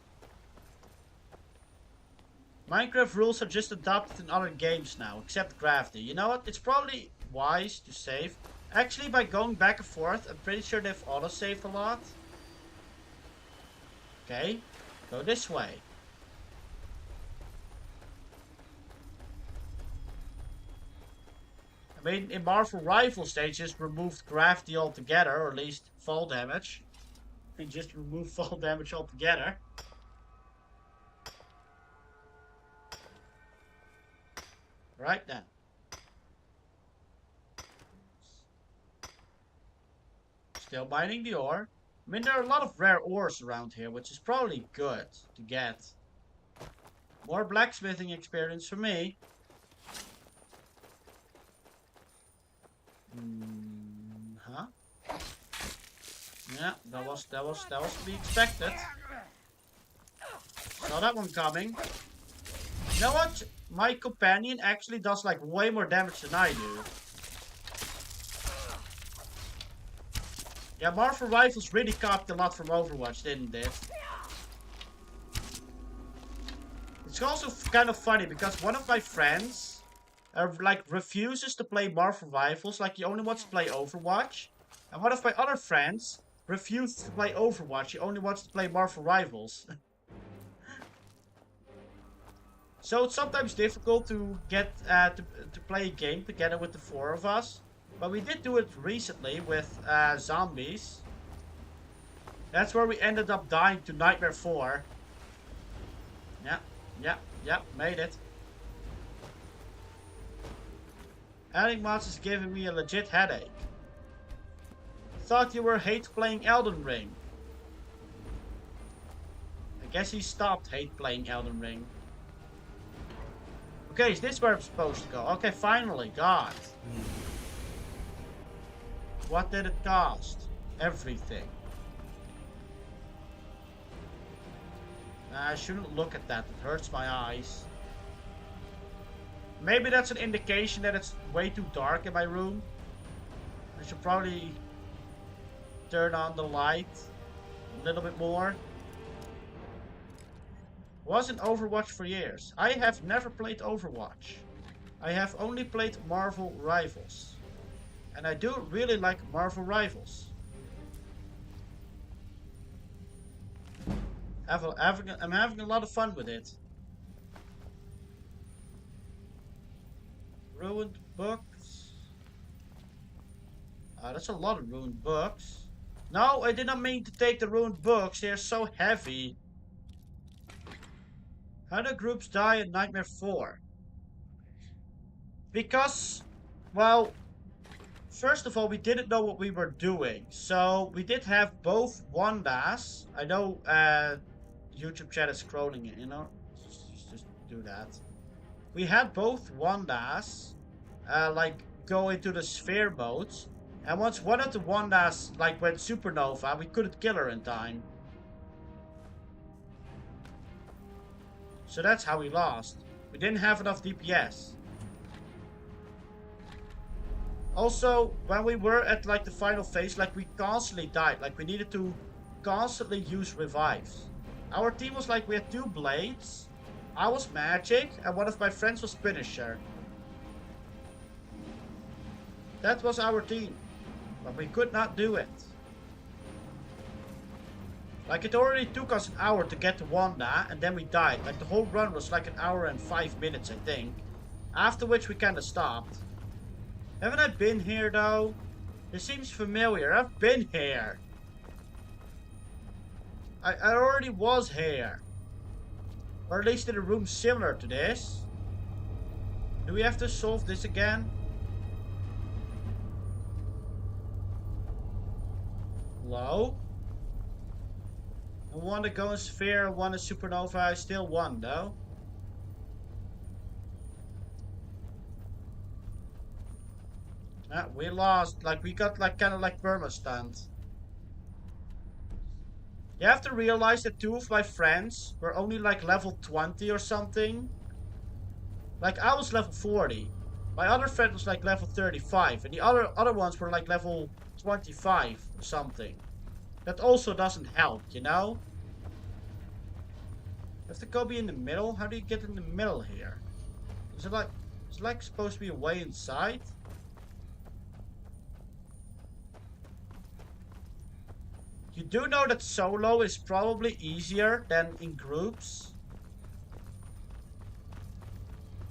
Minecraft rules are just adopted in other games now, except Gravity. You know what? It's probably wise to save. Actually, by going back and forth, I'm pretty sure they've auto-saved a lot. Okay, go this way. I mean, in Marvel Rivals, they just removed gravity altogether, or at least fall damage. They just removed fall damage altogether. Right then. Still mining the ore. I mean, there are a lot of rare ores around here, which is probably good to get. More blacksmithing experience for me. Huh? Yeah, that was to be expected. Saw that one coming. You know what? My companion actually does like way more damage than I do. Yeah, Marvel Rivals really copied a lot from Overwatch, didn't it? It's also kind of funny because one of my friends like refuses to play Marvel Rivals, like he only wants to play Overwatch. And one of my other friends refuses to play Overwatch, he only wants to play Marvel Rivals. So it's sometimes difficult to get to play a game together with the four of us. But we did do it recently with zombies. That's where we ended up dying to Nightmare 4. Yeah, made it. Adding mods is giving me a legit headache. Thought you were hate playing Elden Ring. I guess he stopped hate playing Elden Ring. Okay, is this where I'm supposed to go? Okay, finally, God. What did it cost? Everything. I shouldn't look at that, it hurts my eyes. Maybe that's an indication that it's way too dark in my room. I should probably turn on the light a little bit more. Was in Overwatch for years. I have never played Overwatch. I have only played Marvel Rivals. And I do really like Marvel Rivals. I'm having a lot of fun with it. Ruined books. That's a lot of ruined books. No, I did not mean to take the ruined books. They're so heavy. How do groups die in Nightmare 4? Because, well, first of all, we didn't know what we were doing. So, we did have both Wandas. I know YouTube chat is scrolling it, you know? Just do that. We had both Wandas, like, go into the sphere modes. And once one of the Wandas, like, went supernova, we couldn't kill her in time. So that's how we lost. We didn't have enough DPS. Also, when we were at, like, the final phase, like, we constantly died. Like, we needed to constantly use revives. Our team was like, we had 2 blades. I was magic, and one of my friends was finisher. That was our team. But we could not do it. Like, it already took us an hour to get to Wanda, and then we died. Like, the whole run was like an hour and 5 minutes, I think. After which we kind of stopped. Haven't I been here, though? This seems familiar. I've been here. I already was here. Or at least in a room similar to this. Do we have to solve this again? Hello? I want to go in sphere, I want a supernova, I still won though. We lost, like we got like kind of like perma stunned. You have to realize that 2 of my friends were only like level 20 or something. Like I was level 40. My other friend was like level 35 and the other ones were like level 25 or something. That also doesn't help, you know? You have to go be in the middle? How do you get in the middle here? Is it like supposed to be a way inside? You do know that solo is probably easier than in groups.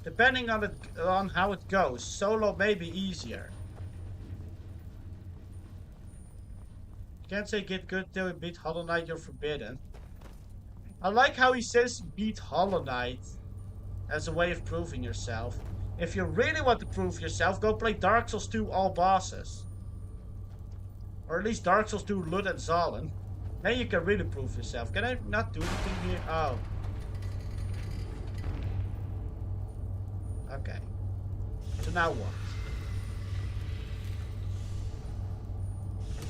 Depending on how it goes, solo may be easier. Can't say get good till you beat Hollow Knight, you're forbidden. I like how he says beat Hollow Knight as a way of proving yourself. If you really want to prove yourself, go play Dark Souls 2 all bosses. Or at least Dark Souls 2 Lud and Zalen. Then you can really prove yourself. Can I not do anything here? Oh. Okay. So now what?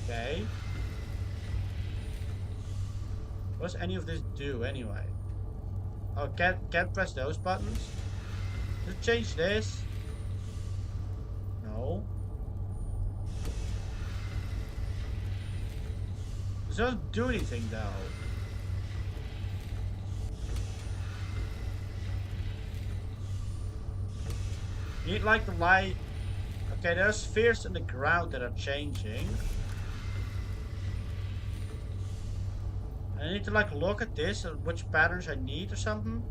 Okay. What does any of this do anyway? Oh, can't press those buttons? Just change this. No. This doesn't do anything though. You need like the light. Okay, there's spheres in the ground that are changing. I need to like look at this and which patterns I need or something.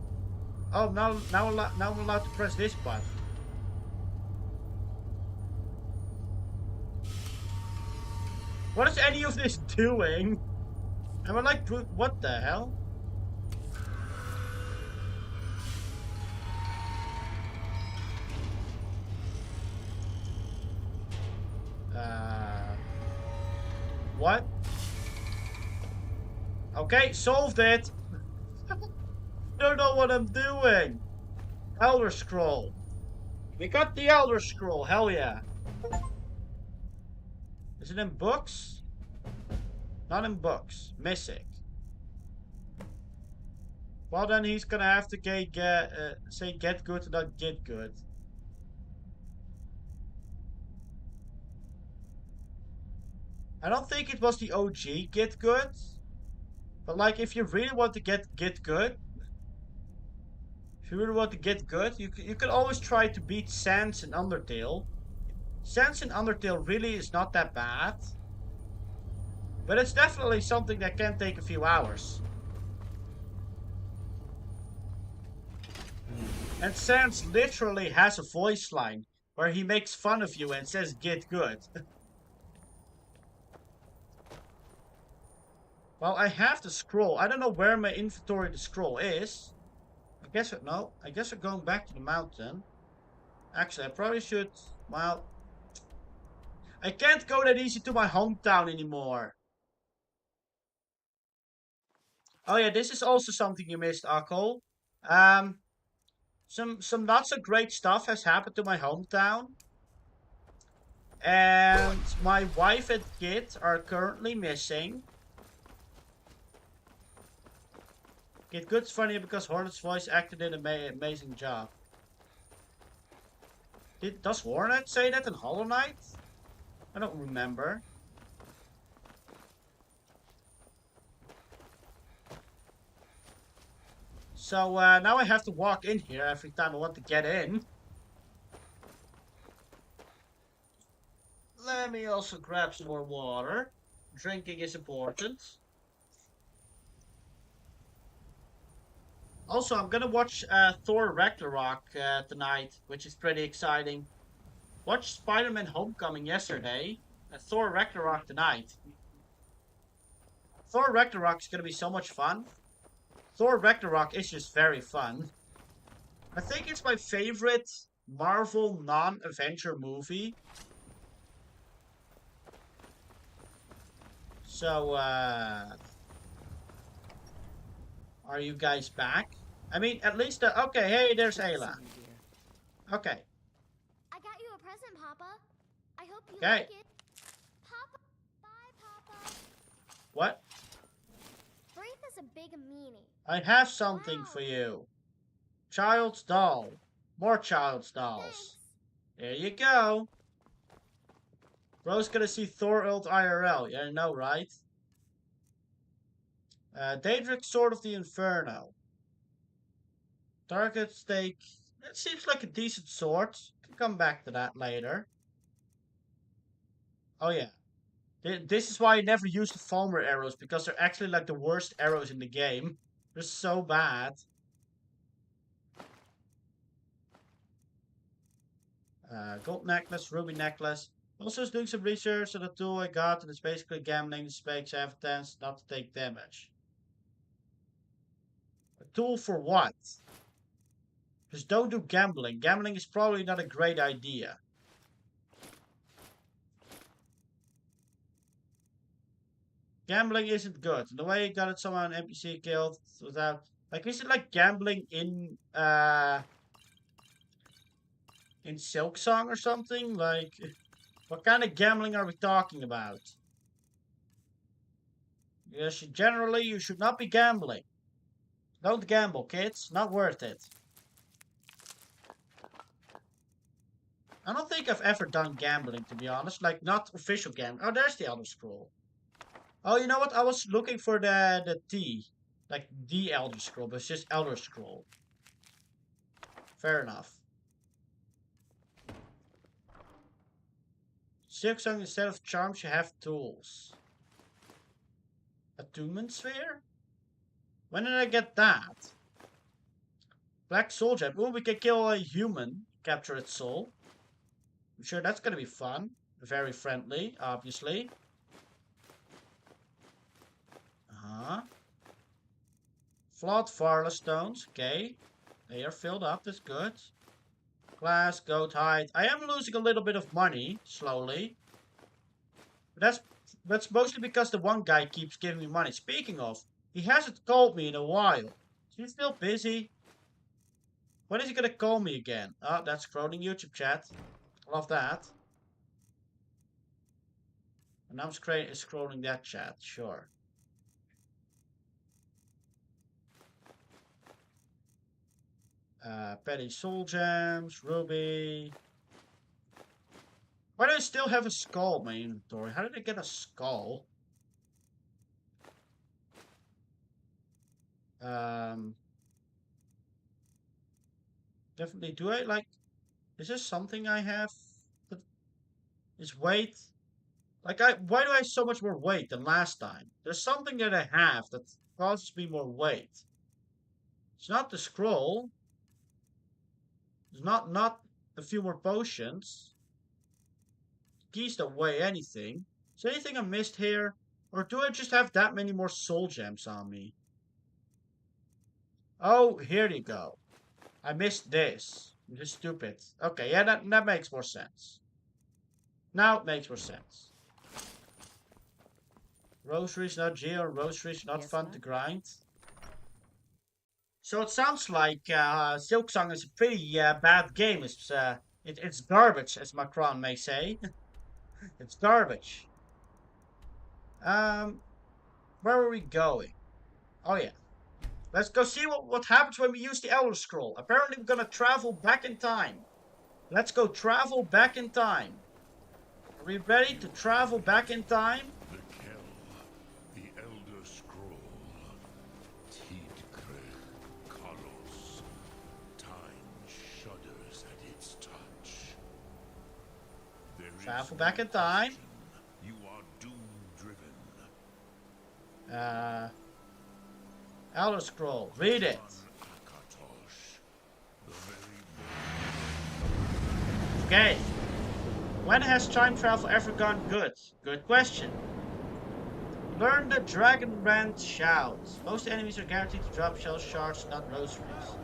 Oh, now I'm allowed to press this button. What is any of this doing? Am I like, what the hell? What? Okay, solved it. Don't know what I'm doing. Elder Scroll. We got the Elder Scroll, hell yeah. Is it in books? Not in books. Missing. Well then he's gonna have to say get good and not get good. I don't think it was the OG get good. But like if you really want to get good. If you really want to get good, you can always try to beat Sans in Undertale. Sans in Undertale really is not that bad. But it's definitely something that can take a few hours. And Sans literally has a voice line where he makes fun of you and says get good. Well, I have the scroll. I don't know where my inventory the scroll is. I guess no. I guess we're going back to the mountain. Actually, I probably should. Well, I can't go that easy to my hometown anymore. Oh yeah, this is also something you missed, Akko. Some not so great stuff has happened to my hometown. And my wife and kids are currently missing. It Good's funny because Hornet's voice actor did an amazing job. Does Hornet say that in Hollow Knight? I don't remember. So now I have to walk in here every time I want to get in. Let me also grab some more water. Drinking is important. Also, I'm gonna watch Thor Ragnarok tonight, which is pretty exciting. Watched Spider-Man Homecoming yesterday. Thor Ragnarok tonight. Thor Ragnarok is gonna be so much fun. Thor Ragnarok is just very fun. I think it's my favorite Marvel non-Avenger movie. So, are you guys back? I mean, at least, okay, hey, there's Ayla. Okay. I got you a present, Papa. I hope you like it. Papa, bye, Papa. What? Wraith is a big meanie. I have something for you. Child's doll. More child's dolls. Thanks. There you go. Bro's gonna see Thor ult IRL. Yeah, I know, right? Daedric Sword of the Inferno. Target stake. That seems like a decent sword. Can come back to that later. Oh yeah. This is why I never use the Falmer arrows, because they're actually like the worst arrows in the game. They're so bad. Gold necklace, ruby necklace. Also doing some research on the tool I got, and it's basically gambling. The spikes have a chance not to take damage. A tool for what? Just don't do gambling. Gambling is probably not a great idea. Gambling isn't good. The way you got it, someone NPC killed without, like, is it like gambling in Silk Song or something? Like, what kind of gambling are we talking about? Yes, generally you should not be gambling. Don't gamble, kids. Not worth it. I don't think I've ever done gambling, to be honest. Like, not official gambling. Oh, there's the Elder Scroll. Oh, you know what? I was looking for the T. Like, the Elder Scroll, but it's just Elder Scroll. Fair enough. Silk Song, instead of charms, you have tools. Attunement Sphere? When did I get that? Black Soul Gem. Oh, we can kill a human. Capture its soul. I'm sure that's gonna be fun. Very friendly, obviously. Flawed Varla stones. Okay. They are filled up. That's good. Glass, goat hide. I am losing a little bit of money, slowly. But that's mostly because the one guy keeps giving me money. Speaking of, he hasn't called me in a while. Is he still busy? When is he gonna call me again? Oh, that's scrolling YouTube chat. Love that. And I'm scrolling that chat, sure. Petty Soul Gems, Ruby. Why do I still have a skull in my inventory? How did I get a skull? Definitely, do I like... Is this something I have? That is weight? Like, why do I have so much more weight than last time? There's something that I have that causes me more weight. It's not the scroll. It's not a few more potions. Keys don't weigh anything. Is there anything I missed here? Or do I just have that many more soul gems on me? Oh, here you go. I missed this. I'm just stupid. Okay, yeah, that makes more sense. Now it makes more sense. Rosaries not Geo, rosaries not fun to grind. So it sounds like Silksong is a pretty bad game. It's garbage, as Macron may say. It's garbage. Where are we going? Oh yeah. Let's go see what happens when we use the Elder Scroll. Apparently we're gonna travel back in time. Let's go travel back in time. Are we ready to travel back in time? The Kell, the Elder Scroll. Tidkre, Kalos. Time shudders at its touch. Travel back in time. You are doom-driven. Elder Scroll. Read it. Okay. When has time travel ever gone good? Good question. Learn the Dragon Rant Shout. Most enemies are guaranteed to drop shell shards, not rosaries.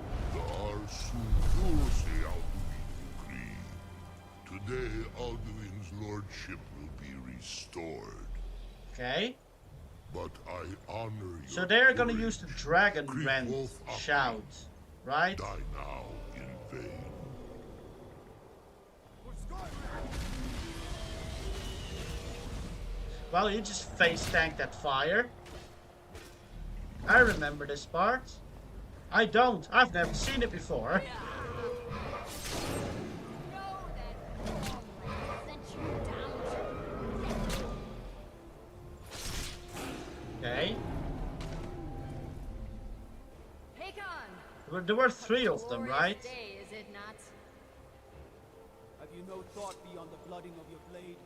Today, Alduin's lordship will be restored. Okay. But I honor you. So they're gonna use the Dragon Rant Shout, right? Die now in vain. Well, you just face tanked that fire. I remember this part. I don't. I've never seen it before. Okay. There were 3 of them, right? Have you no thought beyond the blooding of your blade?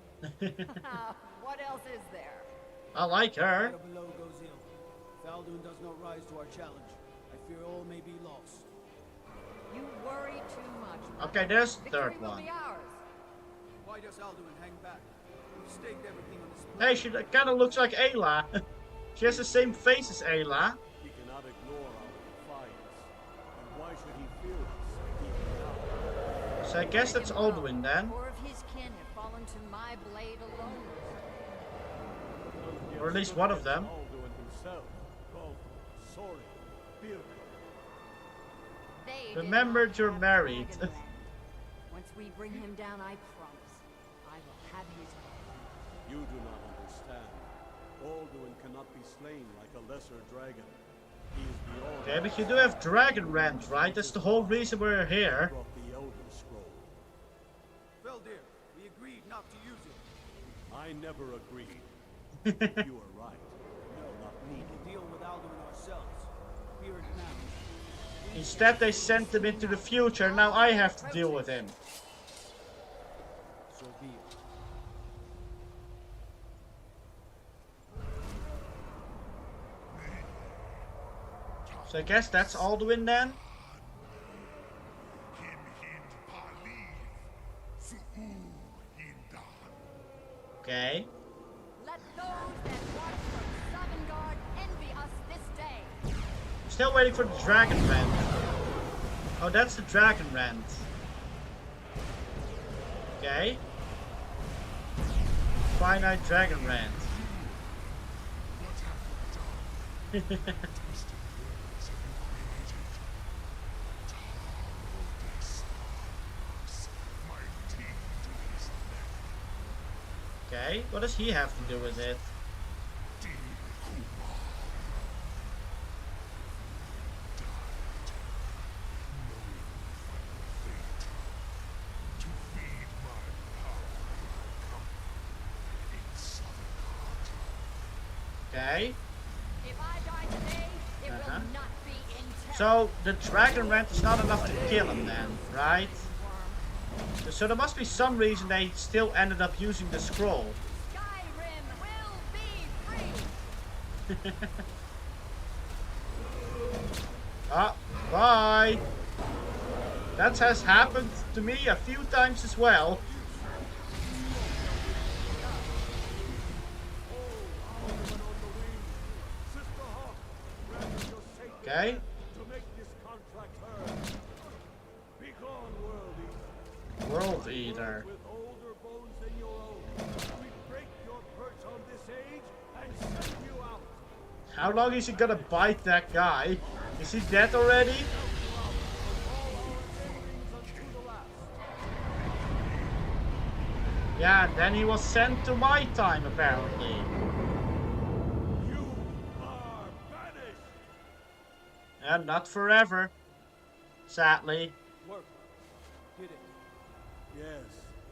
What else is there? I like her. Below goes ill. Faldoon does not rise to our challenge. I fear all may be lost. You worry too much. Okay, there's the third one. Why does Alduin hang back? We've staked everything on this. Hey, she kind of looks like Ayla. She has the same face as Ayla. He cannot ignore our defiance. And why should he fear us? So I guess that's Alduin then. Four of his kin have fallen to my blade alone. Or at least one of them. Alduin himself, called Sorin, Remember you're married. Once we bring him down, I promise, I will have his head. You do not understand. Alduin cannot be slain like a lesser dragon. He is beyond. Okay, but you do have Dragon Rant, right? That's the whole reason we're here. Brought the Elder Scroll. Veldir, we agreed not to use it. I never agreed. You are right. We will not need to deal with Alduin ourselves. Fear it now. Instead, they sent him into the future. Now I have to deal with him. So be it. So I guess that's Alduin then? Okay. Let those that watch from Sovngarde envy us this day. Still waiting for the Dragon Rant. Oh, that's the Dragon Rant. Okay. Finite Dragon Rant. Okay, what does he have to do with it? Okay. If I die today, it will not be in terror. So the Dragon Rant is not enough to kill him then, right? So there must be some reason they still ended up using the scroll. Skyrim will be free. Ah, bye. That has happened to me a few times as well. Okay. To make this contract hers. Be gone, World Eater. World Eater. With older bones than your own, we break your perch on this age and send you out. How long is he gonna bite that guy? Is he dead already? Yeah, and then he was sent to my time apparently. You are banished. And not forever. Sadly. Work. Did it. Yes.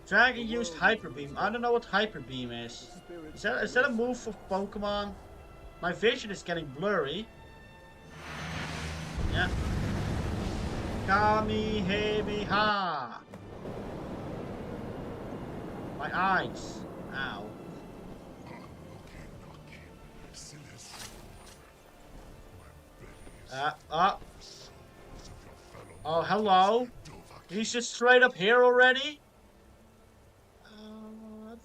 Dragon used Hyper Beam. I don't know what Hyper Beam is. Is that a move for Pokemon? My vision is getting blurry. Yeah. Kamehameha. My eyes. Ow. Oh, hello. He's just straight up here already?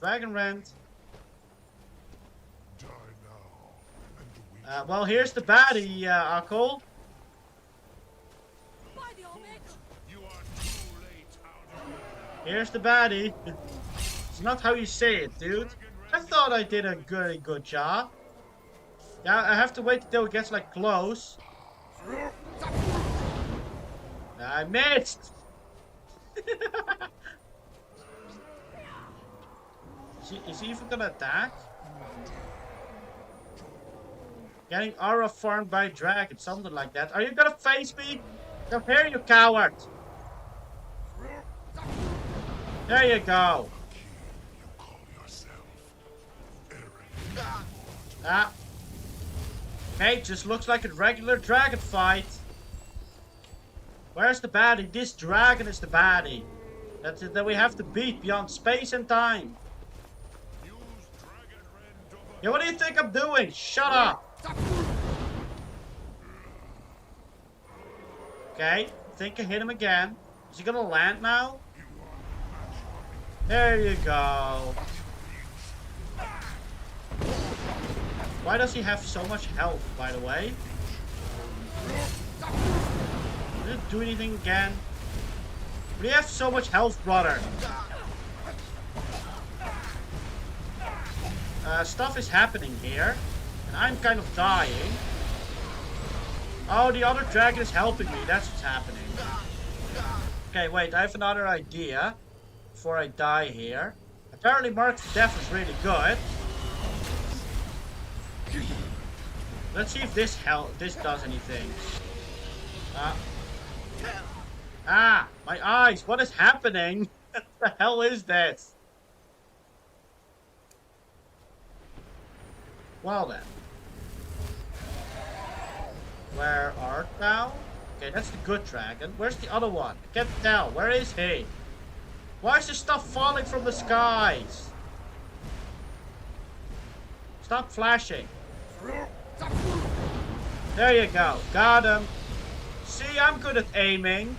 Dragon Rant. Well, here's the baddie, Akul. Here's the baddie. It's not how you say it, dude. I thought I did a good job. Yeah, I have to wait until it gets like close. I missed. Is he even gonna attack? Getting aura farmed by a dragon, something like that. Are you gonna face me? Come here, you coward! There you go. Ah. Okay, just looks like a regular dragon fight. Where's the baddie? This dragon is the baddie. That we have to beat beyond space and time. Yeah, what do you think I'm doing? Shut up! Okay, I think I hit him again. Is he gonna land now? There you go. Why does he have so much health, by the way? Did it do anything again? Why do you have so much health, brother? Stuff is happening here. And I'm kind of dying. Oh, the other dragon is helping me. That's what's happening. Okay, wait. I have another idea. Before I die here. Apparently Mark of Death is really good. Let's see if this does anything. My eyes. What is happening? What the hell is this? Well then. Where art thou? Okay, that's the good dragon. Where's the other one? I can't tell. Where is he? Why is this stuff falling from the skies? Stop flashing. There you go. Got him. See, I'm good at aiming.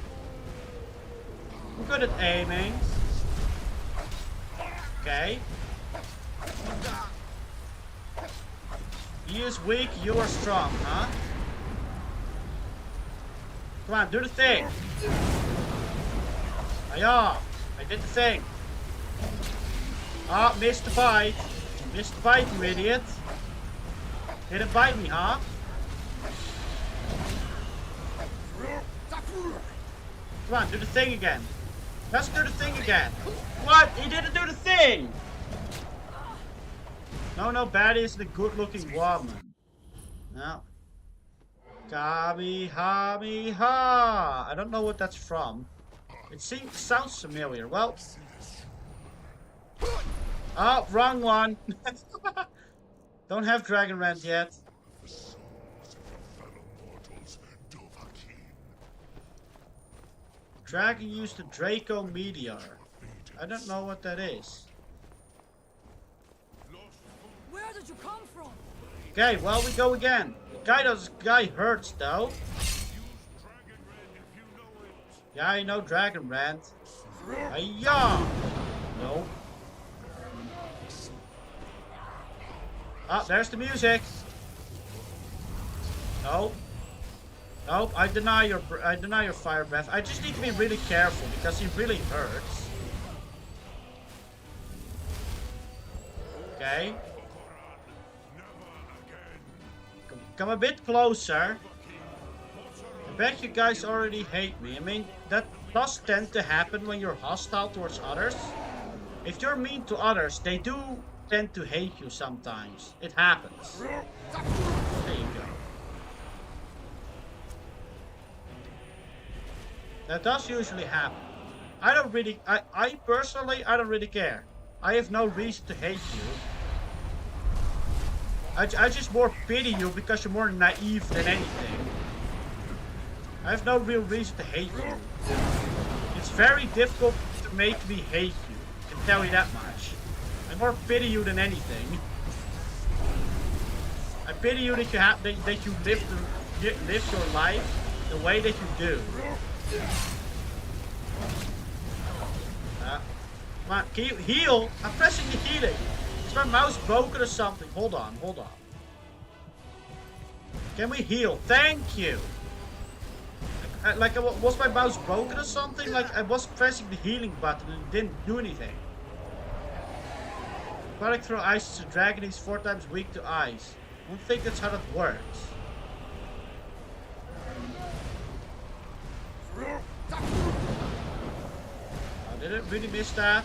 I'm good at aiming. Okay. He is weak, you are strong, huh? Come on, do the thing. Hiya! I did the thing. Ah, missed the bite. Missed the bite, you idiot. Didn't bite me, huh? Come on, do the thing again. Let's do the thing again. What? He didn't do the thing! No, baddie is the good-looking woman. No. Kamehameha! I don't know what that's from. It sounds familiar. Well. Oh, wrong one. Don't have Dragon Rant yet. Dragon used the Draco Meteor. I don't know what that is. Where did you come from? Okay, well, we go again. The guy hurts though. Yeah, I know Dragon Rant. Hiya! No. Ah, there's the music. No. Nope, I deny your fire breath. I just need to be really careful because he really hurts. Okay. Come a bit closer. I bet you guys already hate me. I mean, that does tend to happen when you're hostile towards others. If you're mean to others, they do tend to hate you sometimes. It happens. There you go. That does usually happen. I personally, I don't really care. I have no reason to hate you. I just more pity you because you're more naive than anything. I have no real reason to hate you. It's very difficult to make me hate you. I can tell you that much. I more pity you than anything. I pity you that you live your life the way that you do. Come on, can you heal? I'm pressing the healing. Is my mouse broken or something? Hold on. Can we heal? Thank you. Was my mouse broken or something? Like, I was pressing the healing button and it didn't do anything. Product throw ice is a dragon. He's 4 times weak to ice. I don't think that's how that works. Oh, did I really miss that?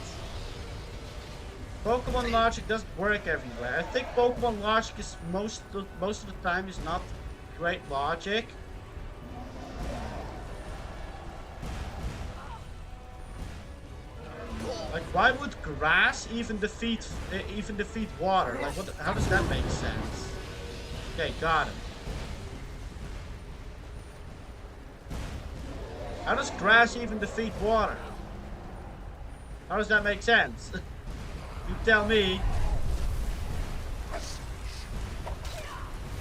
Pokemon logic doesn't work everywhere. I think Pokemon logic is most of the time is not great logic. Like, why would grass even defeat water? Like, what? How does that make sense? Okay, got him. How does grass even defeat water? How does that make sense? You tell me. I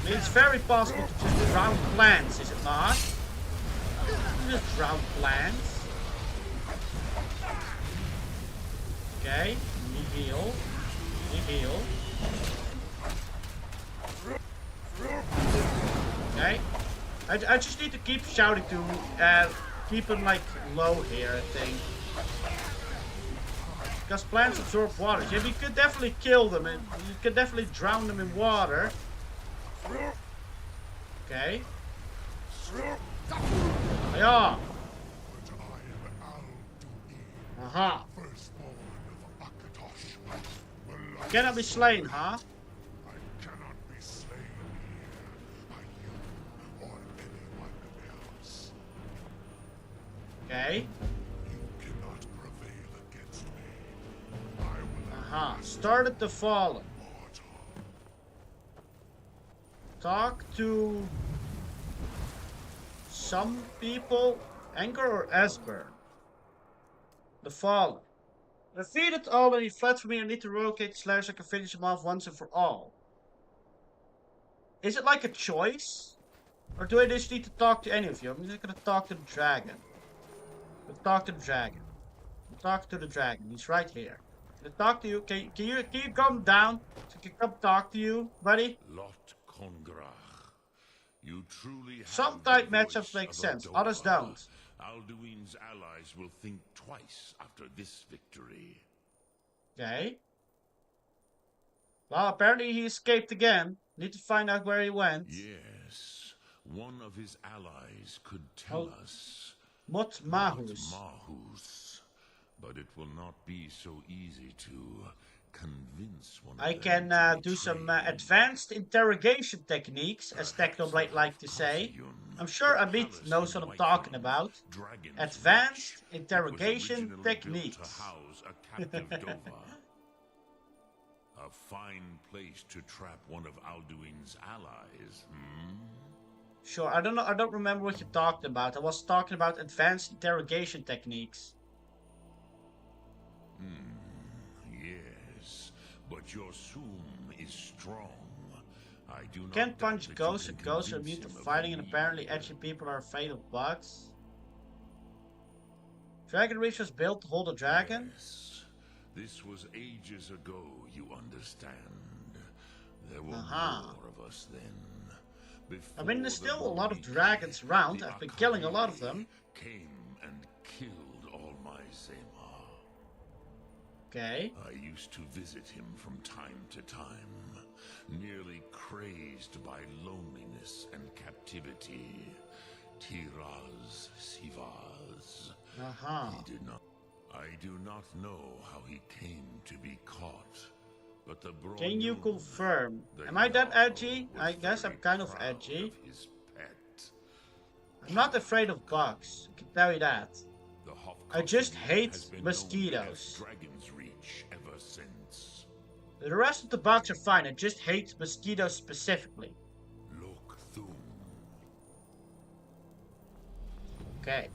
mean, it's very possible to just drown plants, is it not? You just drown plants. Okay, you heal. Okay. I just need to keep shouting to keep him like low here, I think. Because plants absorb water. Yeah, we could definitely kill them and you could definitely drown them in water. Okay. Yeah. Aha. Cannot be slain, huh? Okay. Aha. Started the fallen. Talk to some people. Anchor or Esbern? The fallen. Defeated all and he fled from me. I need to relocate Slayer so I can finish him off once and for all. Is it like a choice? Or do I just need to talk to any of you? I'm just gonna talk to the dragon. Talk to the dragon. Talk to the dragon. He's right here. Can I talk to you? Can you come down so I can come talk to you, buddy? Lot Kongrach. You truly have some type matchups make sense, others don't. Alduin's allies will think twice after this victory. Okay. Well, apparently he escaped again. Need to find out where he went. Yes. One of his allies could tell us. Mot Mahus. But it will not be so easy to convince one I of them. can do some advanced interrogation techniques, as Technoblade like to say. I'm sure Amit knows what I'm talking about. Advanced interrogation techniques. A fine place to trap one of Alduin's allies, Sure, I don't remember what you talked about. I was talking about advanced interrogation techniques. Yes, but your Sum is strong. I do not Can't punch doubt ghosts, that and you ghosts are convince immune to him of fighting, and the apparently edgy people are afraid of bugs. Dragon Reach was built to hold a dragon? Yes. This was ages ago, you understand. There were more of us then. I mean, there's still a lot of dragons around. I've been killing a lot of them. Came and killed all my Zema. Okay. I used to visit him from time to time, nearly crazed by loneliness and captivity. Tiraz Sivaz. He did not. I do not know how he came to be caught, but the Can you confirm? Am I that edgy? I guess I'm kind of edgy. I'm not afraid of bugs, I can tell you that. I just hate mosquitoes. Dragon's Reach ever since. The rest of the bugs are fine, I just hate mosquitoes specifically. Look through. Okay.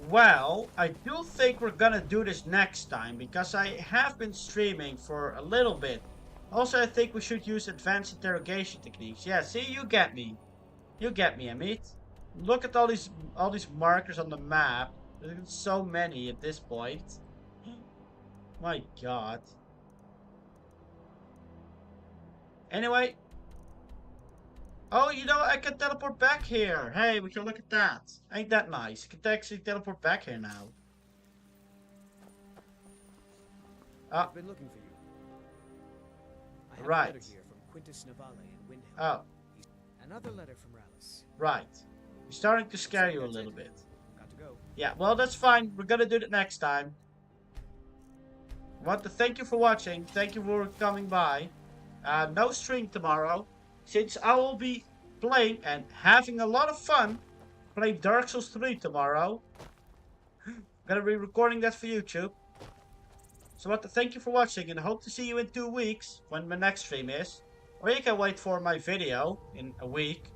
Well, I do think we're gonna do this next time, because I have been streaming for a little bit. Also, I think we should use advanced interrogation techniques. Yeah, see, you get me. You get me, Amit. Look at all these markers on the map. There's so many at this point. My god. Anyway. Oh, you know, I can teleport back here. Hey, we can look at that. Ain't that nice? I can actually teleport back here now. I've been looking for you. I have a letter here from Quintus Navale in Windhelm. Oh. Another letter from Rallis. Right. He's starting to scare you a little bit. Got to go. Yeah, well, that's fine. We're gonna do it next time. I want to thank you for watching. Thank you for coming by. No stream tomorrow, since I will be playing and having a lot of fun playing Dark Souls 3 tomorrow. I'm gonna be recording that for YouTube. So I want to thank you for watching, and I hope to see you in 2 weeks when my next stream is. Or you can wait for my video in a week.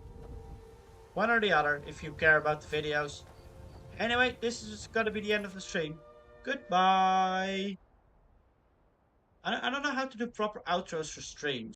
One or the other, if you care about the videos. Anyway, this is gonna be the end of the stream. Goodbye. I don't know how to do proper outros for streams.